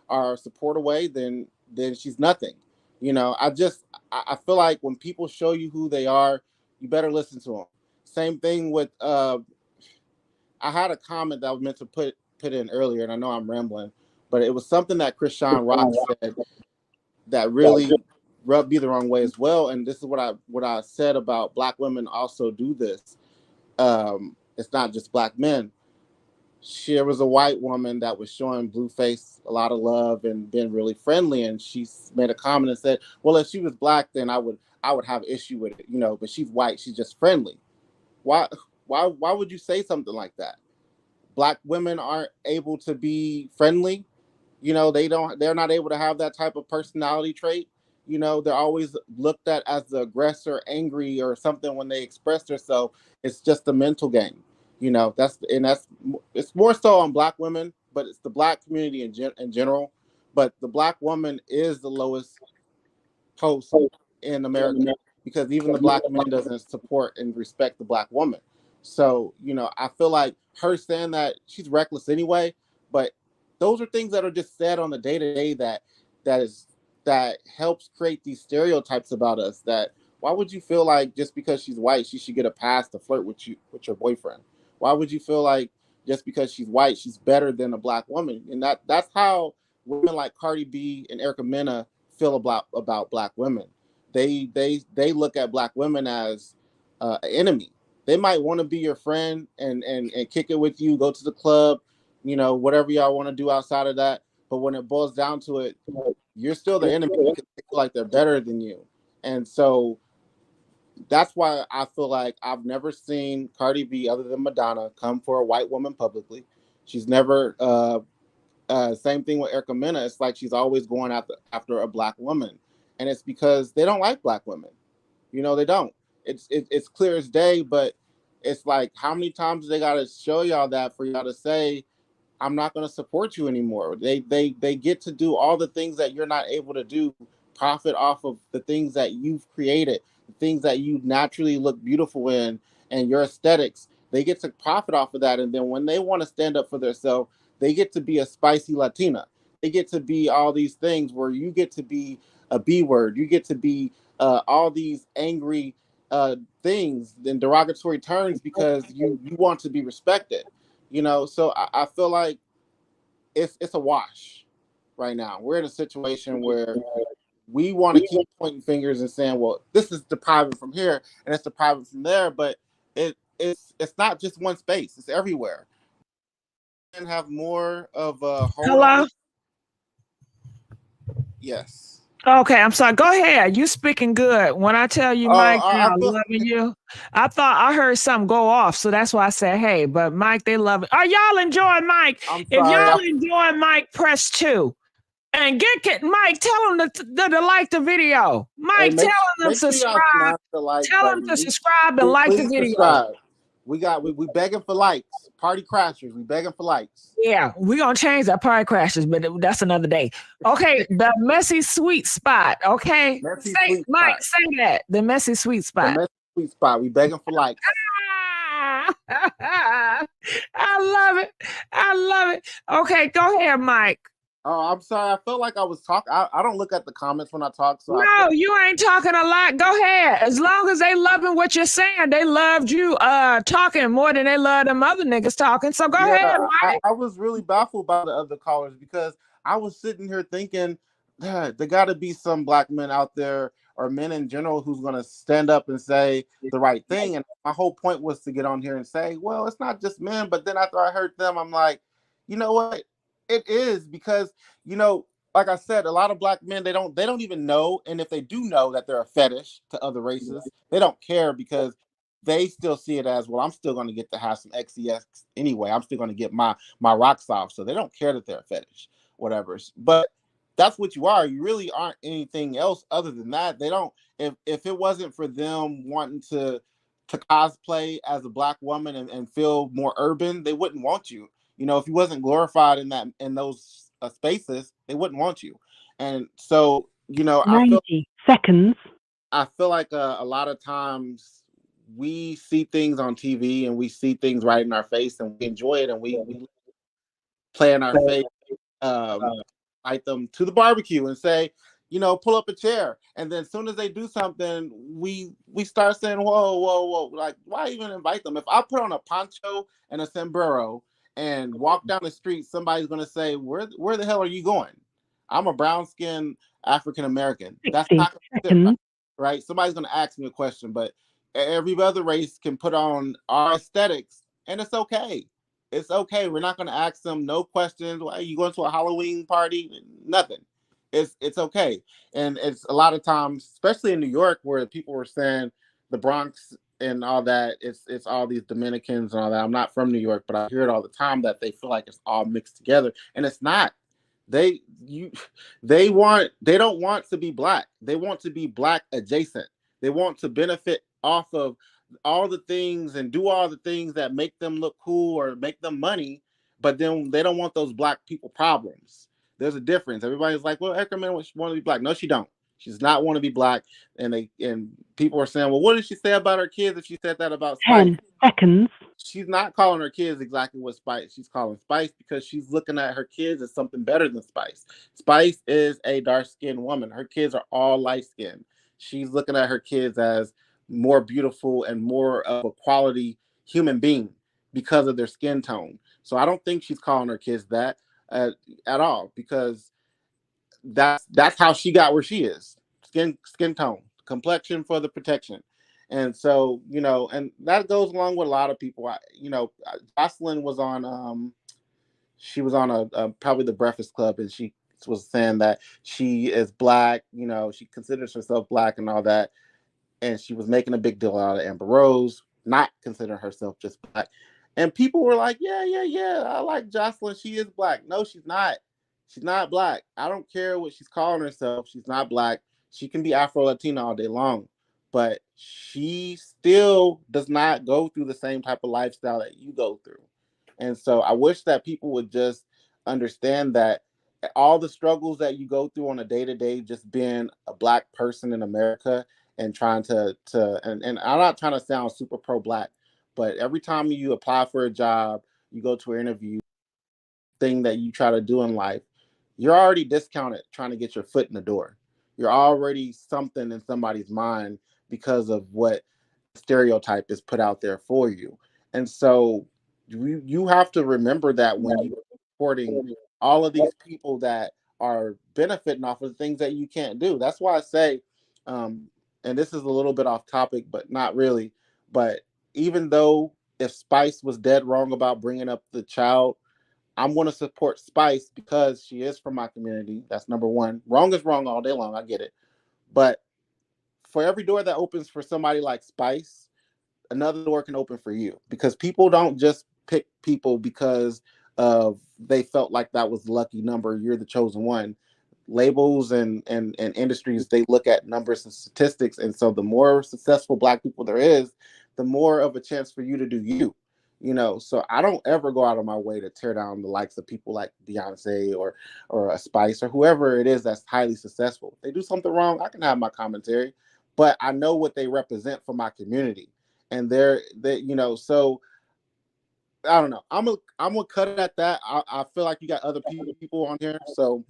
Speaker 15: our support away, then she's nothing. I feel like when people show you who they are, you better listen to them. Same thing with I had a comment that I was meant to put in earlier, and I know I'm rambling, but it was something that Krishan Rock said that really rubbed me the wrong way as well. And this is what I said about Black women also do this. It's not just Black men. There was a white woman that was showing Blueface a lot of love and being really friendly, and she made a comment and said, well, if she was Black, then I would have issue with it, but she's white, she's just friendly. Why would you say something like that? Black women aren't able to be friendly. They're not able to have that type of personality trait. They're always looked at as the aggressor, angry, or something when they express themselves. It's just a mental game. It's more so on Black women, but it's the Black community in general. But the Black woman is the lowest post in America, because even the Black men doesn't support and respect the Black woman. So, I feel like her saying that, she's reckless anyway, but those are things that are just said on the day-to-day that is that helps create these stereotypes about us. That why would you feel like just because she's white, she should get a pass to flirt with with your boyfriend? Why would you feel like just because she's white, she's better than a black woman? And that's how women like Cardi B and Erica Mena feel about black women. They look at black women as an enemy. They might want to be your friend and kick it with you, go to the club, whatever y'all want to do outside of that. But when it boils down to it, you're still the enemy because they feel like they're better than you. And so that's why I feel like I've never seen Cardi B, other than Madonna, come for a white woman publicly. She's never, same thing with Erica Mena. It's like she's always going after a black woman. And it's because they don't like black women. They don't. It's clear as day, but it's like, how many times do they got to show y'all that for y'all to say, I'm not going to support you anymore? They get to do all the things that you're not able to do, profit off of the things that you've created, the things that you naturally look beautiful in, and your aesthetics. They get to profit off of that. And then when they want to stand up for themselves, they get to be a spicy Latina. They get to be all these things where you get to be a B word. You get to be all these angry things and derogatory terms because you want to be respected. So I feel like it's a wash right now. We're in a situation where we want to keep pointing fingers and saying, well, this is the private from here and it's the private from there, but it's not just one space, it's everywhere. And have more of a hold.
Speaker 1: Hello?
Speaker 15: Yes.
Speaker 1: Okay, I'm sorry. Go ahead. You speaking good. When I tell you, Mike, I'm loving you. I thought I heard something go off, so that's why I said, hey. But Mike, they love it. Are y'all enjoying Mike? If y'all enjoying Mike, press 2. And get Mike. Tell them to like the video. Mike, tell them to subscribe. Tell them to subscribe and like the video.
Speaker 15: Subscribe. We begging for likes. Party crashers. We begging for likes.
Speaker 1: Yeah, we're gonna change that party crashes, but that's another day. Okay, the Messy Sweet Spot. Okay, Mike, say that. The Messy Sweet Spot.
Speaker 15: The Messy Sweet Spot. We begging for likes.
Speaker 1: I love it. I love it. Okay, go ahead, Mike.
Speaker 15: Oh, I'm sorry. I felt like I was talking. I don't look at the comments when I talk. So
Speaker 1: no, you ain't talking a lot. Go ahead. As long as they loving what you're saying, they loved you talking more than they love them other niggas talking. So go ahead, Mike.
Speaker 15: I was really baffled by the other callers because I was sitting here thinking, there got to be some black men out there or men in general who's going to stand up and say the right thing. And my whole point was to get on here and say, well, it's not just men. But then after I heard them, I'm like, you know what? It is because, like I said, a lot of black men, they don't even know. And if they do know that they're a fetish to other races, they don't care because they still see it as, well, I'm still going to get to have some XEX anyway. I'm still going to get my rocks off. So they don't care that they're a fetish, whatever. But that's what you are. You really aren't anything else other than that. They don't, if it wasn't for them wanting to cosplay as a black woman and feel more urban, they wouldn't want you. If you wasn't glorified in those spaces, they wouldn't want you. And so,
Speaker 21: 90 seconds.
Speaker 15: I feel like a lot of times we see things on TV and we see things right in our face and we enjoy it and we play in our face, invite them to the barbecue and say, pull up a chair. And then as soon as they do something, we start saying, whoa. Like, why even invite them? If I put on a poncho and a sombrero and walk down the street, somebody's going to say, where the hell are you going? I'm a brown-skinned African-American. That's not right? Somebody's going to ask me a question, but every other race can put on our aesthetics, and it's okay. It's okay. We're not going to ask them no questions. Why are you going to a Halloween party? Nothing. It's okay. And it's a lot of times, especially in New York, where people were saying the Bronx and all that, it's all these Dominicans and all that. I'm not from New York, but I hear it all the time that they feel like it's all mixed together, and it's not. They don't want to be black. They want to be black adjacent. They want to benefit off of all the things and do all the things that make them look cool or make them money, but then they don't want those black people problems. There's a difference. Everybody's like, well, Eckerman want to be black. No, she don't. She does not want to be black. And people are saying, well, what did she say about her kids if she said that about Spice?
Speaker 10: seconds.
Speaker 15: She's not calling her kids exactly what Spice. She's calling Spice because she's looking at her kids as something better than Spice. Spice is a dark-skinned woman. Her kids are all light-skinned. She's looking at her kids as more beautiful and more of a quality human being because of their skin tone. So I don't think she's calling her kids that at all, because that's how she got where she is. Skin tone, complexion for the protection. And so, and that goes along with a lot of people. Jocelyn was on she was on a probably the Breakfast Club, and she was saying that she is black, she considers herself black and all that. And she was making a big deal out of Amber Rose, not considering herself just black. And people were like, yeah, I like Jocelyn. She is black. No, she's not. She's not black. I don't care what she's calling herself. She's not black. She can be Afro-Latina all day long. But she still does not go through the same type of lifestyle that you go through. And so I wish that people would just understand that all the struggles that you go through on a day-to-day, just being a black person in America and trying and I'm not trying to sound super pro-black, but every time you apply for a job, you go to an interview, thing that you try to do in life, you're already discounted trying to get your foot in the door. You're already something in somebody's mind because of what stereotype is put out there for you. And so you have to remember that when you're supporting all of these people that are benefiting off of things that you can't do. That's why I say, and this is a little bit off topic, but not really, but even though if Spice was dead wrong about bringing up the child, I'm going to support Spice because she is from my community. That's number one. Wrong is wrong all day long. I get it. But for every door that opens for somebody like Spice, another door can open for you, because people don't just pick people because of they felt like that was the lucky number. You're the chosen one. Labels and industries, they look at numbers and statistics. And so the more successful Black people there is, the more of a chance for you to do you. So I don't ever go out of my way to tear down the likes of people like Beyonce or a Spice or whoever it is that's highly successful. If they do something wrong, I can have my commentary, but I know what they represent for my community. And so I don't know. I'm gonna cut it at that. I feel like you got other people on here, so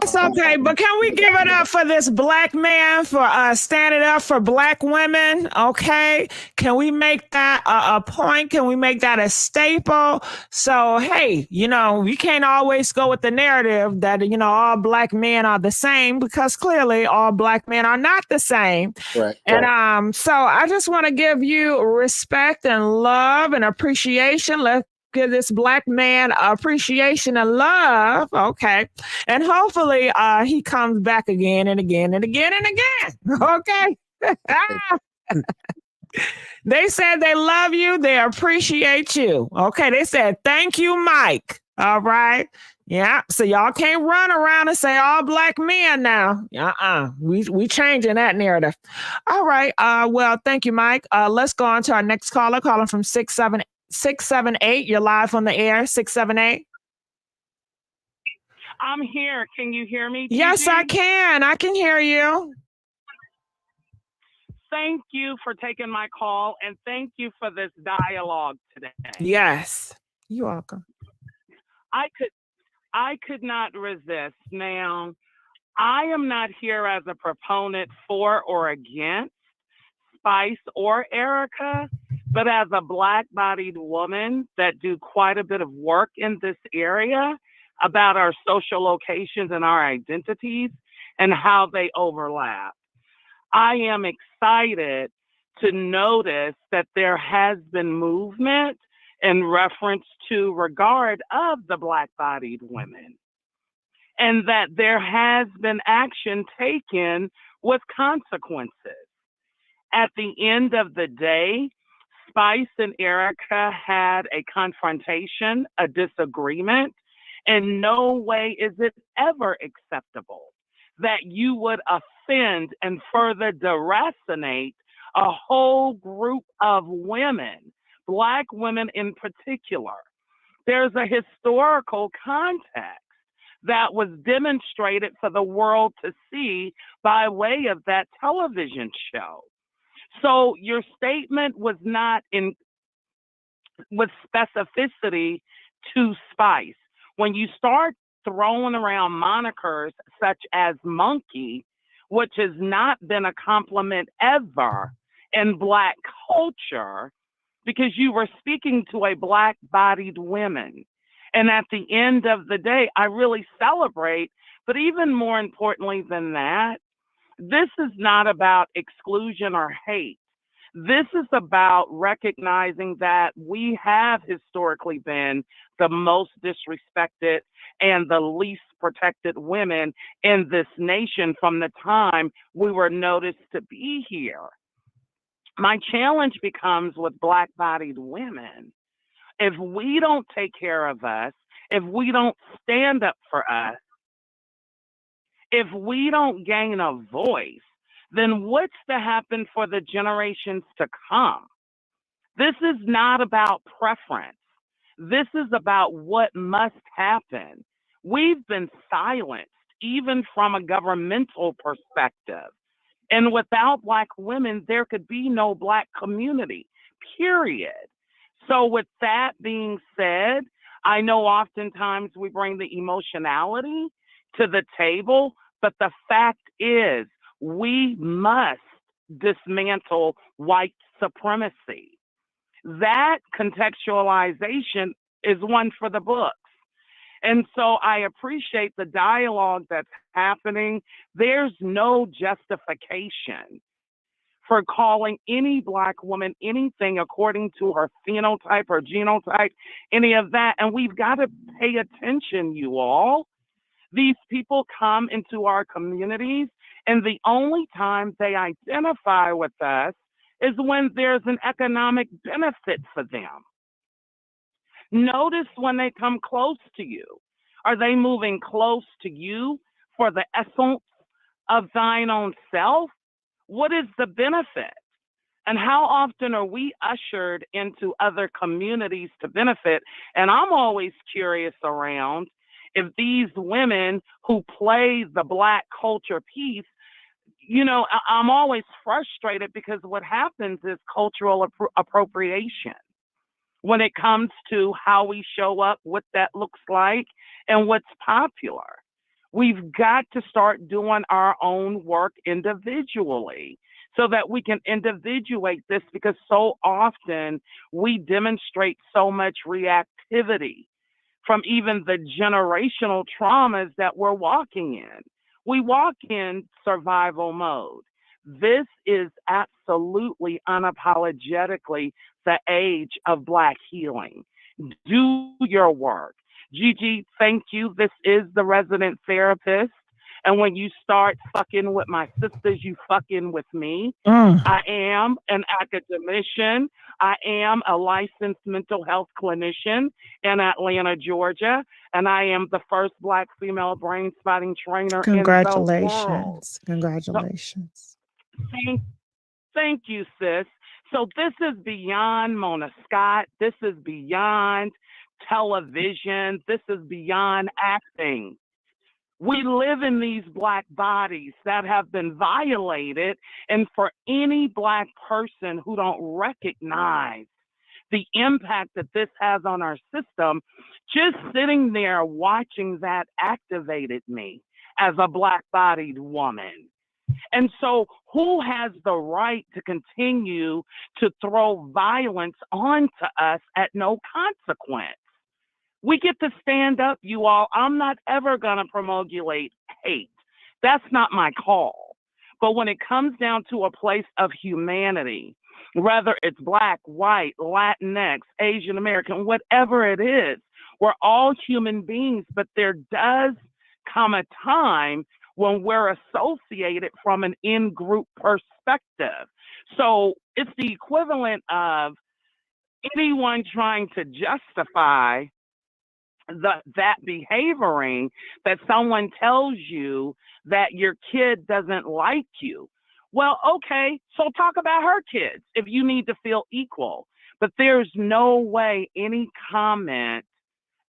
Speaker 1: it's okay. But can we give it up for this Black man for standing up for Black women? Okay, can we make that a point? Can we make that a staple? So hey, we can't always go with the narrative that all Black men are the same, because clearly all Black men are not the same.
Speaker 15: Right.
Speaker 1: And so I just want to give you respect and love and appreciation. Let's give this Black man appreciation and love. Okay. And hopefully he comes back again and again and again and again. Okay. They said they love you. They appreciate you. Okay. They said, thank you, Mike. All right. Yeah. So y'all can't run around and say all Black men now. We changing that narrative. All right. Well, thank you, Mike. Let's go on to our next caller, calling from 678. You're live on the air. 678.
Speaker 19: I'm here. Can you hear me?
Speaker 1: Yes, I can. I can hear you.
Speaker 19: Thank you for taking my call, and thank you for this dialogue today.
Speaker 1: Yes. You're welcome.
Speaker 19: I could not resist. Now, I am not here as a proponent for or against Spice or Erica, but as a Black-bodied woman that do quite a bit of work in this area about our social locations and our identities and how they overlap. I am excited to notice that there has been movement in reference to regard of the Black-bodied women, and that there has been action taken with consequences. At the end of the day, Spice and Erica had a confrontation, a disagreement. In no way is it ever acceptable that you would offend and further deracinate a whole group of women, Black women in particular. There's a historical context that was demonstrated for the world to see by way of that television show. So your statement was not
Speaker 20: with specificity to Spice. When you start throwing around monikers such as monkey, which has not been a compliment ever in Black culture, because you were speaking to a Black-bodied woman. And at the end of the day, I really celebrate, but even more importantly than that, this is not about exclusion or hate. This is about recognizing that we have historically been the most disrespected and the least protected women in this nation from the time we were noticed to be here. My challenge becomes with Black-bodied women. If we don't take care of us, if we don't stand up for us, if we don't gain a voice, then what's to happen for the generations to come? This is not about preference. This is about what must happen. We've been silenced, even from a governmental perspective. And without Black women, there could be no Black community, period. So with that being said, I know oftentimes we bring the emotionality to the table, but the fact is we must dismantle white supremacy. That contextualization is one for the books. And so I appreciate the dialogue that's happening. There's no justification for calling any Black woman anything according to her phenotype or genotype, any of that. And we've got to pay attention, you all. These people come into our communities, and the only time they identify with us is when there's an economic benefit for them. Notice when they come close to you. Are they moving close to you for the essence of thine own self? What is the benefit? And how often are we ushered into other communities to benefit? And I'm always curious around if these women who play the Black culture piece, you know, I'm always frustrated because what happens is cultural appropriation when it comes to how we show up, what that looks like, and what's popular. We've got to start doing our own work individually so that we can individuate this, because so often we demonstrate so much reactivity from even the generational traumas that we're walking in. We walk in survival mode. This is absolutely unapologetically the age of Black healing. Do your work. Gigi, thank you. This is the resident therapist. And when you start fucking with my sisters, you fucking with me. I am an academician. I am a licensed mental health clinician in Atlanta, Georgia. And I am the first Black female brain spotting trainer in the world.
Speaker 1: Congratulations. Congratulations.
Speaker 20: Thank you, sis. So this is beyond Mona Scott. This is beyond television. This is beyond acting. We live in these Black bodies that have been violated, and for any Black person who don't recognize the impact that this has on our system, just sitting there watching that activated me as a Black-bodied woman. And so who has the right to continue to throw violence onto us at no consequence? We get to stand up, you all. I'm not ever going to promulgate hate. That's not my call. But when it comes down to a place of humanity, whether it's Black, white, Latinx, Asian American, whatever it is, we're all human beings, but there does come a time when we're associated from an in-group perspective. So it's the equivalent of anyone trying to justify that behavioring, that someone tells you that your kid doesn't like you. Well, okay, so talk about her kids if you need to feel equal. But there's no way any comment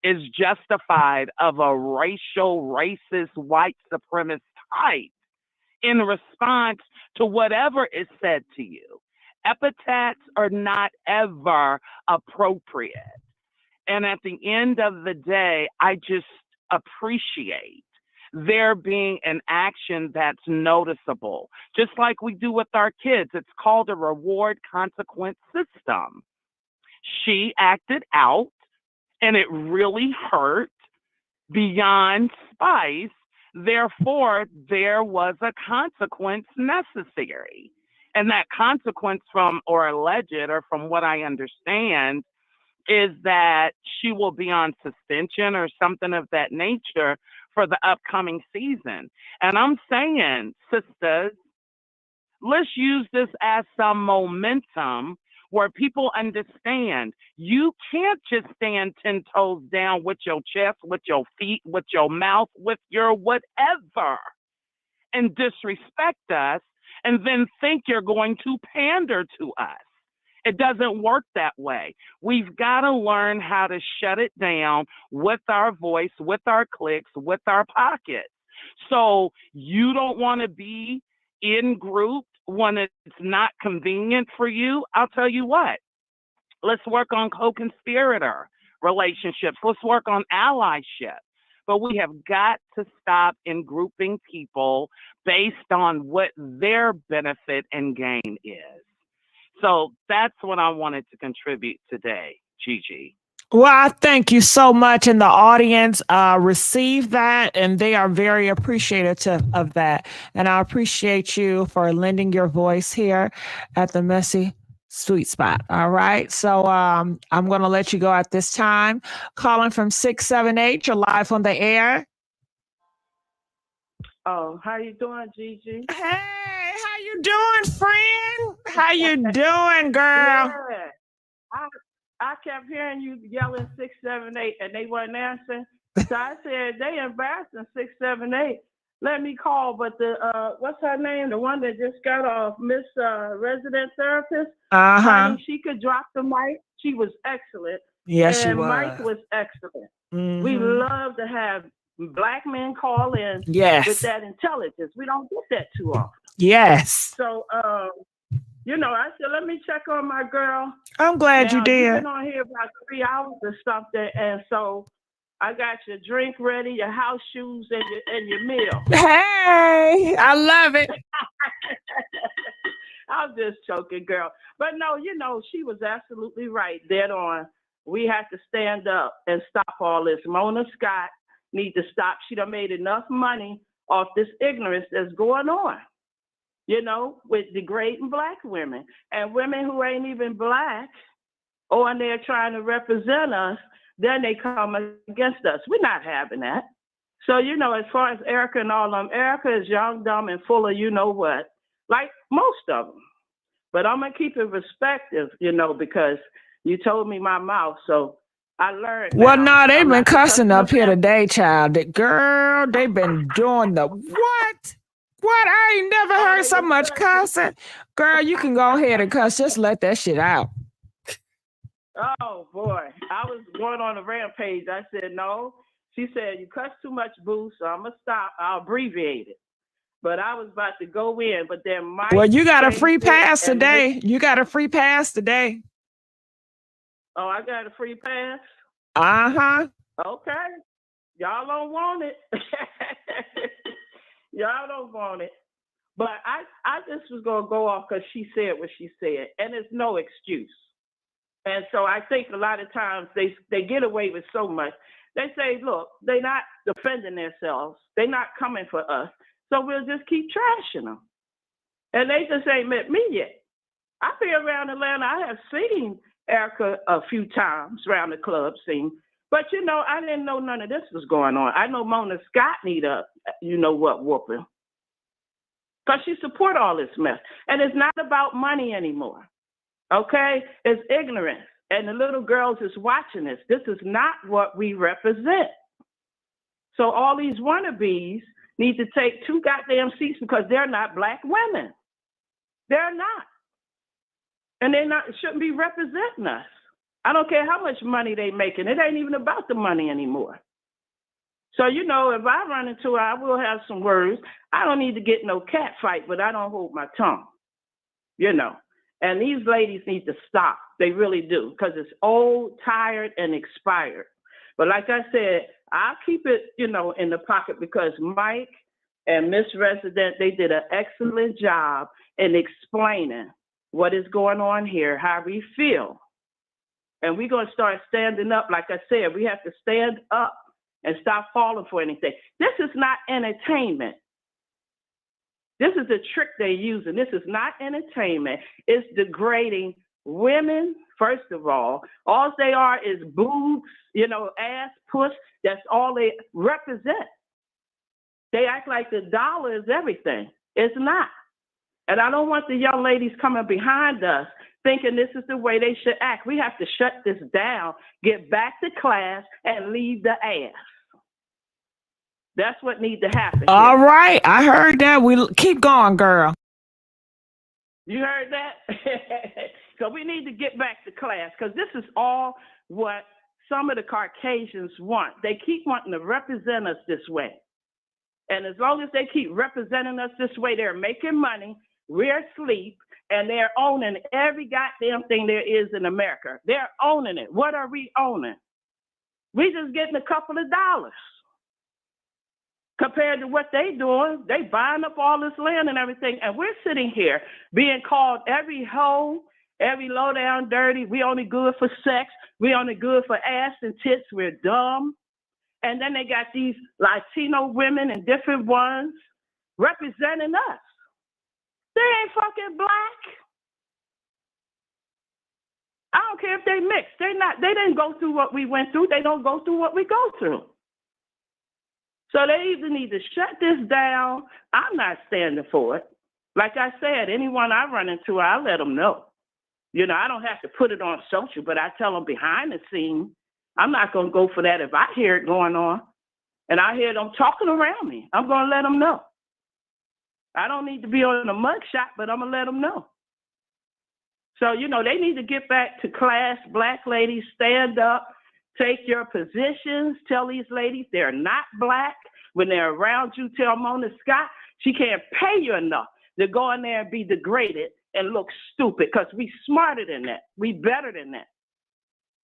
Speaker 20: is justified of a racial, racist, white supremacist type in response to whatever is said to you. Epithets are not ever appropriate. And at the end of the day, I just appreciate there being an action that's noticeable, just like we do with our kids. It's called a reward consequence system. She acted out, and it really hurt beyond Spice. Therefore, there was a consequence necessary. And that consequence from what I understand, is that she will be on suspension or something of that nature for the upcoming season. And I'm saying, sisters, let's use this as some momentum where people understand you can't just stand 10 toes down with your chest, with your feet, with your mouth, with your whatever, and disrespect us and then think you're going to pander to us. It doesn't work that way. We've got to learn how to shut it down with our voice, with our clicks, with our pockets. So you don't want to be in group when it's not convenient for you. I'll tell you what, let's work on co-conspirator relationships. Let's work on allyship. But we have got to stop in grouping people based on what their benefit and gain is. So that's what I wanted to contribute today, Gigi.
Speaker 1: Well, I thank you so much, and the audience received that, and they are very appreciative of that. And I appreciate you for lending your voice here at the Messy Sweet Spot. All right, so I'm going to let you go at this time. Calling from 678, you're live on the air.
Speaker 4: Oh, how you doing, Gigi?
Speaker 1: Hey, how you doing, friend? How you doing, girl?
Speaker 4: Yeah, I kept hearing you yelling 678, and they weren't answering. So I said they embarrassing 678. Let me call, but the what's her name? The one that just got off, Miss Resident Therapist. Honey, she could drop the mic. She was excellent.
Speaker 1: Yes, she
Speaker 4: and
Speaker 1: was.
Speaker 4: Mike was excellent.
Speaker 1: Mhm.
Speaker 4: We love to have Black men call in
Speaker 1: Yes.
Speaker 4: with that intelligence. We don't get that too often.
Speaker 1: Yes.
Speaker 4: So, I said, let me check on my girl.
Speaker 1: I'm glad you
Speaker 4: Now,
Speaker 1: did.
Speaker 4: You've been on here about 3 hours or something, and so I got your drink ready, your house shoes, and your meal.
Speaker 1: Hey, I love it.
Speaker 4: I'm just joking, girl. But no, she was absolutely right, dead on. We have to stand up and stop all this. Mona Scott need to stop. She done made enough money off this ignorance that's going on, with degrading Black women and women who ain't even Black on there trying to represent us. Then they come against us. We're not having that. So, as far as Erica and all of them, Erica is young, dumb, and full of you-know-what, like most of them. But I'm going to keep it respective, because you told me my mouth, so I learned.
Speaker 1: Well,
Speaker 4: now.
Speaker 1: no, they've
Speaker 4: I'm
Speaker 1: been
Speaker 4: not
Speaker 1: cussing up here
Speaker 4: them.
Speaker 1: today, child. Girl, they've been doing the what? What? I ain't never heard so much cussing. Girl, you can go ahead and cuss. Just let that shit out.
Speaker 4: Oh, boy. I was going on a rampage. I said, no. She said, you cuss too much, boo, so I'm going to stop. I'll abbreviate it. But I was about to go in, but then Mike.
Speaker 1: Well, you got a free pass today. You got a free pass today.
Speaker 4: Oh, I got a free pass?
Speaker 1: Uh-huh.
Speaker 4: Okay. Y'all don't want it. Y'all don't want it. But I just was going to go off because she said what she said, and it's no excuse. And so I think a lot of times they get away with so much. They say, look, they're not defending themselves. They're not coming for us. So we'll just keep trashing them. And they just ain't met me yet. I've been around Atlanta. I have seen Erica a few times around the club scene. But, I didn't know none of this was going on. I know Mona Scott need a, whooping. Because she support all this mess. And it's not about money anymore. Okay? It's ignorance. And the little girls is watching this. This is not what we represent. So all these wannabes need to take 2 goddamn seats because they're not Black women. They're not. And shouldn't be representing us. I don't care how much money they making. It ain't even about the money anymore. So, if I run into her, I will have some words. I don't need to get no cat fight, but I don't hold my tongue. And these ladies need to stop. They really do, because it's old, tired, and expired. But like I said, I'll keep it, you know, in the pocket, because Mike and Miss Resident, they did an excellent job in explaining what is going on here, how we feel. And we're going to start standing up. Like I said, we have to stand up and stop falling for anything. This is not entertainment. This is the trick they're using. This is not entertainment. It's degrading women, first of all. All they are is boobs, you know, ass, puss. That's all they represent. They act like the dollar is everything. It's not. And I don't want the young ladies coming behind us thinking this is the way they should act. We have to shut this down, get back to class, and leave the ass. That's what needs to happen.
Speaker 1: All right. I heard that. We keep going, girl.
Speaker 4: You heard that? So we need to get back to class, because this is all what some of the Caucasians want. They keep wanting to represent us this way. And as long as they keep representing us this way, they're making money, we're asleep, and they're owning every goddamn thing there is in America. They're owning it. What are we owning? We just getting a couple of dollars. Compared to what they doing, they buying up all this land and everything, and we're sitting here being called every hoe, every low down dirty. We only good for sex. We only good for ass and tits. We're dumb. And then they got these Latino women and different ones representing us. They ain't fucking black. I don't care if they mixed. They didn't go through what we went through. They don't go through what we go through. So they either need to shut this down. I'm not standing for it. Like I said, anyone I run into, I let them know. You know, I don't have to put it on social, but I tell them behind the scenes. I'm not going to go for that if I hear it going on. And I hear them talking around me. I'm going to let them know. I don't need to be on a mugshot, but I'm going to let them know. So, you know, they need to get back to class. Black ladies, stand up. Take your positions. Tell these ladies they're not black. When they're around you, tell Mona Scott she can't pay you enough to go in there and be degraded and look stupid, because we smarter than that. We better than that.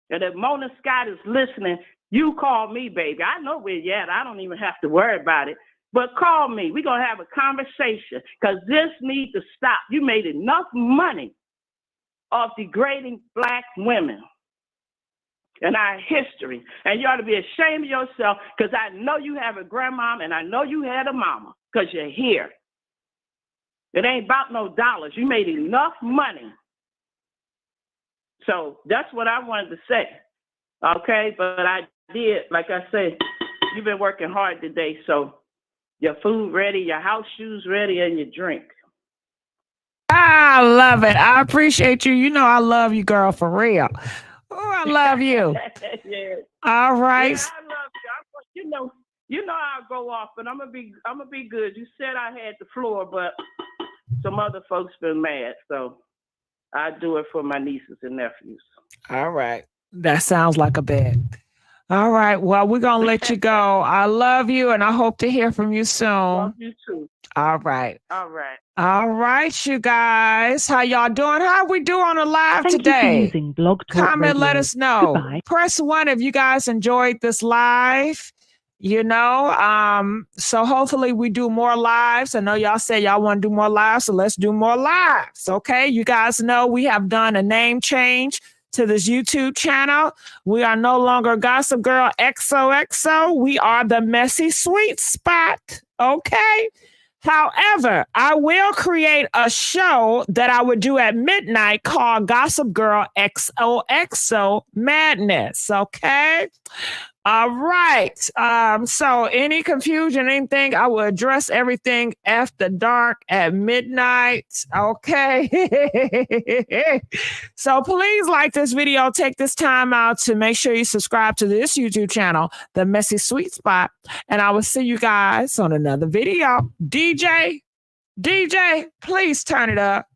Speaker 4: And if Mona Scott is listening, you call me, baby. I know where you're at. I don't even have to worry about it. But call me. We're going to have a conversation, because this needs to stop. You made enough money off degrading black women in our history. And you ought to be ashamed of yourself, because I know you have a grandmama and I know you had a mama, because you're here. It ain't about no dollars. You made enough money. So that's what I wanted to say. Okay, but I did, like I said, you've been working hard today, so your food ready, your house shoes ready, and your drink.
Speaker 1: I love it. I appreciate you. You know I love you, girl, for real. Oh, I love you.
Speaker 4: Yeah.
Speaker 1: All right.
Speaker 4: Yeah, I love you. You know I'll go off, but I'm gonna be good. You said I had the floor, but some other folks been mad, so I do it for my nieces and nephews.
Speaker 1: All right. That sounds like a bet. All right. Well, we're going to let you go. I love you, and I hope to hear from you soon.
Speaker 4: Love you too.
Speaker 1: All right.
Speaker 4: All right.
Speaker 1: All right, you guys. How y'all doing? How we do on the live today?
Speaker 7: You for using Blog Talk
Speaker 1: Comment,
Speaker 7: Radio.
Speaker 1: let us know.
Speaker 7: Goodbye.
Speaker 1: Press 1 if you guys enjoyed this live. You know, so hopefully we do more lives. I know y'all say y'all want to do more lives, so let's do more lives. Okay. You guys know we have done a name change to this YouTube channel. We are no longer Gossipgirlxoxo. We are the Messy Sweet Spot. Okay. However, I will create a show that I would do at midnight called Gossipgirlxoxo Madness. Okay. All right. So any confusion, anything, I will address everything after dark at midnight. Okay. So please like this video. Take this time out to make sure you subscribe to this YouTube channel, The Messy Sweet Spot. And I will see you guys on another video. DJ, please turn it up.